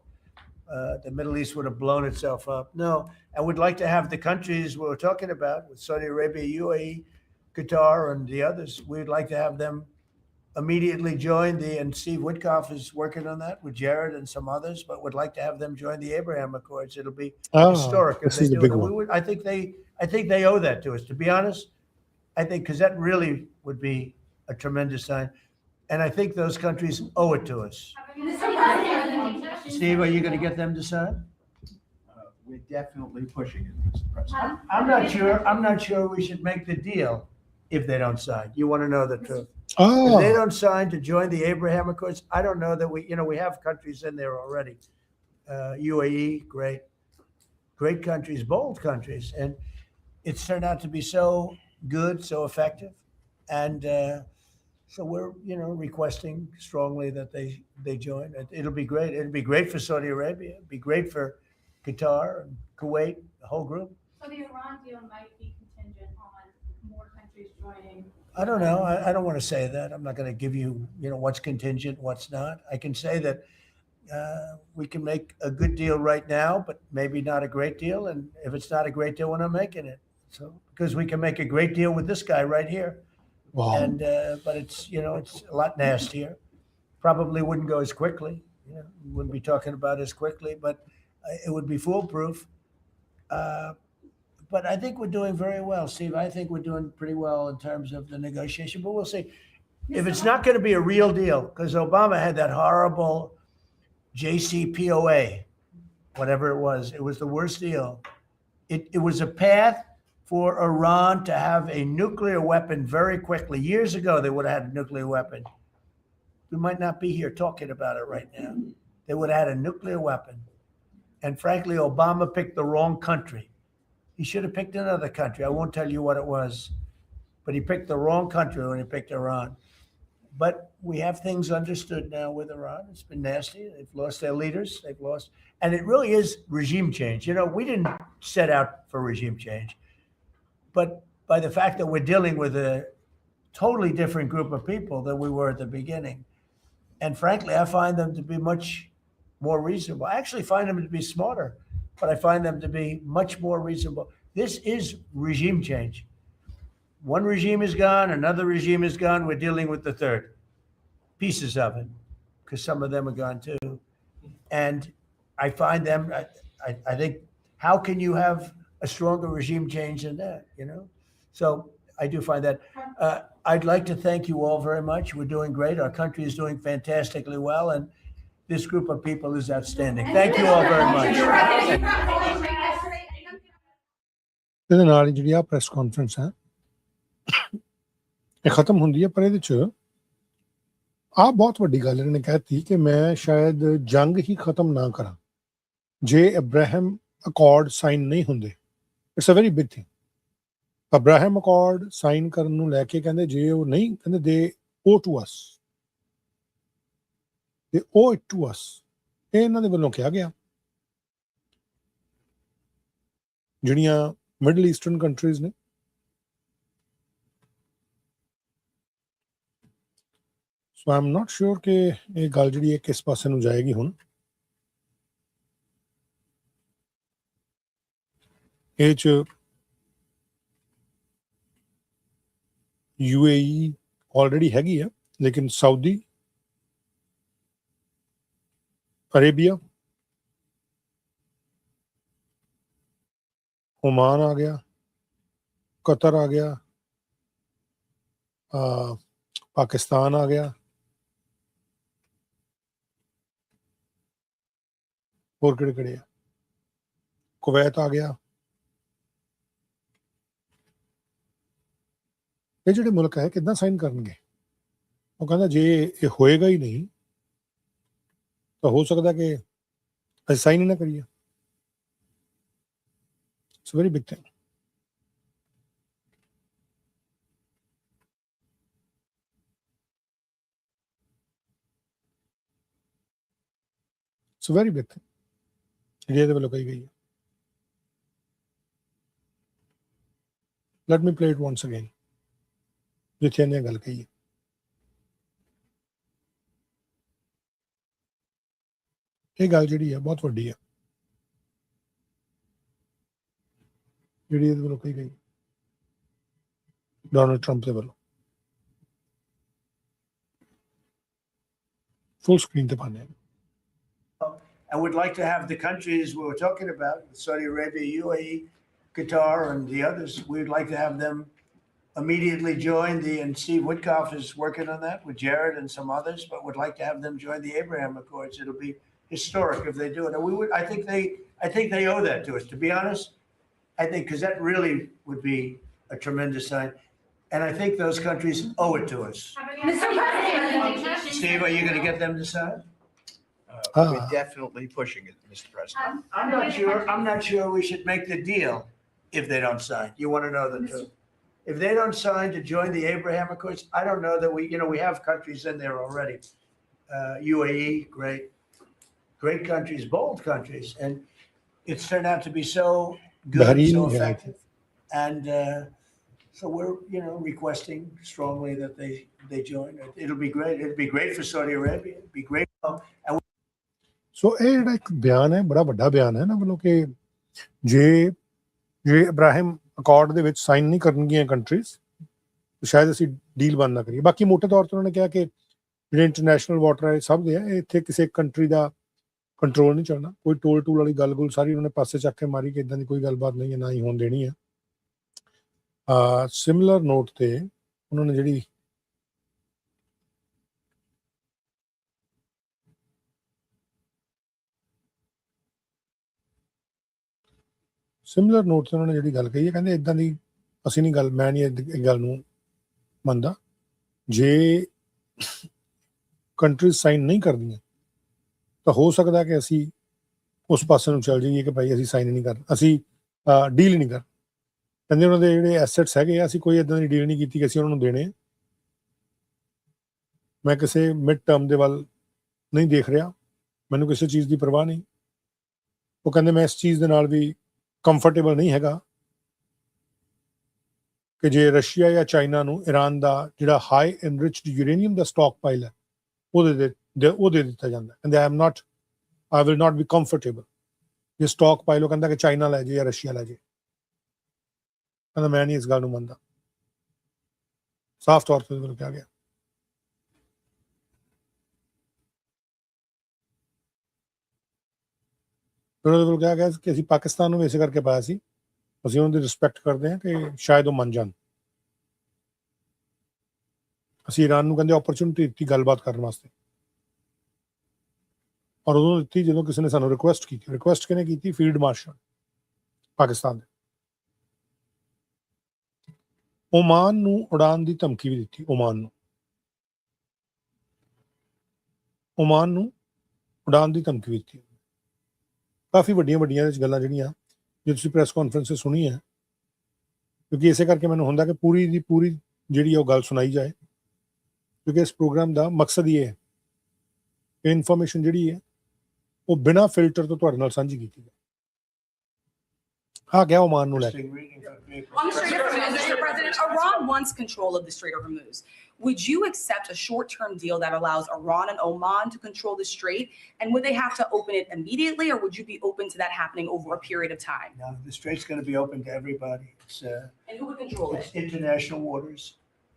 The Middle East would have blown itself up. No, I would like to have the countries we're talking about with Saudi Arabia, UAE, Qatar, and the others. We'd like to have them immediately join and Steve Witkoff is working on that with Jared and some others, but would like to have them join the Abraham Accords. It'll be historic if this they is the do big it. And one. I think they owe that to us, to be honest. I think because that really would be a tremendous sign. And I think those countries owe it to us. Steve, are you going to get them to sign? We're definitely pushing it, Mr. President. I'm not sure we should make the deal if they don't sign. You want to know the truth. Oh. If they don't sign to join the Abraham Accords, I don't know that we have countries in there already. UAE, great countries, bold countries. And it's turned out to be so good, so effective. And so we're, requesting strongly that they join. It'll be great. It'll be great for Saudi Arabia. It'll be great for Qatar and Kuwait, the whole group. So the Iran deal might be contingent on more countries joining. I don't know. I don't want to say that. I'm not going to give you, what's contingent, what's not. I can say that we can make a good deal right now, but maybe not a great deal. And if it's not a great deal, we're not making it. So because we can make a great deal with this guy right here, Wow. And but it's it's a lot nastier. Probably wouldn't go as quickly. We wouldn't be talking about as quickly, but it would be foolproof. But I think we're doing very well, Steve. I think we're doing pretty well in terms of the negotiation. But we'll see. If it's not going to be a real deal, because Obama had that horrible JCPOA, whatever it was the worst deal. It was a path for Iran to have a nuclear weapon very quickly. Years ago, they would have had a nuclear weapon. We might not be here talking about it right now. They would have had a nuclear weapon. And frankly, Obama picked the wrong country. He should have picked another country. I won't tell you what it was, but he picked the wrong country when he picked Iran. But we have things understood now with Iran. It's been nasty. They've lost their leaders. They've lost, and it really is regime change. We didn't set out for regime change, but by the fact that we're dealing with a totally different group of people than we were at the beginning. And frankly, I find them to be much more reasonable. I actually find them to be smarter, but I find them to be much more reasonable. This is regime change. One regime is gone, another regime is gone. We're dealing with the third. Pieces of it, because some of them are gone too. And I find them, I think, how can you have a stronger regime change than that, So I do find that. I'd like to thank you all very much. We're doing great. Our country is doing fantastically well, and this group of people is outstanding. Thank you all very much. ਇਹਦੇ ਨਾਲ ਹੀ ਜਿਹੜੀ ਆ press conference ਹੈ ਇਹ ਖਤਮ ਹੁੰਦੀ ਹੈ, ਪਰ ਇਹਦੇ 'ਚ ਆਹ ਬਹੁਤ ਵੱਡੀ ਗੱਲ ਇਹਨਾਂ ਨੇ ਕਹਿਤੀ ਕਿ ਮੈਂ ਸ਼ਾਇਦ ਜੰਗ ਹੀ ਖਤਮ ਨਾ ਕਰਾਂ ਜੇ ਅਬਰਾਹਮ ਅਕੋਰਡ ਸਾਈਨ ਨਹੀਂ ਹੁੰਦੇ। It's a very big thing. Abraham accord sign ਕਰਨ ਨੂੰ ਲੈ ਕੇ ਕਹਿੰਦੇ ਜੇ ਉਹ ਨਹੀਂ, ਕਹਿੰਦੇ ਦੇ ਓ ਟੂ ਅਸ, ਦੇ ਓ ਇਟ ਟੂ ਅਸ। ਇਹ ਇਹਨਾਂ ਦੇ ਵੱਲੋਂ ਕਿਹਾ ਗਿਆ। ਜਿਹੜੀਆਂ ਮਿਡਲ ਈਸਟਰਨ ਕੰਟਰੀਜ਼ ਨੇ, ਸੋ ਆਈ ਐਮ ਨਾਟ ਸ਼ੋਰ ਕਿ ਇਹ ਗੱਲ ਜਿਹੜੀ ਹੈ ਕਿਸ ਪਾਸੇ ਨੂੰ ਜਾਏਗੀ ਹੁਣ। ਇਹ 'ਚ UAE ਆਲਰੇਡੀ ਹੈਗੀ ਆ, ਲੇਕਿਨ ਸਾਊਦੀ ਅਰੇਬੀਆ, ओमान आ गया, कतर आ गया, पाकिस्तान आ गया, और किहड़े आ, कुवैत आ गया। ये जिहड़े मुल्क है किदां साइन करनगे? वो कहंदा जे ये होएगा ही नहीं तो हो सकता कि असीं साइन ही ना करिए। It's a very big thing. It's a very big thing. India ਦੇ ਵੱਲੋਂ ਕਹੀ ਗਈ ਹੈ। Let me play it once again. ਜਿੱਥੇ ਇਹਨੇ ਗੱਲ ਕਹੀ ਹੈ। ਇਹ ਗੱਲ ਜਿਹੜੀ ਹੈ ਬਹੁਤ ਵੱਡੀ ਹੈ, ਜਿਹੜੀ ਇਹਦੇ ਵੱਲੋਂ ਕਹੀ ਗਈ ਡੋਨਲਡ ਟਰੰਪ ਦੇ ਵੱਲੋਂ। ਫੁੱਲ ਸਕਰੀਨ ਤੇ ਪਾਣੇ। And we'd like to have the countries we were talking about, Saudi Arabia, UAE, Qatar, and the others, we'd like to have them immediately join and Steve Witkoff is working on that with Jared and some others, but would like to have them join the Abraham Accords. It'll be historic if they do it. And I think they owe that to us, to be honest. I think, because that really would be a tremendous sign. And I think those countries owe it to us. Steve, are you going to get them to sign? We're definitely pushing it, Mr. President. I'm not sure we should make the deal if they don't sign. You want to know the truth. If they don't sign to join the Abraham Accords, I don't know that we have countries in there already. UAE, great countries, bold countries. And it's turned out to be so good, so effective. And so we're, requesting strongly that they join. It'll be great. It'll be great for Saudi Arabia. It'll be great. ਸੋ ਇਹ ਜਿਹੜਾ ਇੱਕ ਬਿਆਨ ਹੈ, ਬੜਾ ਵੱਡਾ ਬਿਆਨ ਹੈ ਨਾ ਵੱਲੋਂ ਕਿ ਜੇ ਇਬਰਾਹਿਮ ਅਕੋਰਡ ਦੇ ਵਿੱਚ ਸਾਈਨ ਨਹੀਂ ਕਰਨਗੀਆਂ ਕੰਟਰੀਜ਼, ਸ਼ਾਇਦ ਅਸੀਂ ਡੀਲ ਬੰਦ ਨਾ ਕਰੀਏ। ਬਾਕੀ ਮੋਟੇ ਤੌਰ 'ਤੇ ਉਹਨਾਂ ਨੇ ਕਿਹਾ ਕਿ ਜਿਹੜੇ ਇੰਟਰਨੈਸ਼ਨਲ ਵਾਟਰ ਹੈ ਸਭ ਦੇ ਹੈ, ਇੱਥੇ ਕਿਸੇ ਕੰਟਰੀ ਦਾ ਕੰਟਰੋਲ ਨਹੀਂ ਚੱਲਣਾ। ਕੋਈ ਟੋਲ ਟੂਲ ਵਾਲੀ ਗੱਲ ਗੁੱਲ ਸਾਰੀ ਉਹਨਾਂ ਨੇ ਪਾਸੇ ਚੱਕ ਕੇ ਮਾਰੀ ਕਿ ਇੱਦਾਂ ਦੀ ਕੋਈ ਗੱਲਬਾਤ ਨਹੀਂ ਹੈ, ਨਾ ਹੀ ਹੋਣ ਦੇਣੀ ਹੈ। ਸਿਮਿਲਰ ਨੋਟ ਤੇ ਉਹਨਾਂ ਨੇ ਜਿਹੜੀ ਗੱਲ ਕਹੀ ਹੈ, ਕਹਿੰਦੇ ਇੱਦਾਂ ਦੀ ਅਸੀਂ ਨਹੀਂ ਗੱਲ, ਮੈਂ ਨਹੀਂ ਇਹ ਗੱਲ ਨੂੰ ਮੰਨਦਾ। ਜੇ ਕੰਟਰੀਜ਼ ਸਾਈਨ ਨਹੀਂ ਕਰਦੀਆਂ ਤਾਂ ਹੋ ਸਕਦਾ ਕਿ ਅਸੀਂ ਉਸ ਪਾਸੇ ਨੂੰ ਚੱਲ ਜਾਈਏ ਕਿ ਭਾਈ ਅਸੀਂ ਸਾਈਨ ਨਹੀਂ ਕਰ, ਅਸੀਂ ਡੀਲ ਨਹੀਂ ਕਰ। ਕਹਿੰਦੇ ਉਹਨਾਂ ਦੇ ਜਿਹੜੇ ਐਸੈਟਸ ਹੈਗੇ ਆ, ਅਸੀਂ ਕੋਈ ਇੱਦਾਂ ਦੀ ਡੀਲ ਨਹੀਂ ਕੀਤੀ ਕਿ ਅਸੀਂ ਉਹਨਾਂ ਨੂੰ ਦੇਣੇ। ਮੈਂ ਕਿਸੇ ਮਿਡ ਟਰਮ ਦੇ ਵੱਲ ਨਹੀਂ ਦੇਖ ਰਿਹਾ, ਮੈਨੂੰ ਕਿਸੇ ਚੀਜ਼ ਦੀ ਪਰਵਾਹ ਨਹੀਂ। ਉਹ ਕਹਿੰਦੇ ਮੈਂ ਇਸ ਚੀਜ਼ ਦੇ ਨਾਲ ਵੀ ਕੰਫਰਟੇਬਲ ਨਹੀਂ ਹੈਗਾ ਕਿ ਜੇ ਰਸ਼ੀਆ ਜਾਂ ਚਾਈਨਾ ਨੂੰ ਈਰਾਨ ਦਾ ਜਿਹੜਾ ਹਾਈ ਐਨਰਿਚਡ ਯੂਰੇਨੀਅਮ ਦਾ ਸਟਾਕ ਪਾਈਲ ਹੈ ਉਹ ਦੇ ਦਿੱਤਾ ਜਾਂਦਾ। ਕਹਿੰਦੇ I will not be comfortable ਜੇ ਸਟਾਕ ਪਾਈਲ ਉਹ ਕਹਿੰਦਾ ਕਿ ਚਾਈਨਾ ਲੈ ਜੇ ਜਾਂ ਰਸ਼ੀਆ ਲੈ ਜੇ। ਕਹਿੰਦਾ ਮੈਂ ਨਹੀਂ ਇਸ ਗੱਲ ਨੂੰ ਮੰਨਦਾ, ਸਾਫ਼ ਤੌਰ ਤੇ ਉਹਨੂੰ ਕਿਹਾ ਗਿਆ। ਫਿਰ ਉਹਦੇ ਕੋਲ ਕਿਹਾ ਗਿਆ ਕਿ ਅਸੀਂ ਪਾਕਿਸਤਾਨ ਨੂੰ ਇਸੇ ਕਰਕੇ ਪਾਇਆ ਸੀ, ਅਸੀਂ ਉਹਨਾਂ ਦੀ ਰਿਸਪੈਕਟ ਕਰਦੇ ਹਾਂ ਕਿ ਸ਼ਾਇਦ ਉਹ ਮੰਨ ਜਾਣ। ਅਸੀਂ ਈਰਾਨ ਨੂੰ ਕਹਿੰਦੇ ਓਪਰਚੁਨਿਟੀ ਦਿੱਤੀ ਗੱਲਬਾਤ ਕਰਨ ਵਾਸਤੇ, ਔਰ ਉਦੋਂ ਦਿੱਤੀ ਜਦੋਂ ਕਿਸੇ ਨੇ ਸਾਨੂੰ ਰਿਕੁਐਸਟ ਕੀਤੀ। ਰਿਕੁਐਸਟ ਕਿਹਨੇ ਕੀਤੀ? ਫੀਲਡ ਮਾਰਸ਼ਲ ਪਾਕਿਸਤਾਨ ਦੇ। ਓਮਾਨ ਨੂੰ ਉਡਾਨ ਦੀ ਧਮਕੀ ਵੀ ਦਿੱਤੀ। ਓਮਾਨ ਨੂੰ ਉਡਾਨ ਦੀ ਧਮਕੀ ਵੀ ਦਿੱਤੀ। ਕਾਫੀ ਵੱਡੀਆਂ ਗੱਲਾਂ ਜਿਹੜੀਆਂ ਜੇ ਤੁਸੀਂ ਪ੍ਰੈਸ ਕਾਨਫਰੰਸ ਸੁਣੀ ਹੈ, ਕਿਉਂਕਿ ਇਸੇ ਕਰਕੇ ਮੈਨੂੰ ਹੁੰਦਾ ਕਿ ਪੂਰੀ ਦੀ ਪੂਰੀ ਜਿਹੜੀ ਉਹ ਗੱਲ ਸੁਣਾਈ ਜਾਏ, ਕਿਉਂਕਿ ਇਸ ਪ੍ਰੋਗਰਾਮ ਦਾ ਮਕਸਦ ਇਹ ਹੈ ਕਿ ਇਨਫੋਰਮੇਸ਼ਨ ਜਿਹੜੀ ਹੈ ਉਹ ਬਿਨਾਂ ਫਿਲਟਰ ਤੋਂ ਤੁਹਾਡੇ ਨਾਲ ਸਾਂਝੀ ਕੀਤੀ ਜਾਏ। ਹਾਂ, ਗਿਆ ਓਮਾਨ ਨੂੰ ਲੈ ਕੇ। On the Strait of Hormuz, Mr. President, Iran wants control of the Strait of Hormuz. Would you accept a short-term deal that allows Iran and Oman to control the strait? And would they have to open it immediately, or would you be open to that happening over a period of time? No, the strait's going to be open to everybody. And who would control It's it? international waters.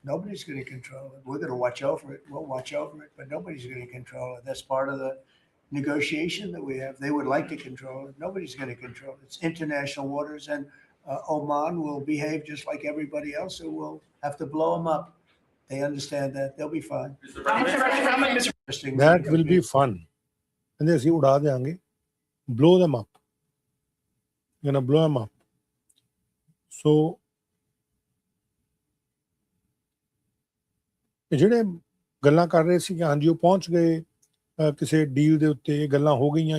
Nobody's going to control it. We're going to watch over it. We'll watch over it, but nobody's going to control it. That's part of the negotiation that we have. They would like to control it. Nobody's going to control it. It's international waters, and Oman will behave just like everybody else, so we'll have to blow them up. They understand that. They'll be fine. That will be fun. ਕਹਿੰਦੇ ਅਸੀਂ ਉਡਾ ਦੇਾਂਗੇ, blow them up. We're gonna blow them up. So ਜਿਹੜੇ ਗੱਲਾਂ ਕਰ ਰਹੇ ਸੀ ਕਿ ਹਾਂਜੀ ਉਹ ਪਹੁੰਚ ਗਏ ਕਿਸੇ ਡੀਲ ਦੇ ਉੱਤੇ, ਗੱਲਾਂ ਹੋ ਗਈਆਂ,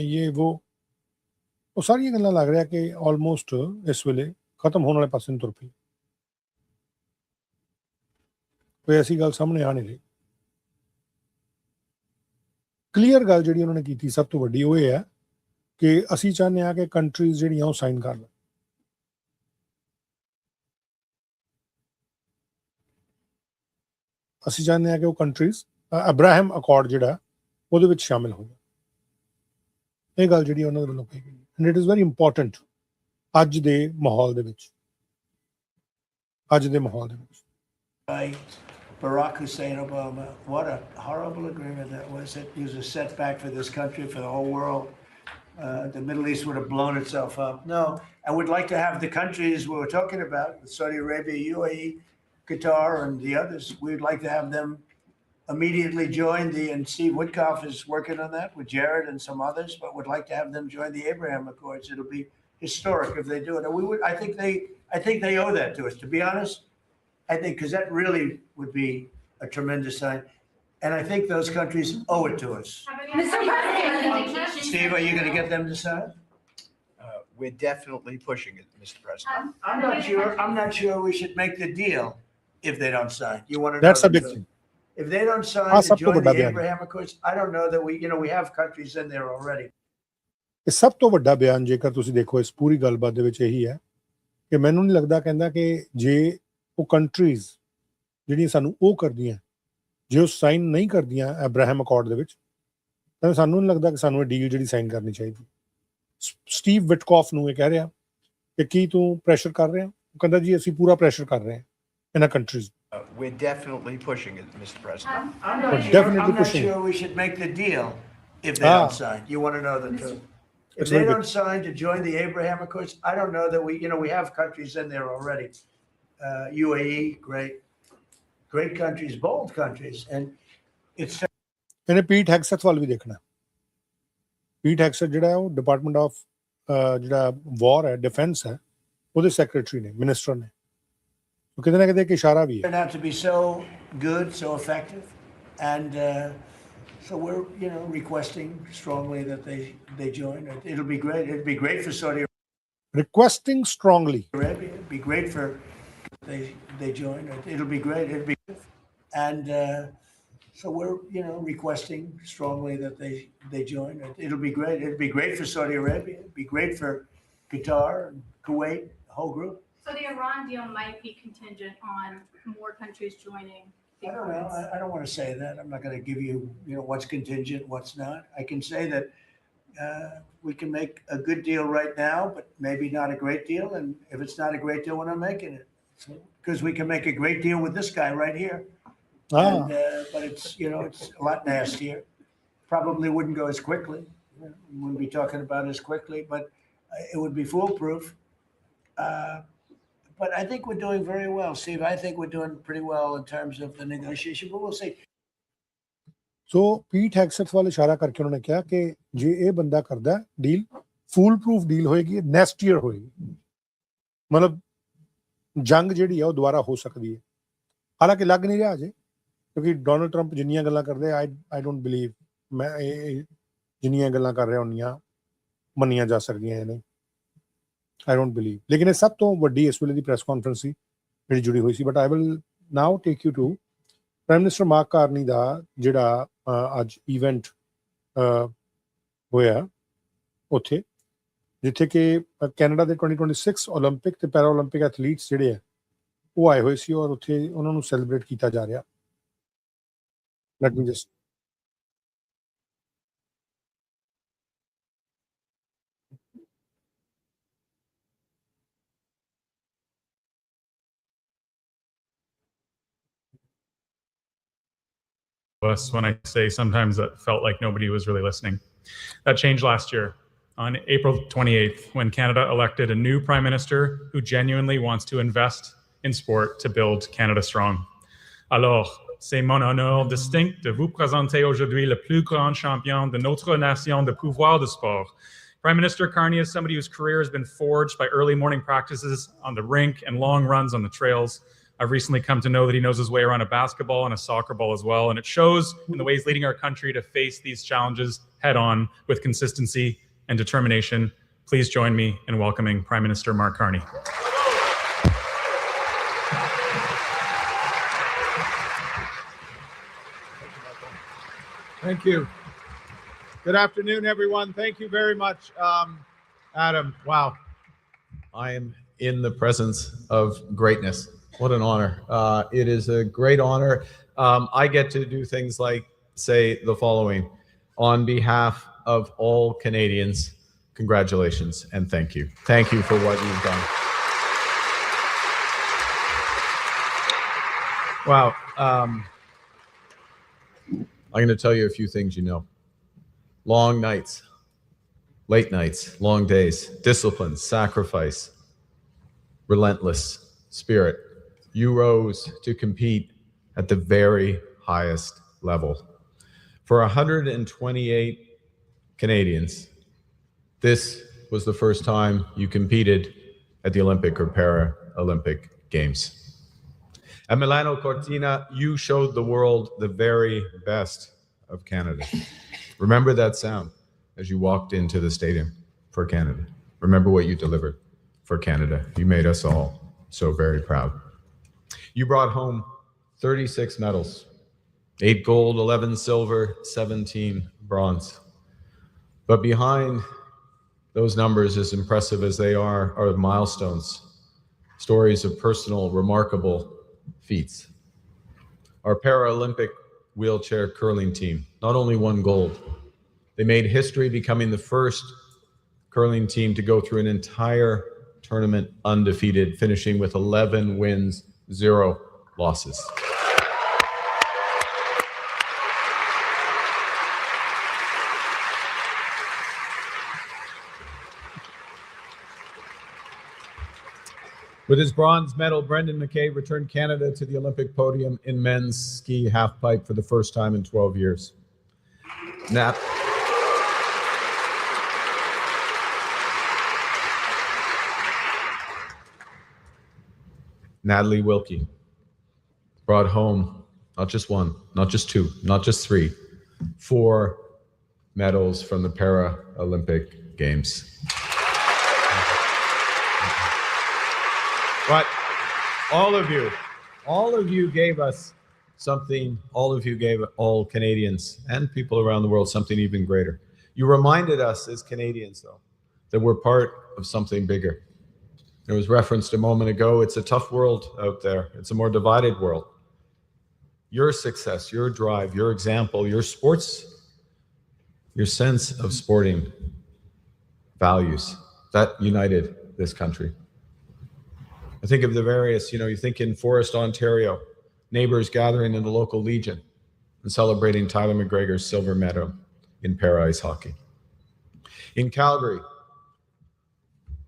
ਉਹ ਸਾਰੀਆਂ ਗੱਲਾਂ ਲੱਗ ਰਿਹਾ ਕਿ ਆਲਮੋਸਟ ਇਸ ਵੇਲੇ ਖਤਮ ਹੋਣ ਵਾਲੇ ਪਾਸੇ ਨੂੰ ਤੁਰ ਪਈ। ਕੋਈ ਐਸੀ ਗੱਲ ਸਾਹਮਣੇ ਆ ਨਹੀਂ ਰਹੀ। ਕਲੀਅਰ ਗੱਲ ਜਿਹੜੀ ਉਹਨਾਂ ਨੇ ਕੀਤੀ ਸਭ ਤੋਂ ਵੱਡੀ ਉਹ ਇਹ ਹੈ ਕਿ ਅਸੀਂ ਚਾਹੁੰਦੇ ਹਾਂ ਕਿ ਕੰਟਰੀਜ਼ ਜਿਹੜੀਆਂ ਉਹ ਸਾਈਨ ਕਰ ਲੈਣ। ਅਸੀਂ ਚਾਹੁੰਦੇ ਹਾਂ ਕਿ ਉਹ ਕੰਟਰੀਜ਼ ਅਬਰਾਹਮ ਅਕੋਰਡ ਜਿਹੜਾ ਉਹਦੇ ਵਿੱਚ ਸ਼ਾਮਿਲ ਹੋ ਜਾਣ। ਇਹ ਗੱਲ ਜਿਹੜੀ ਉਹਨਾਂ ਦੇ ਵੱਲੋਂ ਕਹੀ ਗਈ and it is very important ਅੱਜ ਦੇ ਮਾਹੌਲ ਦੇ ਵਿੱਚ। Barack Hussein Obama, what a horrible agreement that was. It was a setback for this country, for the whole world. The Middle East would have blown itself up. No, I would like to have the countries we were talking about, Saudi Arabia, UAE, Qatar, and the others. We'd like to have them immediately join and Steve Witkoff is working on that with Jared and some others, but would like to have them join the Abraham Accords. It'll be historic if they do it. And I think they owe that to us, to be honest. I think because that really would be a tremendous sign. And I think those countries owe it to us. Mr. President, Steve, are you going to get them to sign? We're definitely pushing it, Mr. President. I'm not sure we should make the deal if they don't sign. You want to know? That's a big thing. If they don't sign to join the Abraham Accords, I don't know that we have countries in there already. ਇਹ ਸਭ ਤੋਂ ਵੱਡਾ ਬਿਆਨ ਜੇਕਰ ਤੁਸੀਂ ਦੇਖੋ ਇਸ ਪੂਰੀ ਗੱਲਬਾਤ ਦੇ ਵਿੱਚ ਇਹੀ ਹੈ ਕਿ ਮੈਨੂੰ ਨਹੀਂ ਲੱਗਦਾ, ਕਹਿੰਦਾ ਕਿ ਜੇ ਉਹ ਕੰਟਰੀਜ਼ ਜਿਹੜੀਆਂ ਸਾਨੂੰ ਉਹ ਕਰਦੀਆਂ, ਜੇ ਉਹ ਸਾਈਨ ਨਹੀਂ ਕਰਦੀਆਂ ਅਬਰਾਹਮ ਅਕੋਰਡ ਦੇ ਵਿੱਚ, ਤਾਂ ਸਾਨੂੰ ਨਹੀਂ ਲੱਗਦਾ ਕਿ ਸਾਨੂੰ ਇਹ ਡੀਲ ਜਿਹੜੀ ਸਾਈਨ ਕਰਨੀ ਚਾਹੀਦੀ। ਸਟੀਵ ਵਿਟਕੌਫ ਨੂੰ ਇਹ ਕਹਿ ਰਿਹਾ ਕਿ ਕੀ ਤੂੰ ਪ੍ਰੈਸ਼ਰ ਕਰ ਰਿਹਾ? ਉਹ ਕਹਿੰਦਾ ਜੀ ਅਸੀਂ ਪੂਰਾ ਪ੍ਰੈਸ਼ਰ ਕਰ ਰਹੇ ਹਾਂ ਇਹਨਾਂ countries. We're definitely pushing it, Mr. President. I'm We're not sure, definitely I'm not pushing it. sure we should make the deal if they Ah. don't sign. You want to know the truth? If It's they very big. don't sign to join the Abraham Accords, I don't know that we have countries in there already. UAE, great countries, bold countries, and it's ਇਹਨੇ ਪੀਟ ਹੈਗਸੈਟ ਵੱਲ ਵੀ ਦੇਖਣਾ ਪੀਟ ਹੈਗਸੈਟ ਜਿਹੜਾ ਹੈ ਉਹ department of ਜਿਹੜਾ ਵਾਰ ਹੈ defence ਹੈ ਉਹਦੇ ਸੈਕਟਰੀ ਨੇ ਮਿਨਿਸਟਰ ਨੇ ਉਹ ਕਿਤੇ ਨਾ ਕਿਤੇ ਇੱਕ ਇਸ਼ਾਰਾ ਵੀ ਹੈ turned out to be so good, so effective, and so we're requesting strongly that they join. It'll be great. It'd be great for Saudi requesting strongly Arabia. It'd be great for they join. It'll be great. It'd be, and so we're requesting strongly that they join. It'll be great. It'd be great for Saudi Arabia. It'd be great for Qatar and Kuwait, the whole group. So the Iran deal might be contingent on more countries joining the I don't know. Accords. I don't want to say that. I'm not going to give you what's contingent, what's not. I can say that we can make a good deal right now, but maybe not a great deal. And if it's not a great deal, we're not making it. Because we can make a great deal with this guy right here. And, but it's it's a lot nastier. Probably wouldn't go as quickly. We wouldn't be talking about as quickly, but it would be foolproof. But I think we're doing very well, Steve. I think we're doing pretty well in terms of the negotiation, but we'll see. ਸੋ ਪੀਟ ਹੈਗਸੈਟ ਵੱਲ ਇਸ਼ਾਰਾ ਕਰਕੇ ਉਹਨਾਂ ਨੇ ਕਿਹਾ ਕਿ ਜੇ ਇਹ ਬੰਦਾ ਕਰਦਾ ਡੀਲ ਫੂਲ ਪ੍ਰੂਫ ਡੀਲ ਹੋਏਗੀ ਨੈਸਟੀਅਰ ਹੋਏਗੀ ਮਤਲਬ ਜੰਗ ਜਿਹੜੀ ਆ ਉਹ ਦੁਬਾਰਾ ਹੋ ਸਕਦੀ ਹੈ ਹਾਲਾਂਕਿ ਲੱਗ ਨਹੀਂ ਰਿਹਾ ਅਜੇ ਕਿਉਂਕਿ ਡੋਨਲਡ ਟਰੰਪ ਜਿੰਨੀਆਂ ਗੱਲਾਂ ਕਰਦੇ ਆਈ ਡੋਂਟ ਬਿਲੀਵ ਮੈਂ ਇਹ ਜਿੰਨੀਆਂ ਗੱਲਾਂ ਕਰ ਰਿਹਾ ਹੁੰਦੀਆਂ ਮੰਨੀਆਂ ਜਾ ਸਕਦੀਆਂ ਇਹ ਨਹੀਂ ਆਈ ਡੋਂਟ ਬਿਲੀਵ ਲੇਕਿਨ ਇਹ ਸਭ ਤੋਂ ਵੱਡੀ ਇਸ ਵੇਲੇ ਦੀ ਪ੍ਰੈਸ ਕਾਨਫਰੰਸ ਸੀ ਜਿਹੜੀ ਜੁੜੀ ਹੋਈ ਸੀ but I will now take you to prime minister Mark Carney ਦਾ ਜਿਹੜਾ ਅੱਜ ਇਵੈਂਟ ਹੋਇਆ ਉੱਥੇ ਜਿੱਥੇ ਕਿ ਕੈਨੇਡਾ ਦੇ 2026 ਓਲੰਪਿਕ ਤੇ ਪੈਰਾ ਓਲੰਪਿਕ ਐਥਲੀਟਸ ਜਿਹੜੇ ਆ ਉਹ ਆਏ ਹੋਏ ਸੀ ਔਰ ਉੱਥੇ ਉਹਨਾਂ ਨੂੰ ਸੈਲੀਬ੍ਰੇਟ ਕੀਤਾ ਜਾ ਰਿਹਾ light me just us when I say sometimes that felt like nobody was really listening. That changed last year on April 28th when Canada elected a new prime minister who genuinely wants to invest in sport to build Canada strong. Alors, c'est mon honneur distinct de vous présenter aujourd'hui le plus grand champion de notre nation de pouvoir de sport. Prime Minister Carney is somebody whose career has been forged by early morning practices on the rink and long runs on the trails. I've recently come to know that he knows his way around a basketball and a soccer ball as well, and it shows in the way he's leading our country to face these challenges head on with consistency and determination. Please join me in welcoming Prime Minister Mark Carney. Thank you. Good afternoon, everyone. Thank you very much, Adam. Wow. I am in the presence of greatness. What an honor. It is a great honor. I get to do things like say the following. On behalf of all Canadians, congratulations and thank you. Thank you for what you've done. Wow. I'm going to tell you a few things you know. Long nights, late nights, long days, discipline, sacrifice, relentless spirit. You rose to compete at the very highest level. For 128 Canadians, this was the first time you competed at the Olympic or Paralympic Games. At Milano Cortina, you showed the world the very best of Canada. Remember that sound as you walked into the stadium for Canada. Remember what you delivered for Canada. You made us all so very proud. You brought home 36 medals, 8 gold, 11 silver, 17 bronze. But behind those numbers, as impressive as they are milestones, stories of personal, remarkable feats. Our Paralympic wheelchair curling team not only won gold, they made history becoming the first curling team to go through an entire tournament undefeated, finishing with 11 wins, 0 losses. With his bronze medal, Brendan McKay returned Canada to the Olympic podium in men's ski halfpipe for the first time in 12 years. Natalie Wilkie brought home not just one, not just two, not just three, 4 medals from the Paralympic Games. But all of you gave us something, all of you gave all Canadians and people around the world something even greater. You reminded us as Canadians, though, that we're part of something bigger. It was referenced a moment ago, it's a tough world out there. It's a more divided world. Your success, your drive, your example, your sports, your sense of sporting values, that united this country. I think of the various, you think in Forest, Ontario, neighbors gathering in the local Legion and celebrating Tyler McGregor's silver medal in para ice hockey. In Calgary,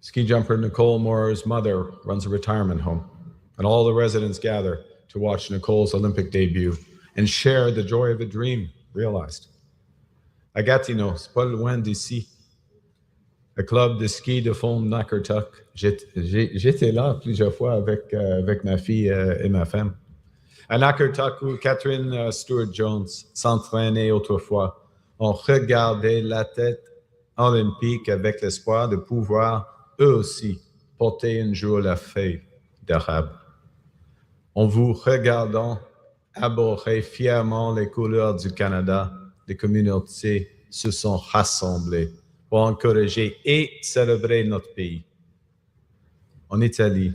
ski jumper Nicole Moore's mother runs a retirement home, and all the residents gather to watch Nicole's Olympic debut and share the joy of a dream realized. À Gatineau, c'est pas loin d'ici, le club de ski de fond Nakurtuk. J'étais là plusieurs fois avec ma fille et ma femme. À Nakurtuk, où Catherine Stewart-Jones s'entraînait autrefois, on regardait l'athlète olympique avec l'espoir de pouvoir, eux aussi, porter un jour la feuille d'arabe. En vous regardant arborer fièrement les couleurs du Canada, les communautés se sont rassemblées pour encourager et célébrer notre pays. En Italie,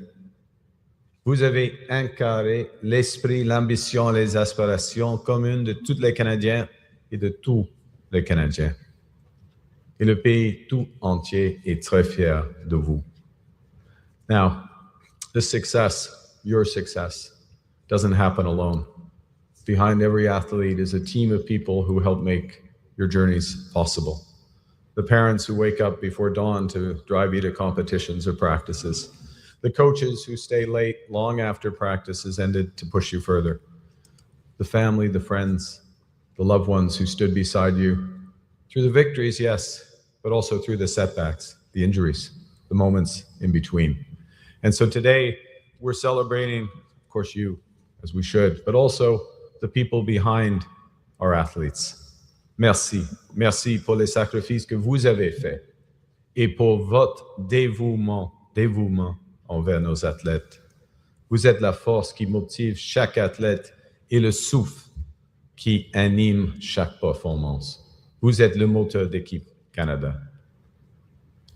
vous avez incarné l'esprit, l'ambition, les aspirations communes de tous les Canadiens et de tous les Canadiens. Et le pays tout entier est très fier de vous. Now, this success, your success, doesn't happen alone. Behind every athlete is a team of people who help make your journeys possible. The parents who wake up before dawn to drive you to competitions or practices. The coaches who stay late long after practice has ended to push you further. The family, the friends, the loved ones who stood beside you through the victories, yes, but also through the setbacks, the injuries, the moments in between. And so today we're celebrating, of course, you, as we should, but also the people behind our athletes. Merci. Merci pour les sacrifices que vous avez faits et pour votre dévouement envers nos athlètes. Vous êtes la force qui motive chaque athlète et le souffle qui anime chaque performance. Vous êtes le moteur d'équipe Canada.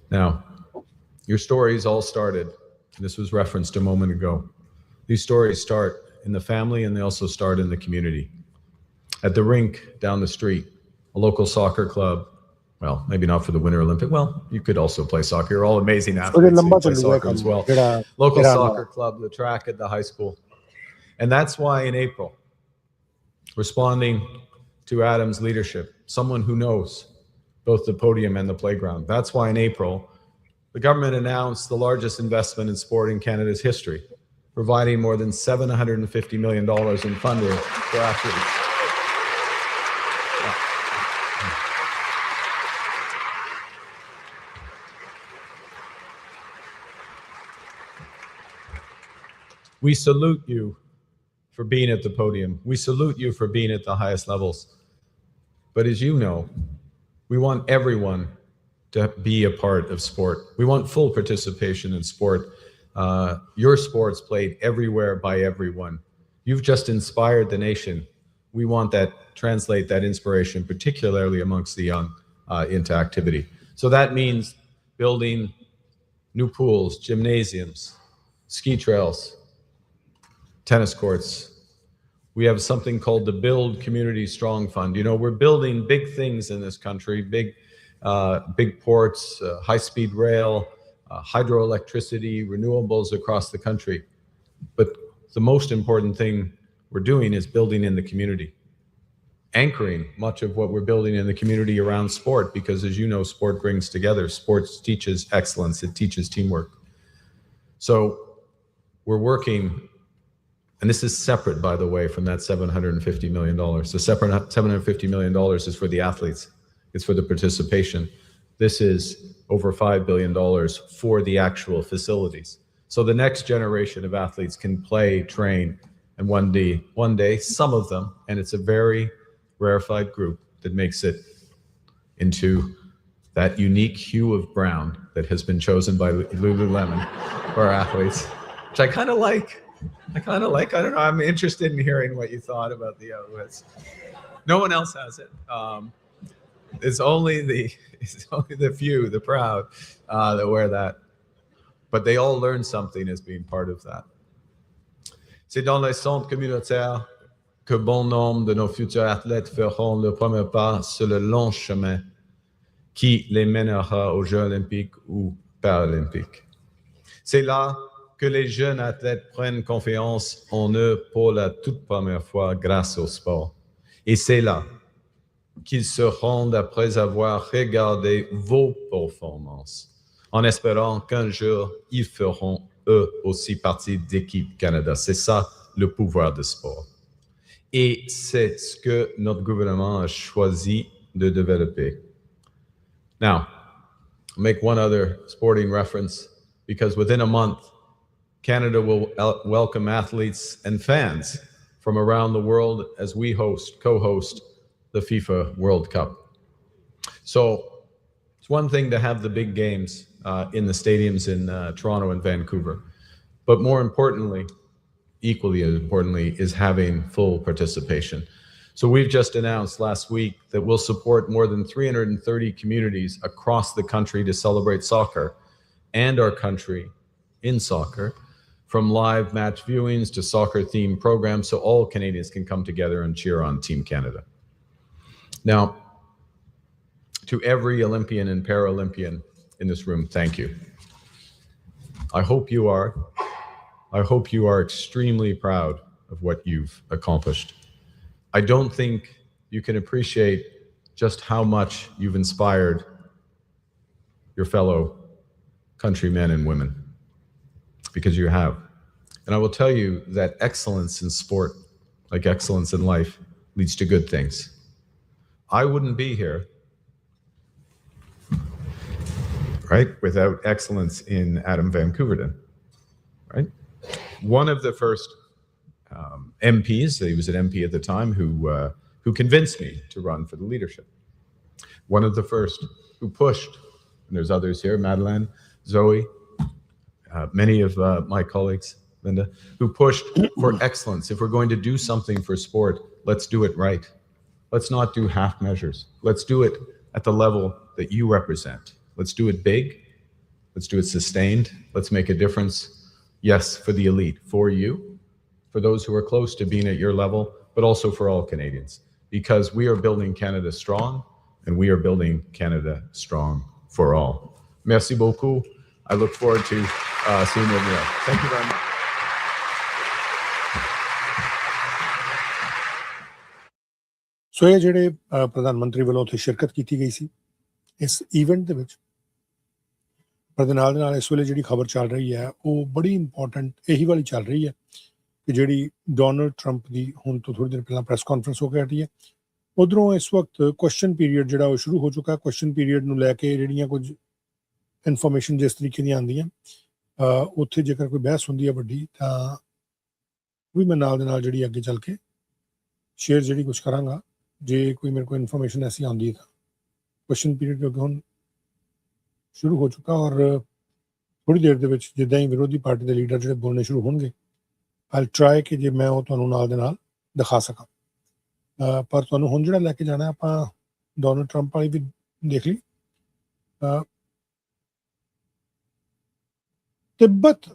Now, your stories all started, this was referenced a moment ago. These stories start in the family and they also start in the community. At the rink down the street, a local soccer club, well, maybe not for the Winter Olympic. Well, you could also play soccer. You're all amazing athletes. You play soccer as well. Local soccer club, the track at the high school. And that's why in April, responding to Adam's leadership, someone who knows both the podium and the playground. That's why in April, the government announced the largest investment in sport in Canada's history, providing more than $750 million in funding for athletes. We salute you for being at the podium. We salute you for being at the highest levels. But as you know, we want everyone to be a part of sport. We want full participation in sport. Your sport's played everywhere by everyone. You've just inspired the nation. We want that, translate that inspiration, particularly amongst the young, into activity. So that means building new pools, gymnasiums, ski trails, tennis courts. We have something called the Build Community Strong Fund. You know, we're building big things in this country, big ports, high-speed rail, hydroelectricity, renewables across the country. But the most important thing we're doing is building in the community, anchoring much of what we're building in the community around sport, because as you know, sport brings together. Sports teaches excellence, it teaches teamwork. So we're working, and this is separate, by the way, from that $750 million. The separate $750 million is for the athletes. It's for the participation. This is over $5 billion for the actual facilities. So the next generation of athletes can play, train, and one day, some of them, and it's a very rarefied group that makes it into that unique hue of brown that has been chosen by Lululemon for our athletes, which I kind of like. I don't know. I'm interested in hearing what you thought about the outfits. No one else has it. It's only the few, the proud, that wear that. But they all learn something as being part of that. C'est dans les centres communautaires que bon nombre de nos futurs athlètes feront le premier pas sur le long chemin qui les mènera aux Jeux olympiques ou paralympiques. C'est là que les jeunes athlètes prennent confiance en eux pour la toute première fois grâce au sport. Et c'est là qu'ils se rendent après avoir regardé vos performances, en espérant qu'un jour, ils feront eux aussi partie d'Équipe Canada. C'est ça, le pouvoir du sport. Et c'est ce que notre gouvernement a choisi de développer. Now, I'll make one other sporting reference, because within a month, Canada will welcome athletes and fans from around the world as we co-host the FIFA World Cup. So it's one thing to have the big games in the stadiums in Toronto and Vancouver, but more importantly, equally as importantly, is having full participation. So we've just announced last week that we'll support more than 330 communities across the country to celebrate soccer and our country in soccer, from live match viewings to soccer-themed programs, so all Canadians can come together and cheer on Team Canada. Now, to every Olympian and Paralympian in this room, thank you. I hope you are extremely proud of what you've accomplished. I don't think you can appreciate just how much you've inspired your fellow countrymen and women, because you have. And I will tell you that excellence in sport, like excellence in life, leads to good things. I wouldn't be here, right, without excellence in Adam Van Couverden, right? One of the first MPs, he was an MP at the time, who convinced me to run for the leadership. One of the first who pushed, and there's others here, Madeleine, Zoe, many of my colleagues, Linda, who pushed for excellence. If we're going to do something for sport, let's do it right. Let's not do half measures. Let's do it at the level that you represent. Let's do it big. Let's do it sustained. Let's make a difference. Yes, for the elite, for you, for those who are close to being at your level, but also for all Canadians, because we are building Canada strong, and we are building Canada strong for all. Merci beaucoup. I look forward to seeing you there. Thank you very much. ਸੋ ਇਹ ਜਿਹੜੇ ਪ੍ਰਧਾਨ ਮੰਤਰੀ ਵੱਲੋਂ ਉੱਥੇ ਸ਼ਿਰਕਤ ਕੀਤੀ ਗਈ ਸੀ ਇਸ ਈਵੈਂਟ ਦੇ ਵਿੱਚ, ਪਰ ਦੇ ਨਾਲ ਇਸ ਵੇਲੇ ਜਿਹੜੀ ਖਬਰ ਚੱਲ ਰਹੀ ਹੈ ਉਹ ਬੜੀ ਇੰਪੋਰਟੈਂਟ ਇਹੀ ਵਾਲੀ ਚੱਲ ਰਹੀ ਹੈ ਕਿ ਜਿਹੜੀ ਡੋਨਲਡ ਟਰੰਪ ਦੀ ਹੁਣ ਤੋਂ ਥੋੜ੍ਹੀ ਦੇਰ ਪਹਿਲਾਂ ਪ੍ਰੈਸ ਕਾਨਫਰੰਸ ਹੋ ਕੇ ਹਟੀ ਹੈ, ਉੱਧਰੋਂ ਇਸ ਵਕਤ ਕੁਐਸਚਨ ਪੀਰੀਅਡ ਜਿਹੜਾ ਉਹ ਸ਼ੁਰੂ ਹੋ ਚੁੱਕਾ। ਕੁਐਸਚਨ ਪੀਰੀਅਡ ਨੂੰ ਲੈ ਕੇ ਜਿਹੜੀਆਂ ਕੁਝ ਇਨਫੋਰਮੇਸ਼ਨ ਜਿਸ ਤਰੀਕੇ ਦੀਆਂ ਆਉਂਦੀਆਂ, ਉੱਥੇ ਜੇਕਰ ਕੋਈ ਬਹਿਸ ਹੁੰਦੀ ਹੈ ਵੱਡੀ, ਤਾਂ ਵੀ ਮੈਂ ਨਾਲ ਦੇ ਨਾਲ ਜਿਹੜੀ ਅੱਗੇ ਚੱਲ ਕੇ ਸ਼ੇਅਰ ਜਿਹੜੀ ਕੁਝ ਕਰਾਂਗਾ, ਜੇ ਕੋਈ ਮੇਰੇ ਕੋਲ ਇਨਫੋਰਮੇਸ਼ਨ ਐਸੀ ਆਉਂਦੀ ਹੈ ਤਾਂ। ਕੁਐਸਚਨ ਪੀਰੀਅਡ ਕਿਉਂਕਿ ਹੁਣ ਸ਼ੁਰੂ ਹੋ ਚੁੱਕਾ, ਔਰ ਥੋੜ੍ਹੀ ਦੇਰ ਦੇ ਵਿੱਚ ਜਿੱਦਾਂ ਹੀ ਵਿਰੋਧੀ ਪਾਰਟੀ ਦੇ ਲੀਡਰ ਜਿਹੜੇ ਬੋਲਣੇ ਸ਼ੁਰੂ ਹੋਣਗੇ, ਆਈ ਟਰਾਈ ਕਿ ਜੇ ਮੈਂ ਉਹ ਤੁਹਾਨੂੰ ਨਾਲ ਦੇ ਨਾਲ ਦਿਖਾ ਸਕਾਂ। ਪਰ ਤੁਹਾਨੂੰ ਹੁਣ ਜਿਹੜਾ ਲੈ ਕੇ ਜਾਣਾ, ਆਪਾਂ ਡੋਨਲਡ ਟਰੰਪ ਵਾਲੀ ਵੀ ਦੇਖ ਲਈ। ਤਿੱਬਤ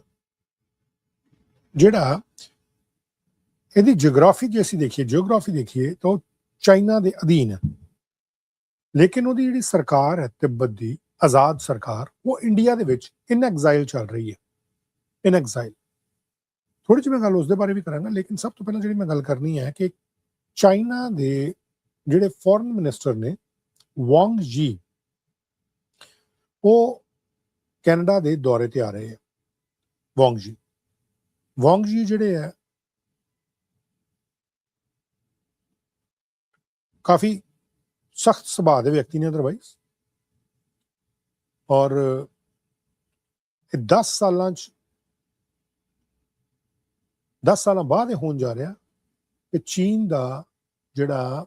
ਜਿਹੜਾ ਇਹਦੀ ਜਿਓਗ੍ਰਾਫੀ ਜੇ ਅਸੀਂ ਦੇਖੀਏ ਤਾਂ ਉਹ ਚਾਈਨਾ ਦੇ ਅਧੀਨ ਹੈ, ਲੇਕਿਨ ਉਹਦੀ ਜਿਹੜੀ ਸਰਕਾਰ ਹੈ ਤਿੱਬਤ ਦੀ ਆਜ਼ਾਦ ਸਰਕਾਰ, ਉਹ ਇੰਡੀਆ ਦੇ ਵਿੱਚ ਇਨ ਐਗਜ਼ਾਈਲ ਚੱਲ ਰਹੀ ਹੈ। ਇਨ ਐਗਜ਼ਾਈਲ ਥੋੜ੍ਹੀ ਜਿਹੀ ਮੈਂ ਗੱਲ ਉਸਦੇ ਬਾਰੇ ਵੀ ਕਰਾਂਗਾ, ਲੇਕਿਨ ਸਭ ਤੋਂ ਪਹਿਲਾਂ ਜਿਹੜੀ ਮੈਂ ਗੱਲ ਕਰਨੀ ਹੈ ਕਿ ਚਾਈਨਾ ਦੇ ਜਿਹੜੇ ਫੋਰਨ ਮਿਨਿਸਟਰ ਨੇ ਵਾਂਗ ਜੀ, ਉਹ ਕੈਨੇਡਾ ਦੇ ਦੌਰੇ ਤੇ ਆ ਰਹੇ ਹੈ। ਵਾਂਗ ਜੀ ਜਿਹੜੇ ਹੈ ਕਾਫੀ ਸਖਤ ਸੁਭਾਅ ਦੇ ਵਿਅਕਤੀ ਨੇ ਅਦਰਵਾਈਜ਼, ਔਰ ਇਹ 10 ਸਾਲਾਂ ਬਾਅਦ ਇਹ ਹੋਣ ਜਾ ਰਿਹਾ ਕਿ ਚੀਨ ਦਾ ਜਿਹੜਾ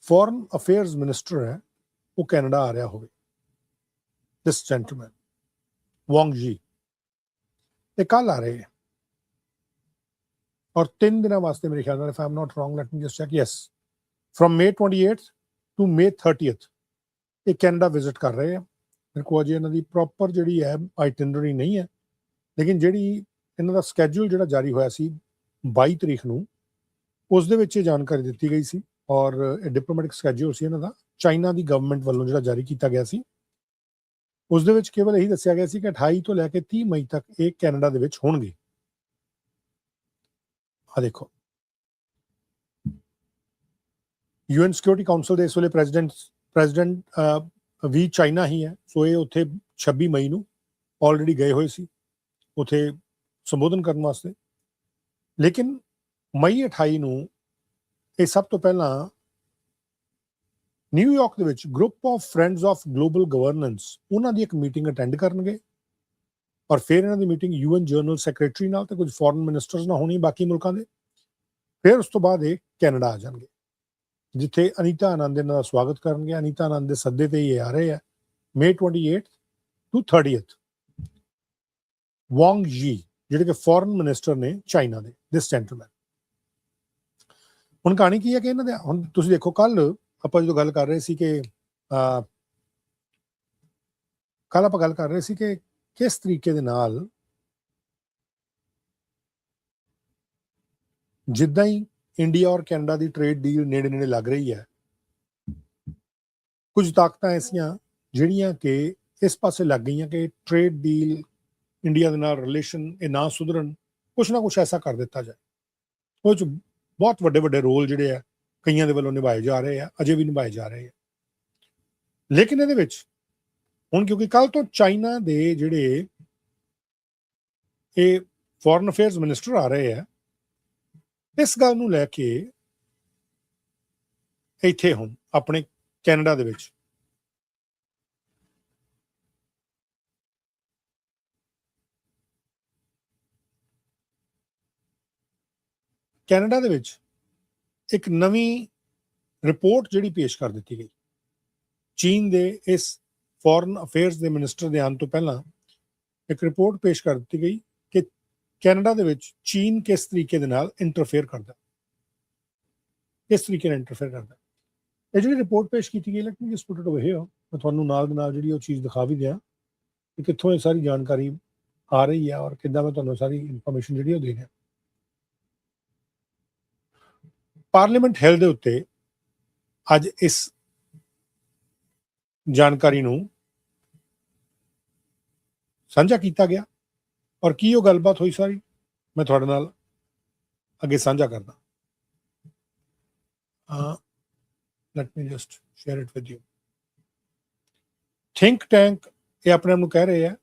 ਫੋਰਨ ਅਫੇਅਰਸ ਮਿਨਿਸਟਰ ਹੈ ਉਹ ਕੈਨੇਡਾ ਆ ਰਿਹਾ ਹੋਵੇ। ਦਿਸ ਜੈਂਟਲਮੈਨ ਵਾਂਗ ਜੀ ਇਹ ਕੱਲ ਆ ਰਹੇ ਹੈ, ਔਰ 3 ਦਿਨਾਂ ਵਾਸਤੇ ਮੇਰੇ ਖਿਆਲ ਨਾਲ, if I'm not wrong, let me just check, yes, from May 28th to May 30th ਇਹ ਕੈਨੇਡਾ ਵਿਜ਼ਿਟ ਕਰ ਰਹੇ ਆ। ਮੇਰੇ ਕੋਲ ਅਜੇ ਇਹਨਾਂ ਦੀ ਪ੍ਰੋਪਰ ਜਿਹੜੀ ਹੈ ਆਈਟਨਰੀ ਨਹੀਂ ਹੈ, ਲੇਕਿਨ ਜਿਹੜੀ ਇਹਨਾਂ ਦਾ ਸਕੈਜੂਲ ਜਿਹੜਾ ਜਾਰੀ ਹੋਇਆ ਸੀ 22 ਤਰੀਕ ਨੂੰ, ਉਸ ਦੇ ਵਿੱਚ ਇਹ ਜਾਣਕਾਰੀ ਦਿੱਤੀ ਗਈ ਸੀ, ਔਰ ਇਹ ਡਿਪਲੋਮੈਟਿਕ ਸਕੈਜੂਲ ਸੀ ਇਹਨਾਂ ਦਾ ਚਾਈਨਾ ਦੀ ਗਵਰਨਮੈਂਟ ਵੱਲੋਂ ਜਿਹੜਾ ਜਾਰੀ ਕੀਤਾ ਗਿਆ ਸੀ। ਉਸ ਦੇ ਵਿੱਚ ਕੇਵਲ ਇਹੀ ਦੱਸਿਆ ਗਿਆ ਸੀ ਕਿ 28 ਤੋਂ ਲੈ ਕੇ 30 ਮਈ ਤੱਕ ਇਹ ਕੈਨੇਡਾ ਦੇ ਵਿੱਚ ਹੋਣਗੇ। ਆ ਦੇਖੋ, UN ਸਿਕਿਉਰਿਟੀ ਕਾਉਂਸਲ ਦੇ ਇਸ ਵੇਲੇ ਪ੍ਰੈਜ਼ੀਡੈਂਟ ਵੀ ਚਾਈਨਾ ਹੀ ਹੈ, ਸੋ ਇਹ ਉੱਥੇ 26 ਮਈ ਨੂੰ ਆਲਰੇਡੀ ਗਏ ਹੋਏ ਸੀ ਉੱਥੇ ਸੰਬੋਧਨ ਕਰਨ ਵਾਸਤੇ। ਲੇਕਿਨ ਮਈ 28 ਨੂੰ ਇਹ ਸਭ ਤੋਂ ਪਹਿਲਾਂ ਨਿਊਯਾਰਕ ਦੇ ਵਿੱਚ group of friends of global governance ਉਹਨਾਂ ਦੀ ਇੱਕ ਮੀਟਿੰਗ ਅਟੈਂਡ ਕਰਨਗੇ, ਔਰ ਫਿਰ ਇਹਨਾਂ ਦੀ ਮੀਟਿੰਗ UN ਜਨਰਲ ਸੈਕਟਰੀ ਨਾਲ ਤੇ ਕੁਝ ਫੋਰਨ ਮਿਨਿਸਟਰਸ ਨਾਲ ਹੋਣੀ ਬਾਕੀ ਮੁਲਕਾਂ ਦੇ। ਫਿਰ ਉਸ ਤੋਂ ਬਾਅਦ ਇਹ ਕੈਨੇਡਾ ਆ ਜਾਣਗੇ, ਜਿੱਥੇ ਅਨੀਤਾ ਆਨੰਦ ਇਹਨਾਂ ਦਾ ਸਵਾਗਤ ਕਰਨਗੇ। ਅਨੀਤਾ ਆਨੰਦ ਦੇ ਸੱਦੇ ਤੇ ਇਹ ਆ ਰਹੇ ਆ। May 28th to 30th ਵਾਂਗ ਜੀ ਜਿਹੜੇ ਕਿ ਫੋਰਨ ਮਿਨਿਸਟਰ ਨੇ ਚਾਈਨਾ ਦੇ, ਦਿਸ ਜੈਂਟਲਮੈਨ। ਹੁਣ ਕਹਾਣੀ ਕੀ ਹੈ ਕਿ ਇਹਨਾਂ ਦੇ, ਹੁਣ ਤੁਸੀਂ ਦੇਖੋ ਕੱਲ ਆਪਾਂ ਜਦੋਂ ਗੱਲ ਕਰ ਰਹੇ ਸੀ ਕਿ ਕਿਸ ਤਰੀਕੇ ਦੇ ਨਾਲ ਜਿੱਦਾਂ ਹੀ ਇੰਡੀਆ ਔਰ ਕੈਨੇਡਾ ਦੀ ਟ੍ਰੇਡ ਡੀਲ ਨੇੜੇ ਨੇੜੇ ਲੱਗ ਰਹੀ ਹੈ, ਕੁਝ ਤਾਕਤਾਂ ਐਸੀਆਂ ਜਿਹੜੀਆਂ ਕਿ ਇਸ ਪਾਸੇ ਲੱਗ ਗਈਆਂ ਕਿ ਟ੍ਰੇਡ ਡੀਲ ਇੰਡੀਆ ਦੇ ਨਾਲ ਰਿਲੇਸ਼ਨ ਇਹ ਨਾ ਸੁਧਰਨ, ਕੁਛ ਨਾ ਕੁਛ ਐਸਾ ਕਰ ਦਿੱਤਾ ਜਾਏ। ਉਹ 'ਚ ਬਹੁਤ ਵੱਡੇ ਵੱਡੇ ਰੋਲ ਜਿਹੜੇ ਆ ਕਈਆਂ ਦੇ ਵੱਲੋਂ ਨਿਭਾਏ ਜਾ ਰਹੇ ਆ, ਅਜੇ ਵੀ ਨਿਭਾਏ ਜਾ ਰਹੇ ਆ। ਲੇਕਿਨ ਇਹਦੇ ਵਿੱਚ ਹੁਣ ਕਿਉਂਕਿ ਕੱਲ ਤੋਂ ਚਾਈਨਾ ਦੇ ਜਿਹੜੇ ਇਹ ਫੋਰਨ ਅਫੇਅਰਸ ਮਿਨਿਸਟਰ ਆ ਰਹੇ ਆ, ਇਸ ਗੱਲ ਨੂੰ ਲੈ ਕੇ ਇੱਥੇ ਹੁਣ ਆਪਣੇ ਕੈਨੇਡਾ ਦੇ ਵਿੱਚ ਇੱਕ ਨਵੀਂ ਰਿਪੋਰਟ ਜਿਹੜੀ ਪੇਸ਼ ਕਰ ਦਿੱਤੀ ਗਈ। ਚੀਨ ਦੇ ਇਸ ਫੋਰਨ ਅਫੇਅਰਸ ਦੇ ਮਿਨਿਸਟਰ ਦੇ ਆਉਣ ਤੋਂ ਪਹਿਲਾਂ ਇੱਕ ਰਿਪੋਰਟ ਪੇਸ਼ ਕਰ ਦਿੱਤੀ ਗਈ ਕਿ ਕੈਨੇਡਾ ਦੇ ਵਿੱਚ ਚੀਨ ਕਿਸ ਤਰੀਕੇ ਦੇ ਨਾਲ ਇੰਟਰਫੇਅਰ ਕਰਦਾ, ਇਹ ਜਿਹੜੀ ਰਿਪੋਰਟ ਪੇਸ਼ ਕੀਤੀ ਗਈ, light me just put it over here, ਮੈਂ ਤੁਹਾਨੂੰ ਨਾਲ ਦੇ ਨਾਲ ਜਿਹੜੀ ਉਹ ਚੀਜ਼ ਦਿਖਾ ਵੀ ਦਿਆਂ ਕਿ ਕਿੱਥੋਂ ਇਹ ਸਾਰੀ ਜਾਣਕਾਰੀ ਆ ਰਹੀ ਹੈ ਔਰ ਕਿੱਦਾਂ ਮੈਂ ਤੁਹਾਨੂੰ ਸਾਰੀ ਇਨਫੋਰਮੇਸ਼ਨ ਜਿਹੜੀ ਉਹ ਦੇ ਰਿਹਾ। ਪਾਰਲੀਮੈਂਟ ਹਿੱਲ ਦੇ ਉੱਤੇ ਅੱਜ ਇਸ ਜਾਣਕਾਰੀ ਨੂੰ ਸਾਂਝਾ ਕੀਤਾ ਗਿਆ, ਔਰ ਕੀ ਉਹ ਗੱਲਬਾਤ ਹੋਈ ਸਾਰੀ ਮੈਂ ਤੁਹਾਡੇ ਨਾਲ ਅੱਗੇ ਸਾਂਝਾ ਕਰਦਾ। Light me just share it with you. Think tank ਇਹ ਆਪਣੇ ਆਪ ਨੂੰ ਕਹਿ ਰਹੇ ਆ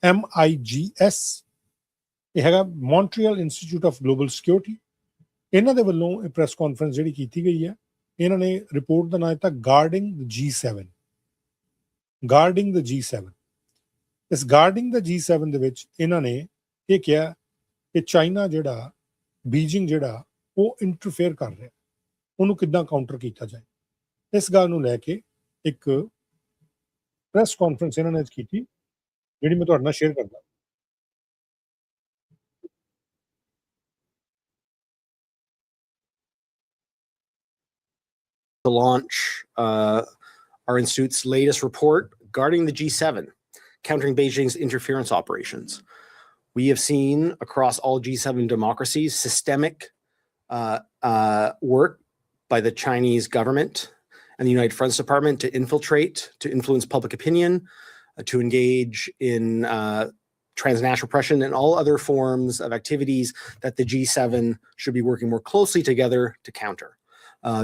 MIGS, ਇਹ ਹੈਗਾ Montreal institute of global security. ਇਹਨਾਂ ਦੇ ਵੱਲੋਂ ਇਹ ਪ੍ਰੈਸ ਕਾਨਫਰੰਸ ਜਿਹੜੀ ਕੀਤੀ ਗਈ ਹੈ, ਇਹਨਾਂ ਨੇ ਰਿਪੋਰਟ ਦਾ ਨਾਮ ਦਿੱਤਾ ਗਾਰਡਿੰਗ ਦ G7। ਇਸ ਗਾਰਡਿੰਗ ਦ G7 ਦੇ ਵਿੱਚ ਇਹਨਾਂ ਨੇ ਇਹ ਕਿਹਾ ਕਿ ਚਾਈਨਾ ਜਿਹੜਾ ਬੀਜਿੰਗ ਜਿਹੜਾ ਉਹ ਇੰਟਰਫੇਅਰ ਕਰ ਰਿਹਾ, ਉਹਨੂੰ ਕਿੱਦਾਂ ਕਾਊਂਟਰ ਕੀਤਾ ਜਾਏ। ਇਸ ਗੱਲ ਨੂੰ ਲੈ ਕੇ ਇੱਕ ਪ੍ਰੈਸ ਕਾਨਫਰੰਸ ਇਹਨਾਂ ਨੇ ਅੱਜ ਕੀਤੀ, ਜਿਹੜੀ ਮੈਂ ਤੁਹਾਡੇ ਨਾਲ ਸ਼ੇਅਰ ਕਰਦਾ। To launch our institute's latest report, Guarding the G7, Countering Beijing's Interference Operations. We have seen across all G7 democracies systemic work by the Chinese government and the United Fronts Department to infiltrate, to influence public opinion, to engage in transnational oppression, and all other forms of activities that the G7 should be working more closely together to counter.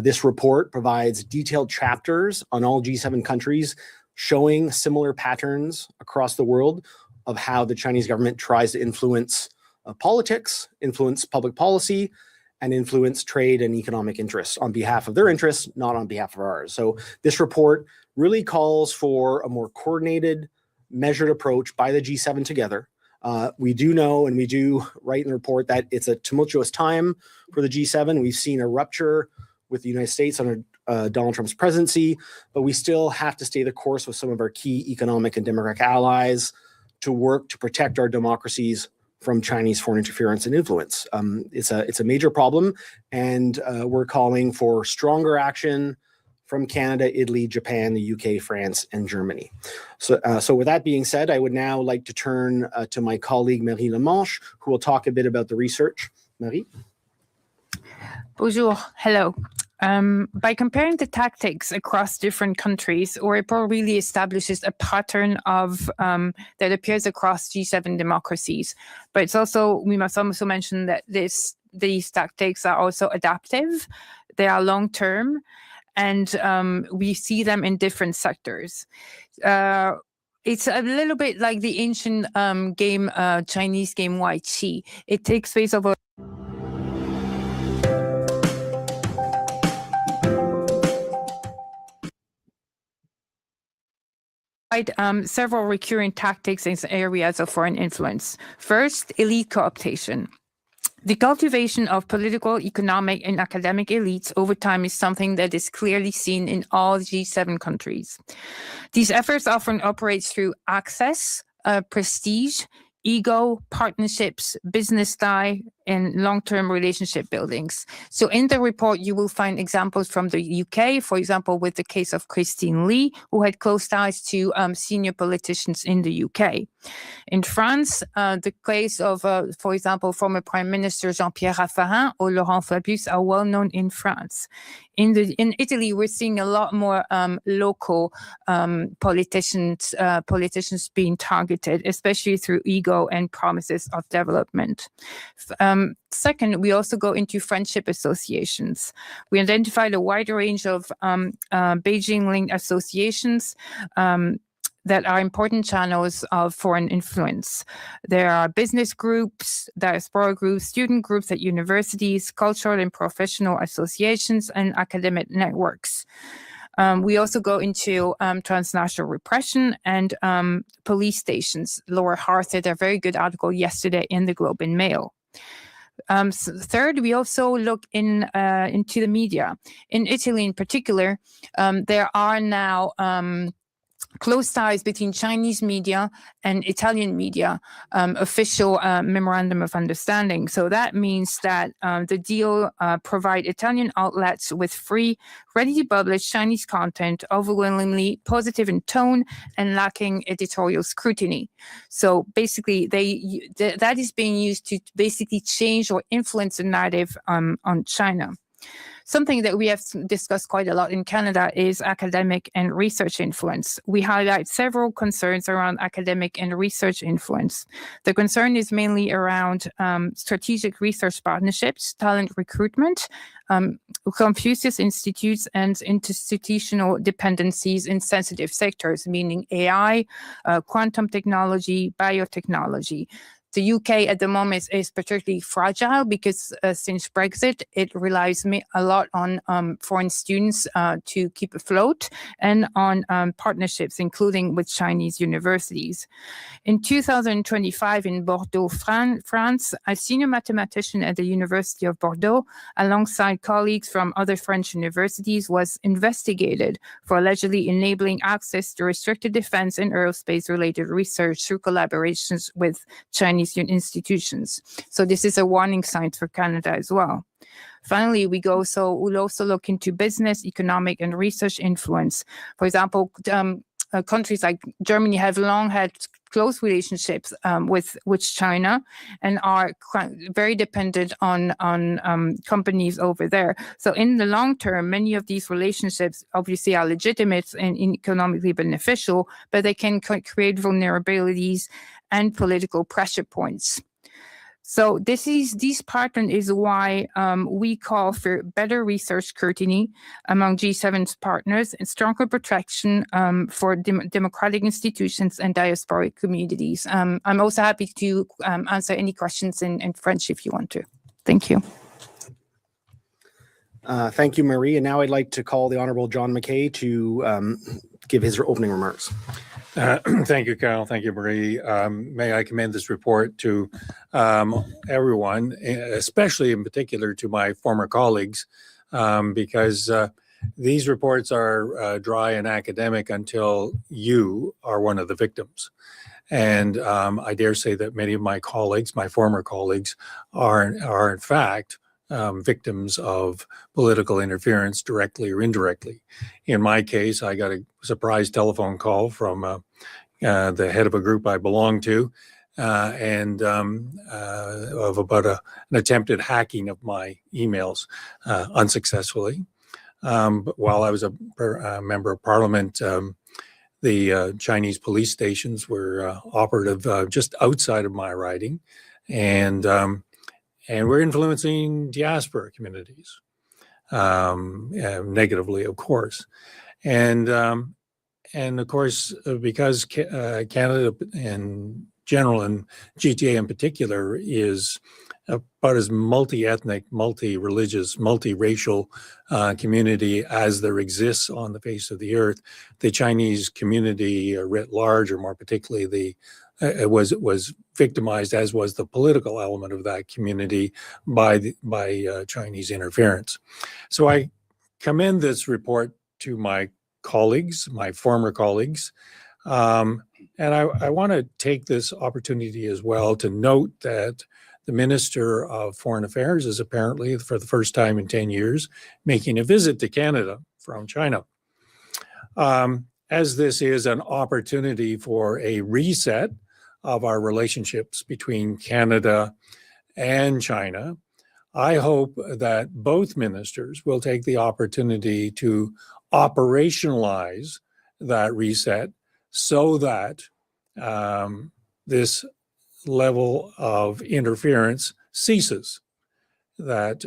This report provides detailed chapters on all G7 countries showing similar patterns across the world of how the Chinese government tries to influence politics, influence public policy, and influence trade and economic interests on behalf of their interests, not on behalf of ours. So this report really calls for a more coordinated, measured approach by the G7 together. We do know, and we do write in the report, that it's a tumultuous time for the G7. We've seen a rupture with the United States under Donald Trump's presidency, but we still have to stay the course with some of our key economic and democratic allies to work to protect our democracies from Chinese foreign interference and influence. It's a major problem, and we're calling for stronger action from Canada, Italy, Japan, the UK, France, and Germany. So with that being said, I would now like to turn to my colleague Marie Lemanche, who will talk a bit about the research. Marie? Bonjour, hello. By comparing the tactics across different countries, our report really establishes a pattern of that appears across G7 democracies. But it's also, we must also mention that these tactics are also adaptive. They are long-term, and we see them in different sectors. It's a little bit like the ancient game, Chinese game Wai Qi. It takes place over several recurring tactics in areas of foreign influence. First, elite cooptation. The cultivation of political, economic, and academic elites over time is something that is clearly seen in all G7 countries. These efforts often operate through access, prestige, ego, partnerships, business tie, and long-term relationship buildings. So in the report, you will find examples from the UK, for example, with the case of Christine Lee, who had close ties to senior politicians in the UK. In France, the case of, for example, former Prime Minister Jean-Pierre Raffarin or Laurent Fabius are well known in France. In Italy, we're seeing a lot more local politicians being targeted, especially through ego and promises of development. Second, we also go into friendship associations. We identified a wide range of Beijing-linked associations that are important channels of foreign influence. There are business groups, diaspora groups, student groups at universities, cultural and professional associations, and academic networks. We also go into transnational repression and police stations. Laura Harth did a very good article yesterday in the Globe and Mail. Third, we also look into the media. In Italy in particular, there are now close ties between Chinese media and Italian media, official memorandum of understanding. So that means that the deal provide Italian outlets with free, ready-to-publish Chinese content, overwhelmingly positive in tone and lacking editorial scrutiny. So basically, that is being used to basically change or influence the narrative on China. Something that we have discussed quite a lot in Canada is academic and research influence. We highlight several concerns around academic and research influence. The concern is mainly around strategic research partnerships, talent recruitment, Confucius Institutes, and institutional dependencies in sensitive sectors, meaning AI, quantum technology, biotechnology. The UK at the moment is particularly fragile because since Brexit, it relies a lot on foreign students to keep afloat and on partnerships, including with Chinese universities. In 2025 in Bordeaux, France, a senior mathematician at the University of Bordeaux, alongside colleagues from other French universities, was investigated for allegedly enabling access to restricted defense and aerospace-related research through collaborations with Chinese institutions. So this is a warning sign for Canada as well. Finally, we'll also look into business, economic, and research influence. For example, countries like Germany have long had close relationships with China and are very dependent on companies over there. So in the long term, many of these relationships obviously are legitimate and economically beneficial, but they can create vulnerabilities and political pressure points. So these patterns is why we call for better research scrutiny among G7's partners and stronger protection for democratic institutions and diasporic communities. I'm also happy to answer any questions in French if you want to. Thank you. Thank you, Marie. And now I'd like to call the Honourable John McKay to give his opening remarks. Thank you, Carol. Thank you, Marie. May I commend this report to everyone, especially in particular to my former colleagues, because these reports are dry and academic until you are one of the victims. And I dare say that many of my colleagues, my former colleagues, are in fact victims of political interference directly or indirectly. In my case, I got a surprise telephone call from the head of a group I belong to and of about an attempted hacking of my emails unsuccessfully. But while I was a member of parliament, the Chinese police stations were operative just outside of my riding, and we're influencing diaspora communities negatively, of course. And of course, because Canada in general and GTA in particular is about as multi-ethnic, multi-religious, multiracial community as there exists on the face of the earth, the Chinese community writ large, or more particularly it was victimized, as was the political element of that community, by Chinese interference. So I commend this report to my colleagues, my former colleagues, and I want to take this opportunity as well to note that the Minister of Foreign Affairs is apparently, for the first time in 10 years, making a visit to Canada from China. As this is an opportunity for a reset of our relationships between Canada and China, I hope that both ministers will take the opportunity to operationalize that reset so that this level of interference ceases, that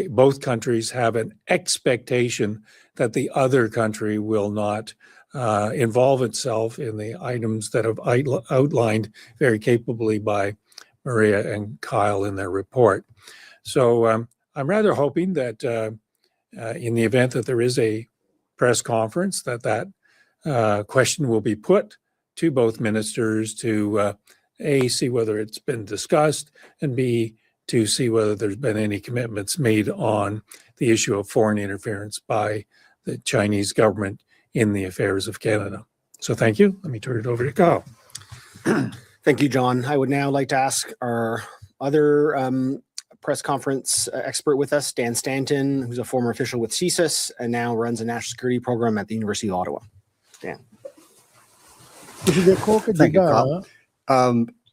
both countries have an expectation that the other country will not involve itself in the items that have outlined very capably by Maria and Kyle in their report. So I'm rather hoping that in the event that there is a press conference, that question will be put to both ministers to A, see whether it's been discussed, and B, to see whether there's been any commitments made on the issue of foreign interference by the Chinese government in the affairs of Canada. So thank you. Let me turn it over to Kyle. Thank you, John. I would now like to ask our other press conference expert with us, Dan Stanton, who's a former official with CSIS and now runs a national security program at the University of Ottawa. Dan. Thank you, Kyle.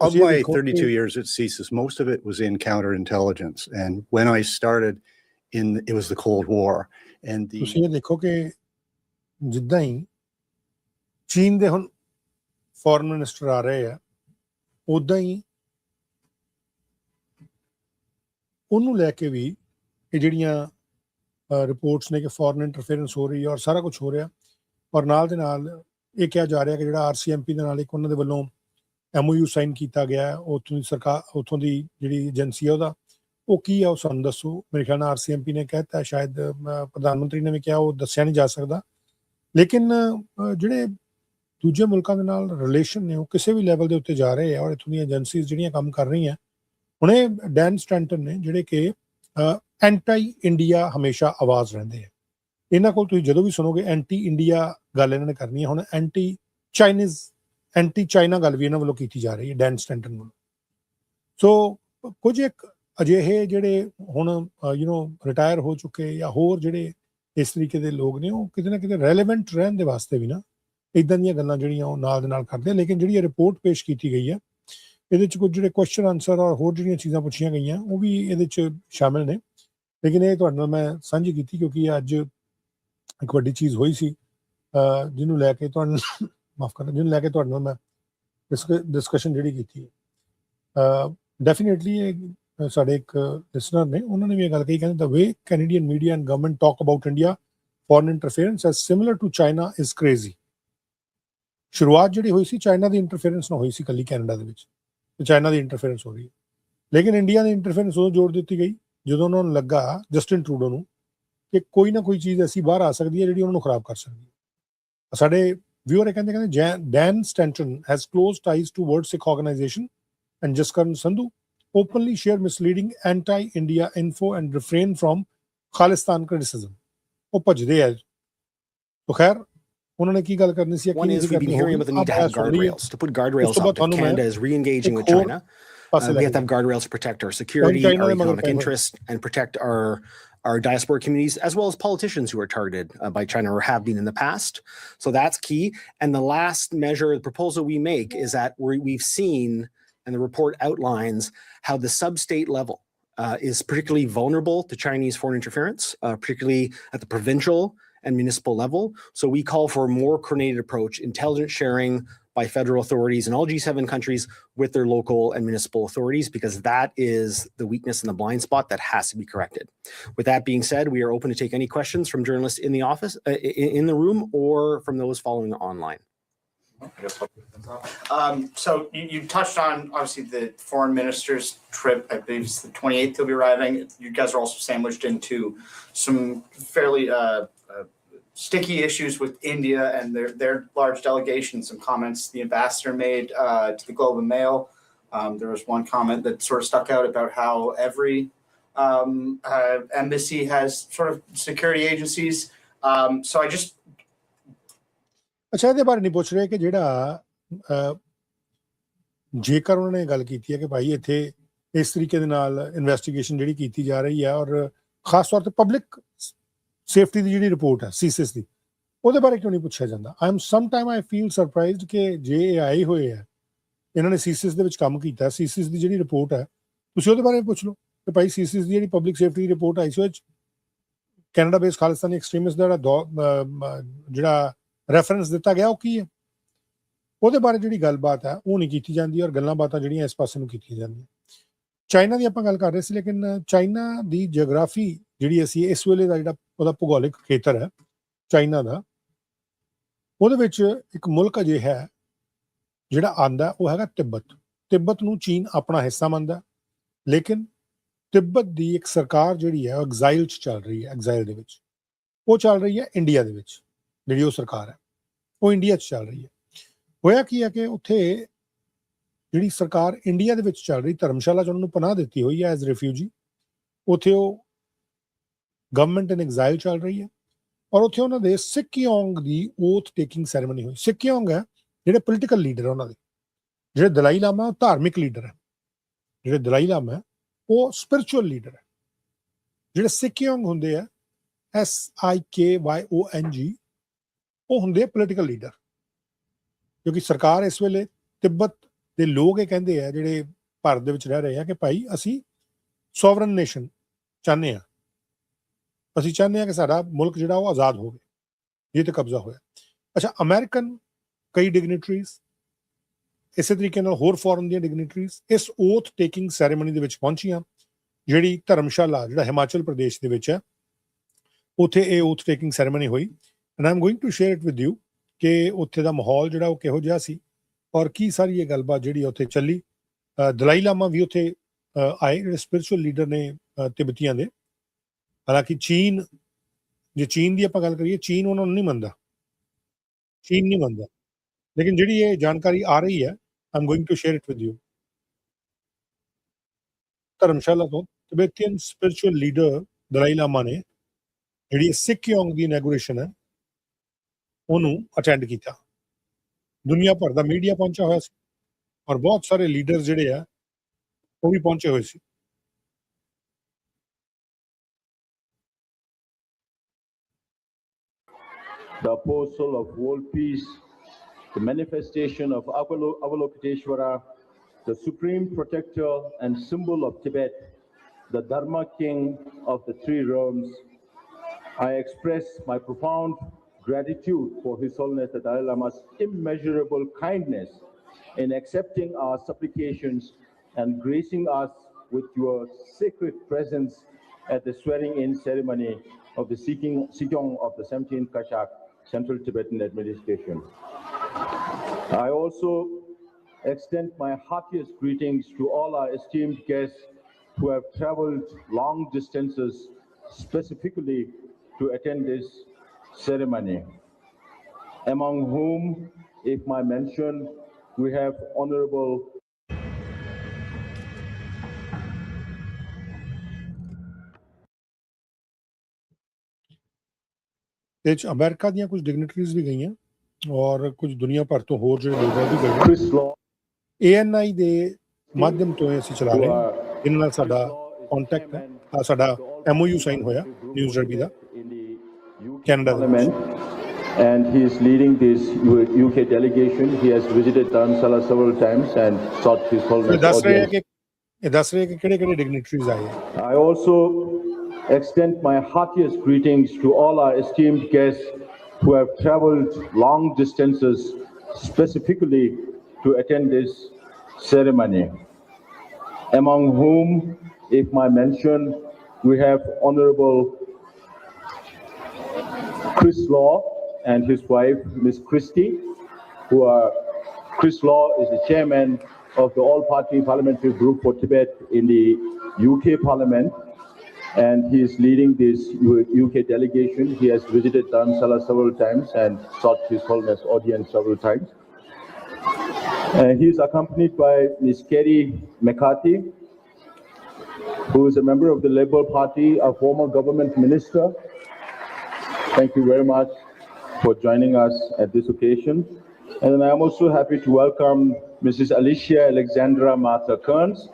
Of my 32 years at CSIS, most of it was in counterintelligence. And when I started, it was the Cold War. And ਤੁਸੀਂ ਇਹ ਦੇਖੋ ਕਿ ਜਿੱਦਾਂ ਹੀ ਚੀਨ ਦੇ ਹੁਣ foreign minister ਆ ਰਹੇ ਆ, ਉਦਾਂ ਹੀ ਉਹਨੂੰ ਲੈ ਕੇ ਵੀ ਇਹ ਜਿਹੜੀਆਂ ਰਿਪੋਰਟਸ ਨੇ ਕਿ ਫੋਰਨ ਇੰਟਰਫੇਰੈਂਸ ਹੋ ਰਹੀ ਹੈ ਔਰ ਸਾਰਾ ਕੁਝ ਹੋ ਰਿਹਾ, ਔਰ ਨਾਲ ਦੇ ਨਾਲ ਇਹ ਕਿਹਾ ਜਾ ਰਿਹਾ ਕਿ ਜਿਹੜਾ RCMP ਦੇ ਨਾਲ ਇੱਕ ਉਹਨਾਂ ਦੇ ਵੱਲੋਂ MOU ਸਾਈਨ ਕੀਤਾ ਗਿਆ, ਉੱਥੋਂ ਦੀ ਸਰਕਾਰ, ਉੱਥੋਂ ਦੀ ਜਿਹੜੀ ਏਜੰਸੀ ਆ ਉਹਦਾ, ਉਹ ਕੀ ਆ ਉਹ ਸਾਨੂੰ ਦੱਸੋ। ਮੇਰੇ ਖਿਆਲ ਨਾਲ RCMP ਨੇ ਕਹਿਤਾ, ਸ਼ਾਇਦ ਪ੍ਰਧਾਨ ਮੰਤਰੀ ਨੇ ਵੀ ਕਿਹਾ, ਉਹ ਦੱਸਿਆ ਨਹੀਂ ਜਾ ਸਕਦਾ। ਲੇਕਿਨ ਜਿਹੜੇ ਦੂਜੇ ਮੁਲਕਾਂ ਦੇ ਨਾਲ ਰਿਲੇਸ਼ਨ ਨੇ ਉਹ ਕਿਸੇ ਵੀ ਲੈਵਲ ਦੇ ਉੱਤੇ ਜਾ ਰਹੇ ਆ, ਔਰ ਇੱਥੋਂ ਦੀਆਂ ਏਜੰਸੀਜ਼ ਜਿਹੜੀਆਂ ਕੰਮ ਕਰ ਰਹੀਆਂ, ਹੁਣ ਇਹ ਡੈਨ ਸਟੈਂਟਨ ਨੇ ਜਿਹੜੇ ਕਿ ਐਂਟੀ ਇੰਡੀਆ ਹਮੇਸ਼ਾ ਆਵਾਜ਼ ਰਹਿੰਦੇ ਆ। ਇਹਨਾਂ ਕੋਲ ਤੁਸੀਂ ਜਦੋਂ ਵੀ ਸੁਣੋਗੇ ਐਂਟੀ ਇੰਡੀਆ ਗੱਲ ਇਹਨਾਂ ਨੇ ਕਰਨੀ ਹੈ। ਹੁਣ ਐਂਟੀ ਚਾਈਨਾ ਗੱਲ ਵੀ ਇਹਨਾਂ ਵੱਲੋਂ ਕੀਤੀ ਜਾ ਰਹੀ ਹੈ ਡੈਨ ਸਟੈਂਟਨ ਵੱਲੋਂ। ਸੋ ਕੁਝ ਇੱਕ ਅਜਿਹੇ ਜਿਹੜੇ ਹੁਣ ਰਿਟਾਇਰ ਹੋ ਚੁੱਕੇ ਜਾਂ ਹੋਰ ਜਿਹੜੇ ਇਸ ਤਰੀਕੇ ਦੇ ਲੋਕ ਨੇ, ਉਹ ਕਿਤੇ ਨਾ ਕਿਤੇ ਰੈਲੇਵੈਂਟ ਰਹਿਣ ਦੇ ਵਾਸਤੇ ਵੀ ਨਾ ਇਦਾਂ ਦੀਆਂ ਗੱਲਾਂ ਜਿਹੜੀਆਂ ਉਹ ਨਾਲ ਦੇ ਨਾਲ ਕਰਦੇ ਆ। ਲੇਕਿਨ ਜਿਹੜੀ ਇਹ ਰਿਪੋਰਟ ਪੇਸ਼ ਕੀਤੀ ਗਈ ਹੈ ਇਹਦੇ 'ਚ ਕੁਝ ਜਿਹੜੇ ਕੁਐਸਚਨ ਆਨਸਰ ਔਰ ਹੋਰ ਜਿਹੜੀਆਂ ਚੀਜ਼ਾਂ ਪੁੱਛੀਆਂ ਗਈਆਂ ਉਹ ਵੀ ਇਹਦੇ 'ਚ ਸ਼ਾਮਿਲ ਨੇ। ਲੇਕਿਨ ਇਹ ਤੁਹਾਡੇ ਨਾਲ ਮੈਂ ਸਾਂਝੀ ਕੀਤੀ ਕਿਉਂਕਿ ਅੱਜ ਇੱਕ ਵੱਡੀ ਚੀਜ਼ ਹੋਈ ਸੀ ਜਿਹਨੂੰ ਲੈ ਕੇ ਤੁਹਾਨੂੰ ਮਾਫ ਕਰਨਾ, ਜਿਹਨੂੰ ਲੈ ਕੇ ਤੁਹਾਡੇ ਨਾਲ ਮੈਂ ਡਿਸਕਸ਼ਨ ਜਿਹੜੀ ਕੀਤੀ ਹੈ। ਡੈਫੀਨੇਟਲੀ ਇਹ ਸਾਡੇ ਇੱਕ ਲਿਸਨਰ ਨੇ, ਉਹਨਾਂ ਨੇ ਵੀ ਇਹ ਗੱਲ ਕਹੀ, ਕਹਿੰਦੇ the way Canadian media and government talk about India foreign interference as similar to China is crazy. ਸ਼ੁਰੂਆਤ ਜਿਹੜੀ ਹੋਈ ਸੀ ਚਾਈਨਾ ਦੀ ਇੰਟਰਫੇਰੈਂਸ ਨਾਲ ਹੋਈ ਸੀ ਇਕੱਲੀ ਕੈਨੇਡਾ ਦੇ ਵਿੱਚ, ਤੇ ਚਾਈਨਾ ਦੀ ਇੰਟਰਫੇਰੈਂਸ ਹੋ ਰਹੀ ਹੈ। ਲੇਕਿਨ ਇੰਡੀਆ ਦੀ ਇੰਟਰਫੇਰੈਂਸ ਉਦੋਂ ਜੋੜ ਦਿੱਤੀ ਗਈ ਜਦੋਂ ਉਹਨਾਂ ਨੂੰ ਲੱਗਾ, ਜਸਟਿਨ ਟਰੂਡੋ ਨੂੰ, ਕਿ ਕੋਈ ਨਾ ਕੋਈ ਚੀਜ਼ ਐਸੀ ਬਾਹਰ ਆ ਸਕਦੀ ਹੈ ਜਿਹੜੀ ਉਹਨਾਂ ਨੂੰ ਖਰਾਬ ਕਰ ਸਕਦੀ ਹੈ। ਸਾਡੇ ਵਿਊਅਰ ਇਹ ਕਹਿੰਦੇ Dan Stanton has close ties to world Sikh organisation and Jaskaran Sandhu openly share misleading anti-India info and refrain from Khalistan criticism. ਉਹ ਭੱਜਦੇ ਆ। ਤਾਂ ਖੈਰ ਉਹਨਾਂ ਨੇ ਕੀ ਗੱਲ ਕਰਨੀ ਸੀ? One is we've been hearing about the need to have guardrails, to put guardrails up. If Canada is re-engaging with China, we have to have guardrails to protect our security, our economic interests, and protect our diaspora communities, as well as politicians who are targeted by China or have been in the past. So that's key. And the last measure, the proposal we make is that we've seen, and the report outlines how the sub-state level is particularly vulnerable to Chinese foreign interference, particularly at the provincial and municipal level. So we call for a more coordinated approach, intelligence sharing by federal authorities in all G7 countries with their local and municipal authorities, because that is the weakness and the blind spot that has to be corrected. With that being said, we are open to take any questions from journalists in the office, in the room, or from those following online. So you touched on, obviously, the foreign minister's trip. I believe it's the 28th he'll be arriving. You guys are also sandwiched into some fairly sticky issues with India and their large delegation. Some comments the ambassador made to the Globe and Mail. There was one comment that sort of stuck out about how every embassy has sort of security agencies. So I just ਅੱਛਾ, ਇਹਦੇ ਬਾਰੇ ਨਹੀਂ ਪੁੱਛ ਰਹੇ ਕਿ ਜਿਹੜਾ ਜੇਕਰ ਉਹਨਾਂ ਨੇ ਗੱਲ ਕੀਤੀ ਹੈ ਕਿ ਭਾਈ ਇੱਥੇ ਇਸ ਤਰੀਕੇ ਦੇ ਨਾਲ ਇਨਵੈਸਟੀਗੇਸ਼ਨ ਜਿਹੜੀ ਕੀਤੀ ਜਾ ਰਹੀ ਹੈ ਔਰ ਖਾਸ ਤੌਰ ਤੇ ਪਬਲਿਕ ਸੇਫਟੀ ਦੀ ਜਿਹੜੀ ਰਿਪੋਰਟ ਹੈ ਸੀਸਿਸ ਦੀ, ਉਹਦੇ ਬਾਰੇ ਕਿਉਂ ਨਹੀਂ ਪੁੱਛਿਆ ਜਾਂਦਾ? ਆਈ ਫੀਲ ਸਰਪ੍ਰਾਈਜ਼ਡ ਕਿ ਜੇ ਇਹ ਆਏ ਹੋਏ ਹੈ, ਇਹਨਾਂ ਨੇ ਸੀਸਿਸ ਦੇ ਵਿੱਚ ਕੰਮ ਕੀਤਾ, ਸੀਸਿਸ ਦੀ ਜਿਹੜੀ ਰਿਪੋਰਟ ਹੈ ਤੁਸੀਂ ਉਹਦੇ ਬਾਰੇ ਪੁੱਛ ਲਓ ਕਿ ਭਾਈ ਸੀਸਿਸ ਦੀ ਜਿਹੜੀ ਪਬਲਿਕ ਸੇਫਟੀ ਦੀ ਰਿਪੋਰਟ ਆਈ ਸੀ ਉਹ 'ਚ ਕੈਨੇਡਾ ਬੇਸਡ ਖਾਲਿਸਤਾਨੀ ਐਕਸਟ੍ਰੀਮਿਸਟ ਦਾ ਜਿਹੜਾ ਰੈਫਰੈਂਸ ਦਿੱਤਾ ਗਿਆ ਉਹ ਕੀ ਹੈ? ਉਹਦੇ ਬਾਰੇ ਜਿਹੜੀ ਗੱਲਬਾਤ ਹੈ ਉਹ ਨਹੀਂ ਕੀਤੀ ਜਾਂਦੀ ਔਰ ਗੱਲਾਂ ਬਾਤਾਂ ਜਿਹੜੀਆਂ ਇਸ ਪਾਸੇ ਨੂੰ ਕੀਤੀਆਂ ਜਾਂਦੀਆਂ। ਚਾਈਨਾ ਦੀ ਆਪਾਂ ਗੱਲ ਕਰ ਰਹੇ ਸੀ, ਲੇਕਿਨ ਚਾਈਨਾ ਦੀ ਜਿਓਗ੍ਰਾਫੀ ਜਿਹੜੀ ਅਸੀਂ ਇਸ ਵੇਲੇ ਦਾ ਜਿਹੜਾ ਉਹਦਾ ਭੂਗੋਲਿਕ ਖੇਤਰ ਹੈ ਚਾਈਨਾ ਦਾ, ਉਹਦੇ ਵਿੱਚ ਇੱਕ ਮੁਲਕ ਅਜੇ ਹੈ ਜਿਹੜਾ ਆਂਦਾ, ਉਹ ਹੈਗਾ ਤਿੱਬਤ। ਤਿੱਬਤ ਨੂੰ ਚੀਨ ਆਪਣਾ ਹਿੱਸਾ ਮੰਨਦਾ, ਲੇਕਿਨ ਤਿੱਬਤ ਦੀ ਇੱਕ ਸਰਕਾਰ ਜਿਹੜੀ ਹੈ ਉਹ ਐਗਜ਼ਾਈਲ 'ਚ ਚੱਲ ਰਹੀ ਹੈ। ਐਗਜ਼ਾਈਲ ਦੇ ਵਿੱਚ ਉਹ ਚੱਲ ਰਹੀ ਹੈ ਇੰਡੀਆ ਦੇ ਵਿੱਚ, ਜਿਹੜੀ ਉਹ ਸਰਕਾਰ ਹੈ ਉਹ ਇੰਡੀਆ 'ਚ ਚੱਲ ਰਹੀ ਹੈ। ਹੋਇਆ ਕੀ ਹੈ ਕਿ ਉੱਥੇ ਜਿਹੜੀ ਸਰਕਾਰ ਇੰਡੀਆ ਦੇ ਵਿੱਚ ਚੱਲ ਰਹੀ, ਧਰਮਸ਼ਾਲਾ 'ਚ ਉਹਨਾਂ ਨੂੰ ਪਨਾਹ ਦਿੱਤੀ ਹੋਈ ਹੈ ਐਜ਼ ਰਿਫਿਊਜੀ। ਉੱਥੇ ਉਹ ਗਵਰਨਮੈਂਟ ਇਨ ਐਗਜ਼ਾਈਲ ਚੱਲ ਰਹੀ ਹੈ ਔਰ ਉੱਥੇ ਉਹਨਾਂ ਦੇ ਸਿੱਕਿਓਂਗ ਦੀ ਓਥ ਟੇਕਿੰਗ ਸੈਰੇਮਨੀ ਹੋਈ। ਸਿੱਕਿਓਂਗ ਹੈ ਜਿਹੜੇ ਪੋਲੀਟੀਕਲ ਲੀਡਰ ਉਹਨਾਂ ਦੇ, ਜਿਹੜੇ ਦਲਾਈ ਲਾਮਾ ਉਹ ਧਾਰਮਿਕ ਲੀਡਰ ਹੈ, ਜਿਹੜੇ ਦਲਾਈ ਲਾਮਾ ਉਹ ਸਪਿਰਿਚੁਅਲ ਲੀਡਰ ਹੈ। ਜਿਹੜੇ ਸਿੱਕਿਓਂਗ ਹੁੰਦੇ ਆ SIKYONG, ਉਹ ਹੁੰਦੇ ਪੋਲੀਟੀਕਲ ਲੀਡਰ। ਕਿਉਂਕਿ ਸਰਕਾਰ ਇਸ ਵੇਲੇ ਤਿੱਬਤ ਦੇ ਲੋਕ ਇਹ ਕਹਿੰਦੇ ਆ ਜਿਹੜੇ ਭਾਰਤ ਦੇ ਵਿੱਚ ਰਹਿ ਰਹੇ ਆ ਕਿ ਭਾਈ ਅਸੀਂ ਸੋਵਰਨ ਨੇਸ਼ਨ ਚਾਹੁੰਦੇ ਹਾਂ, ਅਸੀਂ ਚਾਹੁੰਦੇ ਹਾਂ ਕਿ ਸਾਡਾ ਮੁਲਕ ਜਿਹੜਾ ਉਹ ਆਜ਼ਾਦ ਹੋਵੇ, ਇਹ ਤੇ ਕਬਜ਼ਾ ਹੋਇਆ। ਅੱਛਾ, ਅਮਰੀਕਨ ਕਈ ਡਿਗਨਿਟਰੀਜ਼, ਇਸੇ ਤਰੀਕੇ ਨਾਲ ਹੋਰ ਫੋਰਨ ਦੀਆਂ ਡਿਗਨਿਟਰੀਜ਼ ਇਸ ਓਥ ਟੇਕਿੰਗ ਸੈਰੇਮਨੀ ਦੇ ਵਿੱਚ ਪਹੁੰਚੀਆਂ, ਜਿਹੜੀ ਧਰਮਸ਼ਾਲਾ ਜਿਹੜਾ ਹਿਮਾਚਲ ਪ੍ਰਦੇਸ਼ ਦੇ ਵਿੱਚ ਹੈ, ਉੱਥੇ ਇਹ ਓਥ ਟੇਕਿੰਗ ਸੈਰੇਮਨੀ ਹੋਈ। And I am going to share it with you ਕਿ ਉੱਥੇ ਦਾ ਮਾਹੌਲ ਜਿਹੜਾ ਉਹ ਕਿਹੋ ਜਿਹਾ ਸੀ ਔਰ ਕੀ ਸਾਰੀ ਇਹ ਗੱਲਬਾਤ ਜਿਹੜੀ ਉੱਥੇ ਚੱਲੀ। ਦਲਾਈ ਲਾਮਾ ਵੀ ਉੱਥੇ ਆਏ, ਜਿਹੜੇ ਸਪਿਰਿਚੁਅਲ ਲੀਡਰ ਨੇ ਤਿੱਬਤੀਆਂ ਦੇ। ਹਾਲਾਂਕਿ ਚੀਨ, ਜੇ ਚੀਨ ਦੀ ਆਪਾਂ ਗੱਲ ਕਰੀਏ, ਚੀਨ ਉਹਨਾਂ ਨੂੰ ਨਹੀਂ ਮੰਨਦਾ, ਚੀਨ ਨਹੀਂ ਮੰਨਦਾ। ਲੇਕਿਨ ਜਿਹੜੀ ਇਹ ਜਾਣਕਾਰੀ ਆ ਰਹੀ ਹੈ, I am going to share it with you. Dharamshala ਤੋਂ ਤਿਬੇਤੀਅਨ ਸਪਿਰਿਚੁਅਲ ਲੀਡਰ ਦਲਾਈ ਲਾਮਾ ਨੇ ਜਿਹੜੀ ਸਿੱਕਿਓਂਗ ਦੀ ਇਨੈਗੋਰੇਸ਼ਨ ਹੈ ਉਹਨੂੰ ਅਟੈਂਡ ਕੀਤਾ। ਦੁਨੀਆ ਭਰ ਦਾ ਮੀਡੀਆ ਪਹੁੰਚਿਆ ਹੋਇਆ ਸੀ ਔਰ ਬਹੁਤ ਸਾਰੇ ਲੀਡਰ ਜਿਹੜੇ ਆ ਉਹ ਵੀ ਪਹੁੰਚੇ ਹੋਏ ਸੀ। The apostle of world peace the manifestation of Avalokiteshvara, the supreme protector and symbol of Tibet, the Dharma king of the three realms, I express my profound gratitude for His Holiness the Dalai Lama's immeasurable kindness in accepting our supplications and gracing us with your sacred presence at the swearing-in ceremony of the Sikyong of the 17th Kashak Central Tibetan Administration. I also extend my heartiest greetings to all our esteemed guests who have traveled long distances specifically to attend this ceremony, among whom, if I mention, we have Honorable ਇਹ 'ਚ America ਦੀਆਂ ਕੁਝ ਡਿਗਨਿਟਰੀਜ਼ ਵੀ ਗਈਆਂ ਔਰ ਕੁਝ ਦੁਨੀਆ ਭਰ ਤੋਂ ਹੋਰ ਜਿਹੜੇ ਲੀਡਰ ਵੀ ਗਏ ANI ਦੇ ਮਾਧਿਅਮ ਤੋਂ ਇਹ ਅਸੀਂ ਚਲਾ ਰਹੇ ਹਾਂ ਜਿਨ੍ਹਾਂ ਨਾਲ ਸਾਡਾ ਕੰਟੈਕਟ ਹੈ ਸਾਡਾ MOU ਸਾਈਨ ਹੋਇਆ ਨਿਊ ਜਰਸੀ ਦਾ ਕੈਨੇਡਾ ਦੇ and he is leading this UK delegation. He has visited Dharamsala several times and sought His Holiness ਦੱਸ ਰਹੇ audience. ਕਿ ਦੱਸ ਰਹੇ ਕਿ ਕਿਹੜੇ ਡਿਗਨਿਟਰੀਜ਼ ਆਏ ਆ I also extend my heartiest greetings to all our esteemed guests who have traveled long distances specifically to attend this ceremony, among whom, if I mention, we have Honorable Chris Law and his wife, Miss Christie, Chris Law is the chairman of the All-Party Parliamentary Group for Tibet in the UK Parliament, and he is leading this UK delegation. He has visited Dharamsala several times and sought His Holiness audience several times. He is accompanied by Miss Kerry McCarthy, who is a member of the Labour Party, a former government minister. Thank you very much for joining us at this occasion. And I am also happy to welcome Mrs. Alicia Alexandra Martha Kearns,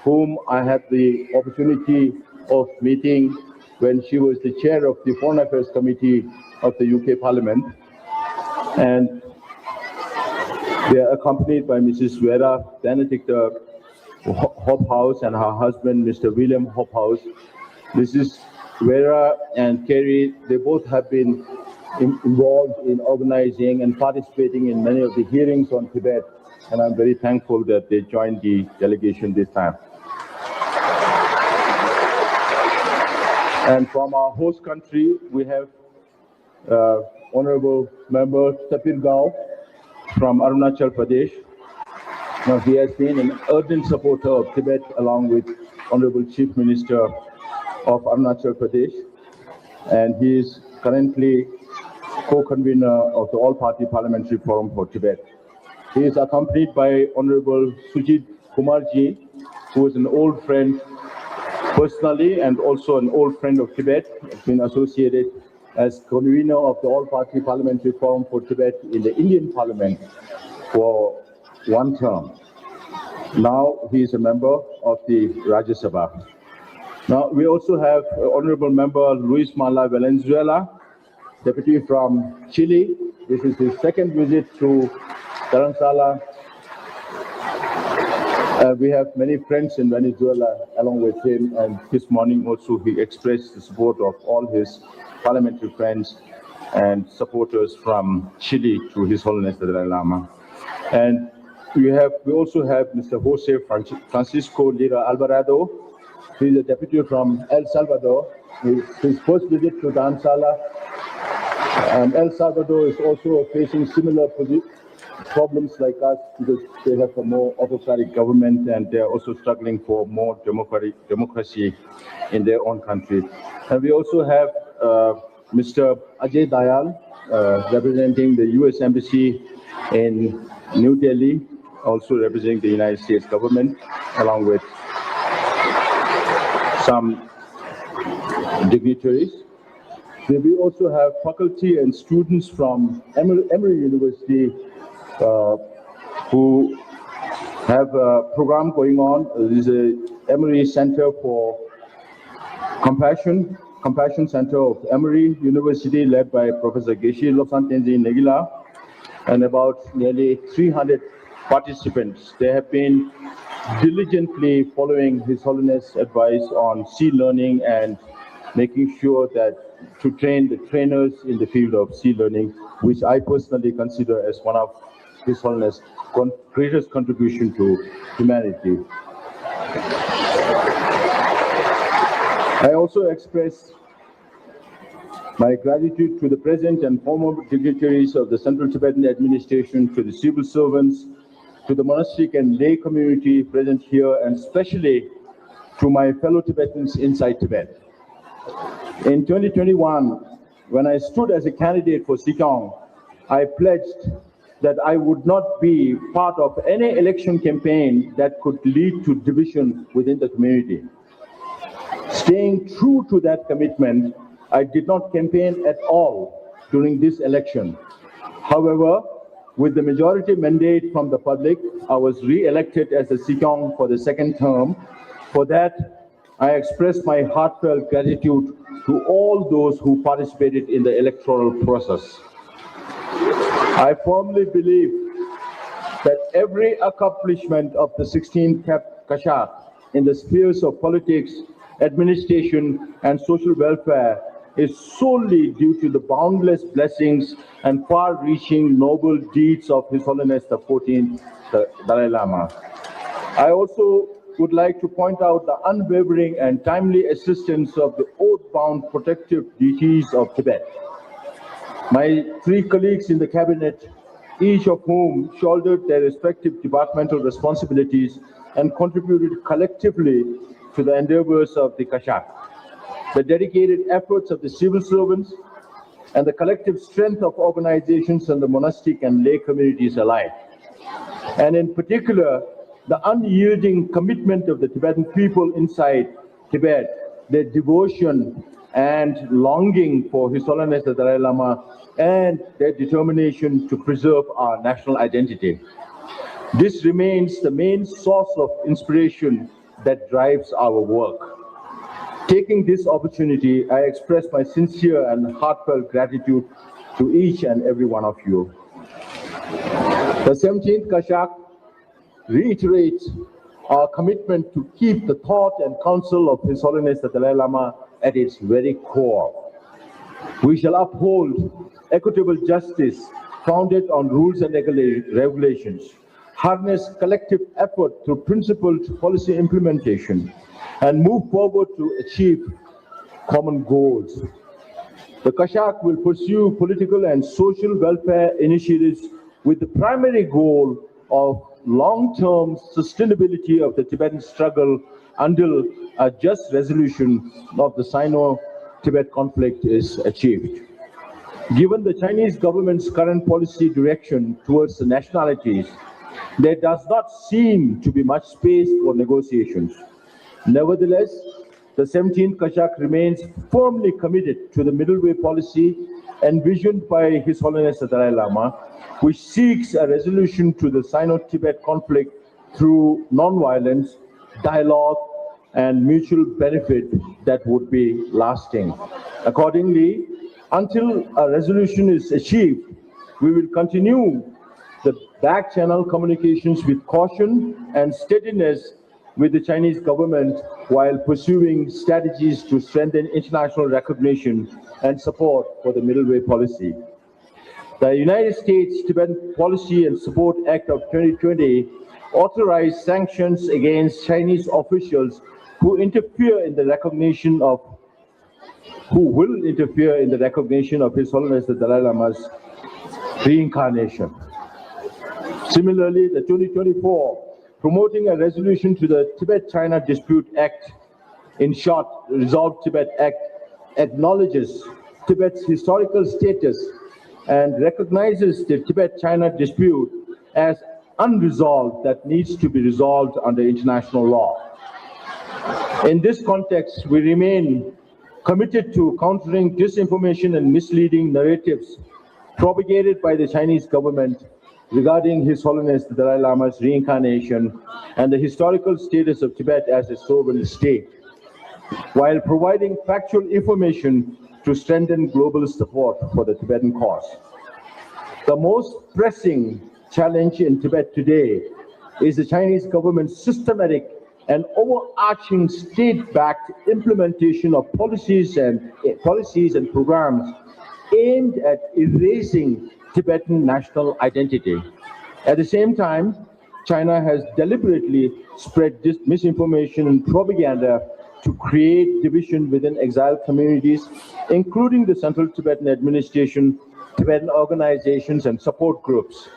whom I had the opportunity of meeting when she was the chair of the Foreign Affairs Committee of the UK Parliament. And they are accompanied by Mrs. Vera Benedicta Hophouse and her husband, Mr. William Hophouse. Mrs. Vera and Kerry, they both have been involved in organizing and participating in many of the hearings on Tibet, and I'm very thankful that they joined the delegation this time. And from our host country, we have Honorable Member Tapir Gao from Arunachal Pradesh. Now, he has been an ardent supporter of Tibet along with Honorable Chief Minister of Arunachal Pradesh, and he is currently co-convener of the All-Party Parliamentary Forum for Tibet. He is accompanied by Honorable Sujit Kumarji, who is an old friend personally and also an old friend of Tibet, has been associated as convener of the All-Party Parliamentary Forum for Tibet in the Indian Parliament for one term. Now he is a member of the Rajya Sabha. Now we also have Honorable Member Luis Mala Valenzuela, Deputy from Chile. This is his second visit to Dharamsala. We have many friends in Venezuela along with him, and this morning also he expressed the support of all his parliamentary friends and supporters from Chile to His Holiness the Dalai Lama. And we also have Mr. Jose Francisco Lira Alvarado. He is a deputy from El Salvador. His first visit to Dharamsala. El Salvador is also facing similar problems like us because they have a more autocratic government and they are also struggling for more democracy in their own country. And we also have Mr. Ajay Dayal representing the US Embassy in New Delhi, also representing the United States government, along with some dignitaries. We also have faculty and students from Emory University who have a program going on. There is a Emory Center for Compassion Center of Emory University led by Professor Geshi Losantenzi Negila. and about nearly 300 participants. They have been diligently following His Holiness' advice on sea learning and making sure that to train the trainers in the field of sea learning, which I personally consider as one of His Holiness' greatest contribution to humanity. I also express my gratitude to the present and former dignitaries of the Central Tibetan administration, to the civil servants, to the monastic and lay community present here, and especially to my fellow Tibetans inside Tibet. In 2021, when I stood as a candidate for Sikong, I pledged that I would not be part of any election campaign that could lead to division within the community. Staying true to that commitment, I did not campaign at all during this election. However, with the majority mandate from the public, I was re-elected as a Sikong for the second term. For that, I express my heartfelt gratitude to all those who participated in the electoral process. I firmly believe that every accomplishment of the 16th Kashak in the spheres of politics, administration, and social welfare is solely due to the boundless blessings and far-reaching noble deeds of His Holiness the 14th Dalai Lama. I also would like to point out the unwavering and timely assistance of the oath-bound protective deities of Tibet. My three colleagues in the cabinet, each of whom shouldered their respective departmental responsibilities and contributed collectively to the endeavors of the Kashak. The dedicated efforts of the civil servants and the collective strength of organizations and the monastic and lay communities alike. And in particular, the unyielding commitment of the Tibetan people inside Tibet, their devotion and longing for His Holiness the Dalai Lama, and their determination to preserve our national identity. This remains the main source of inspiration that drives our work. Taking this opportunity, I express my sincere and heartfelt gratitude to each and every one of you. The 17th Kashak reiterates our commitment to keep the thought and counsel of His Holiness the Dalai Lama at its very core. We shall uphold equitable justice founded on rules and regulations, harness collective effort through principled policy implementation, and move forward to achieve common goals. The Kashak will pursue political and social welfare initiatives with the primary goal of long-term sustainability of the Tibetan struggle until a just resolution of the Sino-Tibet conflict is achieved. Given the Chinese government's current policy direction towards the nationalities, there does not seem to be much space for negotiations. Nevertheless, the 17th Kashak remains firmly committed to the middle way policy envisioned by His Holiness the Dalai Lama, which seeks a resolution to the Sino-Tibet conflict through non-violence, dialogue, and mutual benefit that would be lasting. Accordingly, until a resolution is achieved, we will continue the back-channel communications with caution and steadiness with the Chinese government while pursuing strategies to strengthen international recognition and support for the middle way policy. The United States Tibetan Policy and Support Act of 2020 authorized sanctions against Chinese officials who will interfere in the recognition of His Holiness the Dalai Lama's reincarnation. Similarly, the 2024 Promoting a Resolution to the Tibet-China Dispute Act, in short, Resolve Tibet Act, acknowledges Tibet's historical status and recognizes the Tibet-China dispute as unresolved that needs to be resolved under international law. In this context, we remain committed to countering disinformation and misleading narratives propagated by the Chinese government regarding His Holiness the Dalai Lama's reincarnation and the historical status of Tibet as a sovereign state, while providing factual information to strengthen global support for the Tibetan cause. The most pressing challenge in Tibet today is the Chinese government's systematic and overarching state-backed implementation of policies and programs aimed at erasing Tibetan national identity. At the same time, China has deliberately spread misinformation and propaganda to create division within exiled communities, including the Central Tibetan Administration, Tibetan organizations, and support groups.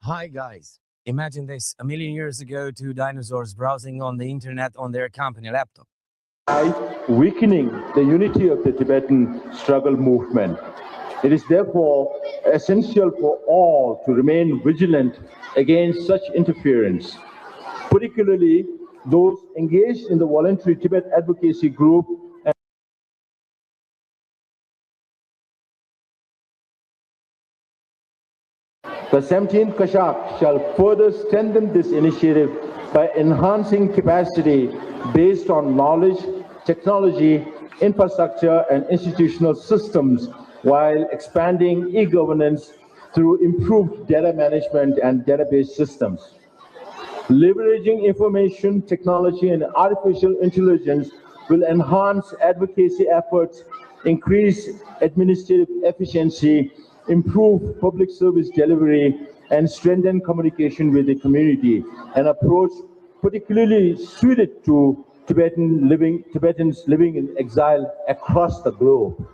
Hi guys, imagine this. A million years ago, two dinosaurs browsing on the internet on their company laptop. By weakening the unity of the Tibetan struggle movement. It is therefore essential for all to remain vigilant against such interference, particularly those engaged in the voluntary Tibet advocacy group. The 17th Kashak shall further strengthen this initiative by enhancing capacity based on knowledge, technology, infrastructure, and institutional systems, while expanding e-governance through improved data management and database systems. Leveraging information technology and artificial intelligence will enhance advocacy efforts, increase administrative efficiency, improve public service delivery, and strengthen communication with the community, an approach particularly suited to Tibetans living in exile across the globe.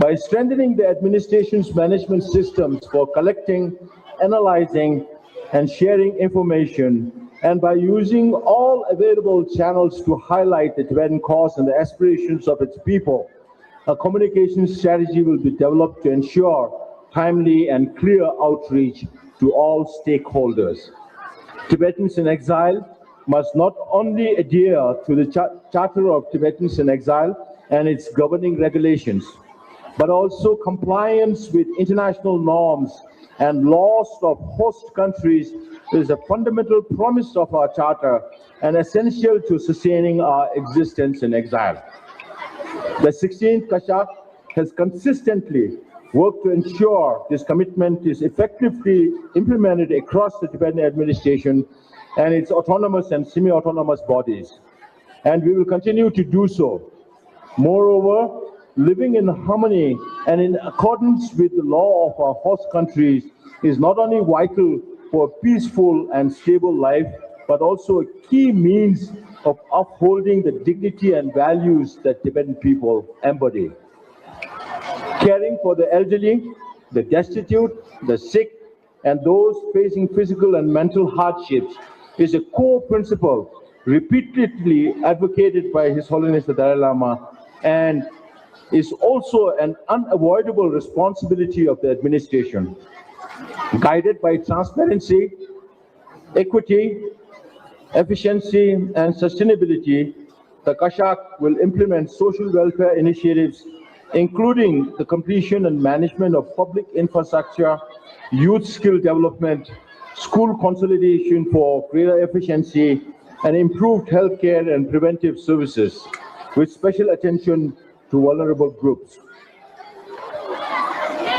By strengthening the administration's management systems for collecting, analyzing, and sharing information, and by using all available channels to highlight the Tibetan cause and the aspirations of its people, a communication strategy will be developed to ensure timely and clear outreach to all stakeholders. Tibetans in exile must not only adhere to the Charter of Tibetans in Exile and its governing regulations, but also compliance with international norms and laws of host countries is a fundamental promise of our charter and essential to sustaining our existence in exile. The 16th Kashak has consistently worked to ensure this commitment is effectively implemented across the Tibetan administration and its autonomous and semi-autonomous bodies, and we will continue to do so. Moreover, living in harmony and in accordance with the law of our host countries is not only vital for a peaceful and stable life, but also a key means of upholding the dignity and values that Tibetan people embody. Caring for the elderly, the destitute, the sick, and those facing physical and mental hardships is a core principle repeatedly advocated by His Holiness the Dalai Lama and is also an unavoidable responsibility of the administration. Guided by transparency, equity, efficiency, and sustainability, the Kashak will implement social welfare initiatives, including the completion and management of public infrastructure, youth skill development, school consolidation for greater efficiency, and improved healthcare and preventive services, with special attention to vulnerable groups.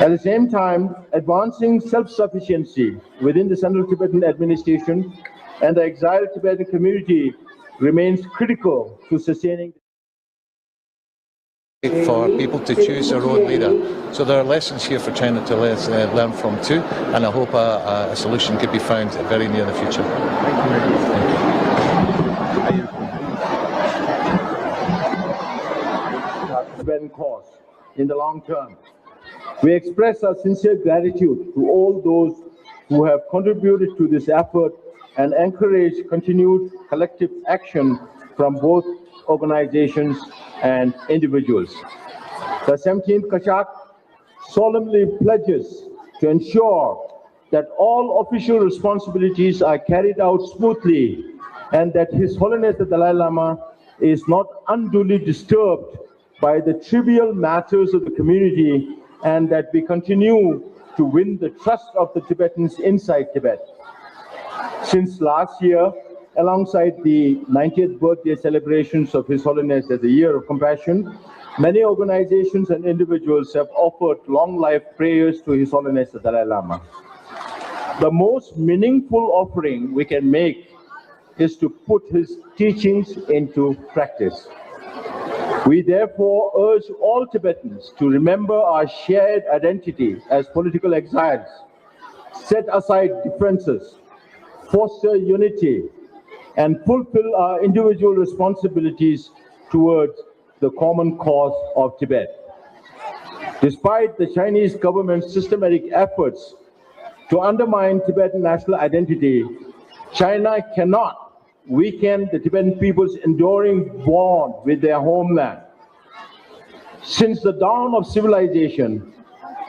At the same time, advancing self-sufficiency within the Central Tibetan administration and the exiled Tibetan community remains critical to sustaining for people to choose their own leader. So there are lessons here for China to learn from too, and I hope a solution could be found very near the future. Tibetan cause in the long term. We express our sincere gratitude to all those who have contributed to this effort and encourage continued collective action from both organizations and individuals. The 17th Kashak solemnly pledges to ensure that all official responsibilities are carried out smoothly and that His Holiness the Dalai Lama is not unduly disturbed by the trivial matters of the community, and that we continue to win the trust of the Tibetans inside Tibet. Since last year, alongside the 90th birthday celebrations of His Holiness as a year of compassion, many organizations and individuals have offered long life prayers to His Holiness the Dalai Lama. The most meaningful offering we can make is to put his teachings into practice. We therefore urge all Tibetans to remember our shared identity as political exiles, set aside differences, foster unity, and fulfill our individual responsibilities towards the common cause of Tibet. Despite the Chinese government's systematic efforts to undermine Tibetan national identity, China cannot weaken the Tibetan people's enduring bond with their homeland. Since the dawn of civilization,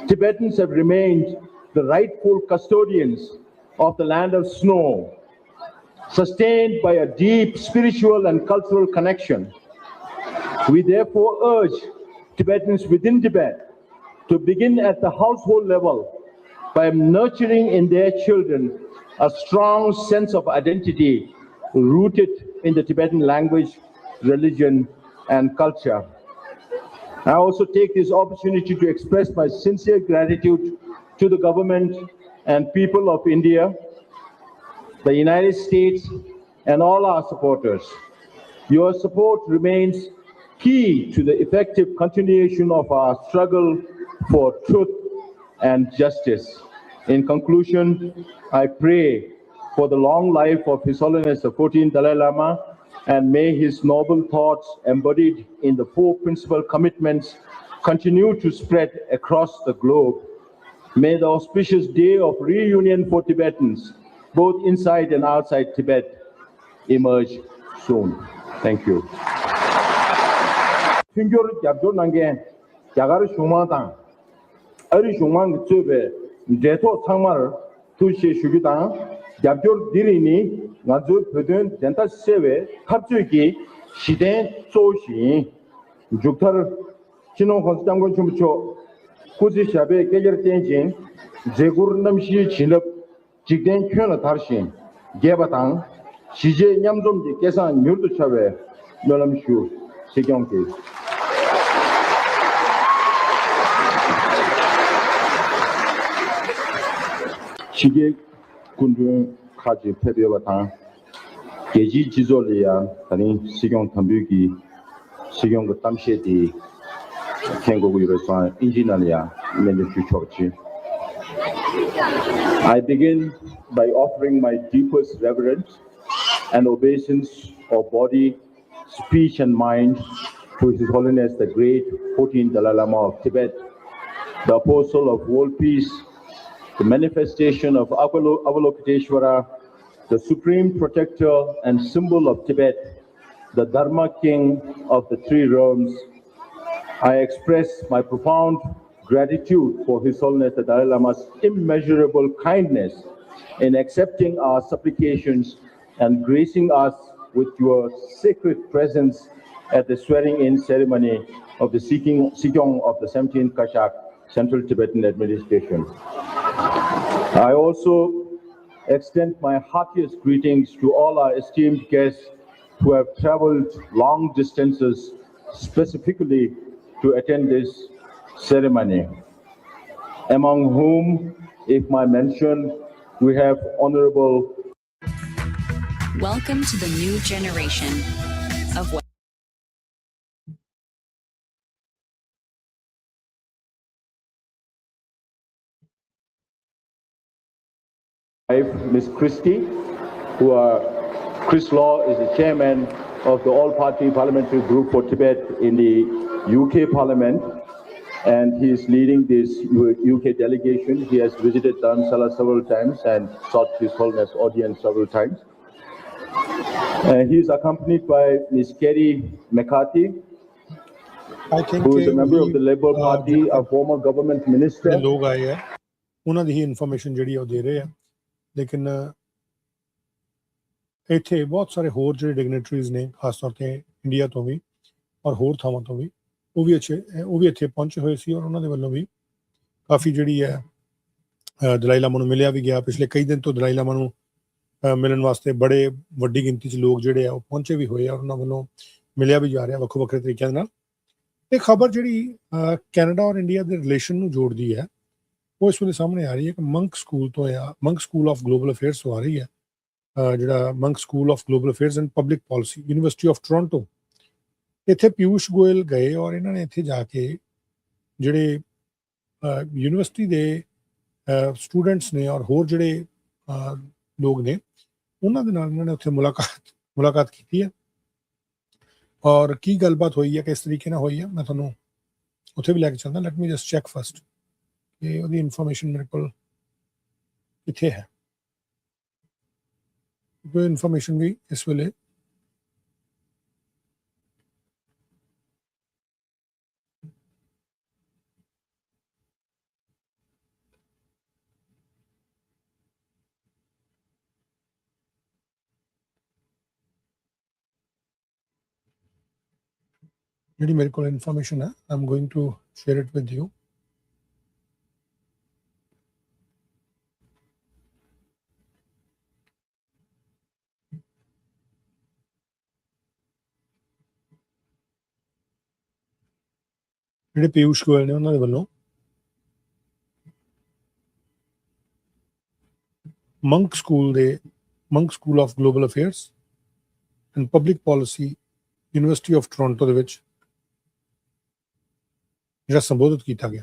Tibetans have remained the rightful custodians of the land of snow, sustained by a deep spiritual and cultural connection. We therefore urge Tibetans within Tibet to begin at the household level by nurturing in their children a strong sense of identity rooted in the Tibetan language, religion, and culture. I also take this opportunity to express my sincere gratitude to the government and people of India, the United States, and all our supporters. Your support remains key to the effective continuation of our struggle for truth and justice. In conclusion, I pray for the long life of His Holiness the 14th Dalai Lama, and may his noble thoughts embodied in the four principal commitments continue to spread across the globe. May the auspicious day of reunion for Tibetans, both inside and outside Tibet, emerge soon. Thank you. yapjor dirini ngazo pödön denta seve kap주기 시대 조시 죽터 진호 건장고 좀초 고지샵에 깨절 땡진 제구르남시 진업 직된 표현을 다르신 개바당 시제 냠좀지 계산 율도 차베 멸람슈 세경기 시계 군중 카지 페비어바당 계지 지졸리야 다니 시경 탐비기 시경 그 땀시에디 kengoguirosan injinalia mende fuchochi. I begin by offering my deepest reverence and obeisance of body, speech, and mind to His Holiness the Great 14th Dalai Lama of Tibet, the Apostle of World Peace, the manifestation of Avalokiteshvara, the Supreme Protector and symbol of Tibet, the Dharma King of the Three Realms. I express my profound gratitude for His Holiness the Dalai Lama's immeasurable kindness in accepting our supplications and gracing us with your sacred presence at the swearing-in ceremony of the Sikyong of the 17th Kashak Central Tibetan Administration. I also extend my heartiest greetings to all our esteemed guests who have traveled long distances specifically to attend this ceremony, among whom, if I mention, we have Honorable. Welcome to the new generation of what. Ms. Christie, Chris Law is the chairman of the All-Party Parliamentary Group for Tibet in the UK Parliament, and he is leading this UK delegation. He has visited Dharamsala several times and sought His Holiness audience several times. He is accompanied by Ms. Kerry McCarthy, I think who is a member of the Labour uh, Party, a former government minister. ਜਿਹੜੇ ਲੋਕ ਆਏ ਆ ਉਹਨਾਂ ਦੀ ਹੀ information ਜਿਹੜੀ ਆ ਉਹ ਦੇ ਰਹੇ ਆ ਲੇਕਿਨ ਇੱਥੇ ਬਹੁਤ ਸਾਰੇ ਹੋਰ ਜਿਹੜੇ ਡਿਗਨੇਟਰੀਜ਼ ਨੇ ਖਾਸ ਤੌਰ ਤੇ ਇੰਡੀਆ ਤੋਂ ਵੀ ਔਰ ਹੋਰ ਥਾਵਾਂ ਤੋਂ ਵੀ ਉਹ ਵੀ ਇੱਥੇ ਪਹੁੰਚੇ ਹੋਏ ਸੀ ਔਰ ਉਹਨਾਂ ਦੇ ਵੱਲੋਂ ਵੀ ਕਾਫੀ ਜਿਹੜੀ ਹੈ ਦਲਾਈ ਲਾਮਾ ਨੂੰ ਮਿਲਿਆ ਵੀ ਗਿਆ ਪਿਛਲੇ ਕਈ ਦਿਨ ਤੋਂ ਦਲਾਈ ਲਾਮਾ ਨੂੰ ਮਿਲਣ ਵਾਸਤੇ ਬੜੇ ਵੱਡੀ ਗਿਣਤੀ 'ਚ ਲੋਕ ਜਿਹੜੇ ਆ ਉਹ ਪਹੁੰਚੇ ਵੀ ਹੋਏ ਆ ਉਹਨਾਂ ਵੱਲੋਂ ਮਿਲਿਆ ਵੀ ਜਾ ਰਿਹਾ ਵੱਖੋ ਵੱਖਰੇ ਤਰੀਕਿਆਂ ਦੇ ਨਾਲ ਇਹ ਖਬਰ ਜਿਹੜੀ ਕੈਨੇਡਾ ਔਰ ਇੰਡੀਆ ਦੇ ਰਿਲੇਸ਼ਨ ਨੂੰ ਜੋੜਦੀ ਹੈ ਉਹ ਇਸ ਵੇਲੇ ਸਾਹਮਣੇ ਆ ਰਹੀ ਹੈ ਕਿ ਮੰਕ ਸਕੂਲ ਤੋਂ Munk school of global affairs ਤੋਂ ਆ ਰਹੀ ਹੈ ਜਿਹੜਾ Munk school of global affairs and public policy university of Toronto ਇੱਥੇ ਪਿਊਸ਼ ਗੋਇਲ ਗਏ ਔਰ ਇਹਨਾਂ ਨੇ ਇੱਥੇ ਜਾ ਕੇ ਜਿਹੜੇ ਯੂਨੀਵਰਸਿਟੀ ਦੇ ਸਟੂਡੈਂਟਸ ਨੇ ਔਰ ਹੋਰ ਜਿਹੜੇ ਲੋਕ ਨੇ ਉਹਨਾਂ ਦੇ ਨਾਲ ਇਹਨਾਂ ਨੇ ਉੱਥੇ ਮੁਲਾਕਾਤ ਕੀਤੀ ਹੈ ਔਰ ਕੀ ਗੱਲਬਾਤ ਹੋਈ ਹੈ ਕਿਸ ਤਰੀਕੇ ਨਾਲ ਹੋਈ ਹੈ ਮੈਂ ਤੁਹਾਨੂੰ ਉੱਥੇ ਵੀ ਲੈ ਕੇ ਚੱਲਦਾ light me just check first ਕਿ ਉਹਦੀ ਇਨਫੋਰਮੇਸ਼ਨ ਮੇਰੇ ਕੋਲ ਕਿੱਥੇ ਹੈ ਕੋਈ ਇਨਫੋਰਮੇਸ਼ਨ ਵੀ ਇਸ ਵੇਲੇ ਜਿਹੜੀ ਮੇਰੇ ਕੋਲ ਇਨਫੋਰਮੇਸ਼ਨ ਹੈ I am going to share it with you ਜਿਹੜੇ ਪਿਊਸ਼ ਗੋਇਲ ਨੇ ਉਹਨਾਂ ਦੇ ਵੱਲੋਂ Munk school of global affairs and public policy university of Toronto ਦੇ ਵਿੱਚ ਜਿਹੜਾ ਸੰਬੋਧਿਤ ਕੀਤਾ ਗਿਆ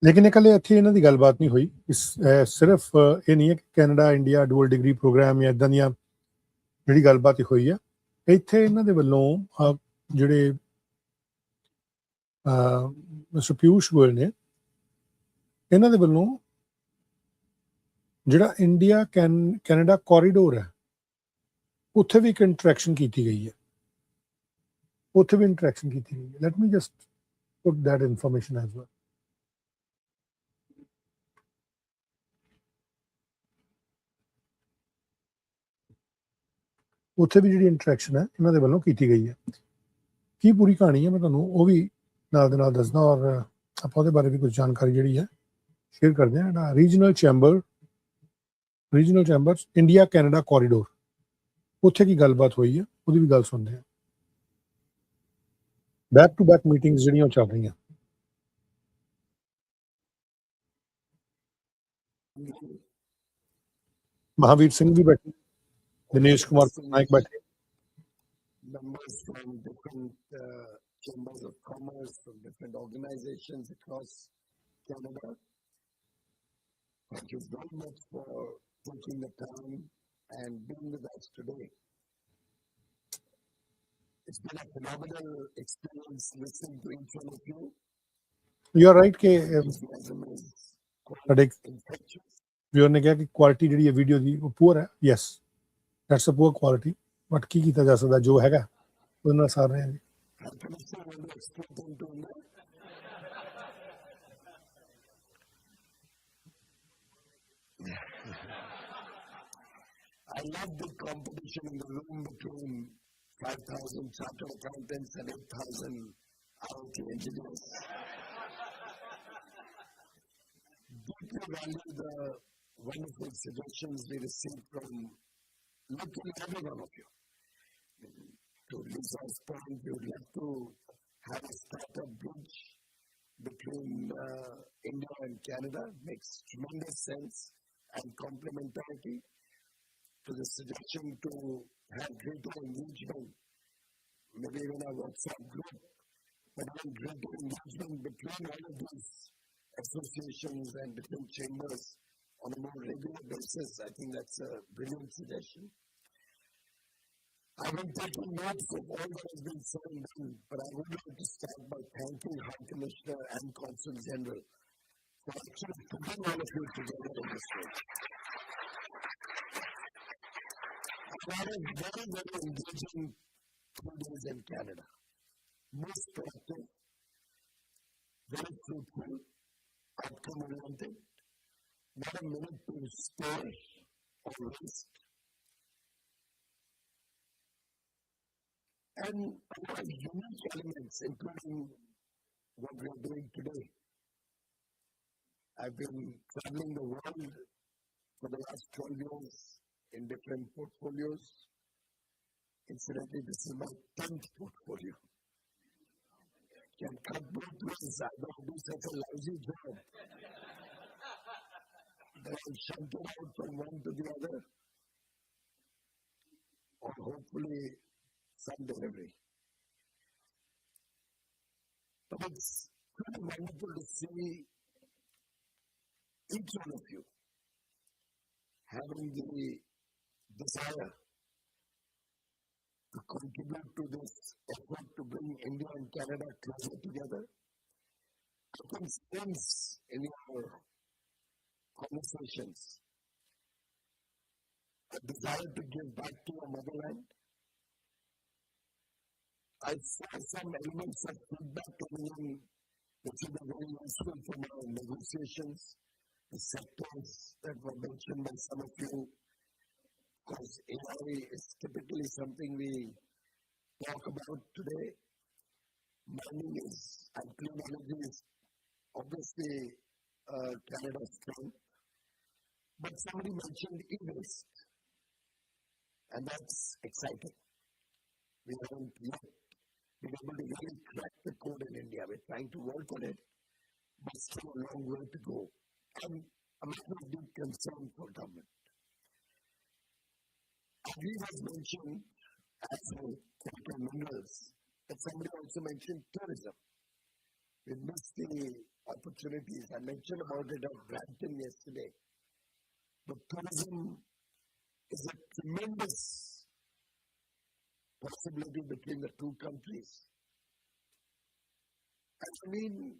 ਲੇਕਿਨ ਇਕੱਲੇ ਇੱਥੇ ਇਹਨਾਂ ਦੀ ਗੱਲਬਾਤ ਨਹੀਂ ਹੋਈ। ਸਿਰਫ ਇਹ ਨਹੀਂ ਹੈ ਕਿ Canada India dual degree programme ਜਾਂ ਇੱਦਾਂ ਦੀਆਂ ਜਿਹੜੀ ਗੱਲਬਾਤ ਹੋਈ ਆ, ਇੱਥੇ ਇਹਨਾਂ ਦੇ ਵੱਲੋਂ ਜਿਹੜੇ ਮਿਸਟਰ ਪਿਊਸ਼ ਗੋਇਲ ਨੇ, ਇਹਨਾਂ ਦੇ ਵੱਲੋਂ ਜਿਹੜਾ ਇੰਡੀਆ ਕੈਨੇਡਾ ਕੋਰੀਡੋਰ ਹੈ, ਉੱਥੇ ਵੀ ਇੱਕ ਇੰਟਰੈਕਸ਼ਨ ਕੀਤੀ ਗਈ ਹੈ। ਉੱਥੇ ਵੀ ਇੰਟਰੈਕਸ਼ਨ ਕੀਤੀ ਗਈ ਹੈ। Let me just put that information as well. ਉੱਥੇ ਵੀ ਜਿਹੜੀ ਇੰਟਰੈਕਸ਼ਨ ਹੈ ਇਹਨਾਂ ਦੇ ਵੱਲੋਂ ਕੀਤੀ ਗਈ ਹੈ। ਕੀ ਪੂਰੀ ਕਹਾਣੀ ਹੈ ਮੈਂ ਤੁਹਾਨੂੰ ਉਹ ਵੀ ਨਾਲ ਦੇ ਨਾਲ ਦੱਸਦਾ, ਔਰ ਆਪਾਂ ਉਹਦੇ ਬਾਰੇ ਵੀ ਕੁਝ ਜਾਣਕਾਰੀ ਜਿਹੜੀ ਹੈ ਸ਼ੇਅਰ ਕਰਦੇ ਹਾਂ। ਜਿਹੜਾ regional chambers India Canada corridor, ਉੱਥੇ ਕੀ ਗੱਲਬਾਤ ਹੋਈ ਹੈ ਉਹਦੀ ਵੀ ਗੱਲ ਸੁਣਦੇ ਹਾਂ। ਬੈਕ ਟੂ ਬੈਕ ਮੀਟਿੰਗਸ ਜਿਹੜੀਆਂ ਉਹ ਚੱਲ ਰਹੀਆਂ। ਮਹਾਵੀਰ ਸਿੰਘ ਵੀ ਬੈਠੇ, ਦਿਨੇਸ਼ ਕੁਮਾਰ ਨਾਇਕ ਬੈਠੇ। Members from different chambers of commerce, from different organizations across Canada. Thank you very much for taking the time and being with us today. It's been a phenomenal experience listening to each one of you. You are right ਕਿ ਸਾਡੇ ਵੀਰ ਨੇ ਕਿਹਾ ਕਿ quality ਜਿਹੜੀ ਹੈ video ਦੀ ਉਹ poor ਹੈ। Yes, that's a poor quality, but ਕੀ ਕੀਤਾ ਜਾ ਸਕਦਾ, ਜੋ ਹੈਗਾ ਉਹਦੇ ਨਾਲ ਸਾਰ ਰਹੇ ਹਾਂ ਜੀ। I love the competition in the room between 5,000 chartered accountants and 8,000 IoT engineers. Deeply value the wonderful suggestions we received from literally every one of you. To Lisa's point, we would like to have a startup bridge between India and Canada. Makes tremendous sense and complementarity. To the suggestion to have greater engagement, maybe even a WhatsApp group, but even greater engagement between all of these associations and different chambers on a more regular basis. I think that's a brilliant suggestion. I've been taking notes of all that has been said and done, but I would like to start by thanking High Commissioner and Consul General for actually putting all of you together in this way. That is very, very engaging 2 days in Canada. Most productive, very fruitful, outcome-oriented, not a minute to spare or waste. And a lot of unique elements, including what we are doing today. I've been traveling the world for the last 12 years in different portfolios. Incidentally, this is my 10th portfolio. Can cut both ways. I don't do such a lousy job. Then I'll shunt it out from one to the other. Or hopefully some delivery. But it's pretty wonderful to see each one of you having the desire to contribute to this effort to bring India and Canada closer together. I can sense in your conversations a desire to give back to your motherland. I saw some elements of feedback coming in which will be very useful for my negotiations. The sectors that were mentioned by some of you. Because AI is typically something we talk about today. Mining and clean energy is obviously Canada's strength. But somebody mentioned e-waste. And that's exciting. We haven't yet been able to really crack the code in India. We're trying to work on it, but still a long way to go. And a matter of deep concern for government. Agri was mentioned as critical minerals, but somebody also mentioned tourism. We miss the opportunities. I mentioned about it at Brampton yesterday. But tourism is a tremendous possibility between the two countries. And I mean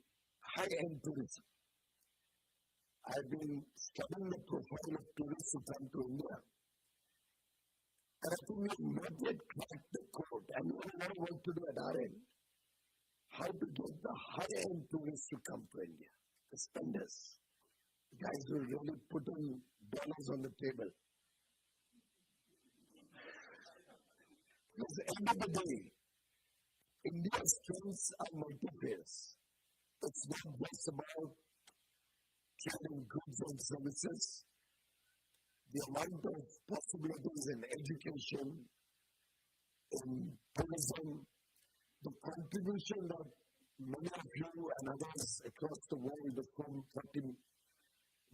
high-end tourism. I've been studying the profile of tourists who come to India. And I think we've not yet cracked the code. And we have a lot of work to do at our end. How to get the high-end tourists to come to India, the spenders, the guys who are really putting dollars on the table. Because at the end of the day, India's strengths are multi-phase. It's not just about trading goods and services. The amount of possibilities in education, in tourism, the contribution that many of you and others across the world, the 40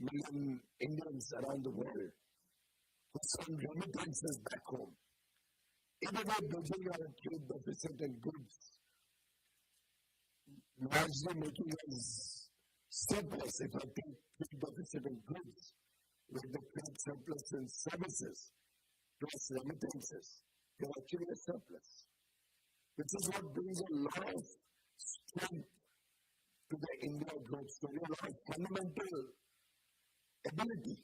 million Indians around the world, who send remittances back home, even though bridging our trade deficit in goods, largely making us surplus, if I take trade deficit in goods, with the trade surplus in services, plus remittances, they're actually a surplus. Which is what brings a lot of strength to the India growth story, a lot of fundamental ability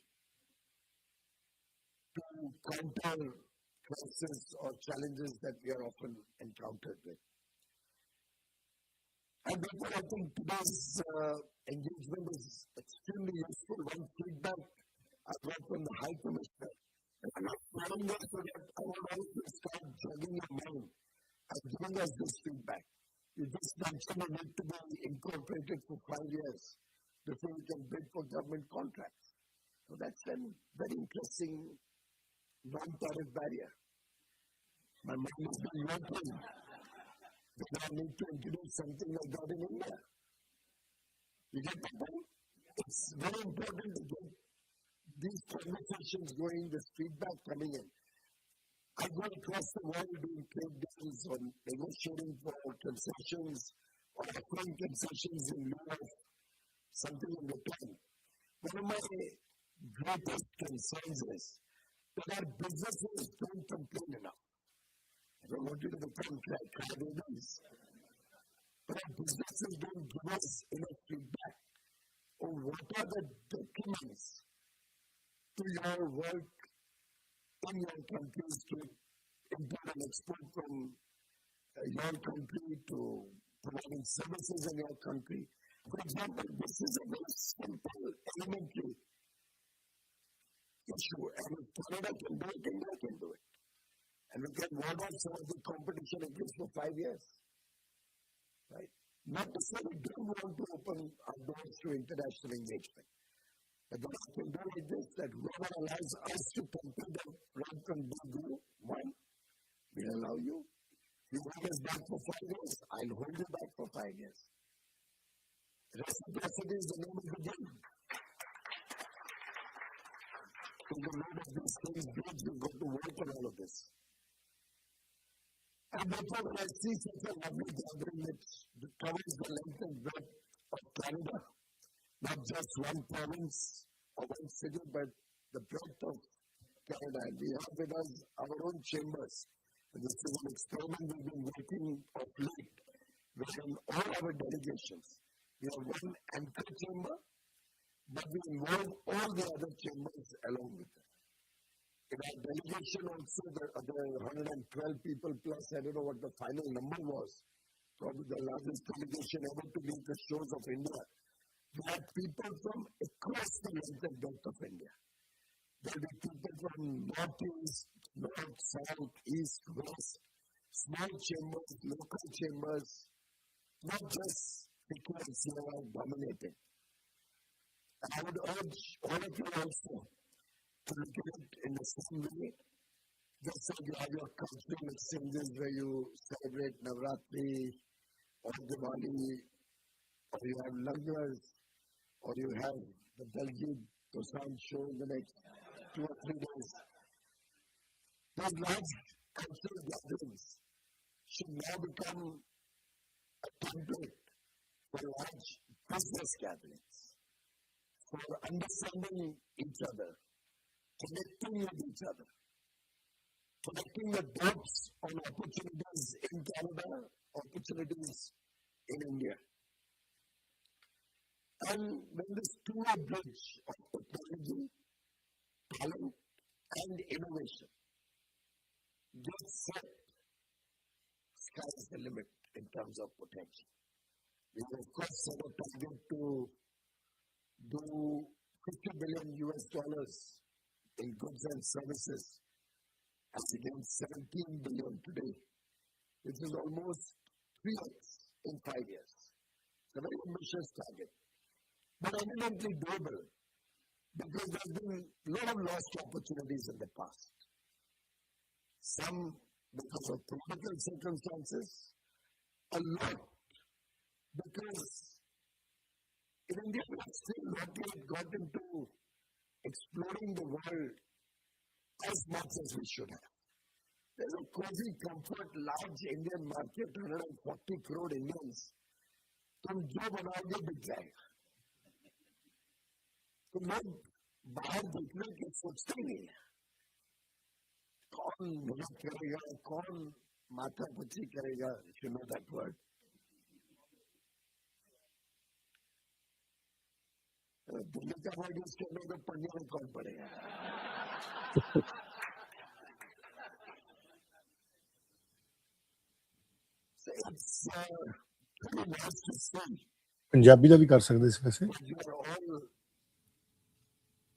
to counter crises or challenges that we are often encountered with. And therefore, I think today's engagement is extremely useful. One feedback I got from the High Commissioner, and I'm not telling this so that I want us to start jogging your mind and giving us this feedback. You just mentioned you need to be incorporated for 5 years before you can bid for government contracts. So that's a very interesting non-tariff barrier. My mind has been working that I need to introduce something like that in India. You get the point? It's very important to get these conversations going, this feedback coming in. I go across the world doing trade deals or negotiating for concessions or offering concessions in lieu of something in return. One of my greatest concerns is that our businesses don't complain enough. I don't want you to become crybabies, but our businesses don't give us enough feedback on what are the documents to your work in your countries to import and export from your country to providing services in your country. For example, this is a very simple, elementary issue. And if Canada can do it, India can do it. And we can ward off some of the competition at least for 5 years. Right? Not to say we don't want to open our doors to international engagement. But what I can do is this, that whoever allows us to compete right from day one, we'll allow you. You hold us back for 5 years, I'll hold you back for 5 years. Reciprocity is the name of the game. In the name of these things, we've got to work on all of this. And therefore, when I see such a lovely gathering which covers the length and breadth of Canada, not just one province or one city, but the breadth of Canada. And we have with us our own chambers. And this is an experiment we've been working of late within all our delegations. We have one anchor chamber, but we involve all the other chambers along with it. In our delegation also, there are 112 people plus, I don't know what the final number was, probably the largest delegation ever to meet the shores of India. We have people from across the length and breadth of India. There will be people from northeast, north, south, east, west, small chambers, local chambers, not just people and CLI dominated. And I would urge all of you also to look at it in the same way. Just like you have your cultural exchanges where you celebrate Navratri or Diwali, or you have Lagnas, or you have the Dalgid Tosan show in the next 2 or 3 days. Those large cultural gatherings should now become a template for large business gatherings, for understanding each other, connecting with each other, connecting the dots on opportunities in Canada, opportunities in India. And when this two-way bridge of technology, talent, and innovation gets set, sky is the limit in terms of potential. We have, of course, set a target to do $50 billion in goods and services as against $17 billion today, which is almost 3x in 5 years. It's a very ambitious target, but eminently doable because there have been a lot of lost opportunities in the past. Some because of political circumstances, a lot because in India we have still not yet got into exploring the world as much as we should have. There's a cozy, comfort, large Indian market, 140 crore Indians. तुम जो बनाओगे बिक जाएगा. तो लोग बाहर देखने की सोचते ही नहीं है. कौन मेहनत करेगा, कौन माथा पच्ची करेगा, you know that word. Delhi का वर्ड यूज करने को पढ़ने में कौन पड़ेगा. पंजाबी ਦਾ ਵੀ ਕਰ ਸਕਦੇ ਸੀ ਵੈਸੇ.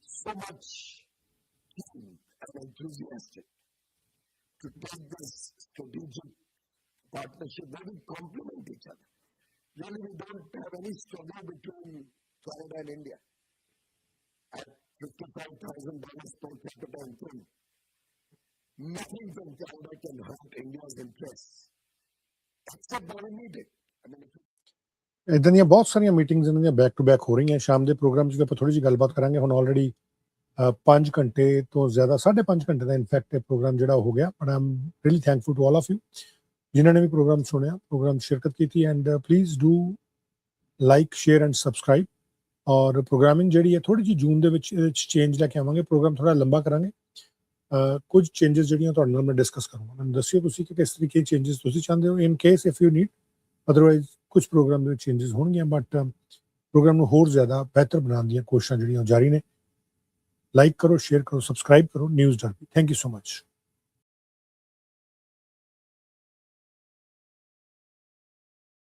So much keen and enthusiastic to take this strategic partnership where we complement each other. Really, we don't have any struggle between Canada and India. At $55,000 per capita income, nothing from Canada can hurt India's interests, except when we need it. ਇਦਾਂ ਦੀਆਂ ਬਹੁਤ ਸਾਰੀਆਂ meetings ਇਹਨਾਂ ਦੀਆਂ back to back ਹੋ ਰਹੀਆਂ. ਸ਼ਾਮ ਦੇ ਪ੍ਰੋਗਰਾਮ 'ਚ ਵੀ ਆਪਾਂ ਥੋੜੀ ਜਿਹੀ ਗੱਲਬਾਤ ਕਰਾਂਗੇ. ਹੁਣ ਆਲਰੇਡੀ 5 ਘੰਟੇ ਤੋਂ ਜ਼ਿਆਦਾ 5.5 ਘੰਟੇ ਦਾ ਇਨਫੈਕਟ ਇਹ ਪ੍ਰੋਗਰਾਮ ਜਿਹੜਾ ਹੋ ਗਿਆ. But I'm really thankful to all of you ਜਿਨ੍ਹਾਂ ਨੇ ਵੀ ਪ੍ਰੋਗਰਾਮ ਸੁਣਿਆ, ਪ੍ਰੋਗਰਾਮ ਸ਼ਿਰਕਤ ਕੀਤੀ. And please do like, share and subscribe. ਔਰ ਪ੍ਰੋਗਰਾਮਿੰਗ ਜਿਹੜੀ ਹੈ ਥੋੜੀ ਜਿਹੀ ਜੂਨ ਦੇ ਵਿੱਚ ਇਹਦੇ 'ਚ ਚੇਂਜ ਲੈ ਕੇ ਆਵਾਂਗੇ. ਪ੍ਰੋਗਰਾਮ ਥੋੜਾ ਲੰਬਾ ਕਰਾਂਗੇ. ਕੁਝ ਚੇਂਜਸ ਜਿਹੜੀਆਂ ਤੁਹਾਡੇ ਨਾਲ ਮੈਂ ਡਿਸਕਸ ਕਰੂੰਗਾ. ਮੈਨੂੰ ਦੱਸਿਓ ਤੁਸੀਂ ਕਿ ਕਿਸ ਤਰੀਕੇ ਦੇ ਚੇਂਜਸ ਤੁਸੀਂ ਚਾਹੁੰਦੇ ਹੋ. In case if you need, otherwise ਕੁਝ ਪ੍ਰੋਗਰਾਮ ਦੇ ਵਿੱਚ ਚੇਂਜਸ ਹੋਣਗੀਆਂ. ਬਟ ਪ੍ਰੋਗਰਾਮ ਨੂੰ ਹੋਰ ਜ਼ਿਆਦਾ ਬਿਹਤਰ ਬਣਾਉਣ ਦੀਆਂ ਕੋਸ਼ਿਸ਼ਾਂ ਜਿਹੜੀਆਂ ਜਾਰੀ ਨੇ. ਲਾਈਕ ਕਰੋ, ਸ਼ੇਅਰ ਕਰੋ, ਸਬਸਕ੍ਰਾਈਬ ਕਰੋ news Derby. Thank you so much.